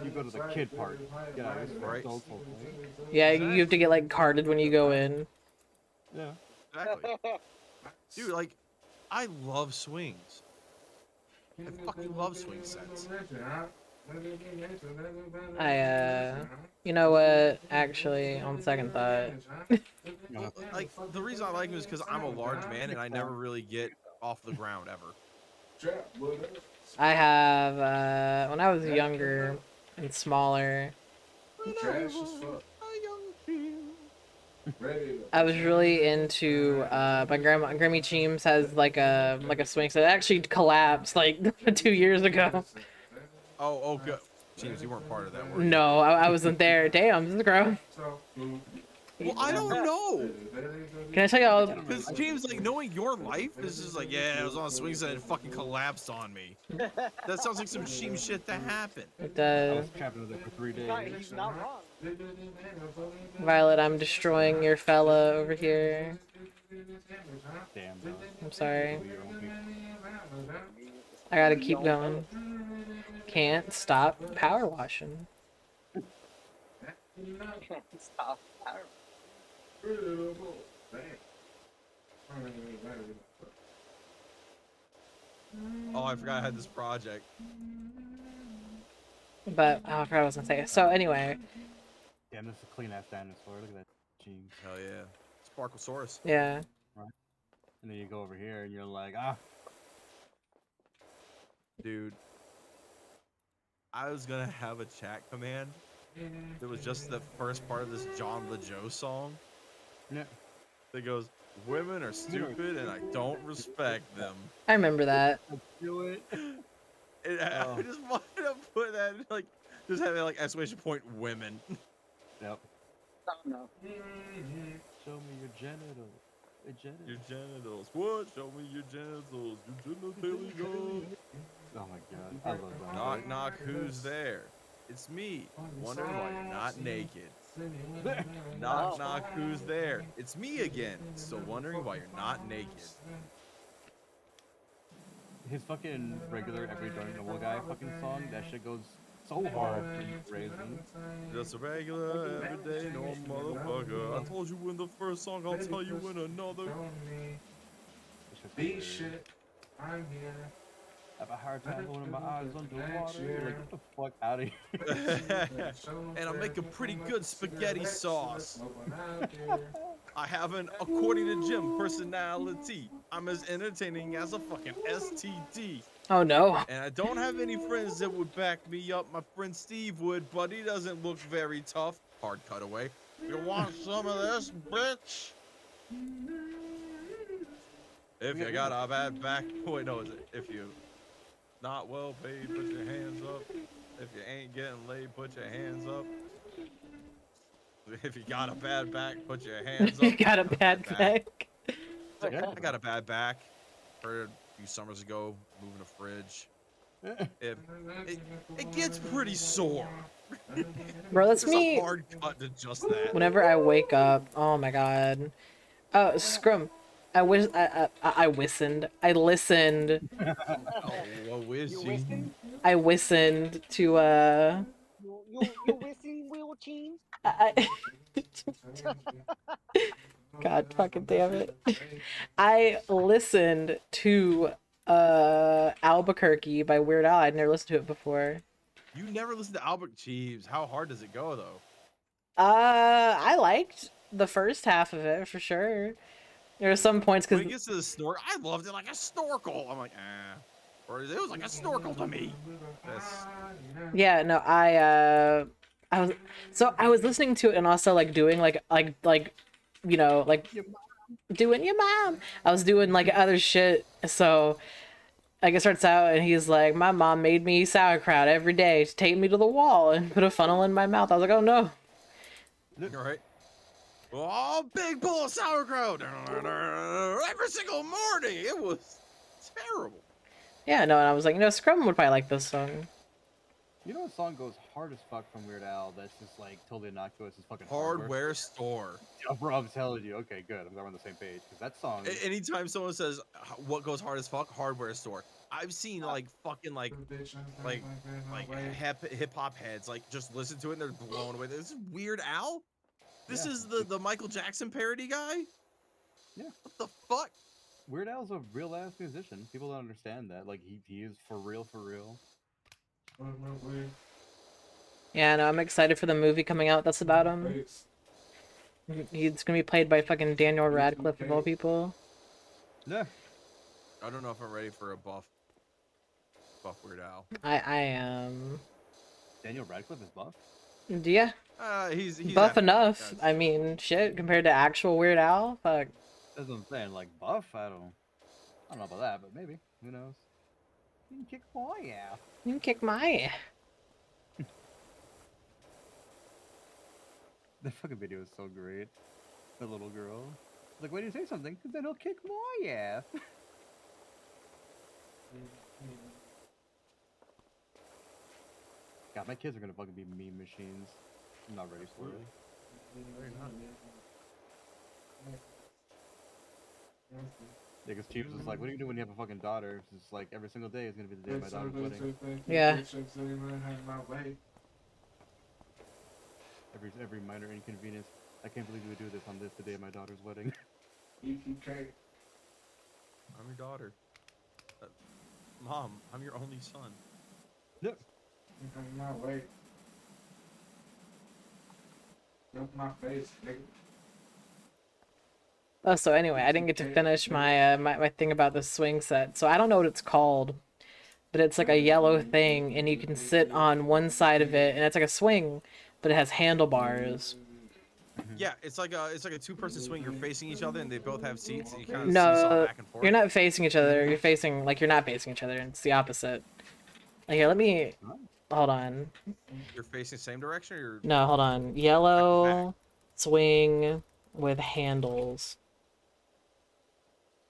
You go to the kid part. Get out of here.
Right.
Adults will play.
Yeah, you have to get, like, carded when you go in.
Yeah.
Exactly. Dude, like, I love swings. I fucking love swing sets.
You know what? Actually, on second thought.
Like, the reason I like them is because I'm a large man and I never really get off the ground ever.
I have, when I was younger and smaller, I was really into, my grandma, Grammy Cheems has like a swing set. It actually collapsed like 2 years ago.
Oh, good. James, you weren't part of that, were you?
No, I wasn't there. Damn, this is gross.
Well, I don't know.
Can I tell y'all?
Because James, like, knowing your life is just like, yeah, I was on a swing set and it fucking collapsed on me. That sounds like some shame shit that happened.
It
I
does.
was trapped in there for 3 days.
He's not wrong.
Violet, I'm destroying your fella over here.
Damn, bro.
I'm sorry.
Do your own people.
I gotta keep going. Can't stop power washing.
Can't stop.
Oh, I forgot I had this project.
But oh, I forgot what I was gonna say. So anyway,
Damn, this is a clean ass dinosaur. Look at that. Jeez.
Hell yeah. Sparklesaurus.
yeah.
And then you go over here and you're like, ah.
Dude. I was gonna have a chat command. It was just the first part of this John LeJoe song.
Yeah.
That goes, women are stupid and I don't respect them.
I remember that.
Do it.
And I just wanted to put that, like, just having, like, exclamation point, women.
Yep.
Oh, no.
Show me your genitals.
Your genitals. What? Show me your genitals. Your genitalia go.
Oh my god. I love that.
Knock, knock, who's there? It's me. Wondering why you're not naked. Knock, knock, who's there? It's me again. Still wondering why you're not naked.
His fucking regular every darn normal guy fucking song, that shit goes so hard for raisins.
Just a regular, everyday, normal motherfucker. I told you in the first song, I'll tell you in another.
Be shit. I'm here. Have a hard time holding my eyes underwater. You're like, get the fuck out of here.
And I make a pretty good spaghetti sauce. I have an, according to Jim, personality. I'm as entertaining as a fucking STD.
Oh no.
And I don't have any friends that would back me up. My friend Steve would, but he doesn't look very tough. Hard cutaway. You want some of this, bitch? If you got a bad back, wait, no, is it? If you not well paid, put your hands up. If you ain't getting laid, put your hands up. If you got a bad back, put your hands up.
You got a bad back.
I got a bad back. Heard a few summers ago, moving a fridge. It gets pretty sore.
Bro, that's
There's
me.
a hard cut to just that.
Whenever I wake up, oh my god. Oh, Scrum. I listened.
Oh, what whizzing?
I listened to
You whistling wheel cheese?
God fucking damn it. I listened to Albuquerque by Weird Al. I'd never listened to it before.
You never listened to Albert Cheeves. How hard does it go though?
I liked the first half of it for sure. There were some points
When
because
it gets to the snorkel, I loved it like a snorkel. I'm like, or it was like a snorkel to me.
yeah, no, I was listening to it and also like doing like you know, like doing your mom. I was doing like other shit. So like it starts out and he's like, my mom made me sauerkraut every day to take me to the wall and put a funnel in my mouth. I was like, oh no.
Right. Oh, big bowl of sauerkraut every single morning. It was terrible.
Yeah, no, and I was like, you know, Scrum would probably like this song.
You know what song goes hard as fuck from Weird Al that's just like totally innocuous as fucking
Hardware Store.
Yeah, bro, I'm telling you. Okay, good. I'm glad we're on the same page. Because that song...
Anytime someone says, what goes hard as fuck? Hardware Store. I've seen like fucking like hip hop heads like just listen to it and they're blown away. This is Weird Al? This is the Michael Jackson parody guy?
Yeah.
What the fuck?
Weird Al's a real ass musician. People don't understand that. Like he is for real, for real.
Yeah, no, I'm excited for the movie coming out that's about him. He's gonna be played by fucking Daniel Radcliffe of all people.
Yeah.
I don't know if I'm ready for a buff. buff Weird Al.
I am.
Daniel Radcliffe is buff.
Yeah,
He's
buff
athletic,
enough.
yes.
I mean, shit, compared to actual Weird Al, fuck.
That's what I'm saying. Like buff, I don't know about that, but maybe. Who knows? You can kick my ass.
You can kick my ass.
The fucking video is so great. The little girl. Like, why do you say something? Because then he'll kick my ass. God, my kids are gonna fucking be meme machines. I'm not ready for it. Yeah, because Chiefs was like, what do you do when you have a fucking daughter? It's just like, every single day is gonna be the day of my daughter's wedding.
Yeah.
Every minor inconvenience. I can't believe you would do this on this, the day of my daughter's wedding.
I'm your daughter. Mom, I'm your only son.
Look.
My face, nigga.
Oh, so anyway, I didn't get to finish my my thing about the swing set. So I don't know what it's called, but it's like a yellow thing, and you can sit on one side of it, and it's like a swing, but it has handlebars.
Yeah, it's like a 2-person swing. You're facing each other, and they both have seats, and you kind of seesaw
No,
back and forth.
you're not facing each other. You're facing like you're not facing each other. It's the opposite. Like, here, let me hold on.
You're facing the same direction, or you're...
No, hold on. Yellow swing with handles.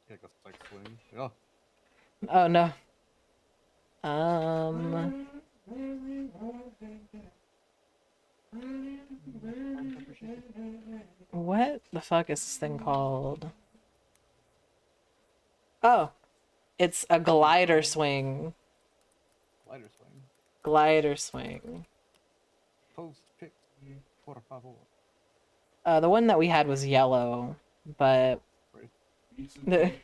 Yeah, like swing. Oh.
Oh no. What the fuck is this thing called? Oh, it's a glider swing.
Glider swing.
Glider swing.
Post pick. Por favor.
The one that we had was yellow, but it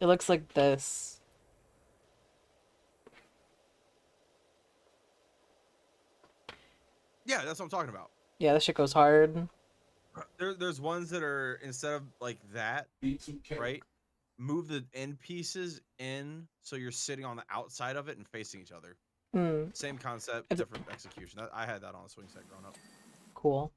looks like this.
Yeah, that's what I'm talking about.
Yeah, this shit goes hard.
There's ones that are, instead of like that, right? Move the end pieces in so you're sitting on the outside of it and facing each other.
Mm.
Same concept, different execution. I had that on a swing set growing up.
Cool.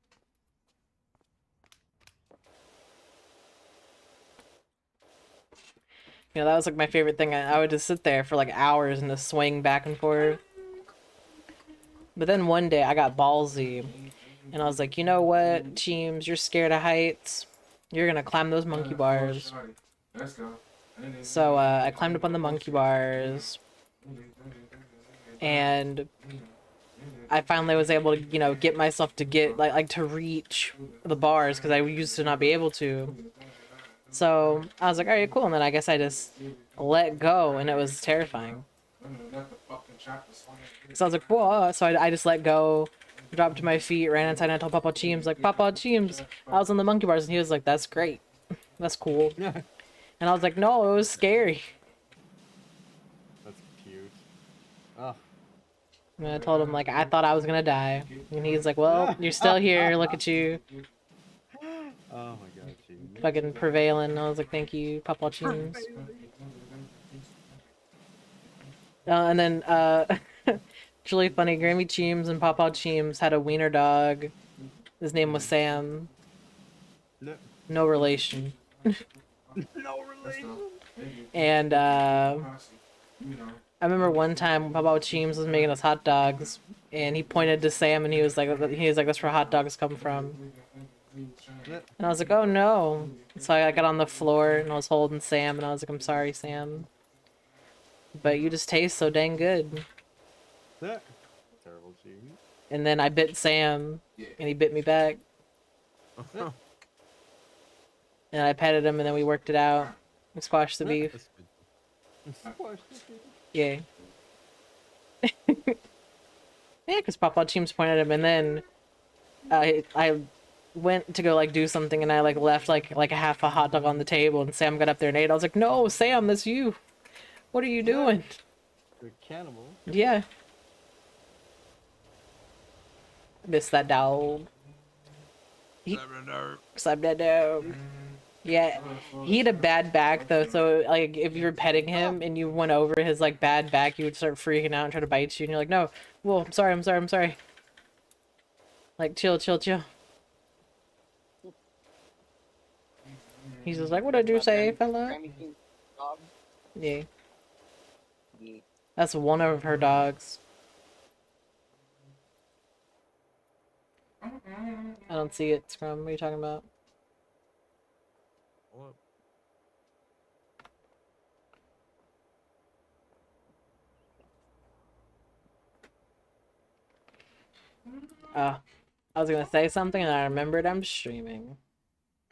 You know, that was like my favorite thing. I would just sit there for like hours and just swing back and forth. But then one day I got ballsy and I was like, you know what, Teams, you're scared of heights. You're gonna climb those monkey bars. So I climbed up on the monkey bars and I finally was able to, you know, get myself to get like to reach the bars because I used to not be able to. So I was like, all right, cool. And then I guess I just let go and it was terrifying. So I was like, whoa. So I just let go, dropped to my feet, ran inside, and I told Papa Cheems, like, Papa Cheems, I was on the monkey bars. And he was like, that's great. That's cool. And I was like, no, it was scary.
That's cute. Oh.
And I told him, like, I thought I was going to die. And he's like, well, you're still here. Look at you.
Oh my god, Cheems.
Fucking prevailing. I was like, thank you, Papa Cheems. And then, it's really funny. Grammy Cheems and Papa Cheems had a wiener dog. His name was Sam. No relation.
No relation.
And I remember one time Papa Cheems was making us hot dogs, and he pointed to Sam, and he was like, "That's where hot dogs come from." And I was like, "Oh no!" So I got on the floor and I was holding Sam, and I was like, "I'm sorry, Sam, but you just taste so dang good."
Terrible Cheems.
And then I bit Sam, and he bit me back. And I petted him, and then we worked it out. We squashed the beef. Yeah. Yeah, because Papa Cheems pointed at him, and then I went to go like do something, and I like left like a half a hot dog on the table, and Sam got up there and ate. I was like, "No, Sam, that's you. What are you doing?"
You're a cannibal.
Yeah. Miss that dog. Slap that dog. Yeah, he had a bad back though, so like if you were petting him and you went over his like bad back, he would start freaking out and try to bite you, and you're like, no, well, I'm sorry, I'm sorry, I'm sorry. Like, chill, chill, chill. He's just like, what did you say, fella?
Grammy King dog.
Yeah,
Yeah.
that's one of her dogs. I don't see it, Scrum. What are you talking about?
Well,
I was gonna say something and I remembered I'm streaming.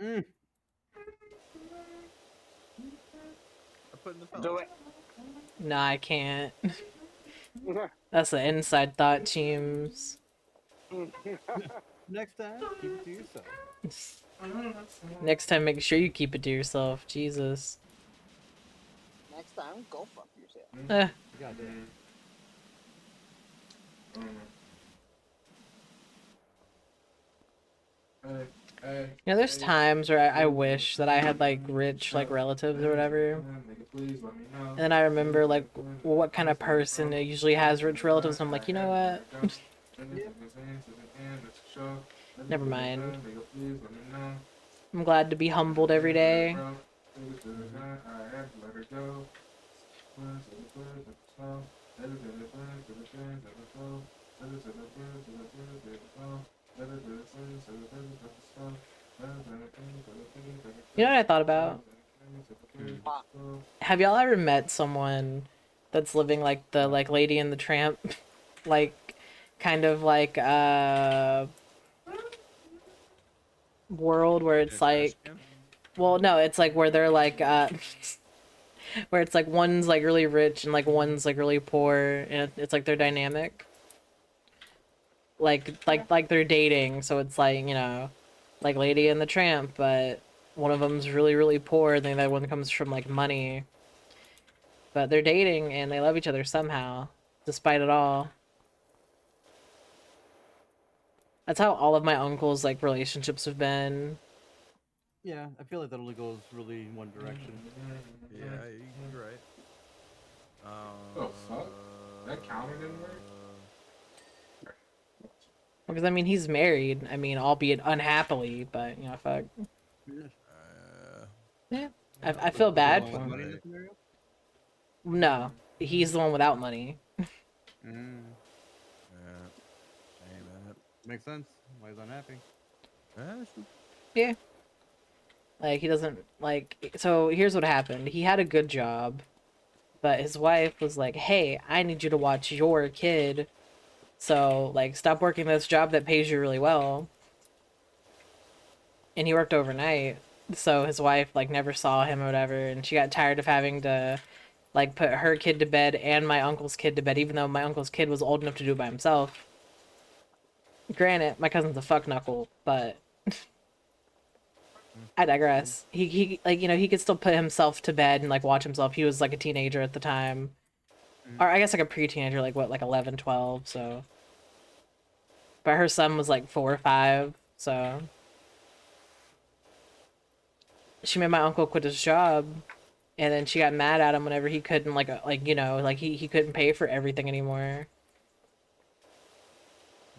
Mm.
I put in the
Do
fellas.
it.
Nah, I can't. That's the inside thought, teams.
Next time, keep it to yourself.
Next time, make sure you keep it to yourself. Jesus.
Next time, go fuck yourself.
Goddamn.
You know, there's times where I wish that I had like rich like relatives or whatever. And then I remember like what kind of person usually has rich relatives. And I'm like, you know what? Never mind. I'm glad to be humbled every day. You know what I thought about? Have y'all ever met someone that's living like the like Lady and the Tramp, like kind of like world where it's like, well, no, it's like where they're like where it's like one's like really rich and like one's like really poor, and it's like their dynamic. Like they're dating, so it's like, you know, like Lady and the Tramp, but one of them's really, really poor, and then the other one comes from like money. But they're dating and they love each other somehow, despite it all. That's how all of my uncles' like relationships have been.
Yeah, I feel like that only goes really in one direction.
Yeah, you're right.
Oh fuck! That counter didn't work.
Because I mean, he's married. I mean, albeit unhappily, but you know, fuck. Yeah, I feel bad for
Money in
him.
this scenario?
No, he's the one without money.
Mm. Makes sense. Why he's unhappy?
Yeah. Like, he doesn't, like, so here's what happened. He had a good job, but his wife was like, hey, I need you to watch your kid. So, like, stop working this job that pays you really well. And he worked overnight. So his wife, like, never saw him or whatever. And she got tired of having to, like, put her kid to bed and my uncle's kid to bed, even though my uncle's kid was old enough to do it by himself. Granted, my cousin's a fuck knuckle, but I digress. He like, you know, he could still put himself to bed and like watch himself. He was like a teenager at the time. Or I guess like a pre-teenager, like what, like 11, 12, so. But her son was like 4 or 5, so. She made my uncle quit his job, and then she got mad at him whenever he couldn't like you know, like he couldn't pay for everything anymore.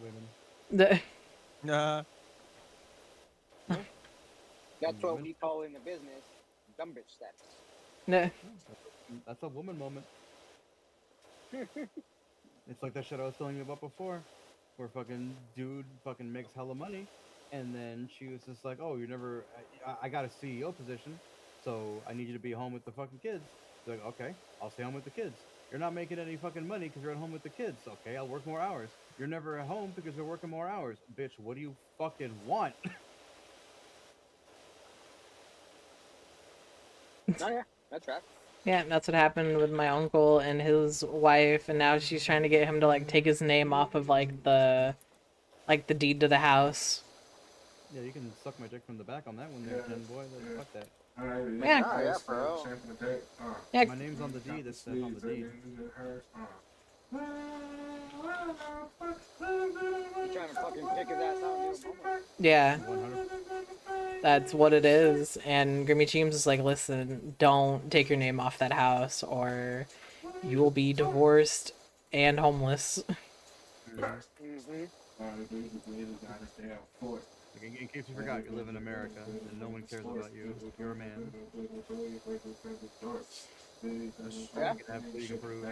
Women.
That's what we call in the business dumb bitch status.
No.
That's a woman moment. It's like that shit I was telling you about before, where fucking dude fucking makes hella money, and then she was just like, "Oh, you never. I got a CEO position, so I need you to be home with the fucking kids." She's like, "Okay, I'll stay home with the kids. You're not making any fucking money because you're at home with the kids. Okay, I'll work more hours. You're never at home because you're working more hours, bitch. What do you fucking want?"
Oh yeah, that's right.
Yeah, that's what happened with my uncle and his wife, and now she's trying to get him to like take his name off of like the deed to the house.
Yeah, you can suck my dick from the back on that one there, Jen boy. Fuck that.
Yeah.
Oh yeah, bro.
Yeah.
My name's on the deed. It's on the deed.
You trying to fucking kick his ass out in a moment.
Yeah.
100.
That's what it is. And Grimmy Cheems is like, listen, don't take your name off that house or you will be divorced and homeless.
Mm-hmm.
In case you forgot, you live in America and no one cares about you. You're a man.
Yeah.
You can prove.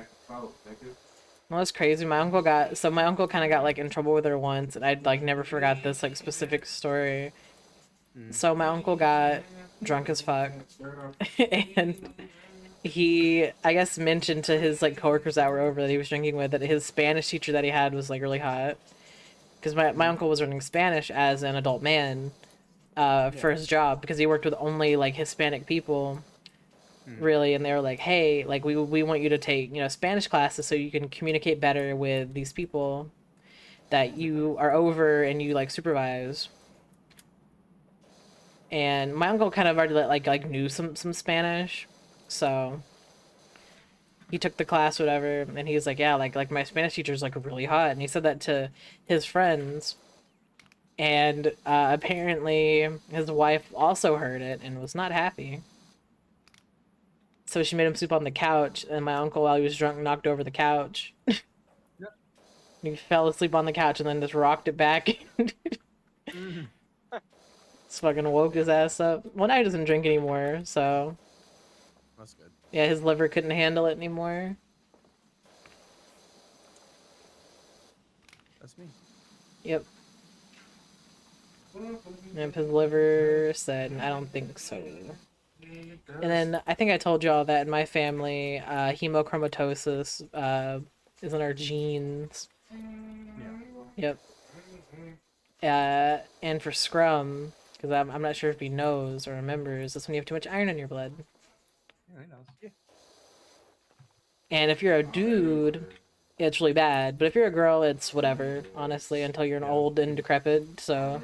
Well, it's crazy. My uncle kind of got like in trouble with her once, and I'd like never forgot this like specific story. So my uncle got drunk as fuck, and he, I guess, mentioned to his like coworkers that were over that he was drinking with that his Spanish teacher that he had was like really hot. Because my uncle was learning Spanish as an adult man for his job because he worked with only like Hispanic people. Really, and they were like, hey, like we want you to take, you know, Spanish classes so you can communicate better with these people that you are over and you like supervise. And my uncle kind of already like knew some Spanish, so he took the class, whatever, and he was like, yeah, like my Spanish teacher's like really hot, and he said that to his friends, and apparently his wife also heard it and was not happy. So she made him sleep on the couch, and my uncle, while he was drunk, knocked over the couch.
Yep.
He fell asleep on the couch and then just rocked it back. Just fucking woke his ass up. Well, now he doesn't drink anymore, so...
That's good.
Yeah, his liver couldn't handle it anymore.
That's me.
Yep. Yep, his liver said, I don't think so. And then I think I told y'all that in my family, hemochromatosis is in our genes. Yep. And for scrum, because I'm not sure if he knows or remembers, that's when you have too much iron in your blood.
Yeah, he knows. Yeah.
And if you're a dude, it's really bad. But if you're a girl, it's whatever, honestly, until you're an old and decrepit, so...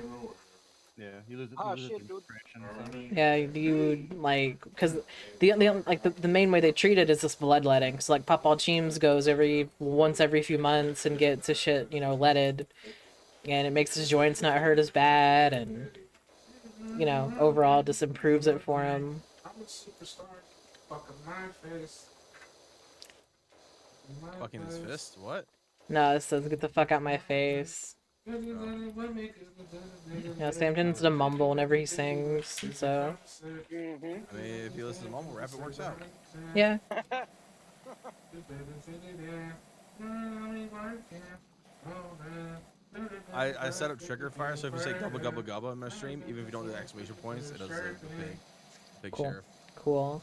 Yeah, you lose it.
Oh,
You lose
shit,
it
dude.
Yeah, you like, because the main way they treat it is just bloodletting. So like Papa Cheems goes once every few months and gets his shit, you know, leaded, and it makes his joints not hurt as bad, and you know, overall just improves it for him.
I'm a superstar. Fucking my face.
Fucking his fist? What?
No, it says get the fuck out my face. Yeah, Sam tends to mumble whenever he sings, so
Mm-hmm.
I mean, if you listen to mumble rap, it works out.
yeah.
I set up trigger fire, so if you say gubba gubba gubba in my stream, even if you don't do the exclamation points, it does a big
Cool.
sheriff.
Cool.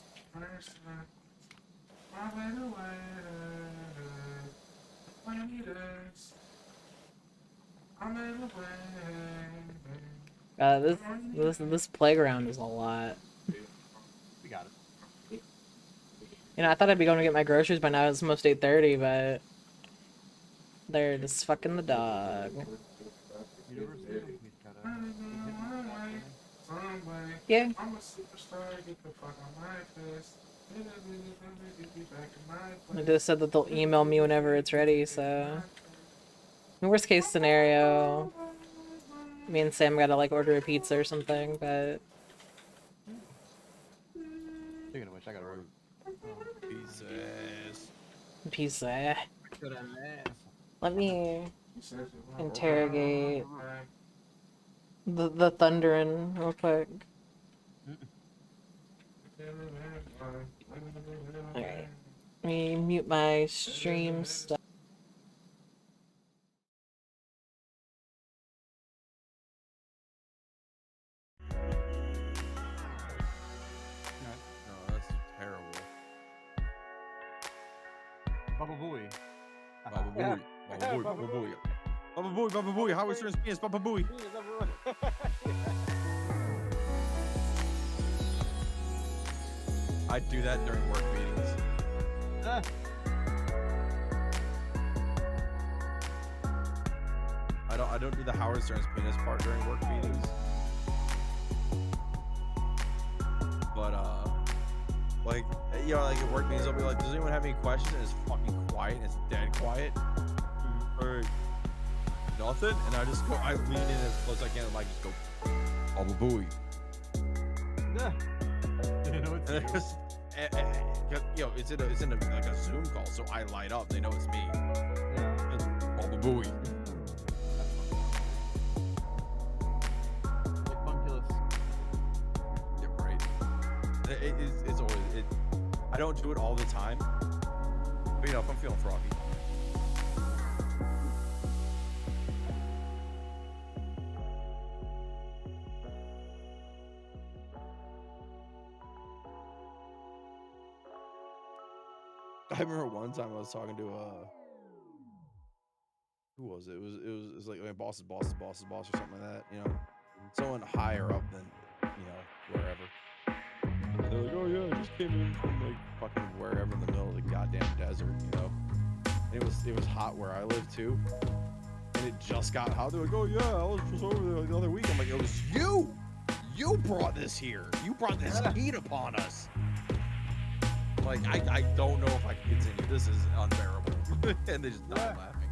This playground is a lot.
We got it.
You know, I thought I'd be going to get my groceries by now. It's almost 8:30, but they're just fucking the dog.
University. He's got a.
Yeah.
I'm a superstar. Get the fuck on my face.
They just said that they'll email me whenever it's ready, so... In worst case scenario, me and Sam gotta like order a pizza or something, but...
Speaking of which, I gotta order.
Jesus.
Pizza.
Good on that.
Let me interrogate the thundering real quick. Alright. Let me mute my stream stuff.
No, that's terrible.
Baba Booey.
Baba Booey. Baba Booey. Baba Booey. Baba Booey. Baba Booey. How is your penis? Baba Booey. I do that during work meetings. I don't do the Howard Stern's penis part during work meetings. But like you know, like at work meetings, I'll be like, "Does anyone have any questions?" And it's fucking quiet. And it's dead quiet. Or nothing. And I just go. I lean in as close as I can, and I just go, "Baba Booey,
You know,
And
it's
it's, you know, it's in a, like a Zoom call, so I light up. They know it's me.
yeah.
Baba Booey.
Like Funkulous.
Yeah, right. It's always it. I don't do it all the time, but you know, if I'm feeling froggy. I remember one time I was talking to who was it? It was like my boss's boss or something like that, you know, someone higher up than, you know, wherever. And they're like, oh yeah, I just came in from like fucking wherever in the middle of the goddamn desert, you know. And it was hot where I live too, and it just got hot. They're like, oh yeah, I was just over there like the other week. I'm like, it was you. You brought this here. You brought this heat upon us. Like, I don't know if I can continue. This is unbearable. And they just died laughing.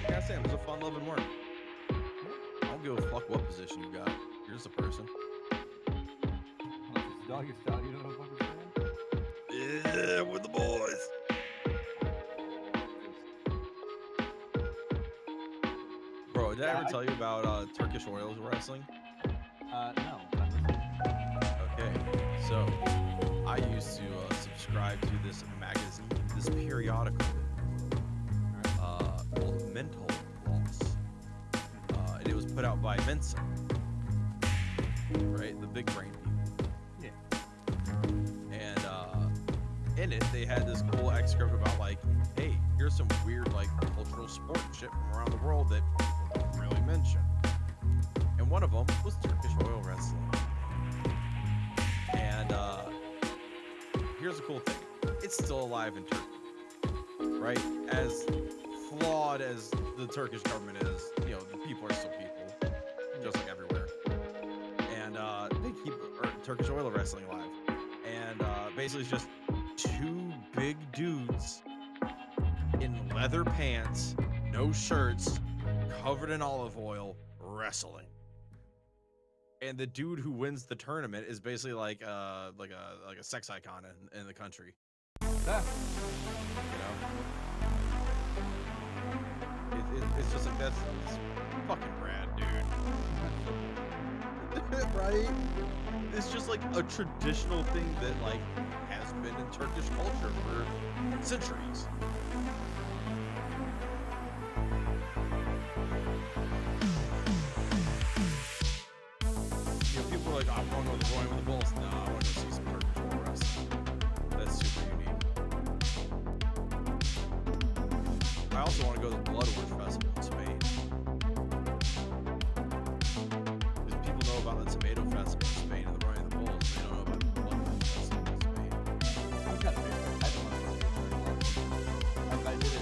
Like I said, it was a fun loving work. I don't give a fuck what position you got. You're just a person.
Doggy style, you know what I'm fucking saying?
Yeah, we're the boys. Bro, did I ever tell you about Turkish oils wrestling?
No. But I'm listening.
Okay, so I used to subscribe to this magazine, this periodical, called Mental Floss, and it was put out by Mensa, right? The big brain people.
Yeah.
And in it, they had this cool excerpt about like, hey, here's some weird like cultural sport shit from around the world that people don't really mention. And one of them was Turkish oil wrestling. And here's the cool thing. It's still alive in Turkey, right? As flawed as the Turkish government is, you know, the people are still people, just like everywhere. And they keep Turkish oil wrestling alive. And basically it's just two big dudes in leather pants, no shirts, covered in olive oil, wrestling. And the dude who wins the tournament is basically like a sex icon in the country. You know, it's just like it's fucking rad, dude. Right? It's just like a traditional thing that like has been in Turkish culture for centuries. People are like, I'm going to the Roy with the Bulls. No, I want to see some Turkish oil wrestling. That's super unique. I also want to go to the Blood Orange Festival in Spain. Because people know about the Tomato Festival in Spain and the Roy and the Bulls. They don't know about the Blood Orange Festival in Spain.
I've got a big one. I don't want to go. I did it.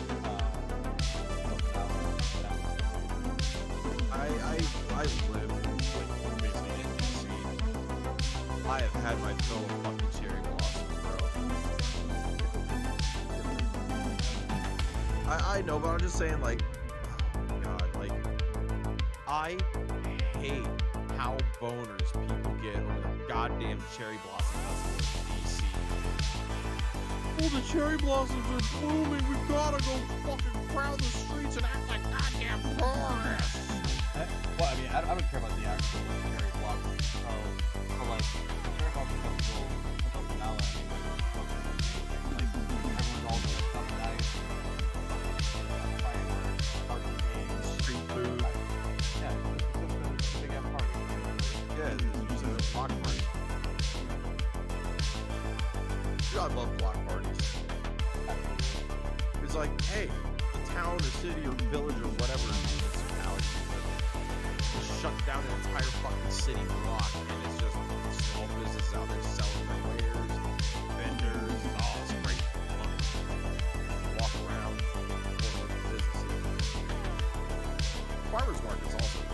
I live like basically in DC. I have had my fill of fucking cherry blossoms, bro. I know, but I'm just saying, like, oh my god, like, I hate how boners people get over the goddamn cherry blossom festival in DC. Oh, the cherry blossoms are blooming. We've gotta go fucking crowd the streets and act like goddamn tourists.
Well, I mean, I don't care about the actual cherry blossom. But like, cherry blossom festival, Okinawa, like, everyone's all dressed up nice. Fireworks, party games,
Street food.
Yeah, it's just a big ass party.
Yeah, it's just a block party. Dude, I love block parties. It's like, hey, the town or city or village or whatever municipality just shut down an entire fucking city block, and it's just small businesses out there selling their wares, vendors. Oh, it's great fun. Walk around, support local businesses. Farmers market's also good.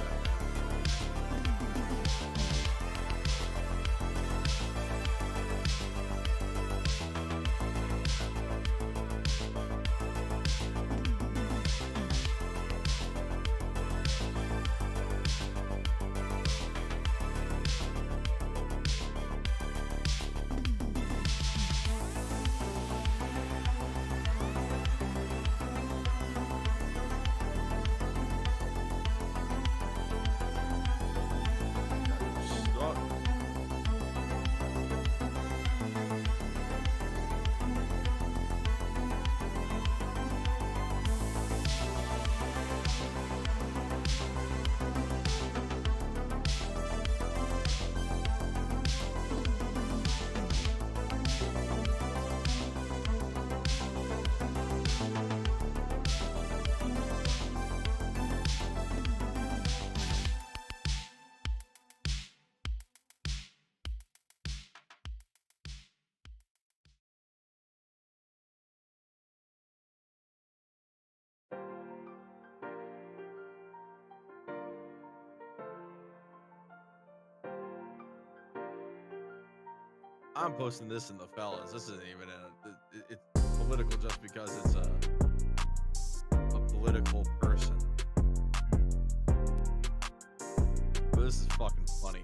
I'm posting this in the fellas. This isn't even it's political just because it's a political person. But this is fucking funny.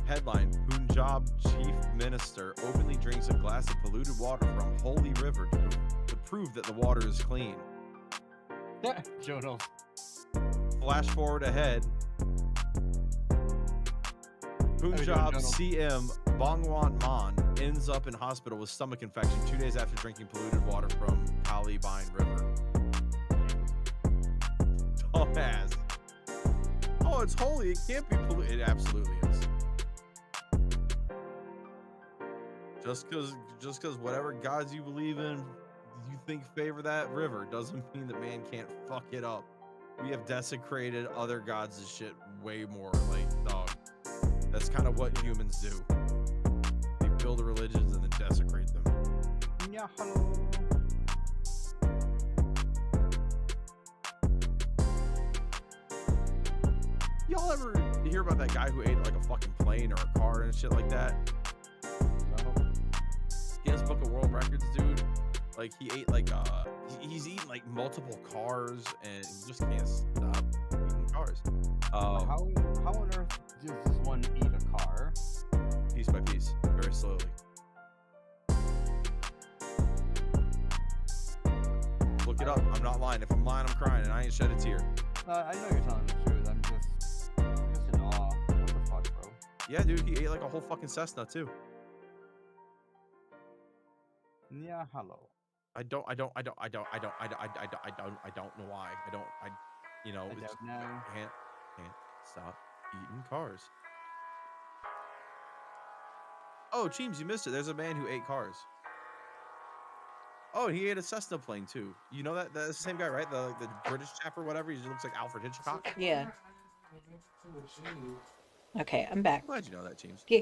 Headline: Punjab chief minister openly drinks a glass of polluted water from Holy River to prove that the water is clean.
Jonas.
Flash forward ahead. Punjab CM Bhagwant Mann ends up in hospital with stomach infection 2 days after drinking polluted water from Kalibine River. Dumbass. Oh, it's holy. It can't be polluted. It absolutely is. Just because whatever gods you believe in, you think favor that river, doesn't mean that man can't fuck it up. We have desecrated other gods and shit way more. Like, dog. That's kind of what humans do. They build religions and then desecrate them.
Yeah, hello.
Y'all ever hear about that guy who ate like a fucking plane or a car and shit like that? No. Guinness Book of World Records, dude. Like he ate like he's eaten like multiple cars and he just can't stop eating cars.
How on earth does this one eat a car?
Piece by piece, very slowly. Look it up. I'm not lying. If I'm lying, I'm crying, and I ain't shed a tear.
I know you're telling the truth. I'm just in awe. What the fuck, bro?
Yeah, dude, he ate like a whole fucking Cessna too.
Yeah, hello.
I don't know why. You know,
I don't know.
Can't stop eating cars. Oh, Cheems, you missed it. There's a man who ate cars. Oh, he ate a Cessna plane too. You know that's the same guy, right? The British chap or whatever. He just looks like Alfred Hitchcock.
Yeah. Okay, I'm back.
I'm glad you know that, Cheems.
Yeah.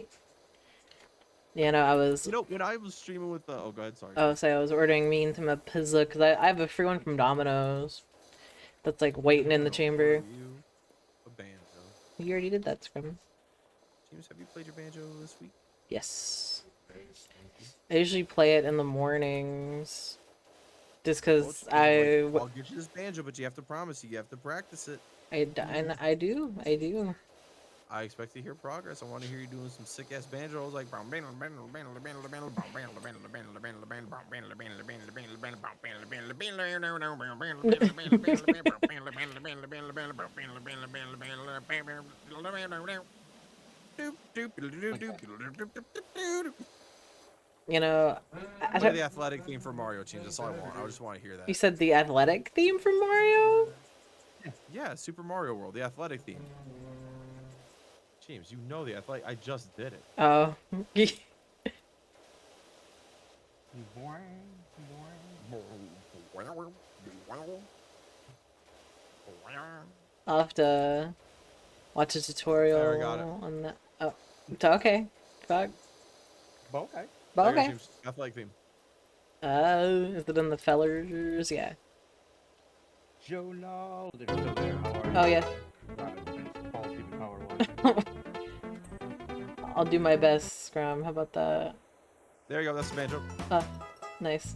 Yeah, no, I was.
You know, when I was streaming with oh, go ahead, sorry.
Oh, so I was ordering me and him a pizza because I have a free one from Domino's. That's like waiting in the chamber.
You a banjo.
You already did that, Scrum.
James, have you played your banjo this week?
Yes. I usually play it in the mornings. Just because
I'll get you this banjo, but you have to promise you have to practice it.
I do.
I expect to hear progress. I want to hear you doing some sick ass banjos like
you know,
play the athletic theme for Mario Teams. That's all I want. I just want to hear that.
You said the athletic theme for Mario?
Yeah, Super Mario World, the athletic theme. James, you know the athletic. I just did it.
Oh. I'll have to watch a tutorial on that. Oh, okay. Fuck.
Okay.
Okay.
Athletic theme.
Is it in the fellers? Yeah.
Jonah. They're still there. How are you?
Oh, yeah.
PowerWash.
I'll do my best, Scrum. How about that?
There you go. That's the banjo.
Oh, nice.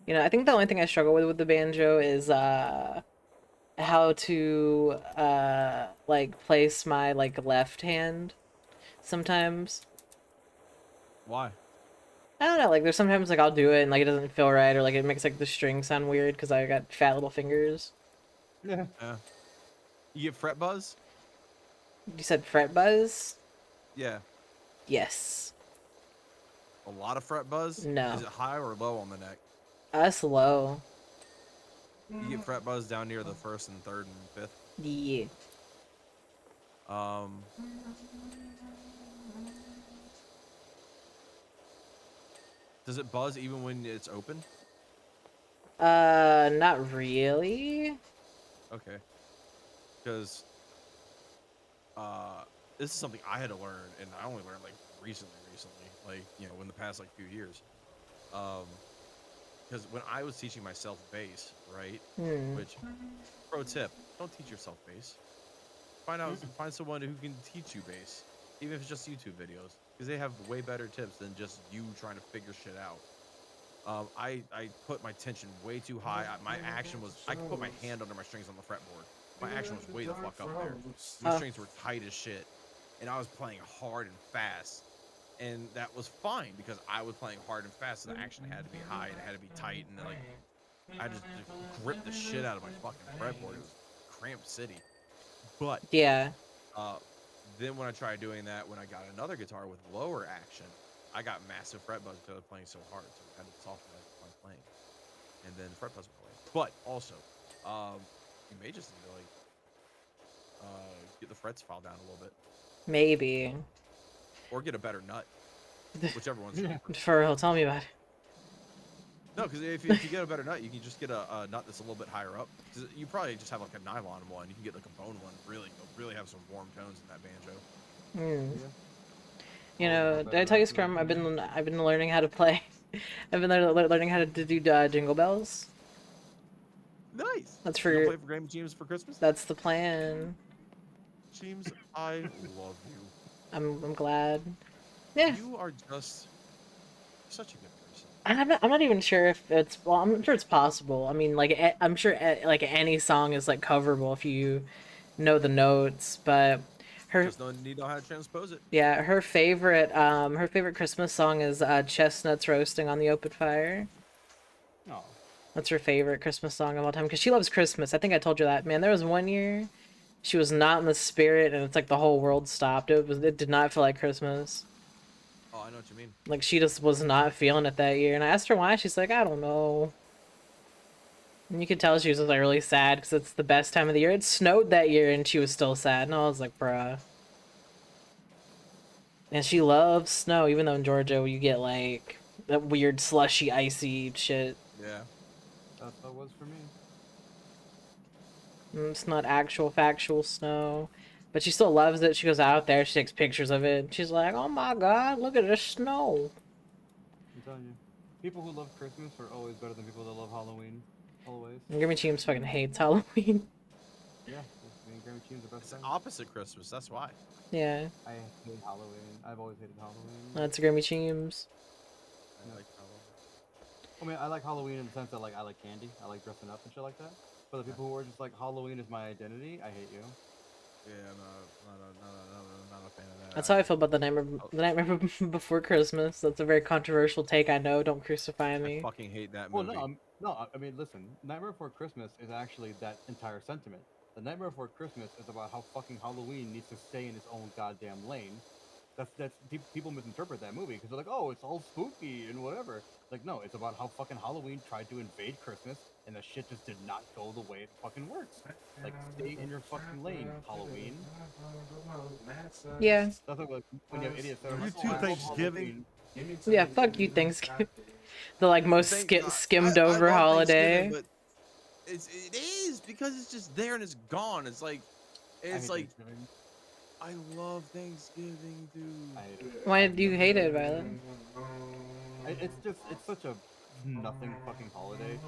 You know, I think the only thing I struggle with the banjo is how to like place my like left hand sometimes.
Why?
I don't know, like there's sometimes like I'll do it and like it doesn't feel right or like it makes like the string sound weird because I got fat little fingers.
Yeah.
You get fret buzz?
You said fret buzz?
Yeah.
Yes.
A lot of fret buzz?
No.
Is it high or low on the neck?
That's low.
You get fret buzz down near the first and third and fifth?
Yeah.
Does it buzz even when it's open?
Not really.
Okay. Because this is something I had to learn, and I only learned like recently. like, you know, in the past like few years. Because when I was teaching myself bass, right? Which, pro tip, don't teach yourself bass. Find someone who can teach you bass, even if it's just YouTube videos, because they have way better tips than just you trying to figure shit out. I put my tension way too high. My action was, I could put my hand under my strings on the fretboard. My action was way the fuck up there. My strings were tight as shit, and I was playing hard and fast, and that was fine because I was playing hard and fast, so the action had to be high and it had to be tight, and like I just gripped the shit out of my fucking fretboard. It was cramped city. But
Yeah.
then when I tried doing that, when I got another guitar with lower action, I got massive fret buzz because I was playing so hard, so I had to soften it while playing, and then fret buzz went away. But also, you may just need to like get the frets filed down a little bit,
Maybe.
or get a better nut, whichever one's cheaper.
For real, tell me about it.
No, because if you get a better nut, you can just get a nut that's a little bit higher up. 'Cause you probably just have like a nylon one. You can get like a bone one. Really have some warm tones in that banjo.
You know, did I tell you, Scrum? I've been learning how to play. I've been learning how to do Jingle Bells.
Nice.
That's
You gonna
for
play for Grammy James for Christmas.
That's the plan.
James, I love you.
I'm glad. Yeah.
You are just such a good person.
I'm not even sure if it's, well, I'm sure it's possible. I mean, like, I'm sure like any song is like coverable if you know the notes, but
Just need to know how to transpose it.
yeah, her favorite Christmas song is Chestnuts Roasting on the Open Fire.
Oh.
That's her favorite Christmas song of all time because she loves Christmas. I think I told you that. Man, there was one year she was not in the spirit and it's like the whole world stopped. It did not feel like Christmas.
Oh, I know what you mean.
Like, she just was not feeling it that year. And I asked her why. She's like, I don't know. And you could tell she was like really sad because it's the best time of the year. It snowed that year and she was still sad. And I was like, bruh. And she loves snow, even though in Georgia you get like that weird slushy, icy shit.
Yeah.
That's what it was for me.
It's not actual factual snow. But she still loves it. She goes out there, she takes pictures of it. She's like, oh my god, look at this snow.
I'm telling you. People who love Christmas are always better than people that love Halloween. Always.
And Grimmy Cheems fucking hates Halloween.
Yeah, I mean, Grammy Cheems are best
It's
friends.
opposite Christmas. That's why.
Yeah.
I hate Halloween. I've always hated Halloween.
That's Grimmy Cheems.
I like Halloween.
I mean, I like Halloween in the sense that like I like candy. I like dressing up and shit like that. But the people who are just like Halloween is my identity, I hate you.
Yeah, I'm not a fan of that.
That's how I feel about the Nightmare Before Christmas. That's a very controversial take, I know. Don't crucify me.
I fucking hate that
Well,
movie.
I mean, listen. Nightmare Before Christmas is actually that entire sentiment. The Nightmare Before Christmas is about how fucking Halloween needs to stay in its own goddamn lane. That's people misinterpret that movie because they're like, oh, it's all spooky and whatever. Like, no, it's about how fucking Halloween tried to invade Christmas and the shit just did not go the way it fucking works. Like, stay in your fucking lane, Halloween.
Yeah.
That's like when you have idiots that are
You
like,
two
oh, I love
Thanksgiving.
Halloween.
Yeah, fuck you, Thanksgiving. The like most skimmed over
I love
holiday.
Thanksgiving, but it is because it's just there and it's gone. It's like
I hate
like
Thanksgiving.
I love Thanksgiving, dude.
I hate it.
Why do you hate it, Violet?
It's such a nothing fucking holiday.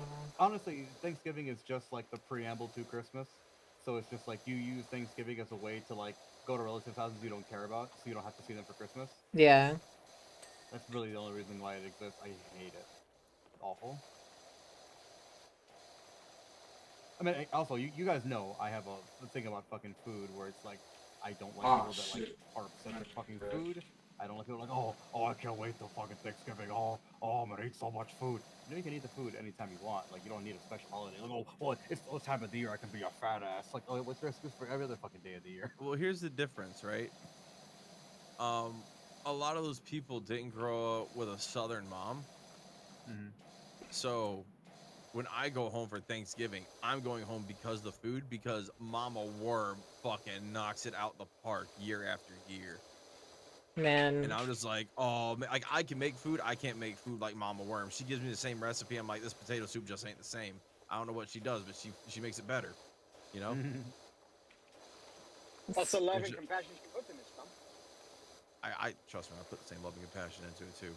Honestly, Thanksgiving is just like the preamble to Christmas. So it's just like you use Thanksgiving as a way to like go to relatives' houses you don't care about, so you don't have to see them for Christmas.
Yeah.
That's really the only reason why it exists. I hate it. Awful. I mean, also, you guys know I have a thing about fucking food where it's like, I don't like people that like are obsessed with fucking food. I don't like people like, oh, I can't wait till fucking Thanksgiving. Oh, I'm gonna eat so much food. You know, you can eat the food anytime you want. Like, you don't need a special holiday. Like, oh, well, it's this time of the year I can be a fat ass. Like, oh, what's your excuse for every other fucking day of the year?
Well, here's the difference, right? A lot of those people didn't grow up with a Southern mom. So when I go home for Thanksgiving, I'm going home because the food, because Mama Worm fucking knocks it out the park year after year.
Man.
And I'm just like, oh, like I can make food. I can't make food like Mama Worm. She gives me the same recipe. I'm like, this potato soup just ain't the same. I don't know what she does, but she makes it better. You know?
That's the love and compassion she puts in this,
I trust me, I put the same love and compassion into it too.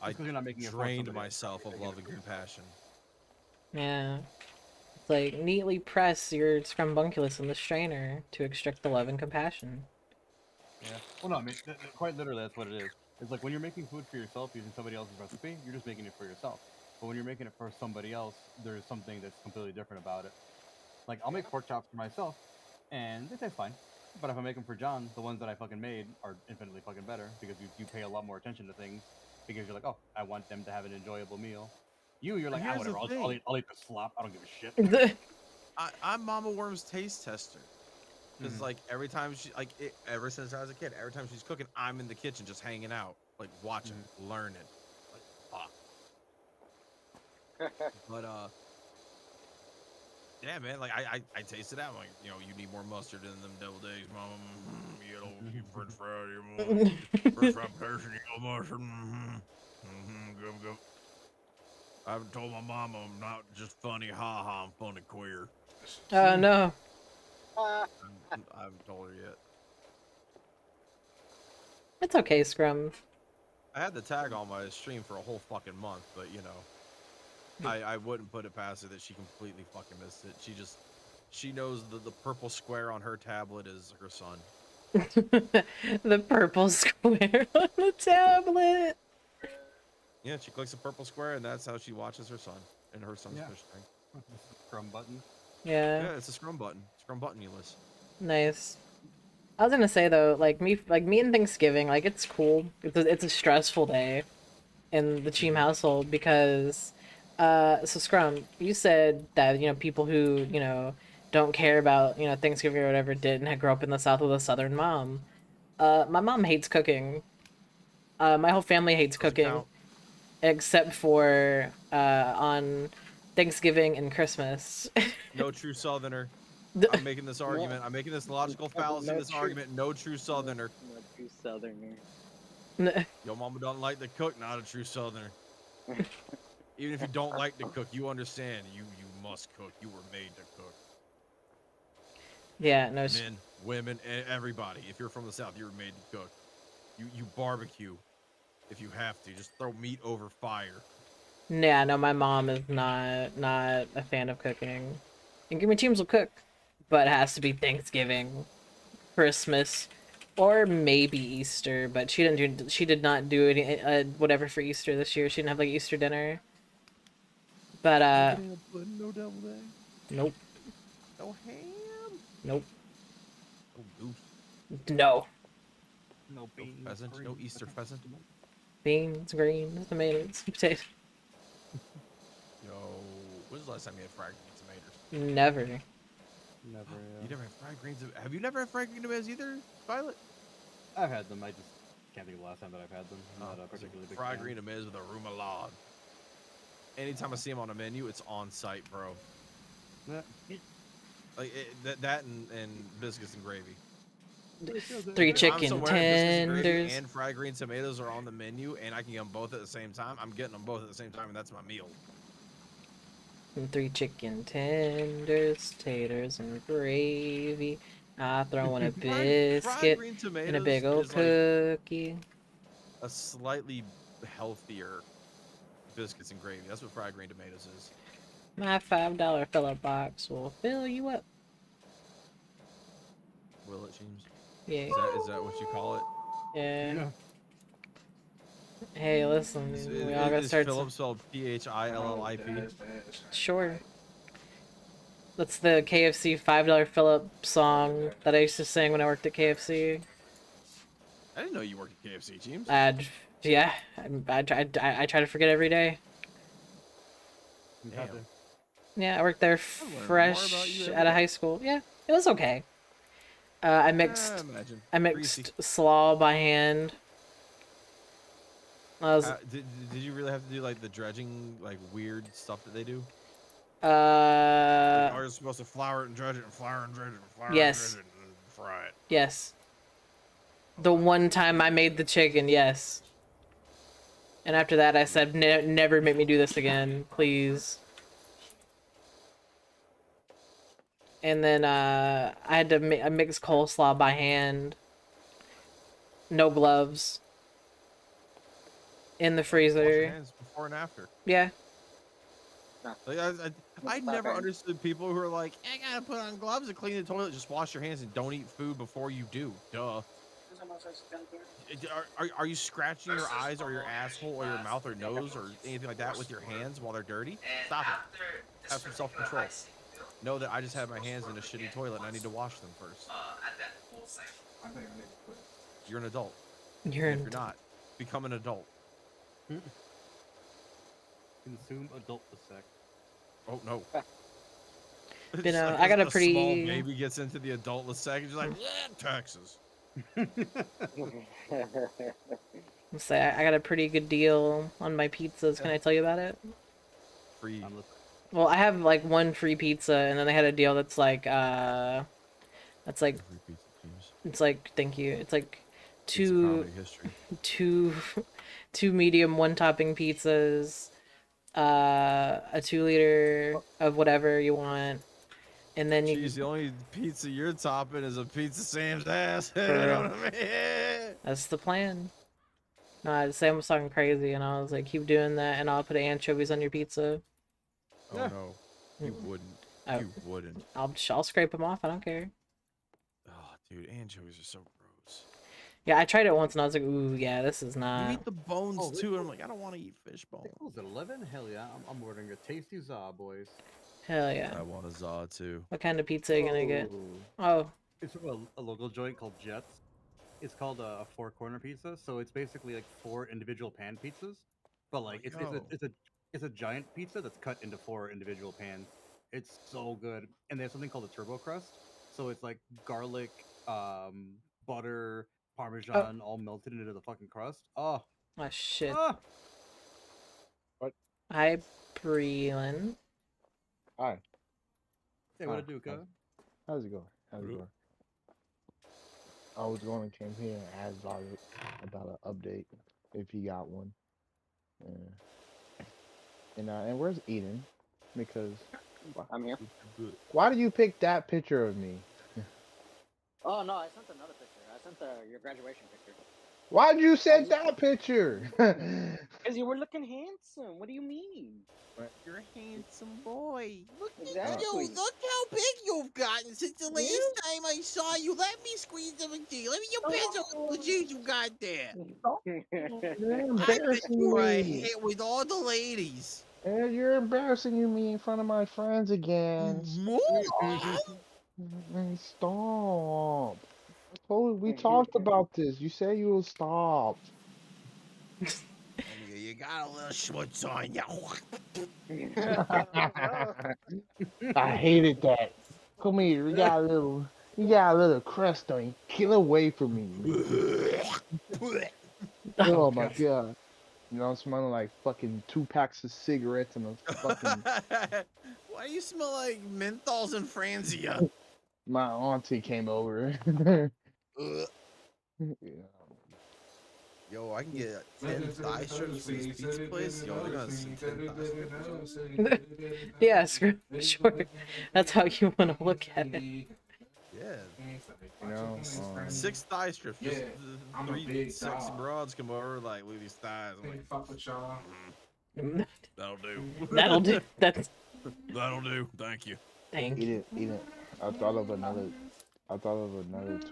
I
Just 'cause you're not making it for
drained
somebody else,
myself
you're
of
making
love
it
and
for yourself.
compassion.
Yeah. It's like neatly press your scrumbunculus in the strainer to extract the love and compassion.
Yeah. Well, no, I mean, quite literally, that's what it is. It's like when you're making food for yourself using somebody else's recipe, you're just making it for yourself. But when you're making it for somebody else, there's something that's completely different about it. Like, I'll make pork chops for myself, and they taste fine. But if I make them for John, the ones that I fucking made are infinitely fucking better because you pay a lot more attention to things because you're like, oh, I want them to have an enjoyable meal. You're
But
like, ah,
here's the
whatever,
thing.
I'll eat the slop. I don't give a shit.
I'm Mama Worm's taste tester. Because
Mhm.
like every time she ever since I was a kid, every time she's cooking, I'm in the kitchen just hanging out, like watching, learning. Like fuck. But yeah, man, like I tasted that. I'm like, you know, you need more mustard in them deviled eggs, Mama. You know, you French fry, you French fry person, you know, mustard. Go. I've told my mama I'm not just funny, ha ha, I'm funny queer.
Oh no.
I haven't told her yet.
It's okay, Scrum.
I had the tag on my stream for a whole fucking month, but you know, I wouldn't put it past her that she completely fucking missed it. She knows the purple square on her tablet is her son.
The purple square on the tablet.
Yeah, she clicks a purple square, and that's how she watches her son and her son's fish tank.
Scrum button.
Yeah.
Yeah, it's a scrum button. Scrum button, you list.
Nice. I was gonna say though, like me and Thanksgiving, like it's cool. It's a stressful day in the Cheem household because, so Scrum, you said that people who don't care about Thanksgiving or whatever didn't grow up in the South with a Southern mom. My mom hates cooking. My whole family hates
Doesn't
cooking,
count.
except for on Thanksgiving and Christmas.
No true Southerner. I'm making this argument. I'm making this logical fallacy. This argument. No true Southerner.
No true Southerner.
Your mama don't like to cook. Not a true Southerner. Even if you don't like to cook, you understand. You must cook. You were made to cook.
Yeah, no.
Men, women, everybody. If you're from the South, you were made to cook. You barbecue if you have to. Just throw meat over fire.
Yeah, no, my mom is not a fan of cooking. And give me teams will cook, but it has to be Thanksgiving, Christmas, or maybe Easter. But she did not do any whatever for Easter this year. She didn't have like Easter dinner. But
No deviled egg.
nope,
No ham.
nope,
No goose.
no.
No beans.
No pheasant. No Easter pheasant.
Beans, greens, tomatoes, potatoes.
Yo, when's the last time you had fried green tomatoes?
Never.
Never.
You never had fried greens. Have you never had fried green tomatoes either, Violet?
I've had them. I just can't think of the last time that I've had them. I'm not a particularly big
fried
fan.
green tomatoes with a remoulade. Anytime I see them on a menu, it's on site, bro.
Yeah.
Like that and biscuits and gravy.
3
If I'm
chicken
somewhere and biscuits and gravy
tenders.
and fried green tomatoes are on the menu, and I can get them both at the same time. I'm getting them both at the same time, and that's my meal.
And 3 chicken tenders, taters, and gravy. I throw in a
Fried
biscuit
green
and a
tomatoes
big old
is like
cookie.
a slightly healthier biscuits and gravy. That's what fried green tomatoes is.
My $5 fill-up box will fill you up.
Will it, James?
Yeah.
Is that what you call it?
Yeah. Hey, listen, we all gotta
Is
start.
Phillip spelled Phillip?
Sure. That's the KFC $5 fill-up song that I used to sing when I worked at KFC.
I didn't know you worked at KFC, James.
Yeah, I try to forget every day.
Damn.
Yeah, I worked there
I learn more about
fresh
you every
out of
day.
high school. Yeah, it was okay. I mixed
Greasy.
slaw by hand. I was
Did you really have to do like the dredging, like weird stuff that they do?
uh
Like, are you supposed to flour it and dredge it and flour and dredge it and flour
Yes.
and dredge it and fry it?
yes. The one time I made the chicken, yes. And after that, I said, never make me do this again, please. And then I had to mix coleslaw by hand. no gloves. In the
Wash your
freezer.
hands before and after.
Yeah.
Like, I never understood people who are like, I gotta put on gloves and clean the toilet. Just wash your hands and don't eat food before you do. Duh. Are you scratching your eyes or your asshole or your mouth or nose or anything like that with your hands while they're dirty? Stop it. Have some self-control. Know that I just have my hands in a shitty toilet and I need to wash them first. You're an adult.
You're
And if you're not, become an adult.
Consume adult sec.
Oh no.
You know, I got a pretty
small baby gets into the adultless second, you're like, yeah, taxes.
say I got a pretty good deal on my pizzas. Can I tell you about it?
Free.
Well, I have like one free pizza, and then they had a deal that's like it's like thank you. It's like two medium one topping pizzas, a 2-liter of whatever you want, and then you.
Jeez, the only pizza you're topping is a Pizza Sam's ass.
For
You know
real.
what I mean?
That's the plan. No, Sam was talking crazy, and I was like, keep doing that, and I'll put anchovies on your pizza.
Oh no, you wouldn't. You wouldn't.
I'll scrape them off. I don't care.
Oh, dude, anchovies are so gross.
Yeah, I tried it once, and I was like, ooh, yeah, this is not.
You eat the bones too, and I'm like, I don't want to eat fish bones.
Was it 11? Hell yeah, I'm ordering a tasty za, boys.
Hell yeah.
I want a za too.
What kind of pizza are you gonna get? Oh.
It's from a local joint called Jets. It's called a 4-corner pizza, so it's basically like 4 individual pan pizzas, but like it's a giant pizza that's cut into 4 individual pans. It's so good, and they have something called a turbo crust, so it's like garlic, butter, parmesan, all melted into the fucking crust. Oh
shit.
Ah!
Hi, Breland.
Hi.
Hey, what it do, cuz?
How's it going? I was going to came here and ask about an update if he got one. And where's Eden? Because
I'm here.
Why did you pick that picture of me?
Oh no, I sent another picture. I sent your graduation picture.
Why'd you send that picture?
Because you were looking handsome. What do you mean?
You're a handsome boy. Look
Exactly.
at you. Look how big you've gotten since the last time I saw you. Let me squeeze them a tea. Let me your pants on the jeans you got there.
You're
I bet
embarrassing
you are a
me.
hit with all the ladies.
And you're embarrassing me in front of my friends again. Stop. We talked about this. You said you will stop.
You got a little schmutz on you.
I hated that. Come here, you got a little crust on you. Get away from me. Oh my god. You know, I'm smelling like fucking 2 packs of cigarettes and a fucking.
Why do you smell like menthols and Franzia?
My auntie came over.
Yo, I can get 10 thigh strips from this pizza place. Yo, they're gonna send 10 thigh strips.
Yeah, sure. That's how you want to look at it.
Yeah.
You know,
6 thigh strips. Just 3 sexy broads come over, like, look at these thighs. I'm like, fuck with y'all. That'll do.
That'll do.
That'll do. Thank you.
Thank you.
Eden, I thought of another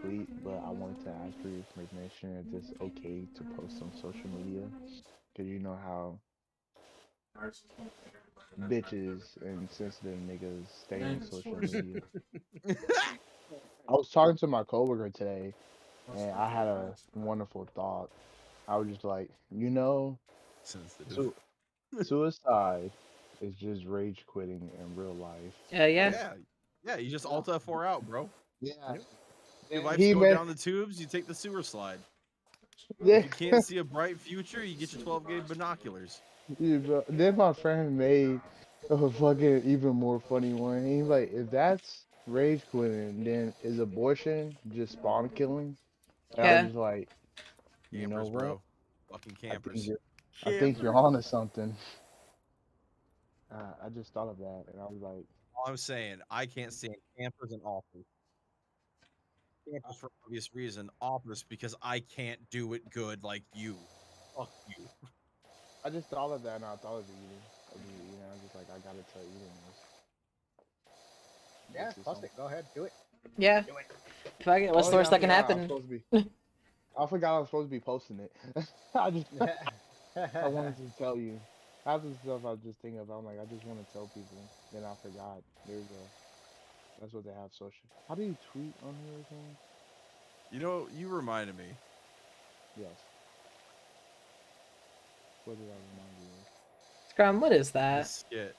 tweet, but I wanted to ask for your permission if it's okay to post on social media. Because you know how bitches and sensitive niggas stay on social media. I was talking to my coworker today, and I had a wonderful thought. I was just like, suicide is just rage quitting in real life.
Yeah.
Yeah, you just Alt F4 out, bro.
Yeah.
Your life's going down the tubes, you take the sewer slide. If you can't see a bright future, you get your 12-gauge binoculars.
Dude, bro, then my friend made a fucking even more funny one. He's like, if that's rage quitting, then is abortion just spawn killing? And I was just like, you know what?
Bro. Fucking campers.
I think you're onto something. I just thought of that, and I was like,
all I'm saying, I can't stand campers and authors. Apples for obvious reason. Office because I can't do it good like you. Fuck you.
I just thought of that and I thought of eating. I was just like, I gotta try eating this.
Yeah,
This is
bust
something.
it. Go ahead, do it.
Yeah.
Do it.
Fuck it. What's the
Oh,
worst
yeah,
that can
I
happen?
forgot I was supposed to be posting it. I wanted to tell you. Half the stuff I was just thinking about, I'm like, I just want to tell people. Then I forgot. There you go. That's what they have social. How do you tweet on here again?
You know, you reminded me.
Yes. What did I remind you of?
Scrum, what is
This
that?
skit.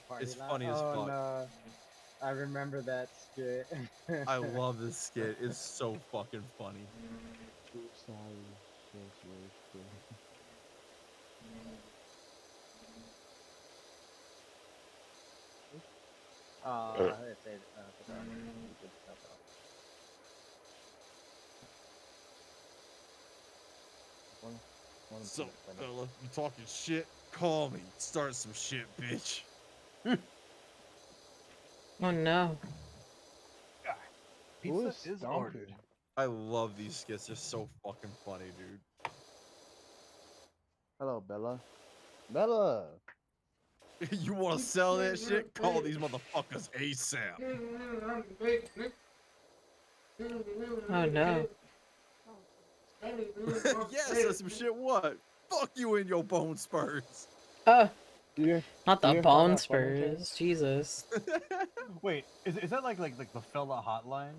Party
It's
line.
funny as
Oh
fuck.
no, I remember that skit.
I love this skit. It's so fucking funny.
Oops, sorry. Yes.
Let's say, put that good stuff out.
So, fella, you talking shit? Call me. Start some shit, bitch.
Oh no.
Pizza
is
is
stomping?
ordered.
I love these skits. They're so fucking funny, dude.
Hello, Bella. Bella!
You want to sell that shit? Call these motherfuckers ASAP.
Oh no.
Yeah, said some shit. What? Fuck you in your bone spurs.
Oh,
Yeah.
not the
you
bone
find that funny, Taylor?
spurs. Jesus.
Wait, is that like the fella hotline?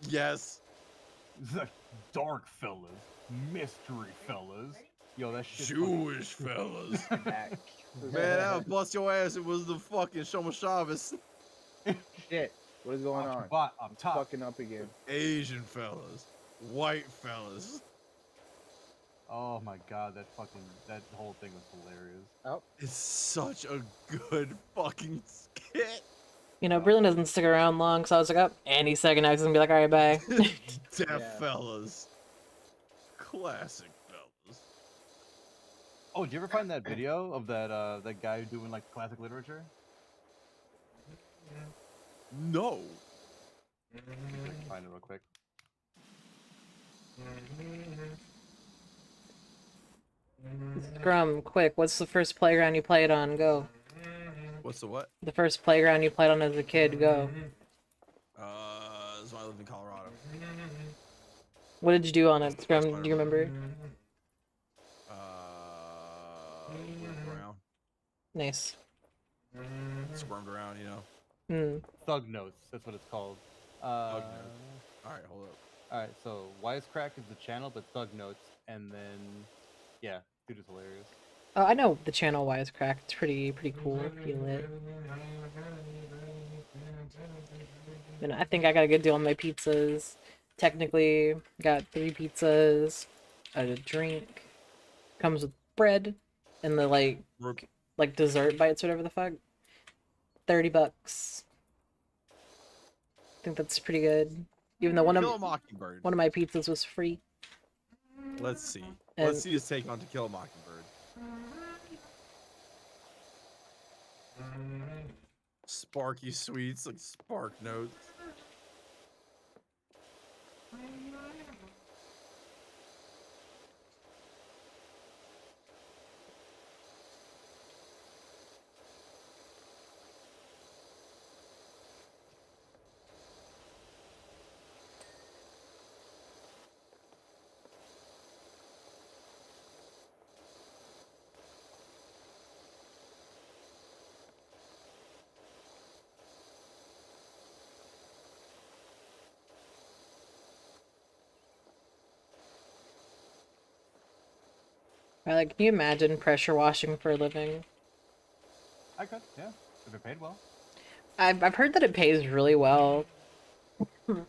Yes.
It's like dark fellas, mystery fellas. Yo, that shit.
Jewish fellas.
Back.
Man, I'll bust your ass. It was the fucking Shoma Shabbos.
Shit. What is going on?
Bot on top.
Fucking up again.
Asian fellas. White fellas.
Oh my god, that whole thing was hilarious.
Oh,
It's such a good fucking skit.
You know, Brilliant doesn't stick around long, so I was like, oh, any second I was gonna be like, alright, bye.
Deaf
Yeah.
fellas. Classic fellas.
Oh, did you ever find that video of that guy doing like classic literature?
No.
Find it real quick.
Scrum, quick, what's the first playground you played on? Go.
What's the what?
The first playground you played on as a kid, go.
This is when I lived in Colorado.
What did you do on it, Scrum? Do you remember?
Moved around.
Nice.
Squirmed around, you know.
Hmm.
Thug Notes, that's what it's called.
Thug Notes. Alright, hold up.
Alright, so Wisecrack is the channel, but Thug Notes, and then yeah, dude is hilarious.
Oh, I know the channel Wisecrack. It's pretty cool. Pretty lit. And I think I got a good deal on my pizzas. Technically, got 3 pizzas, a drink, comes with bread, and the like dessert bites, whatever the fuck. $30. I think that's pretty good. Even though one
Kill a
of
Mockingbird.
my pizzas was free.
Let's see.
And-
Let's see his take on To Kill a Mockingbird. Sparky sweets, like spark notes.
Like, can you imagine pressure washing for a living?
I could, yeah, if it paid well.
I've heard that it pays really well.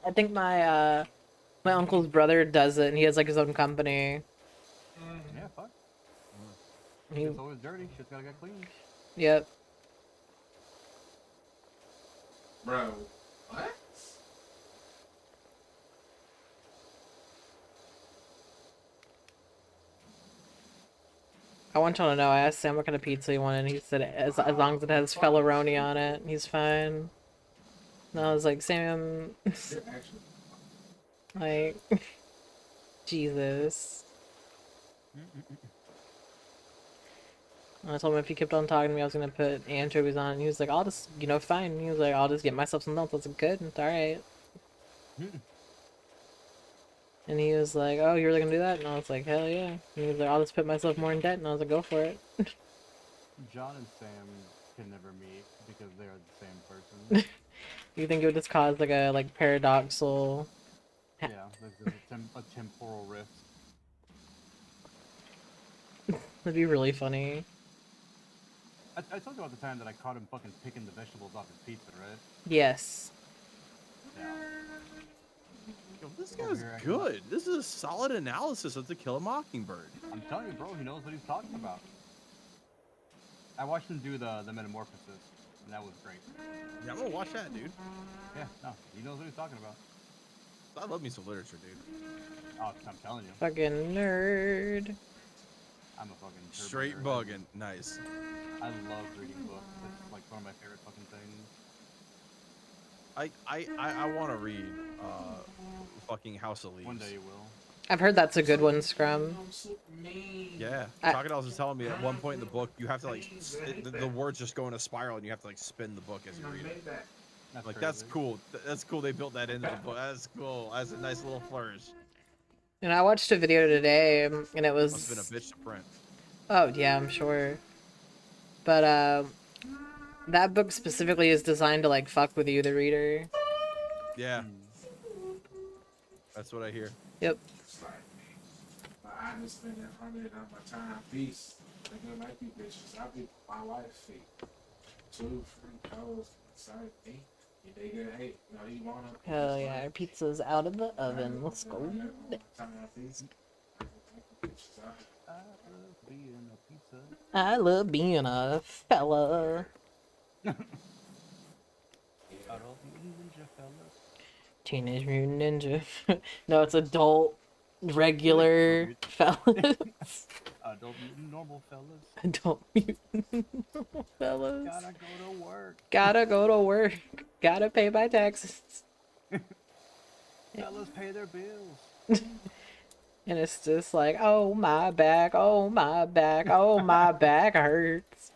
I think my my uncle's brother does it, and he has like his own company.
Yeah, fuck.
He,
It's always dirty. Shit's gotta get clean.
yep.
Bro, what?
I want y'all to know. I asked Sam what kind of pizza he wanted, and he said as long as it has fellaroni on it, he's fine. And I was like, Sam, like, Jesus. And I told him if he kept on talking to me, I was gonna put anchovies on. And he was like, I'll just, you know, fine. He was like, I'll just get myself some else. I was like, good, it's alright. And he was like, oh, you're really gonna do that? And I was like, hell yeah. And he was like, I'll just put myself more in debt. And I was like, go for it.
John and Sam can never meet because they are the same person.
You think it would just cause like a paradoxal?
Yeah, there's a temporal rift.
That'd be really funny.
I told you about the time that I caught him fucking picking the vegetables off his pizza, right?
Yes.
Yeah.
Yo, this guy's good. This is a solid analysis of To Kill a Mockingbird.
I'm telling you, bro, he knows what he's talking about. I watched him do the metamorphosis, and that was great.
Yeah, I'm gonna watch that, dude.
Yeah, no, he knows what he's talking about.
I love me some literature, dude.
Oh, I'm telling you.
Fucking nerd.
I'm a fucking turbo
Straight
nerd.
bugging. Nice.
I love reading books. It's like one of my favorite fucking things.
I want to read fucking House of Leaves.
One day you will.
I've heard that's a good one, Scrum.
Yeah, Crocodiles was telling me at one point in the book you have to like the words just go in a spiral and you have to like spin the book as you read it.
That's
like
crazy.
that's cool. That's cool. They built that into the book. That's cool. That's a nice little flourish.
And I watched a video today, and it was.
Must have been a bitch to print.
Oh yeah, I'm sure. But that book specifically is designed to like fuck with you, the reader.
Yeah. That's what I hear.
Yep.
I just spend 100 on my time. Peace. Nigga, might be bitches. I'll be my wife feet. 2 free codes. Sorry, me. You dig it? Hey, you know you wanna.
Hell yeah, our pizza's out of the oven. Let's go. I love being a fella. Teenage Mutant Ninja. No, it's adult, regular fellas.
Adult mutant normal fellas.
Adult mutant normal fellas.
Gotta go to work.
Gotta go to work. Gotta pay my taxes.
Fellas pay their bills.
And it's just like, oh my back, oh my back, oh my back hurts.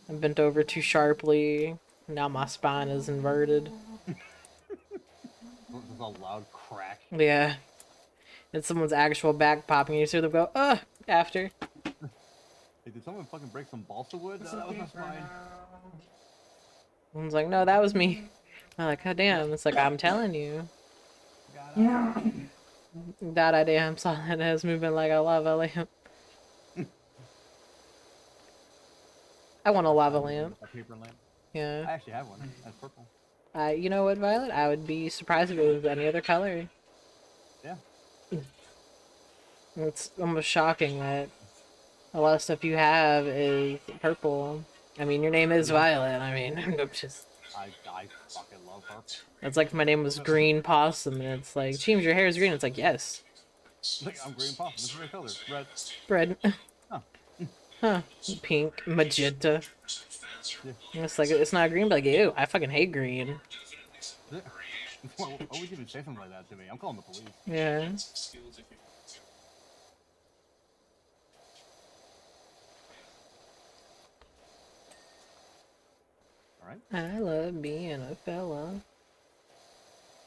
I bent over too sharply. Now my spine is inverted.
This is a loud crack.
Yeah. It's someone's actual back popping. You see them go, after.
Hey, did someone fucking break some balsa wood? That was my spine.
Someone's like, no, that was me. I'm like, god damn. It's like, I'm telling you. That idea, I'm solid as moving like a lava lamp. I want a lava lamp.
A paper lamp?
Yeah.
I actually have one. That's purple.
You know what, Violet? I would be surprised if it was any other color.
Yeah.
It's almost shocking that a lot of stuff you have is purple. I mean, your name is Violet. I mean, I'm just...
I fucking love her.
It's like if my name was Green Possum, and it's like, James, your hair is green. It's like, yes.
Look, I'm green possum. This is my color. Red.
Red.
Oh.
Huh. Pink. Magenta.
Yeah.
It's like, it's not green, but like, ew, I fucking hate green.
Why would you even say something like that to me? I'm calling the police.
Yeah.
Alright.
I love being a fella.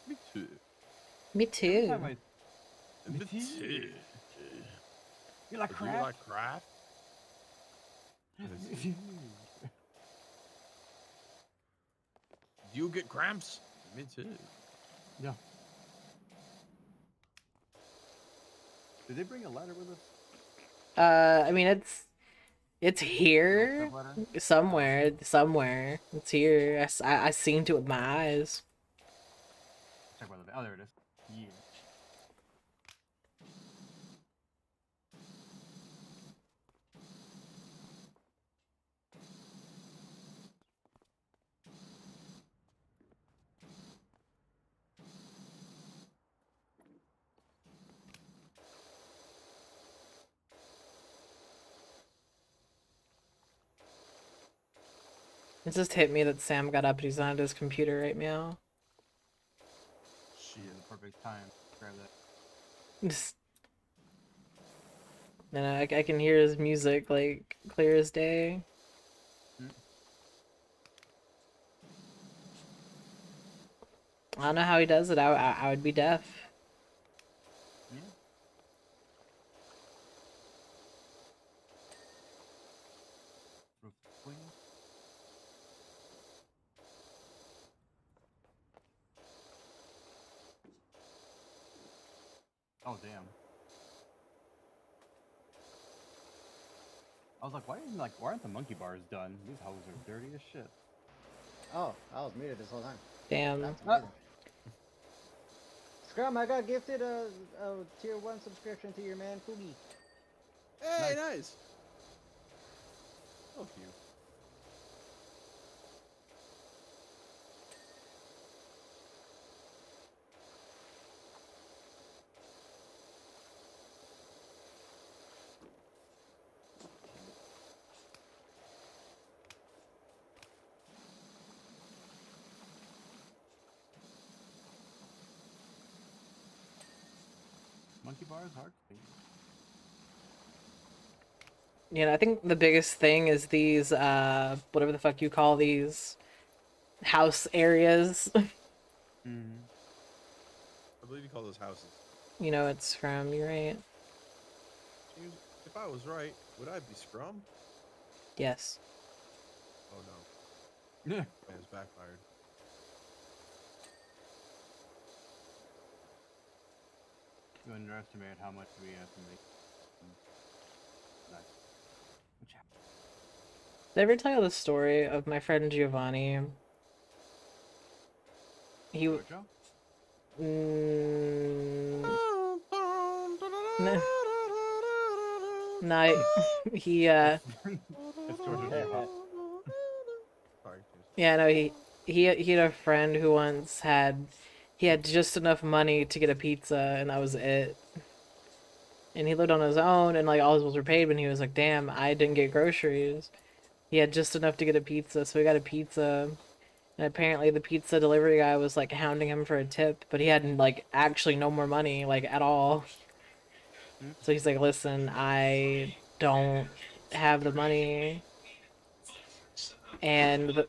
Me too.
Me too.
Me too.
You like
Do
crap?
you like crap? Do you get cramps? Me too.
Yeah. Did they bring a ladder with us?
I mean, it's here somewhere. It's here. I seen to it with my eyes.
Check whether oh, there it is. Yeah.
It just hit me that Sam got up and he's not at his computer right now.
Shit, the perfect time. Grab that.
And I can hear his music like clear as day. I don't know how he does it. I would be deaf.
Yeah. Oh damn. I was like, why aren't the monkey bars done? These hoes are dirty as shit.
Oh, I was muted this whole time.
Damn.
That's amazing. Scrum, I got gifted a tier 1 subscription to your man, Fugi.
Hey, nice.
So cute. Monkey bar is hard to think.
I think the biggest thing is these, whatever the fuck you call these house areas.
I believe you call those houses.
You know it's from, you're right.
If I was right, would I be Scrum?
Yes.
Oh no.
Yeah.
It was backfired.
You underestimate how much we have to make. Which
Did I ever tell you the story of my friend Giovanni? He
Jojo?
No. No, he
It's Georgia Hip-hop.
Sorry.
yeah, no, he had a friend who once had just enough money to get a pizza and that was it. And he lived on his own and like all his bills were paid, but he was like, damn, I didn't get groceries. He had just enough to get a pizza, so he got a pizza. And apparently the pizza delivery guy was like hounding him for a tip, but he had like actually no more money, like at all. So he's like, listen, I don't have the money. And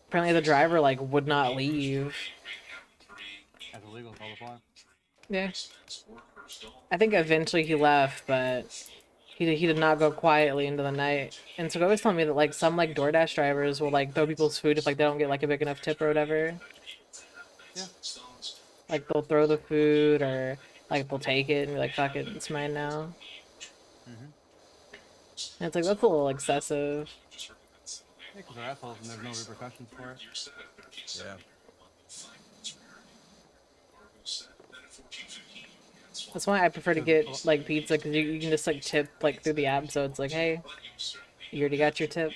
apparently the driver like would not leave.
That's illegal, it's all the fly.
Yeah. I think eventually he left, but he did not go quietly into the night. And so he always telling me that like some like DoorDash drivers will like throw people's food if like they don't get like a big enough tip or whatever.
Yeah.
Like they'll throw the food or like they'll take it and be like, fuck it, it's mine now. And it's like, that's a little excessive.
Yeah, because they're assholes and there's no repercussions for it.
Yeah.
That's why I prefer to get like pizza, because you can just like tip like through the app, so it's like, hey, you already got your tip.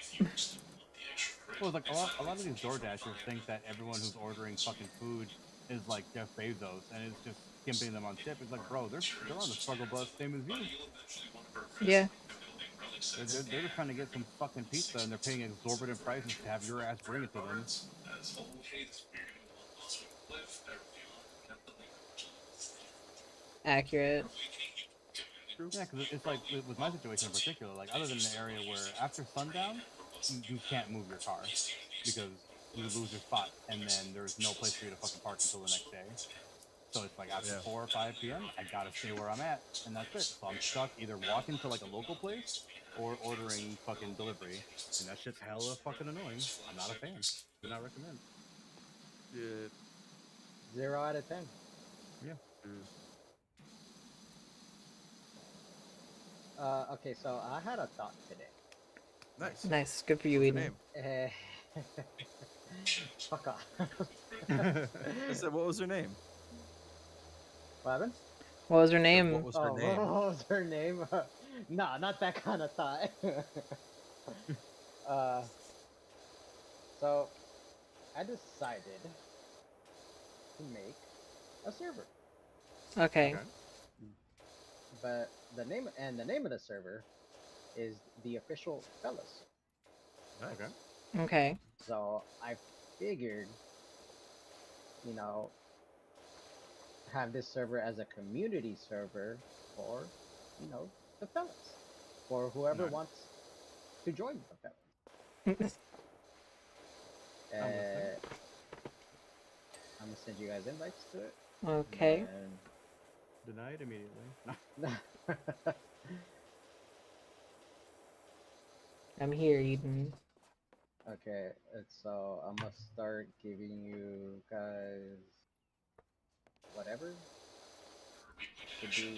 Well, like a lot of these DoorDashers think that everyone who's ordering fucking food is like Jeff Bezos, and it's just skimping them on tip. It's like, bro, they're on the struggle bus, same as you.
Yeah.
They're just trying to get some fucking pizza, and they're paying exorbitant prices to have your ass bring it to them.
Accurate.
Yeah, because it's like with my situation in particular, like other than an area where after sundown, you can't move your car because you lose your spot, and then there's no place for you to fucking park until the next day. So it's like after 4 or 5 p.m., I gotta stay where I'm at, and that's it. So I'm stuck either walking to like a local place or ordering fucking delivery, and that shit's hella fucking annoying. I'm not a fan. Do not recommend.
Yeah.
0 out of 10.
Yeah.
Okay, so I had a thought today.
Nice.
Nice. Good for you,
What's your
Eden.
name?
Fuck off.
I said, what was her name?
What happened?
What was her name?
What was her name?
What was her name? Nah, not that kind of thought. So I decided to make a server.
Okay.
But the name of the server is the official fellas.
Okay.
Okay.
So I figured, you know, have this server as a community server for, you know, the fellas, for whoever
Nice.
wants to join the fellas.
I'm listening.
I'm gonna send you guys invites to it.
Okay.
Denied immediately.
I'm here, Eden.
Okay, and so I'm gonna start giving you guys whatever to do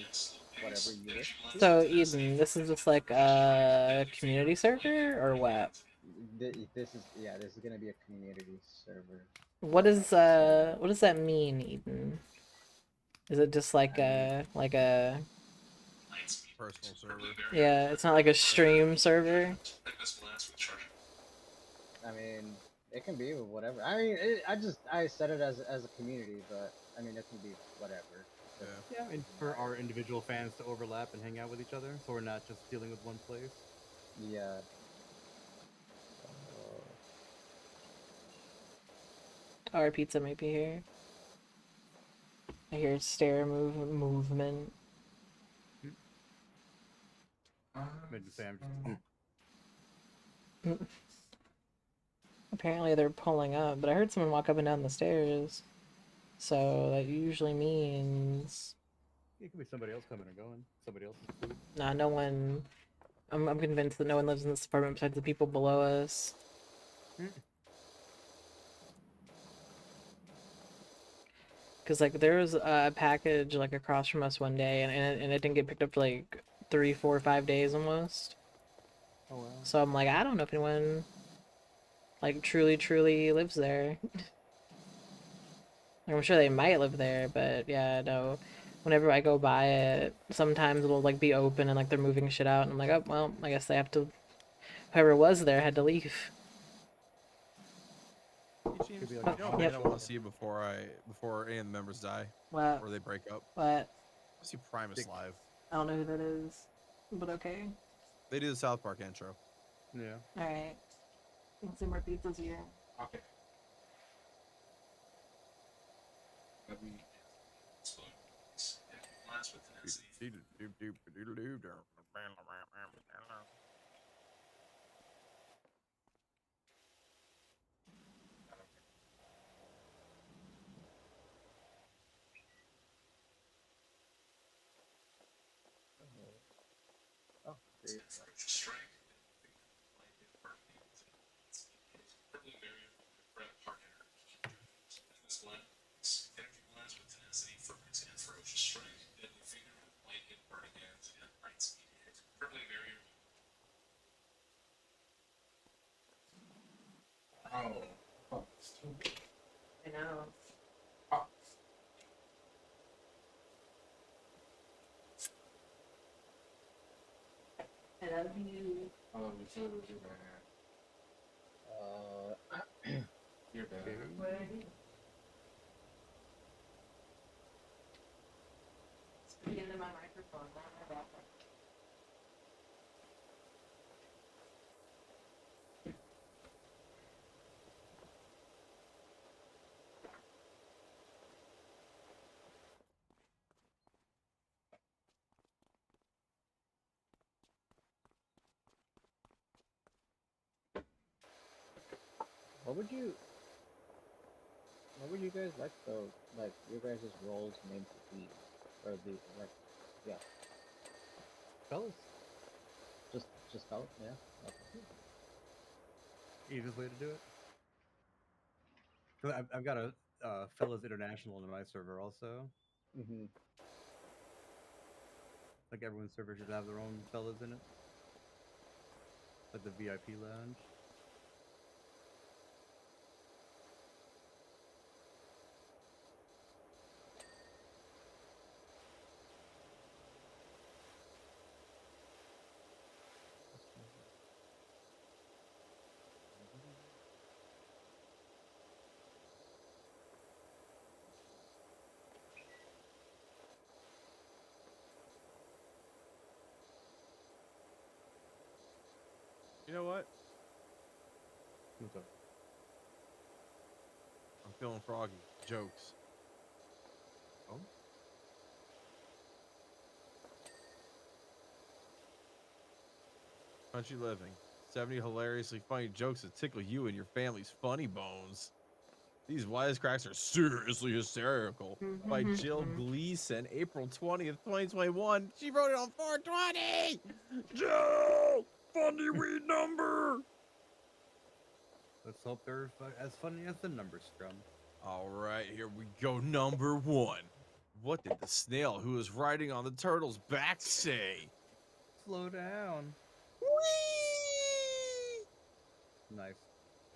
whatever you wish to.
So, Eden, this is just like a community server or what?
This is gonna be a community server.
What does that mean, Eden? Is it just like a
Personal server.
yeah, it's not like a stream server?
I mean, it can be whatever. I mean, I set it as a community, but I mean, it can be whatever.
Yeah, and for our individual fans to overlap and hang out with each other, so we're not just dealing with one place.
Yeah.
Our pizza might be here. I hear stair movement.
Made me say I'm just.
Apparently they're pulling up, but I heard someone walk up and down the stairs. So that usually means
It could be somebody else coming or going. Somebody else's food.
nah, no one. I'm convinced that no one lives in this apartment besides the people below us. Cause like there was a package like across from us one day, and it didn't get picked up for like 3, 4, 5 days almost.
Oh wow.
So I'm like, I don't know if anyone like truly lives there. I'm sure they might live there, but yeah, no. Whenever I go by it, sometimes it'll like be open and like they're moving shit out, and I'm like, oh well, I guess they have to. Whoever was there had to leave.
You know, man, I want to see before any of the members die.
What?
Or they break up.
What?
See Primus live.
I don't know who that is, but okay.
They do the South Park intro.
Yeah.
All right. Let's see more pizzas here.
Okay.
Oh, great.
Oh, fuck, stupid.
I know.
Oh.
I love you.
I love you too, you're bad. You're bad.
Speaking into my microphone, not my background.
What would you guys like though? Like your guys' roles meant to be, or the like, yeah.
Fellas.
Just fellas, yeah. Okay.
Easiest way to do it. So I've got a fellas international in my server also.
Mhm.
Like everyone's server should have their own fellas in it. Like the VIP lounge.
You know what?
What's up?
feeling froggy. Jokes.
Oh.
Country living. 70 hilariously funny jokes that tickle you and your family's funny bones. These wisecracks are seriously hysterical. By Jill Gleason, April 20th, 2021. She wrote it on 420!
Joe! Funny read number!
Let's hope they're as funny as the number scrum.
All right, here we go. Number 1. What did the snail who was riding on the turtle's back say?
Slow down.
Whee!
Nice.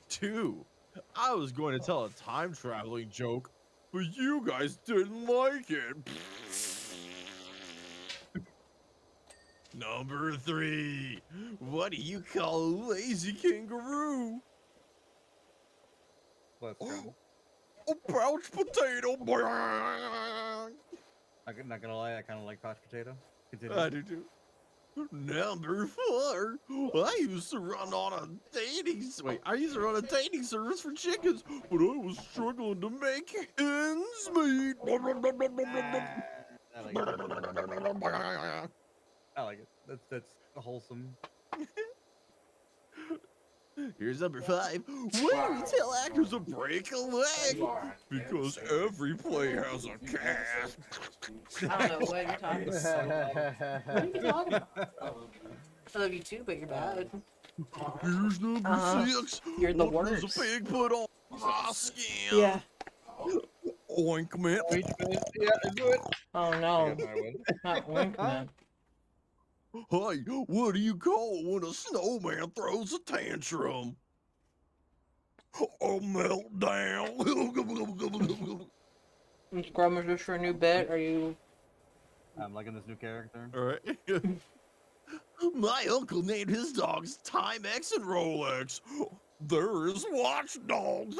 2. I was going to tell a time traveling joke, but you guys didn't like it. Number 3. What do you call a lazy kangaroo?
Let's go.
A pouch potato.
Not gonna lie, I kind of like couch potato. Continue.
I do too. Number 4. I used to run a dating service for chickens, but I was struggling to make ends meet.
I like it. That's wholesome.
Here's number 5. When do we tell actors to break a leg? Because every play has a cast.
I don't know what you're talking about. What are you talking about? I love you too, but you're bad.
Here's number 6.
You're the
What
worst.
does a pig put on a skin?
Yeah.
Oinkment.
Yeah, do it.
Oh no. Not ointment.
Hey, what do you call it when a snowman throws a tantrum? A meltdown.
Scrum, is this for a new bit? Are you?
I'm liking this new character.
All right. My uncle named his dogs Timex and Rolex.
There is watchdogs.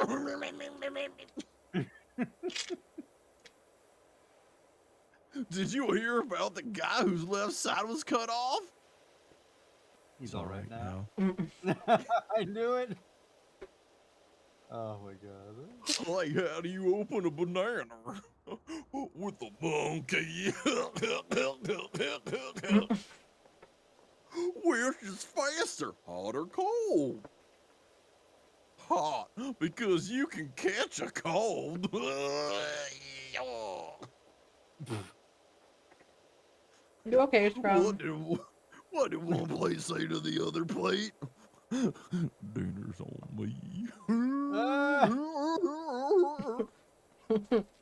Did you hear about the guy whose left side was cut off?
He's all right now.
now.
I knew it. Oh my god.
Like, how do you open a banana? With a monkey. Which is faster, hot or cold? Hot, because you can catch a cold.
You okay, Scrum?
What did one plate say to the other plate? Dinner's on me.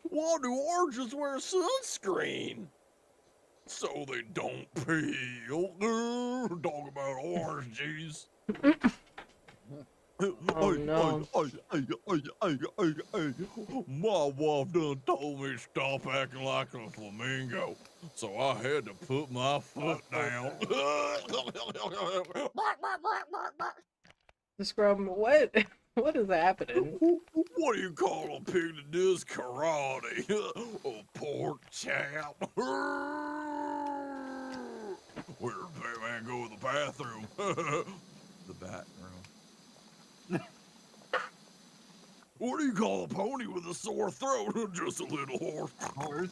Why do oranges wear sunscreen? So they don't peel. Talk about orange juice.
Oh no.
My wife done told me to stop acting like a flamingo, so I had to put my foot down.
Scrum, what? What is happening?
What do you call a pig that does karate? A pork chop. Where did Batman go to the bathroom? The bat room. What do you call a pony with a sore throat? Just a little horse.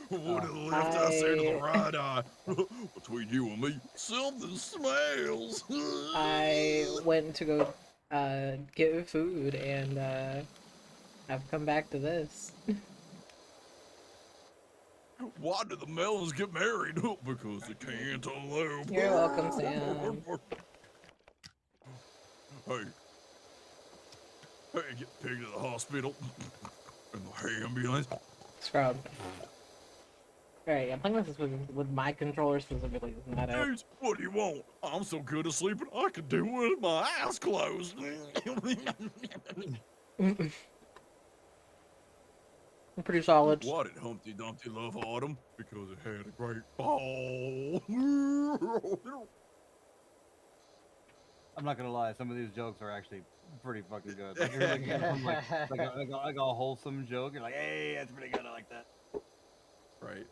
What did the left eye say to the right eye? Between you and me, something smells.
I went to go get food and I've come back to this.
Why did the melons get married? Because the cantaloupe.
You're welcome, Sam.
Hey, get pig to the hospital. In the ambulance.
Scrub. Alright, I'm playing this with my controller specifically, isn't that it?
Dude, what do you want? I'm so good at sleeping, I can do it with my eyes closed.
Pretty solid.
Why did Humpty Dumpty love autumn? Because it had a great fall.
I'm not gonna lie, some of these jokes are actually pretty fucking good. Like, you're looking at them like a wholesome joke. You're like, hey, that's pretty good. I like that.
Right.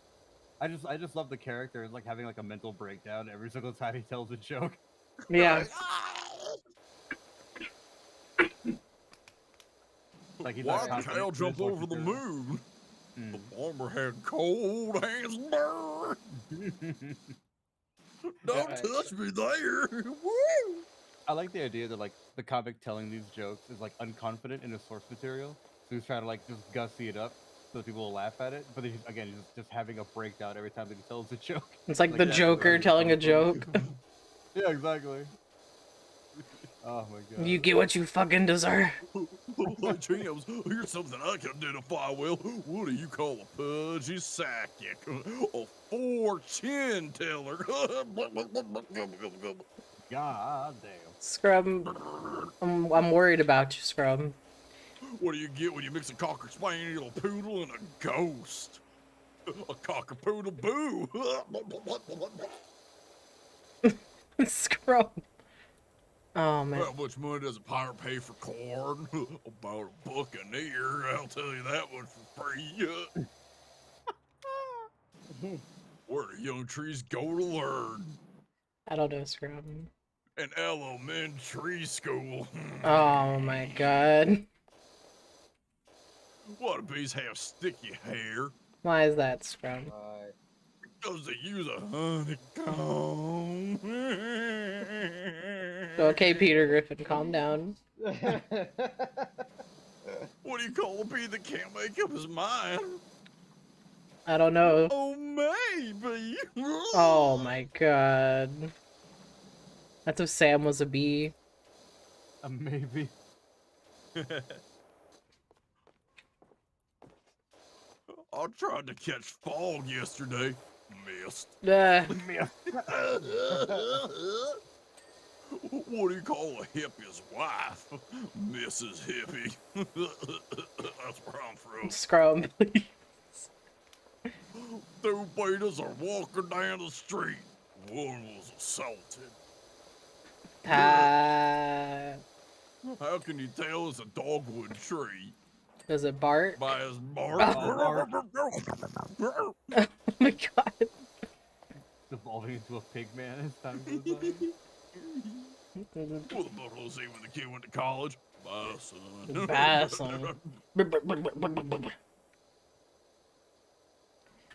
I just love the character like having like a mental breakdown every single time he tells a joke.
Yeah.
Like he's
Why
not
did Cal jump over the moon? The farmer had cold hands. Brr. Don't touch me there. Woo!
I like the idea that like the comic telling these jokes is like unconfident in his source material, so he's trying to like just gussy it up so that people will laugh at it. But then he's just having a breakdown every time that he tells a joke.
It's like the Joker telling a joke.
Yeah, exactly. Oh my god.
You get what you fucking deserve.
Hey, James, here's something I can identify well. What do you call a pudgy psychic? A fortune teller.
God damn.
Scrub, I'm worried about you, Scrub.
What do you get when you mix a cocker spaniel, a poodle, and a ghost? A cocker poodle boo.
Scrub. Oh man.
How much money does a pirate pay for corn? About a buccaneer, I'll tell you that one for free. Where do young trees go to learn?
I don't know, Scrub.
An elementary school.
Oh my god.
Why do bees have sticky hair?
Why is that, Scrub?
Because they use a honeycomb.
Okay, Peter Griffin, calm down.
What do you call a bee that can't make up his mind?
I don't know.
Oh, maybe.
Oh my god. That's if Sam was a bee.
Maybe.
I tried to catch fog yesterday. Missed.
Missed.
What do you call a hippie's wife? Mrs. Hippie. That's where I'm from.
Scrum, please.
Two betas are walking down the street. One was assaulted. How can you tell it's a dogwood tree?
Does it bark?
By his bark.
Oh my god.
Evolving into a pig man as time goes by.
Well, the buffalo say when the kid went to college. Bye, son.
Bye, son.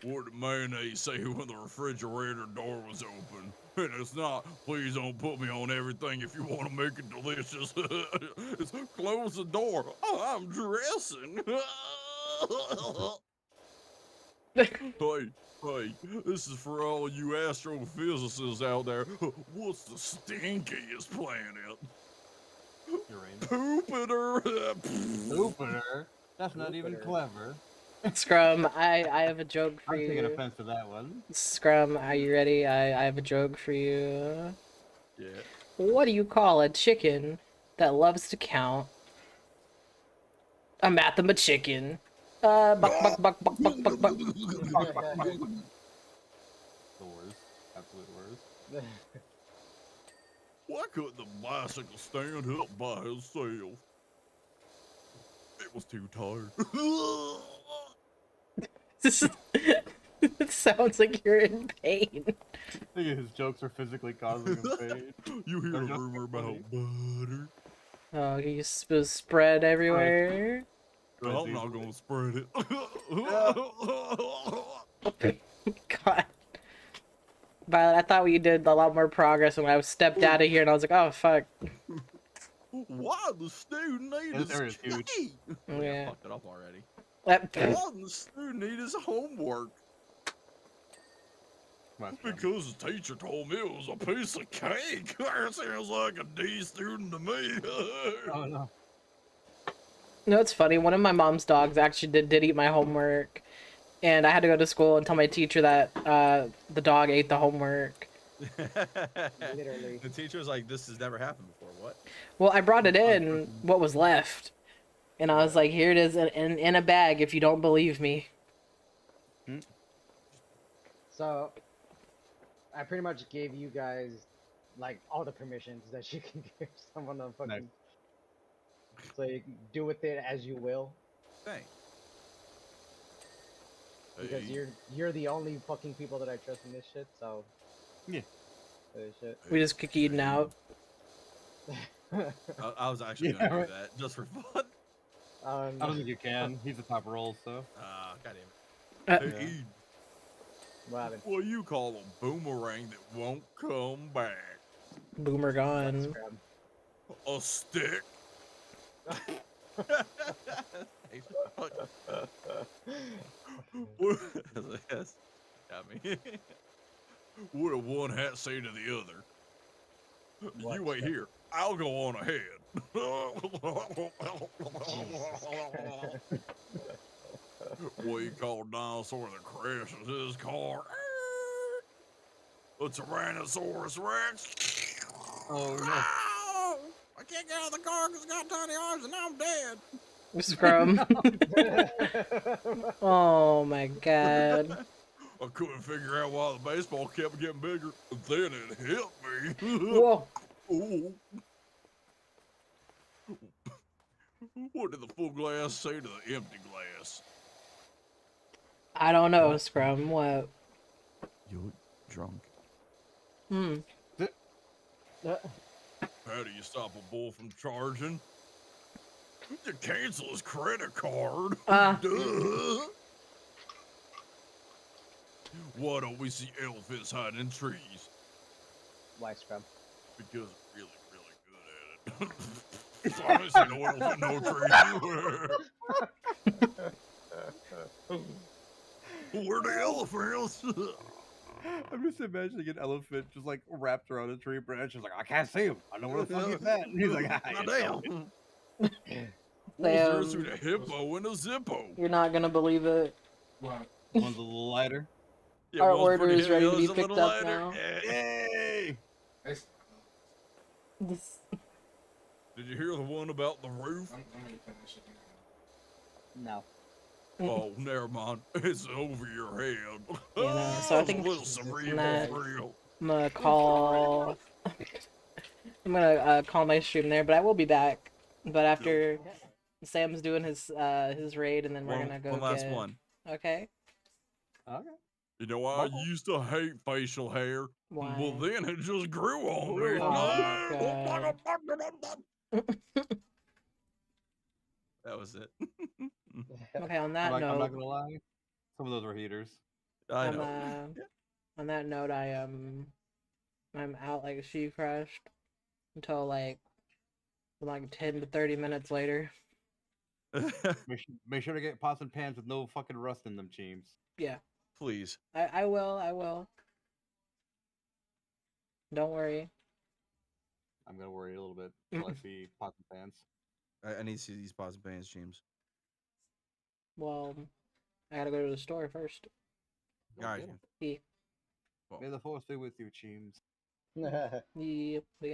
What did mayonnaise say when the refrigerator door was open? And it's not, please don't put me on everything if you want to make it delicious. It's close the door. Oh, I'm dressing. Hey, this is for all you astrophysicists out there. What's the stinkiest planet?
Uranus.
Poopiter.
Poopiter? That's not even clever.
Scrum, I have a joke for
I'm
you.
taking offense to that one.
Scrum, are you ready? I have a joke for you.
Yeah.
What do you call a chicken that loves to count? A mathema-chicken. Buck, buck, buck, buck, buck, buck, buck.
The worst. Absolute worst.
Why couldn't the bicycle stand up by itself? It was too tired.
It sounds like you're in pain.
I think his jokes are physically causing him pain.
You hear a rumor about butter?
Oh, you spread everywhere.
No, I'm not gonna spread it.
God. Violet, I thought we did a lot more progress when I stepped out of here and I was like, oh, fuck.
Why the student need
This
his
area is huge.
key?
Yeah.
Fucked it up already.
Why the student need his homework? Because the teacher told me it was a piece of cake. That sounds like a D student to me.
Oh no.
No, it's funny. One of my mom's dogs actually did eat my homework. And I had to go to school and tell my teacher that the dog ate the homework.
Literally.
The teacher was like, this has never happened before. What?
Well, I brought it in, what was left. And I was like, here it is in a bag if you don't believe me.
So, I pretty much gave you guys, like, all the permissions that you can give someone to fucking...
Nice.
So you can do with it as you will.
Thanks.
Because you're the only fucking people that I trust in this shit, so...
Yeah.
This shit.
We just kick Eden out.
I was actually gonna do that just for fun.
I don't think you can. He's the top roll, so.
Goddamn
Uh,
it.
Yeah.
Hey,
What happened?
What do you call a boomerang that won't come back?
Boomer
What,
gone.
Scrub?
A stick?
Hey, fuck. Yes. Got me.
What did one hat say to the other?
What,
You wait
Scrub?
here. I'll go on ahead. What do you call a dinosaur that crashes his car? A Tyrannosaurus Rex.
Oh no.
I can't get out of the car because it's got tiny arms and I'm dead.
Scrum. Oh my god.
I couldn't figure out why the baseball kept getting bigger. Then it hit me.
Whoa.
Oh. What did the full glass say to the empty glass?
I don't know, Scrum. What?
You're drunk.
Hmm.
How do you stop a bull from charging? You cancel his credit card. Duh. Why don't we see elephants hiding in trees?
Why, Scrub?
Because I'm really, really good at it. So I didn't see no elephant, no trees. Where the elephants?
I'm just imagining an elephant just like wrapped around a tree branch. Just like, I can't see him. I know where the fuck he's at. And he's like,
Goddamn. What's the difference between a hippo and a zippo?
You're not gonna believe it.
What?
One's a little lighter.
Yeah,
Our
one's
order
pretty
is
heavy,
ready to be
one's a
picked
little
up
lighter.
now.
Yay!
It's,
This-
Did you hear the one about the roof?
I'm gonna finish it.
No.
Oh, never mind. It's over your head.
Yeah, no, so I
It's a
think
little cerebral
that-
for real.
I'm gonna call. I'm gonna call my stream there, but I will be back. But after Sam's doing his raid, and then we're gonna go
one last
get.
one.
Okay.
Okay.
You know why I used to hate facial hair?
Why?
Well, then it just grew on me.
Oh,
That was it.
Okay. On that
I'm not
note,
gonna lie. Some of those were heaters.
I know.
On that note, I'm out like a she crushed until like 10 to 30 minutes later.
Make sure to get pots and pans with no fucking rust in them, teams.
Yeah.
Please.
I will. Don't worry.
I'm gonna worry a little bit until I see pots and pans.
I need to see these pots and pans, James.
Well, I gotta go to the store first.
Got you.
Yeah.
May the force be with you, teams.
Yeah, we got